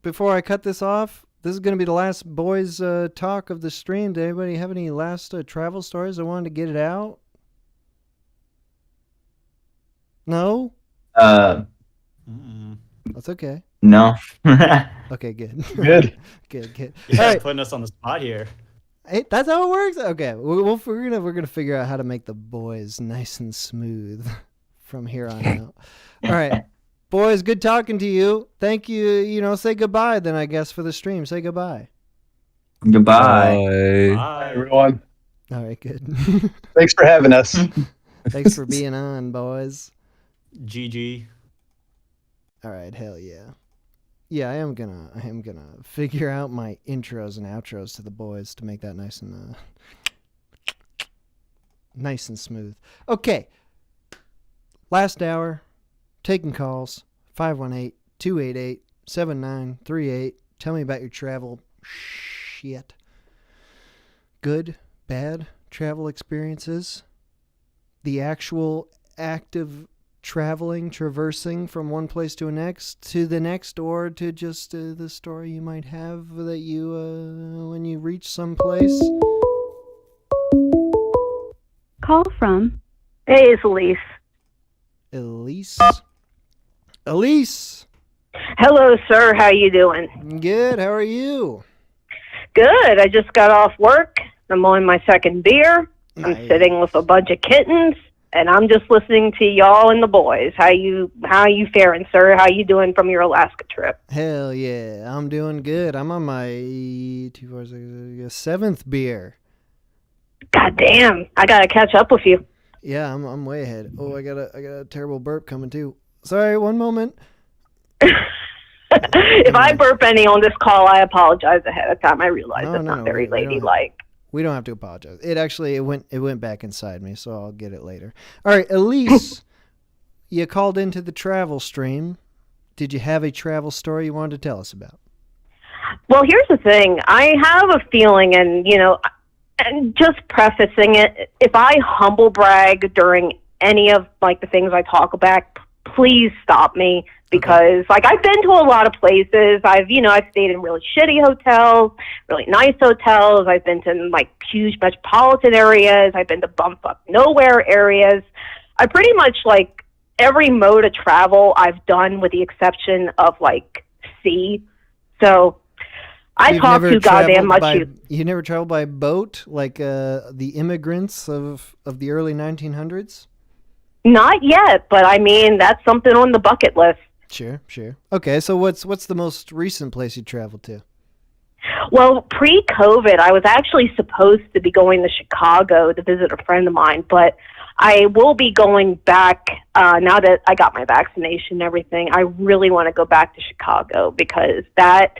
before I cut this off, this is going to be the last boys talk of the stream. Did anybody have any last travel stories? I wanted to get it out. No? Mm-mm. That's okay. No. Okay, good. Good. Good. Yeah, All right. putting us on the spot here. Hey, that's how it works. Okay, we're gonna figure out how to make the boys nice and smooth from here on out. All right, boys, good talking to you. Thank you. Say goodbye then. I guess for the stream, say goodbye. Goodbye. Bye, everyone. All right, good. Thanks for having us. Thanks for being on, boys. GG. All right, hell yeah. Yeah, I am gonna figure out my intros and outros to the boys to make that nice and smooth. Okay. Last hour, taking calls, 518-288-7938. Tell me about your travel shit. Good, bad travel experiences. The actual act of traveling, traversing from one place to the next, or to just the story you might have that you, when you reach some place. Call from. Hey, it's Elise. Elise. Hello, sir. How you doing? Good. How are you? Good. I just got off work. I'm on my second beer. I'm sitting with a bunch of kittens, and I'm just listening to y'all and the boys. How you faring, sir? How you doing from your Alaska trip? Hell yeah, I'm doing good. I'm on my 7th beer. God damn, I gotta catch up with you. Yeah, I'm way ahead. Oh, I got a terrible burp coming too. Sorry, one moment. If I burp any on this call, I apologize ahead of time. I realize that's not very ladylike. We don't have to apologize. It went back inside me, so I'll get it later. All right, Elise, you called into the travel stream. Did you have a travel story you wanted to tell us about? Well, here's the thing. I have a feeling, and just prefacing it, if I humble brag during any of the things I talk about, please stop me, because I've been to a lot of places. I've stayed in really shitty hotels, really nice hotels. I've been to huge metropolitan areas. I've been to bumfuck nowhere areas. I pretty much every mode of travel I've done, with the exception of sea. So I talk too goddamn much. You never traveled by boat like the immigrants of the early 1900s? Not yet, but I mean, that's something on the bucket list. Sure. Okay, so what's the most recent place you traveled to? Well, pre-COVID, I was actually supposed to be going to Chicago to visit a friend of mine, but I will be going back now that I got my vaccination and everything. I really want to go back to Chicago, because I've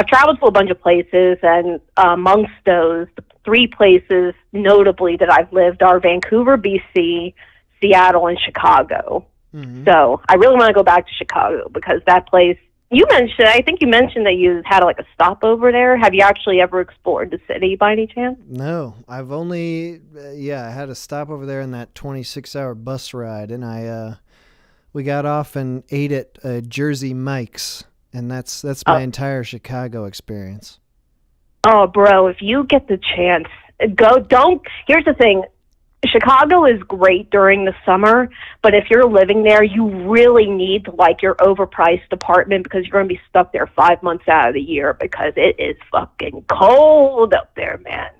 traveled to a bunch of places, and amongst those, the 3 places notably that I've lived are Vancouver, BC, Seattle, and Chicago. Mm-hmm. So I really want to go back to Chicago, because that place, I think you mentioned that you had a stopover there. Have you actually ever explored the city by any chance? No, I've only, I had a stop over there in that 26-hour bus ride, and we got off and ate at Jersey Mike's, and that's my entire Chicago experience. Oh, bro, if you get the chance, here's the thing. Chicago is great during the summer, but if you're living there, you really need your overpriced apartment, because you're going to be stuck there 5 months out of the year, because it is fucking cold up there, man.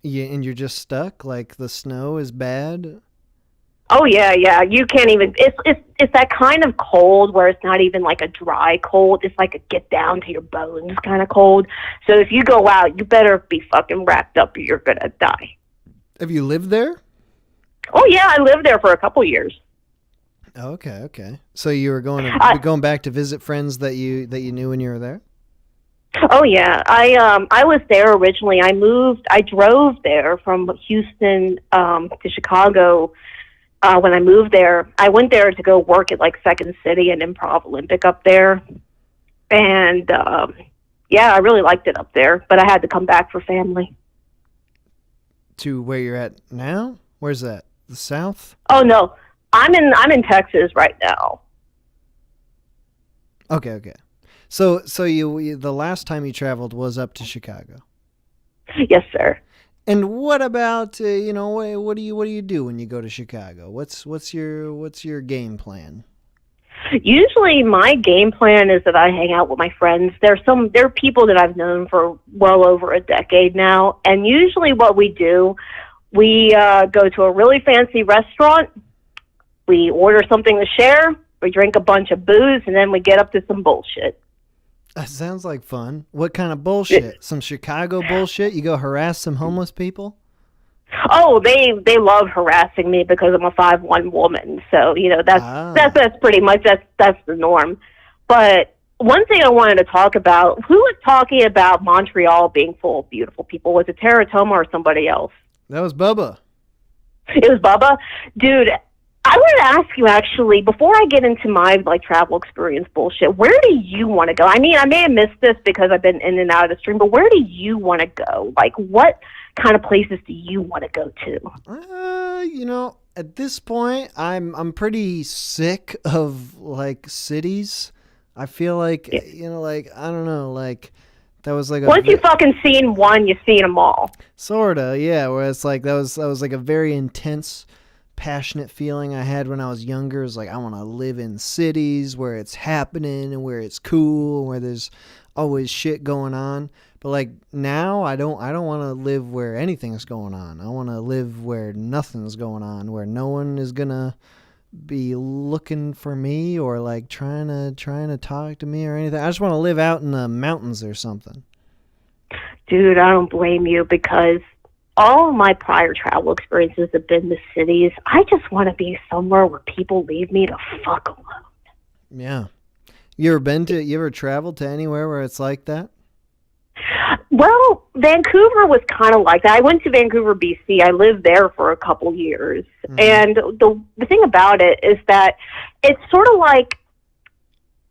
Yeah, and you're just stuck? The snow is bad? Oh, yeah. You can't even, it's that kind of cold where it's not even a dry cold. It's a get down to your bones kind of cold. So if you go out, you better be fucking wrapped up or you're going to die. Have you lived there? Oh, yeah, I lived there for a couple years. Okay. So you were going back to visit friends that you knew when you were there? Oh, yeah. I was there originally. I drove there from Houston to Chicago. When I moved there, I went there to go work at Second City and Improv Olympic up there. And I really liked it up there, but I had to come back for family. To where you're at now? Where's that? The South? Oh, no. I'm in Texas right now. Okay. So you the last time you traveled was up to Chicago? Yes, sir. And what about what do you do when you go to Chicago? What's your game plan? Usually my game plan is that I hang out with my friends. There are people that I've known for well over a decade now, and usually what we do, we go to a really fancy restaurant, we order something to share, we drink a bunch of booze, and then we get up to some bullshit. That sounds like fun. What kind of bullshit? Some Chicago bullshit? You go harass some homeless people? Oh, they love harassing me because I'm a 5'1" woman. So, that's pretty much that's the norm. But one thing I wanted to talk about, who was talking about Montreal being full of beautiful people? Was it Teratoma or somebody else? That was Bubba. It was Bubba? Dude, I wanted to ask you, actually, before I get into my travel experience bullshit, where do you want to go? I mean, I may have missed this because I've been in and out of the stream, but where do you want to go? Like, what kind of places do you want to go to? At this point, I'm pretty sick of cities. I feel like, I don't know, that was like once you've fucking seen one, you've seen them all. Sorta, yeah. Where it's like that was like a very intense, passionate feeling I had when I was younger. It's like I want to live in cities where it's happening and where it's cool, where there's always shit going on. But now, I don't want to live where anything's going on. I want to live where nothing's going on, where no one is gonna be looking for me or trying to talk to me or anything. I just want to live out in the mountains or something. Dude, I don't blame you because all of my prior travel experiences have been the cities. I just want to be somewhere where people leave me to fuck alone. Yeah. You ever traveled to anywhere where it's like that? Well, Vancouver was kind of like that. I went to Vancouver, BC. I lived there for a couple years. Mm-hmm. And the thing about it is that it's sort of like,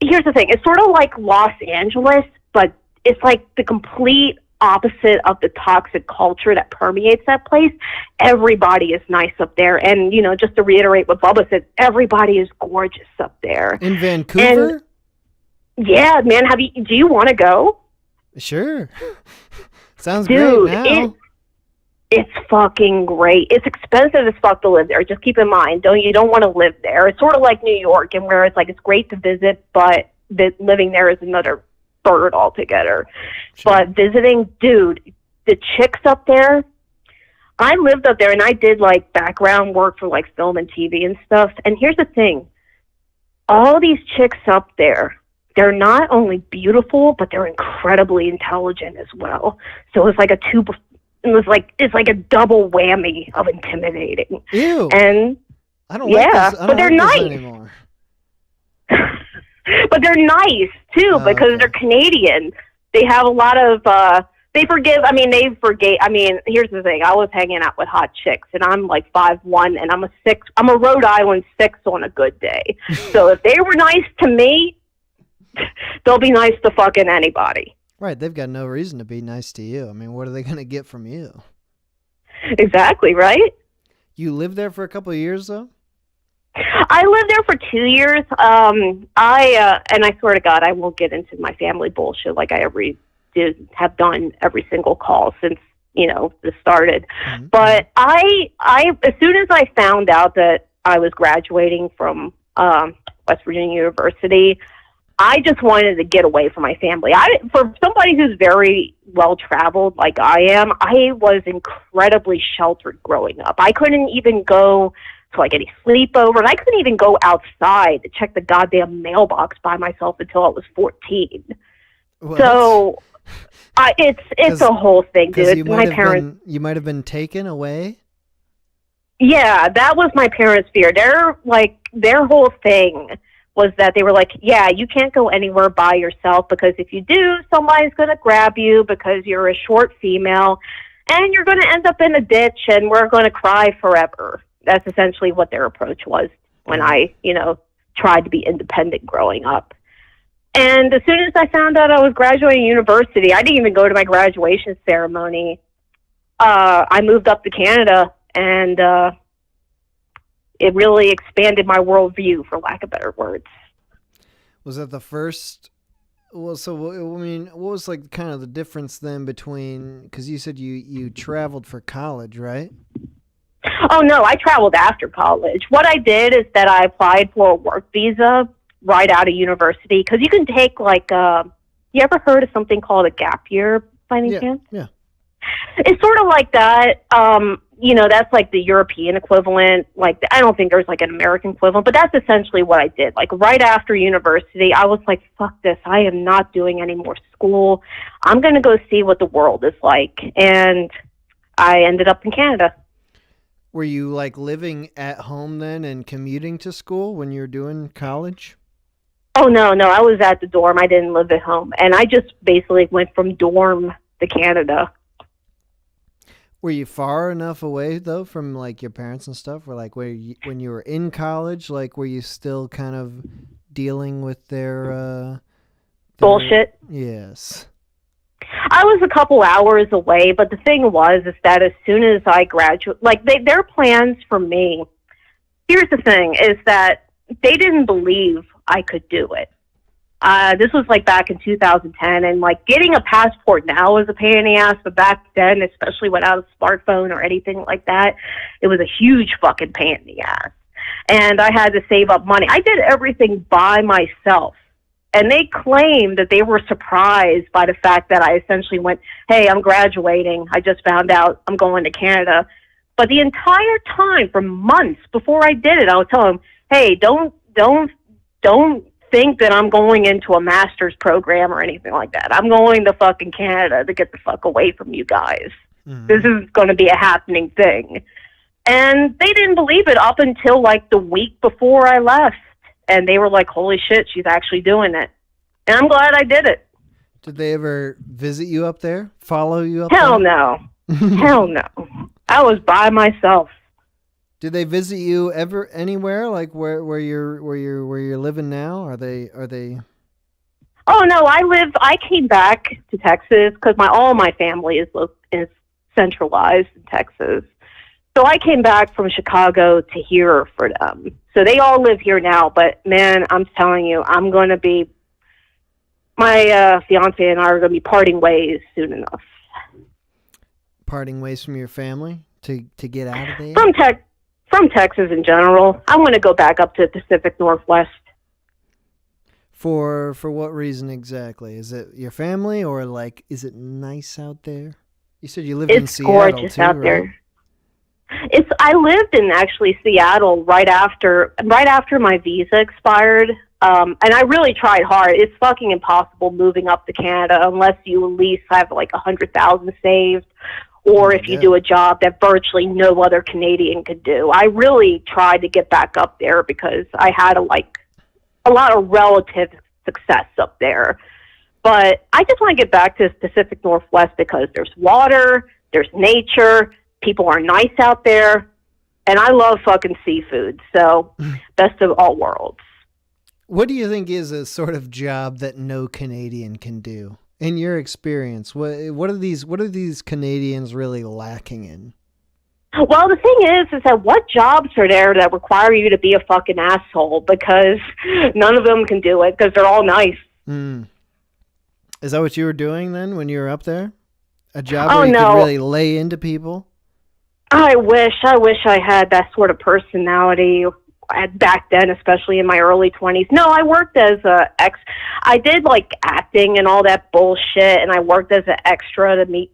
here's the thing, it's sort of like Los Angeles, but it's like the complete opposite of the toxic culture that permeates that place. Everybody is nice up there. And, just to reiterate what Bubba said, everybody is gorgeous up there. In Vancouver? And, yeah, man, do you want to go? Sure. Sounds Dude, great now. It's fucking great. It's expensive as fuck to live there. Just keep in mind, you don't want to live there. It's sort of like New York, and where it's it's great to visit, but living there is another bird altogether. Sure. But visiting, dude, the chicks up there. I lived up there, and I did background work for film and TV and stuff. And here's the thing: all these chicks up there, they're not only beautiful, but they're incredibly intelligent as well. So it's it's like a double whammy of intimidating. Ew. And I don't like this. But they're nice. But they're nice too because they're Canadian. They have a lot of they forgive. I mean, here's the thing. I was hanging out with hot chicks, and I'm 5'1", and I'm a Rhode Island 6 on a good day. So if they were nice to me, they'll be nice to fucking anybody. Right, they've got no reason to be nice to you. I mean, what are they going to get from you? Exactly, right? You lived there for a couple of years, though? I lived there for 2 years. And I swear to God, I won't get into my family bullshit like I have done every single call since, this started. Mm-hmm. But I as soon as I found out that I was graduating from West Virginia University, I just wanted to get away from my family. For somebody who's very well-traveled like I am, I was incredibly sheltered growing up. I couldn't even go to any sleepover, and I couldn't even go outside to check the goddamn mailbox by myself until I was 14. Well, so it's a whole thing, dude. You might have been taken away? Yeah, that was my parents' fear. Their whole thing was that they were like, yeah, you can't go anywhere by yourself because if you do, somebody's going to grab you because you're a short female and you're going to end up in a ditch and we're going to cry forever. That's essentially what their approach was when I, tried to be independent growing up. And as soon as I found out I was graduating university, I didn't even go to my graduation ceremony. I moved up to Canada and it really expanded my worldview, for lack of better words. Was that the first? Well, so I mean, what was kind of the difference then between? Because you said you traveled for college, right? Oh no, I traveled after college. What I did is that I applied for a work visa right out of university because you can take you ever heard of something called a gap year by any chance? Yeah. It's sort of like that. That's like the European equivalent. Like, I don't think there's like an American equivalent, but that's essentially what I did. Like, right after university, I was like, fuck this. I am not doing any more school. I'm going to go see what the world is like. And I ended up in Canada. Were you like living at home then and commuting to school when you were doing college? Oh, no. I was at the dorm. I didn't live at home. And I just basically went from dorm to Canada. Were you far enough away though from like your parents and stuff? Were like when you were in college, like were you still kind of dealing with their bullshit? Yes. I was a couple hours away, but the thing is that as soon as I graduate, like their plans for me. Here's the thing: is that they didn't believe I could do it. This was like back in 2010, and like getting a passport now is a pain in the ass, but back then, especially without a smartphone or anything like that, it was a huge fucking pain in the ass. And I had to save up money. I did everything by myself. And they claimed that they were surprised by the fact that I essentially went, hey, I'm graduating. I just found out I'm going to Canada. But the entire time, for months before I did it, I would tell them, hey, don't think that I'm going into a master's program or anything like that. I'm going to fucking Canada to get the fuck away from you guys. Mm-hmm. This is going to be a happening thing. And they didn't believe it up until like the week before I left. And they were like, holy shit, she's actually doing it. And I'm glad I did it. Did they ever visit you up there? Follow you up Hell there? No. Hell no. I was by myself. Did they visit you ever anywhere like where you're living now? Are they? Oh no, I came back to Texas because all my family is centralized in Texas. So I came back from Chicago to here for them. So they all live here now, but man, I'm telling you, I'm going to be, my fiance and I are going to be parting ways soon enough. Parting ways from your family to get out of there? From Texas in general. I'm going to go back up to the Pacific Northwest. For what reason exactly? Is it your family or like, is it nice out there? You said you lived in Seattle gorgeous too, out right? there. I lived in actually Seattle right after my visa expired. And I really tried hard. It's fucking impossible moving up to Canada unless you at least have like 100,000 saved, or if you do a job that virtually no other Canadian could do. I really tried to get back up there because I had a lot of relative success up there. But I just want to get back to the Pacific Northwest because there's water, there's nature, people are nice out there, and I love fucking seafood. So, best of all worlds. What do you think is a sort of job that no Canadian can do? In your experience, what are these Canadians really lacking in? Well, the thing is that what jobs are there that require you to be a fucking asshole? Because none of them can do it because they're all nice. Is that what you were doing then when you were up there? A job where you could really lay into people? I wish I had that sort of personality back then, especially in my early 20s. No, I worked as I did like acting and all that bullshit, and I worked as an extra to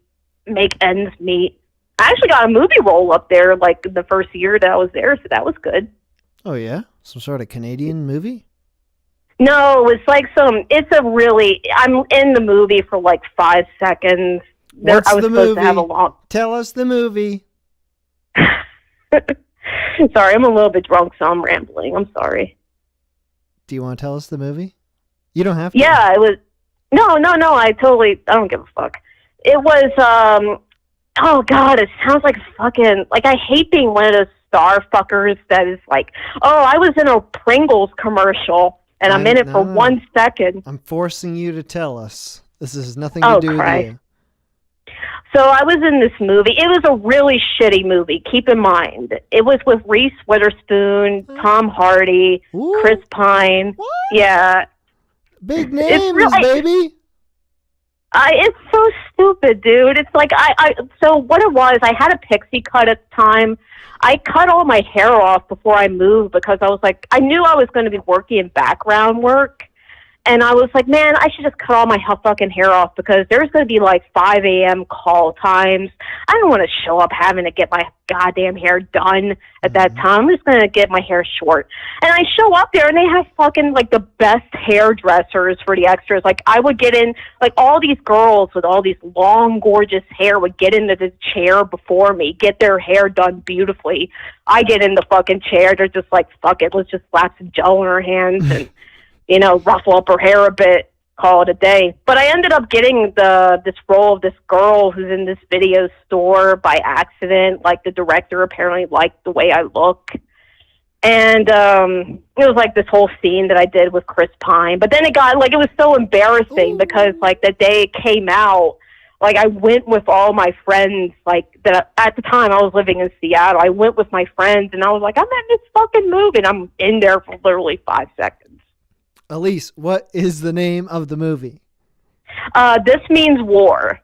make ends meet. I actually got a movie role up there like the first year that I was there, so that was good. Oh yeah? Some sort of Canadian movie? No, it's like I'm in the movie for like 5 seconds. What's I was the supposed movie? to have a long... Tell us the movie. Sorry, I'm a little bit drunk, so I'm rambling. I'm sorry. Do you want to tell us the movie? You don't have to. Yeah, it was... No, I don't give a fuck. It was, oh god, it sounds like fucking... Like, I hate being one of those star fuckers that is like, oh, I was in a Pringles commercial, and I'm in it for 1 second. I'm forcing you to tell us. This has nothing to do with you. So I was in this movie. It was a really shitty movie. Keep in mind, it was with Reese Witherspoon, Tom Hardy, Chris Pine. What? Yeah, big names, baby. It's so stupid, dude. It's like So what it was, I had a pixie cut at the time. I cut all my hair off before I moved because I was like, I knew I was going to be working in background work. And I was like, man, I should just cut all my fucking hair off because there's going to be like 5 a.m. call times. I don't want to show up having to get my goddamn hair done at that time. I'm just going to get my hair short. And I show up there and they have fucking like the best hairdressers for the extras. Like I would get in, like all these girls with all these long, gorgeous hair would get into the chair before me, get their hair done beautifully. I get in the fucking chair. They're just like, fuck it, let's just slap some gel in our hands and ruffle up her hair a bit, call it a day. But I ended up getting this role of this girl who's in this video store by accident. Like the director apparently liked the way I look. And it was like this whole scene that I did with Chris Pine. But then it got like, it was so embarrassing because like the day it came out, like I went with all my friends, like that at the time I was living in Seattle. I went with my friends and I was like, I'm in this fucking movie. And I'm in there for literally 5 seconds. Elise, what is the name of the movie? This Means War.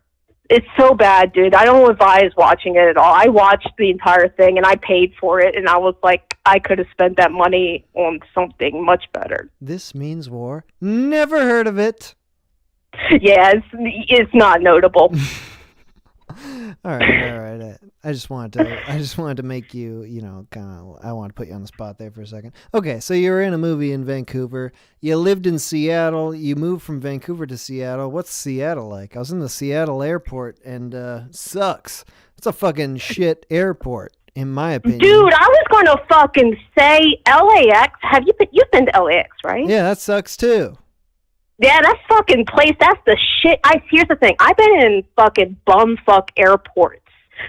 It's so bad, dude. I don't advise watching it at all. I watched the entire thing and I paid for it and I was like, I could have spent that money on something much better. This Means War? Never heard of it. Yeah, it's not notable. All right. I just wanted to make you, I want to put you on the spot there for a second. Okay, so you were in a movie in Vancouver. You lived in Seattle. You moved from Vancouver to Seattle. What's Seattle like? I was in the Seattle airport and sucks. It's a fucking shit airport, in my opinion. Dude, I was going to fucking say LAX. You've been to LAX, right? Yeah, that sucks too. Yeah, that fucking place, that's the shit. Here's the thing. I've been in fucking bumfuck airports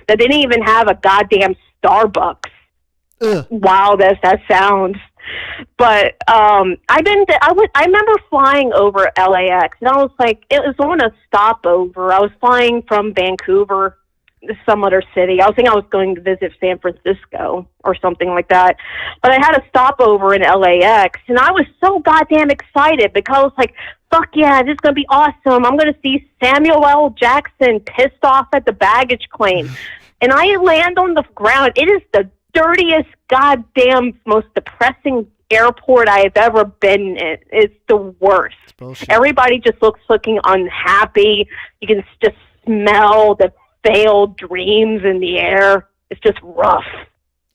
that didn't even have a goddamn Starbucks. Ugh. Wow, that sounds. But I remember flying over LAX, and I was like, it was on a stopover. I was flying from Vancouver to some other city. I was thinking I was going to visit San Francisco or something like that. But I had a stopover in LAX, and I was so goddamn excited because I was like, fuck yeah, this is going to be awesome. I'm going to see Samuel L. Jackson pissed off at the baggage claim. And I land on the ground. It is the dirtiest, goddamn, most depressing airport I have ever been in. It's the worst. Everybody just looking unhappy. You can just smell the failed dreams in the air. It's just rough.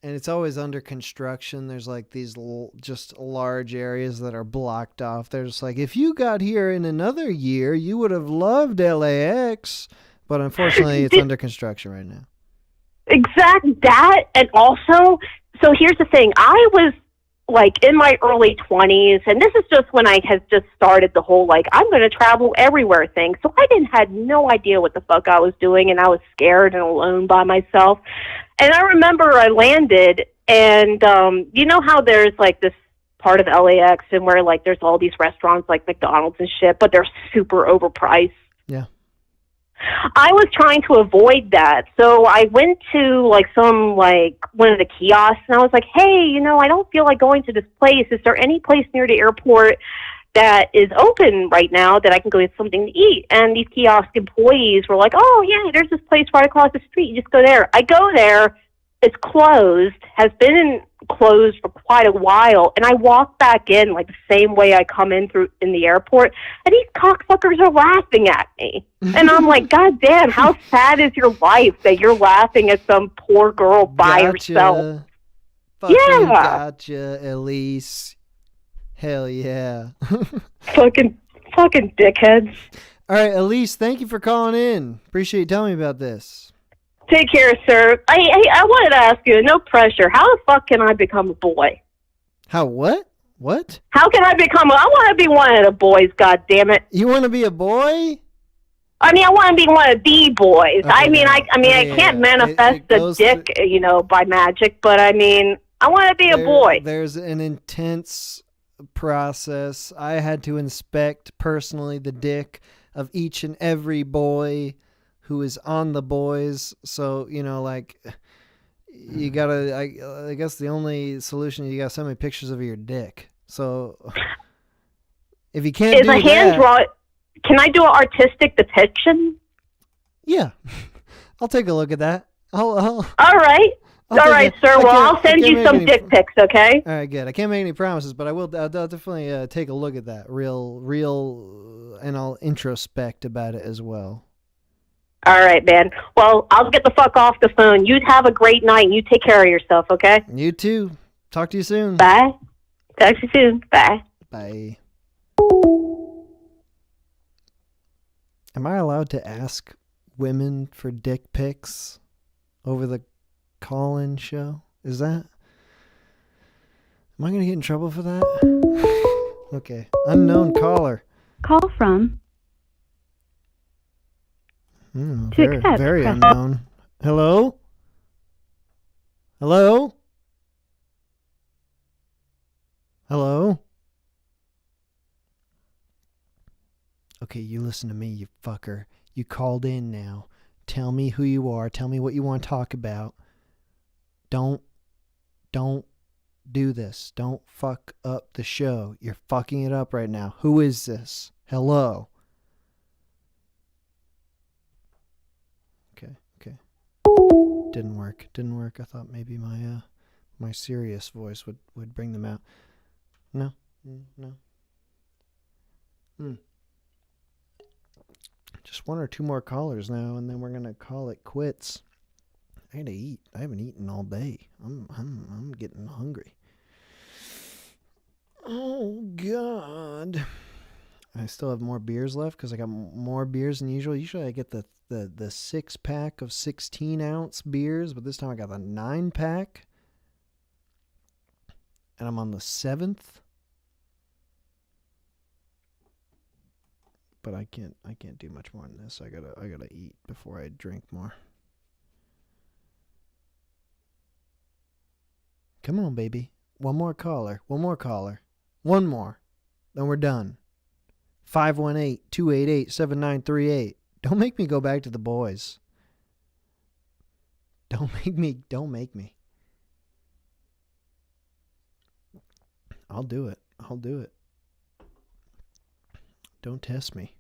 And it's always under construction. There's like these just large areas that are blocked off. They're just like, if you got here in another year, you would have loved LAX. But unfortunately, it's under construction right now. Exact that. And also, so here's the thing. I was like in my early 20s, and this is just when I had just started the whole like I'm going to travel everywhere thing. So I had no idea what the fuck I was doing, and I was scared and alone by myself. And I remember I landed, and you know how there's like this part of LAX and where like there's all these restaurants like McDonald's and shit, but they're super overpriced. Yeah. I was trying to avoid that. So I went to like one of the kiosks, and I was like, hey, I don't feel like going to this place. Is there any place near the airport that is open right now that I can go get something to eat? And these kiosk employees were like, oh yeah, there's this place right across the street. You just go there. I go there. It's closed, has been closed for quite a while, and I walk back in like the same way I come in the airport, and these cocksuckers are laughing at me. And I'm like, God damn, how sad is your life that you're laughing at some poor girl by herself? Fucking gotcha, Elise. Hell yeah. fucking dickheads. All right, Elise, thank you for calling in. Appreciate you telling me about this. Take care, sir. I wanted to ask you, no pressure, how the fuck can I become a boy? How what? What? How can I want to be one of the boys, God damn it. You want to be a boy? I mean, I want to be one of the boys. Okay, I can't manifest a dick, by magic, but I mean, I want to be a boy. There's an intense process. I had to inspect personally the dick of each and every boy who is on the boys. So, you gotta, I guess the only solution, you gotta send me pictures of your dick. So if you can't do that, can I do an artistic depiction? Yeah. I'll take a look at that. All right. All right, sir. Well, I'll send you some dick pics, okay? All right, good. I can't make any promises, but I'll definitely take a look at that. Real, and I'll introspect about it as well. All right, man. Well, I'll get the fuck off the phone. You have a great night, and you take care of yourself, okay? You too. Talk to you soon. Bye. Talk to you soon. Bye. Bye. Am I allowed to ask women for dick pics over the call-in show? Is that... Am I going to get in trouble for that? Okay. Unknown caller. Call from. Very unknown. Hello? Hello? Hello? Okay, you listen to me, you fucker. You called in now. Tell me who you are. Tell me what you want to talk about. Don't do this. Don't fuck up the show. You're fucking it up right now. Who is this? Hello? Okay. Didn't work. I thought maybe my serious voice would bring them out. No. Just one or two more callers now, and then we're gonna call it quits. I gotta eat. I haven't eaten all day. I'm getting hungry. Oh God! I still have more beers left because I got more beers than usual. Usually I get the 6-pack of 16-ounce beers, but this time I got the 9-pack, and I'm on the 7th. But I can't do much more than this. I gotta eat before I drink more. Come on, baby. One more caller. One more. Then we're done. 518-288-7938. Don't make me go back to the boys. Don't make me. I'll do it. Don't test me.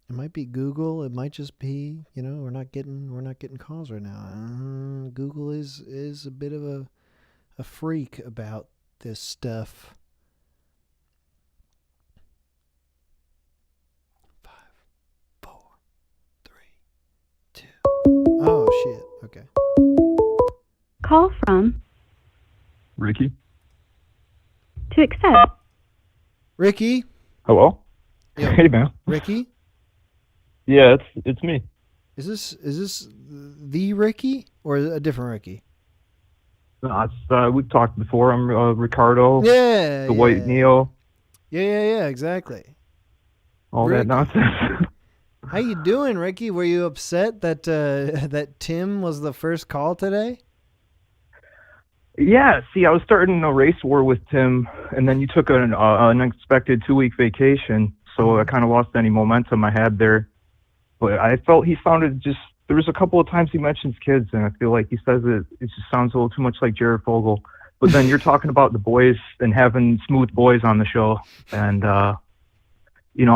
It might be Google. It might just be, we're not getting calls right now. Google is a bit of a freak about this stuff. 5, 4, 3, 2. Oh shit. Okay. Call from. Ricky? To accept. Ricky? Hello? Yo, Hey, man. Ricky? Yeah, it's me. Is this the Ricky or a different Ricky? No, we've talked before. I'm Ricardo. Yeah. The White Neo. Yeah, exactly. All Ricky. that nonsense. How you doing, Ricky? Were you upset that that Tim was the first call today? Yeah, see, I was starting a race war with Tim, and then you took an unexpected 2-week vacation, so I kind of lost any momentum I had there. But I felt he sounded there was a couple of times he mentions kids, and I feel like he says it just sounds a little too much like Jared Fogle. But then you're talking about the boys and having smooth boys on the show, and, I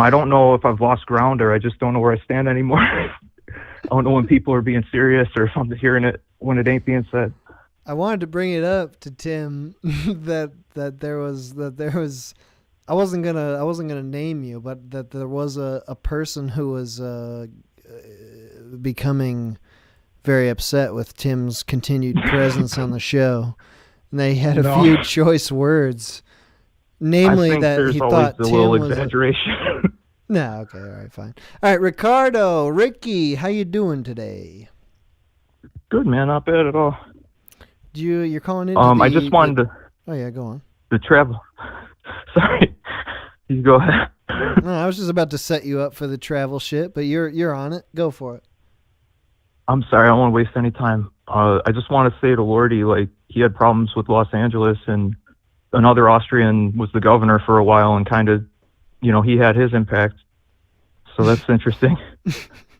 don't know if I've lost ground or I just don't know where I stand anymore. I don't know when people are being serious or if I'm hearing it when it ain't being said. I wanted to bring it up to Tim that there was I wasn't gonna name you, but that there was a person who was becoming very upset with Tim's continued presence on the show, and they had a few choice words, namely that he thought Tim was exaggeration. No, okay, all right, fine. All right, Ricky, how you doing today? Good, man, not bad at all. You're calling in? I just wanted to. Oh yeah, go on. The travel. Sorry, you go ahead. No, I was just about to set you up for the travel shit, but you're on it. Go for it. I'm sorry, I don't want to waste any time. I just want to say to Lordy, he had problems with Los Angeles, and another Austrian was the governor for a while, and kind of, he had his impact. So that's interesting.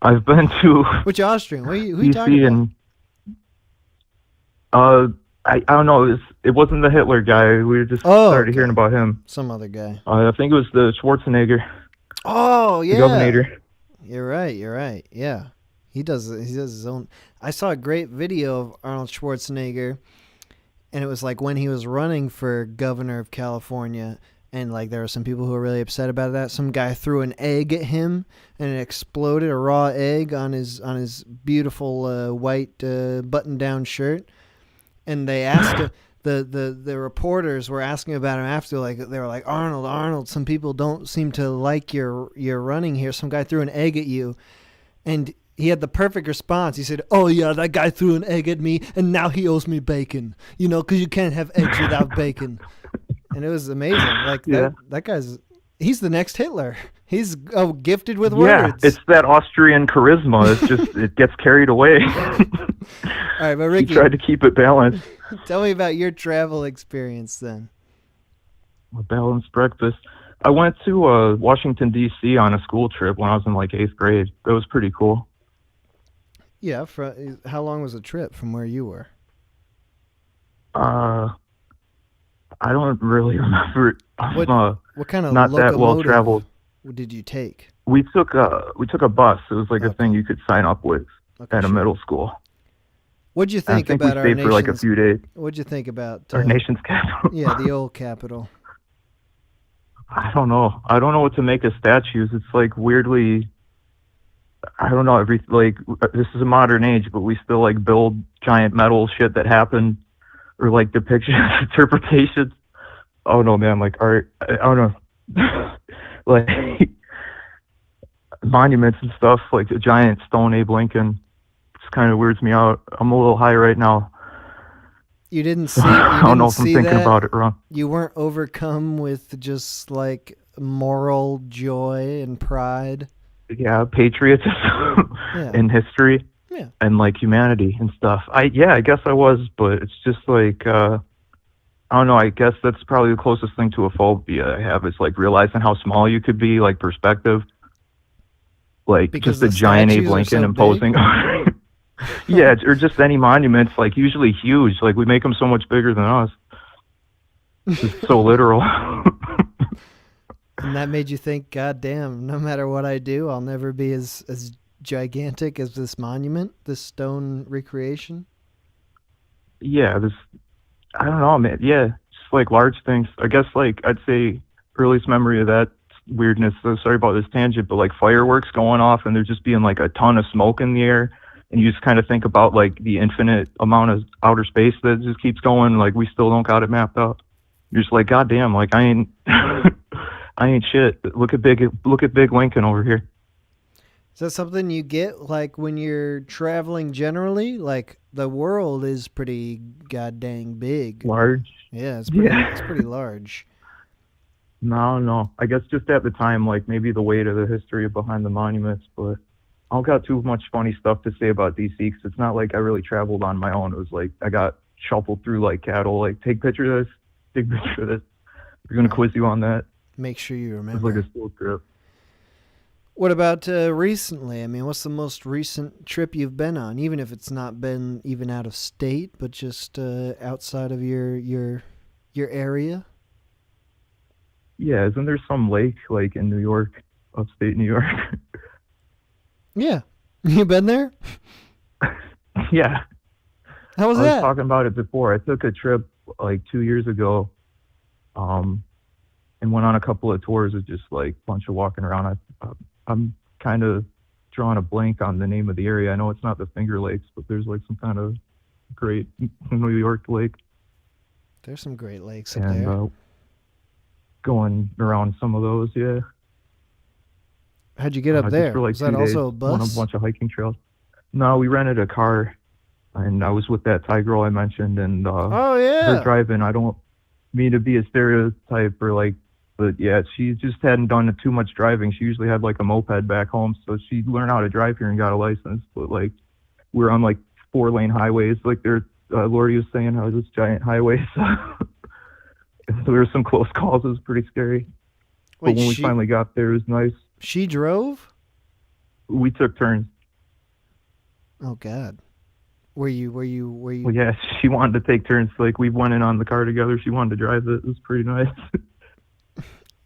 I've been to which Austrian? Who you talking about? I don't know. It wasn't the Hitler guy. We just started hearing about him. Some other guy. I think it was the Schwarzenegger. Oh The yeah, Governor. you're right. You're right. Yeah, he does his own. I saw a great video of Arnold Schwarzenegger, and it was like when he was running for governor of California, and like there were some people who were really upset about that. Some guy threw an egg at him, and it exploded, a raw egg on his beautiful white button-down shirt. And they asked the reporters were asking about him after, like they were like, Arnold, some people don't seem to like your running here. Some guy threw an egg at you, and he had the perfect response. He said, "Oh yeah, that guy threw an egg at me, and now he owes me bacon. You know, because you can't have eggs without bacon." And it was amazing. Like that guy's he's the next Hitler. He's gifted with words. It's that Austrian charisma. It's just it gets carried away. All right, but Ricky, he tried to keep it balanced. Tell me about your travel experience then. A balanced breakfast. I went to Washington D.C. on a school trip when I was in like 8th grade. That was pretty cool. Yeah, how long was the trip from where you were? I don't really remember. What kind of not that well traveled did you take? We took a bus. It was like a thing you could sign up with at a middle school. What'd you think about our nation's? We stayed for like a nation's- few days. What'd you think about Our nation's capital. Yeah, the old capital. I don't know. I don't know what to make of statues. It's like weirdly. I don't know. This is a modern age, but we still like build giant metal shit that happened, or like depictions, interpretations. Oh no, man! Like art. I don't know. Like monuments and stuff, like a giant stone Abe Lincoln. Just kind of weirds me out. I'm a little high right now. You didn't see. I don't know if I'm thinking about it wrong. You weren't overcome with just like moral joy and pride. Yeah, patriotism Yeah. and history. Yeah. And like humanity and stuff. I guess I was, but it's just like I don't know. I guess that's probably the closest thing to a phobia I have. Is like realizing how small you could be, like perspective. Like Because just a the giant Abe statues are Lincoln so imposing. Yeah, or just any monuments, like usually huge. Like we make them so much bigger than us. Just so literal. And that made you think, God damn, no matter what I do, I'll never be as gigantic as this monument, this stone recreation. Yeah, I don't know, man. Yeah, just like large things. I guess like I'd say earliest memory of that weirdness. So sorry about this tangent, but like fireworks going off and there just being like a ton of smoke in the air, and you just kind of think about like the infinite amount of outer space that just keeps going. Like we still don't got it mapped out. You're just like, God damn, like I ain't, I ain't shit. Look at big Lincoln over here. Is that something you get like when you're traveling generally? Like the world is pretty goddamn big. Large. Yeah, it's pretty large. No. I guess just at the time, like maybe the weight of the history behind the monuments, but I don't got too much funny stuff to say about DC because it's not like I really traveled on my own. It was like I got shuffled through like cattle. Like take a picture of this, take a picture of this. We're gonna quiz you on that. Make sure you It remember. was like a school trip. What about recently? I mean, what's the most recent trip you've been on? Even if it's not been even out of state, but just outside of your area. Yeah, isn't there some lake like in New York, upstate New York? Yeah, you been there? Yeah. How was I that? was talking about it before. I took a trip like 2 years ago, and went on a couple of tours of just like a bunch of walking around. I'm kind of drawing a blank on the name of the area. I know it's not the Finger Lakes, but there's like some kind of great New York lake. There's some great lakes up And there. going around some of those, yeah. How'd you get up Just there? for, like, Was that 2 days, also a went on bus? a bunch of hiking trails. No, we rented a car, and I was with that Thai girl I mentioned, and Oh, yeah. her driving. I don't mean to be a stereotype or like, but yeah, she just hadn't done too much driving. She usually had like a moped back home, so she learned how to drive here and got a license. But like, we're on like 4-lane highways, like Lori was saying, how this giant highways. So there were some close calls. It was pretty scary. Wait, but when we she- finally got there, it was nice. She drove? We took turns. Oh God. Were you? Well, yeah, she wanted to take turns. Like we went in on the car together. She wanted to drive it. It was pretty nice.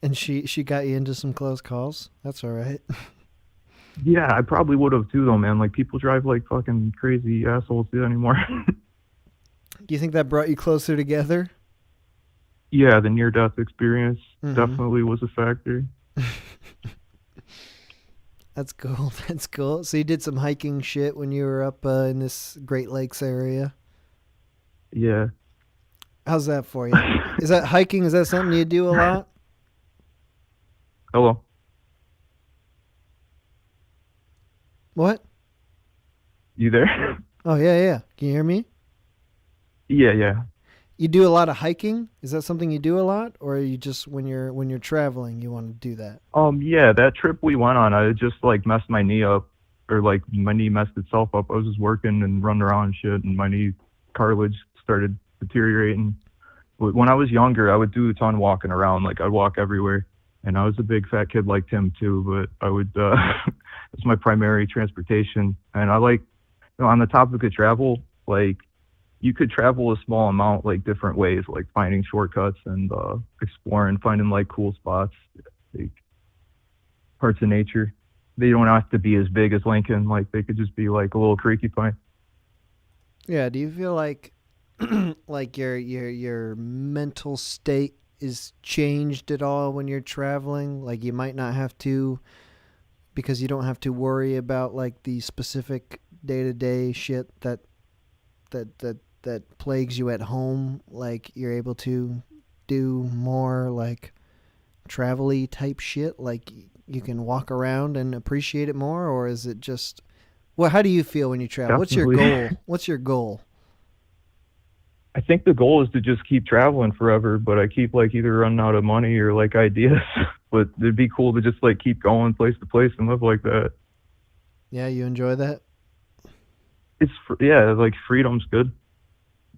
And she got you into some close calls. That's all right. Yeah, I probably would have too, though, man. Like, people drive like fucking crazy assholes anymore. Do you think that brought you closer together? Yeah, the near-death experience Mhm. definitely was a factor. That's cool. That's cool. So you did some hiking shit when you were up in this Great Lakes area. Yeah. How's that for you? Is that hiking? Is that something you do a lot? Hello. What? You there? Oh yeah. Can you hear me? Yeah. You do a lot of hiking? Is that something you do a lot, or are you just when you're traveling you want to do that? Yeah, that trip we went on, I just like messed my knee up, or like my knee messed itself up. I was just working and running around and shit, and my knee cartilage started deteriorating. But when I was younger, I would do a ton walking around. Like, I'd walk everywhere, and I was a big fat kid like Tim too. But I would it's my primary transportation, and I like, on the topic of travel, like, you could travel a small amount, like different ways, like finding shortcuts and exploring, finding like cool spots, like parts of nature. They don't have to be as big as Lincoln. Like, they could just be like a little creaky pine. Yeah. Do you feel like like your mental state is changed at all when you're traveling? Like, you might not have to, because you don't have to worry about like the specific day-to-day shit that plagues you at home. Like, you're able to do more like travel-y type shit. Like, you can walk around and appreciate it more, or is it just, well, how do you feel when you travel? What's your Definitely. goal? What's your goal? I think the goal is to just keep traveling forever, but I keep like either running out of money or like ideas. But it'd be cool to just like keep going place to place and live like that. Yeah, you enjoy that? Yeah, like freedom's good.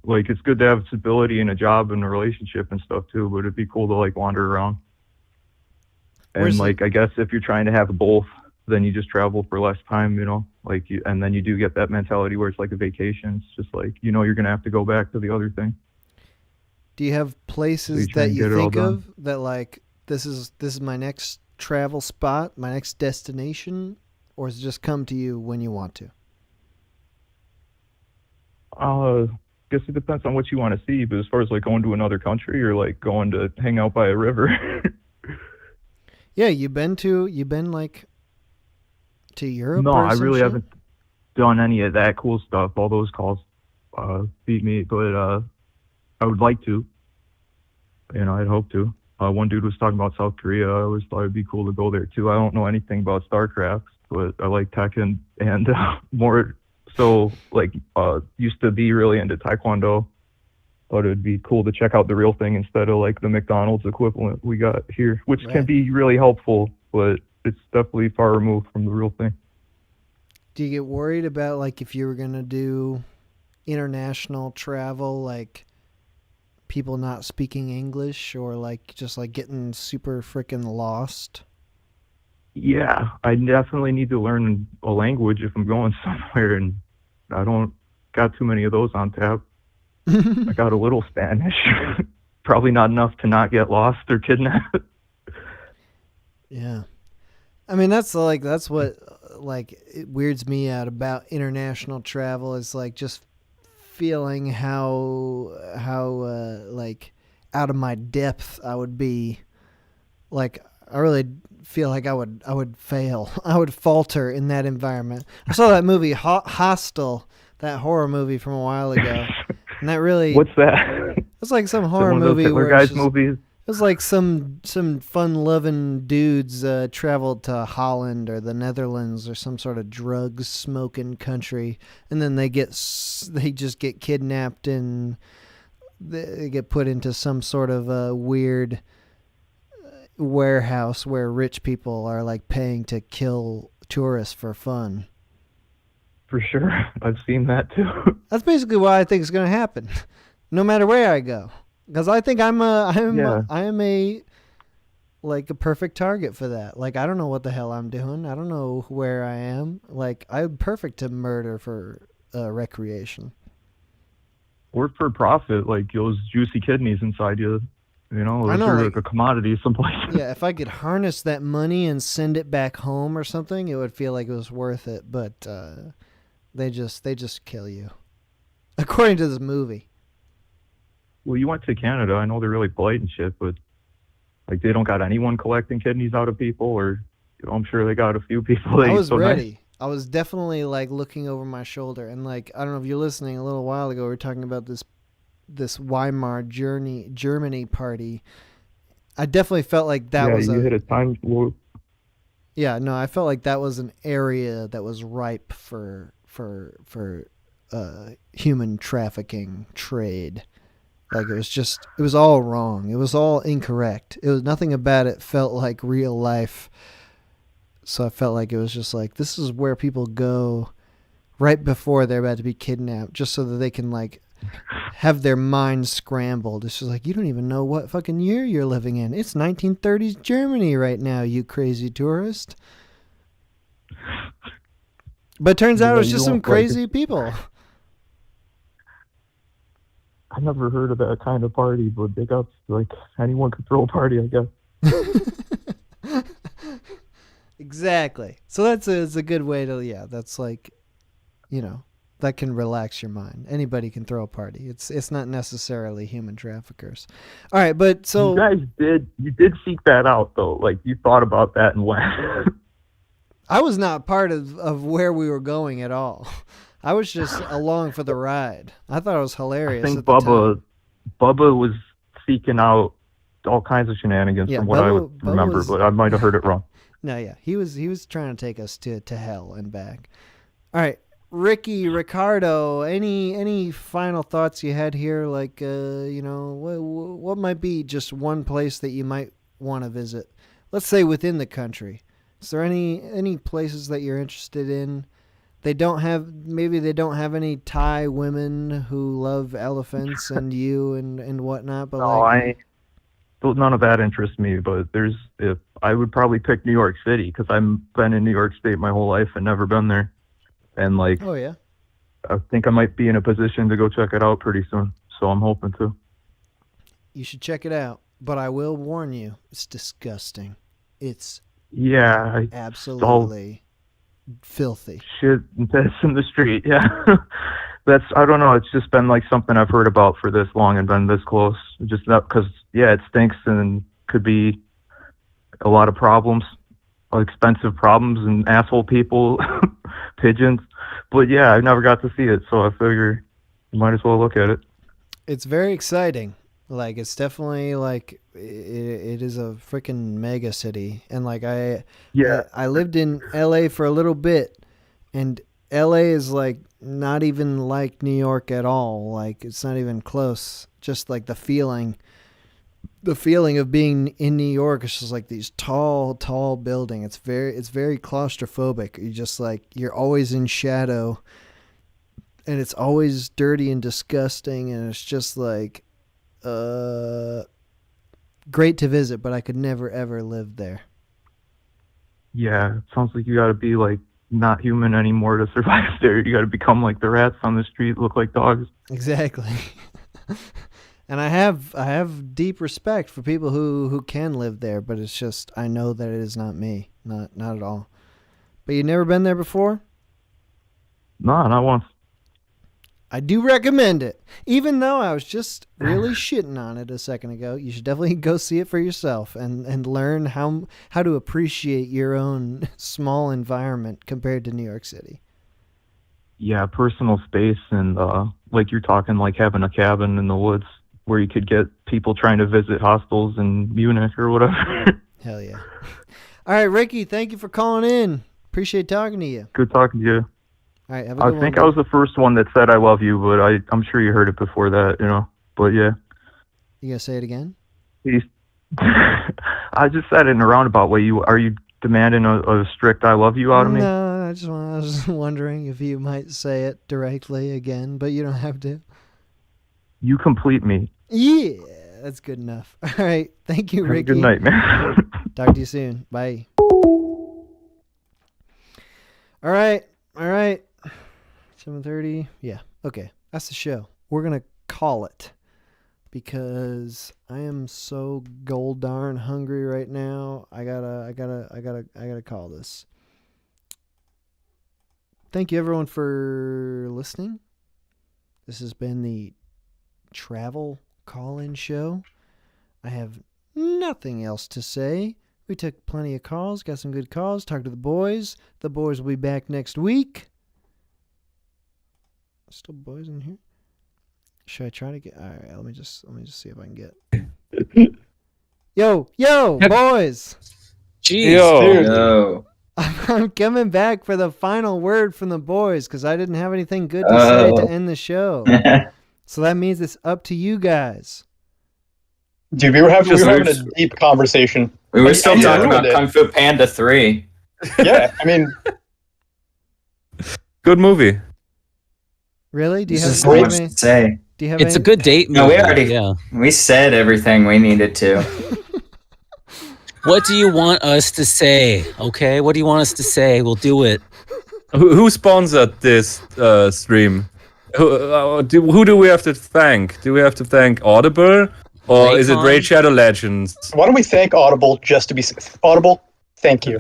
Like, it's good to have stability in a job and a relationship and stuff too, but it'd be cool to like wander around. And like, I guess if you're trying to have both, then you just travel for less time, like, and then you do get that mentality where it's like a vacation. It's just like, you're going to have to go back to the other thing. Do you have places try that and you get it all think done. of that like this is my next travel spot, my next destination, or does it just come to you when you want to? Guess it depends on what you want to see, but as far as like going to another country or like going to hang out by a river. Yeah, you've been like to Europe? No, or I some really shit? haven't done any of that cool stuff. All those calls beat me, but I would like to. I'd hope to. One dude was talking about South Korea. I always thought it'd be cool to go there too. I don't know anything about StarCraft, but I like Tekken and more so like used to be really into Taekwondo. Thought it'd be cool to check out the real thing instead of like the McDonald's equivalent we got here, which can Right. be really helpful, but it's definitely far removed from the real thing. Do you get worried about like if you were gonna do international travel, like people not speaking English, or like just like getting super freaking lost? Yeah, I definitely need to learn a language if I'm going somewhere, and I don't got too many of those on tap. I got a little Spanish. Probably not enough to not get lost or kidnapped. Yeah. I mean, that's what like it weirds me out about international travel, is like just feeling how like out of my depth I would be. Like, I really feel like I would fail. I would falter in that environment. I saw that movie Hostel, that horror movie from a while ago, and that really, What's that? it's like some Is it horror one of those movie Hitler where guys it's just, movies? it was like some fun-loving dudes traveled to Holland or the Netherlands or some sort of drug-smoking country, and then they just get kidnapped and they get put into some sort of weird warehouse where rich people are like paying to kill tourists for fun. For sure. I've seen that too. That's basically what I think is going to happen, no matter where I go. Because I think I am a like a perfect target for that. Like, I don't know what the hell I'm doing. I don't know where I am. Like, I'm perfect to murder for recreation. Or for profit, like those juicy kidneys inside you. You know, I those know, are like- like a commodity someplace. Yeah, if I could harness that money and send it back home or something, it would feel like it was worth it. But they just kill you, according to this movie. Well, you went to Canada. I know they're really polite and shit, but like they don't got anyone collecting kidneys out of people, or you know, I'm sure they got a few people. I That was so ready. Nice. I was definitely like looking over my shoulder, and like I don't know if you're listening. A little while ago, we were talking about this Weimar Germany party. I definitely felt like that was you hit a time. Well, yeah, no, I felt like that was an area that was ripe for human trafficking trade. Like it was all wrong. It was all incorrect. It was nothing about it felt like real life. So I felt like it was just like this is where people go right before they're about to be kidnapped, just so that they can like have their minds scrambled. It's just like you don't even know what fucking year you're living in. It's 1930s Germany right now, you crazy tourist. But it turns out it was just some crazy people. I never heard of that kind of party, but big ups. Like anyone could throw a party, I guess. Exactly. So it's a good way to, that's like, you know, that can relax your mind. Anybody can throw a party. It's not necessarily human traffickers. All right, but so you guys did seek that out though. Like you thought about that and went. I was not part of where we were going at all. I was just along for the ride. I thought it was hilarious. I think at the time. Bubba was seeking out all kinds of shenanigans Yeah, from what I Bubba- would Bubba remember, was- but I might have heard it wrong. No, yeah, he was trying to take us to hell and back. All right, Ricardo, any final thoughts you had here? Like, you know, what might be just one place that you might want to visit? Let's say within the country. Is there any places that you're interested in? Maybe they don't have any Thai women who love elephants and you and whatnot. But None of that interests me. But if I would probably pick New York City because I've been in New York State my whole life and never been there, and like oh yeah, I think I might be in a position to go check it out pretty soon. So I'm hoping to. you should check it out. But I will warn you, it's disgusting. It's absolutely filthy. Shit that's in the street. Yeah. I don't know. It's just been like something I've heard about for this long and been this close. Just not because, it stinks and could be a lot of problems, expensive problems and asshole people, pigeons. But yeah, I never got to see it. So I figure you might as well look at it. It's very exciting. Like it's definitely like it is a freaking mega city. And like I lived in LA for a little bit, and LA is like not even like New York at all. Like it's not even close. Just like the feeling of being in New York is just like these tall building. It's very claustrophobic. You're always in shadow, and it's always dirty and disgusting, and it's just like great to visit, but I could never ever live there. Yeah, it sounds like you got to be like not human anymore to survive there. You got to become like the rats on the street, look like dogs. Exactly. And I have deep respect for people who can live there, but it's just I know that it is not me, not at all. But you've never been there before? No, not once. I do recommend it. Even though I was just really shitting on it a second ago, you should definitely go see it for yourself and learn how to appreciate your own small environment compared to New York City. Yeah, personal space and like you're talking like having a cabin in the woods where you could get people trying to visit hostels in Munich or whatever. Hell yeah. All right, Ricky, thank you for calling in. Appreciate talking to you. Good talking to you. All right, have a good one. I think I was the first one that said I love you, but I'm sure you heard it before that, you know. But yeah. You gonna say it again? I just said it in a roundabout way. Are you demanding a strict I love you out of me? No, I was just wondering if you might say it directly again, but you don't have to. You complete me. Yeah, that's good enough. All right, thank you, Ricky. Good night, man. Talk to you soon. Bye. All right. 7:30. Yeah. Okay. That's the show. We're going to call it because I am so gold darn hungry right now. I gotta call this. Thank you everyone for listening. This has been the travel call-in show. I have nothing else to say. We took plenty of calls, got some good calls, talked to the boys. The boys will be back next week. Still boys in here? Should I try to get? All right, let me just see if I can get. Yo, boys. Jeez. Yo. I'm coming back for the final word from the boys because I didn't have anything good to say to end the show. So that means it's up to you guys. Dude, we were having a deep conversation. We were still talking about Kung Fu Panda 3. Yeah, I mean, good movie. Really? Do you have so much to say? Do you have It's a good date movie. No, we already we said everything we needed to. What do you want us to say? Okay, what do you want us to say? We'll do it. Who sponsored this stream? Who do we have to thank? Do we have to thank Audible? Or is it Raid Shadow Legends? Why don't we thank Audible just to be Audible? Thank you.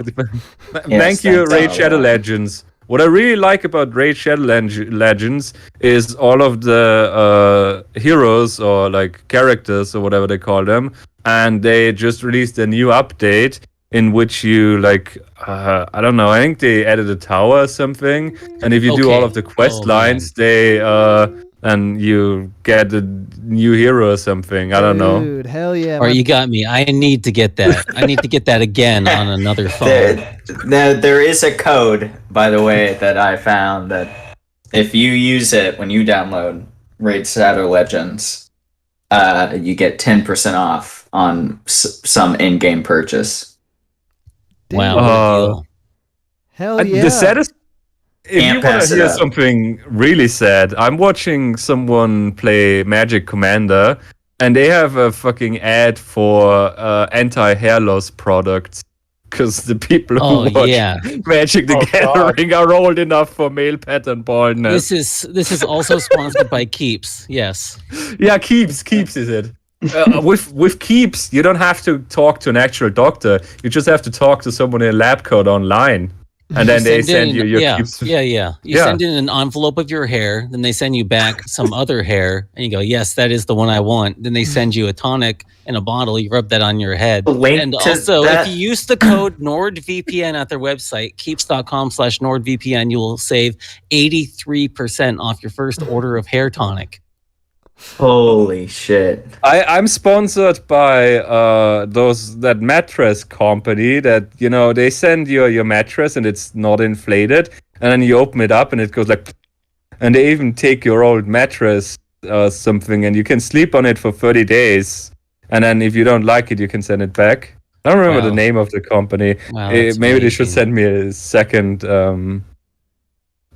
Thank you, Raid Shadow Legends. What I really like about Raid Shadow Legends is all of the heroes or like characters or whatever they call them, and they just released a new update in which you like I don't know, I think they added a tower or something, and if you do all of the quest lines, they and you get a new hero or something. I don't know. Dude, hell yeah. Or you got me. I need to get that. I need to get that again on another phone. There is a code, by the way, that I found that if you use it when you download Raid Shadow Legends, you get 10% off on some in-game purchase. Wow. Hell yeah. The saddest. If Can't you want pass to it hear up. something really sad, I'm watching someone play Magic Commander, and they have a fucking ad for anti-hair loss products. Because the people who watch Magic the Gathering are old enough for male pattern baldness. This is also sponsored by Keeps. Yes. Yeah, Keeps is it. With Keeps, you don't have to talk to an actual doctor. You just have to talk to someone in a lab coat online. And then they send you your Keeps. You send in an envelope of your hair, then they send you back some other hair, and you go, yes, that is the one I want. Then they send you a tonic in a bottle, you rub that on your head. And also, if you use the code NordVPN at their website, keeps.com/NordVPN, you will save 83% off your first order of hair tonic. Holy shit. I'm sponsored by that mattress company that, you know, they send you your mattress and it's not inflated, and then you open it up and it goes like, and they even take your old mattress something, and you can sleep on it for 30 days, and then if you don't like it, you can send it back. I don't remember the name of the company. Wow, Maybe they should send me a second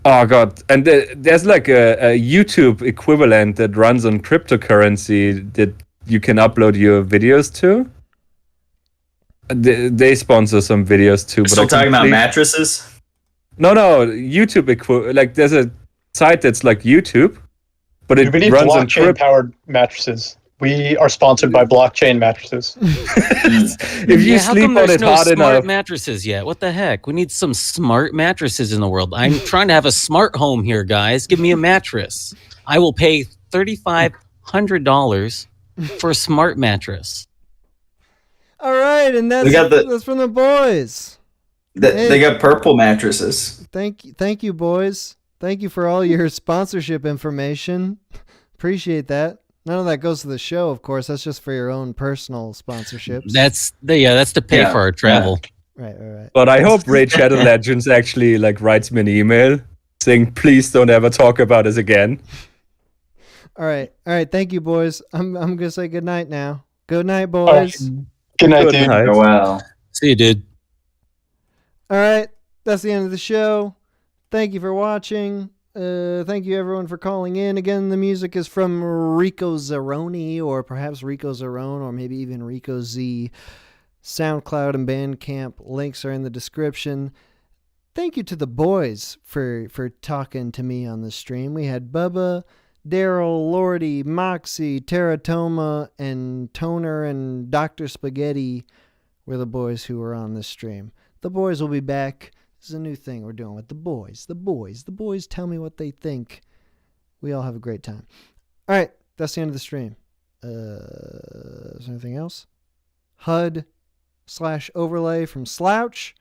oh god, and there's like a YouTube equivalent that runs on cryptocurrency that you can upload your videos to. They sponsor some videos too. Still talking about mattresses? No, YouTube like there's a site that's like YouTube, but it we need runs on blockchain-powered mattresses. We are sponsored by blockchain mattresses. If you how sleep come on there's it no hard smart enough, mattresses yet? What the heck? We need some smart mattresses in the world. I'm trying to have a smart home here, guys. Give me a mattress. I will pay $3,500 for a smart mattress. All right, and that's from the boys. They got purple mattresses. Thank you, boys. Thank you for all your sponsorship information. Appreciate that. None of that goes to the show, of course. That's just for your own personal sponsorships. That's to pay for our travel. Right. But I hope Raid Shadow Legends actually like writes me an email saying, please don't ever talk about us again. All right. Thank you, boys. I'm gonna say good night now. Good night, boys. Right. Good night, dude. Oh, wow. See you, dude. All right. That's the end of the show. Thank you for watching. Thank you everyone for calling in. Again, the music is from Rico Zeroni, or perhaps Rico Zerone, or maybe even Rico Z. SoundCloud and Bandcamp links are in the description. Thank you to the boys for talking to me on the stream. We had Bubba, Daryl, Lordy, Moxie, Teratoma, and Toner, and Dr. Spaghetti were the boys who were on this stream. The boys will be back. This is a new thing we're doing with the boys. The boys tell me what they think. We all have a great time. All right, that's the end of the stream. Is there anything else? HUD/overlay from Slouch.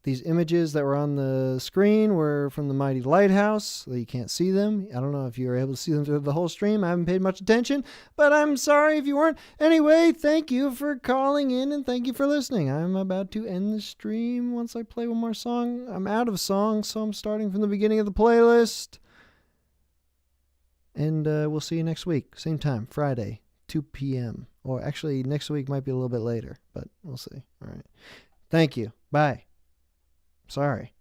These images that were on the screen were from the Mighty Lighthouse, so you can't see them. I don't know if you were able to see them through the whole stream. I haven't paid much attention, but I'm sorry if you weren't. Anyway, thank you for calling in, and thank you for listening. I'm about to end the stream once I play one more song. I'm out of songs, so I'm starting from the beginning of the playlist. And we'll see you next week. Same time, Friday, 2 p.m. Or actually, next week might be a little bit later, but we'll see. All right. Thank you. Bye. Sorry.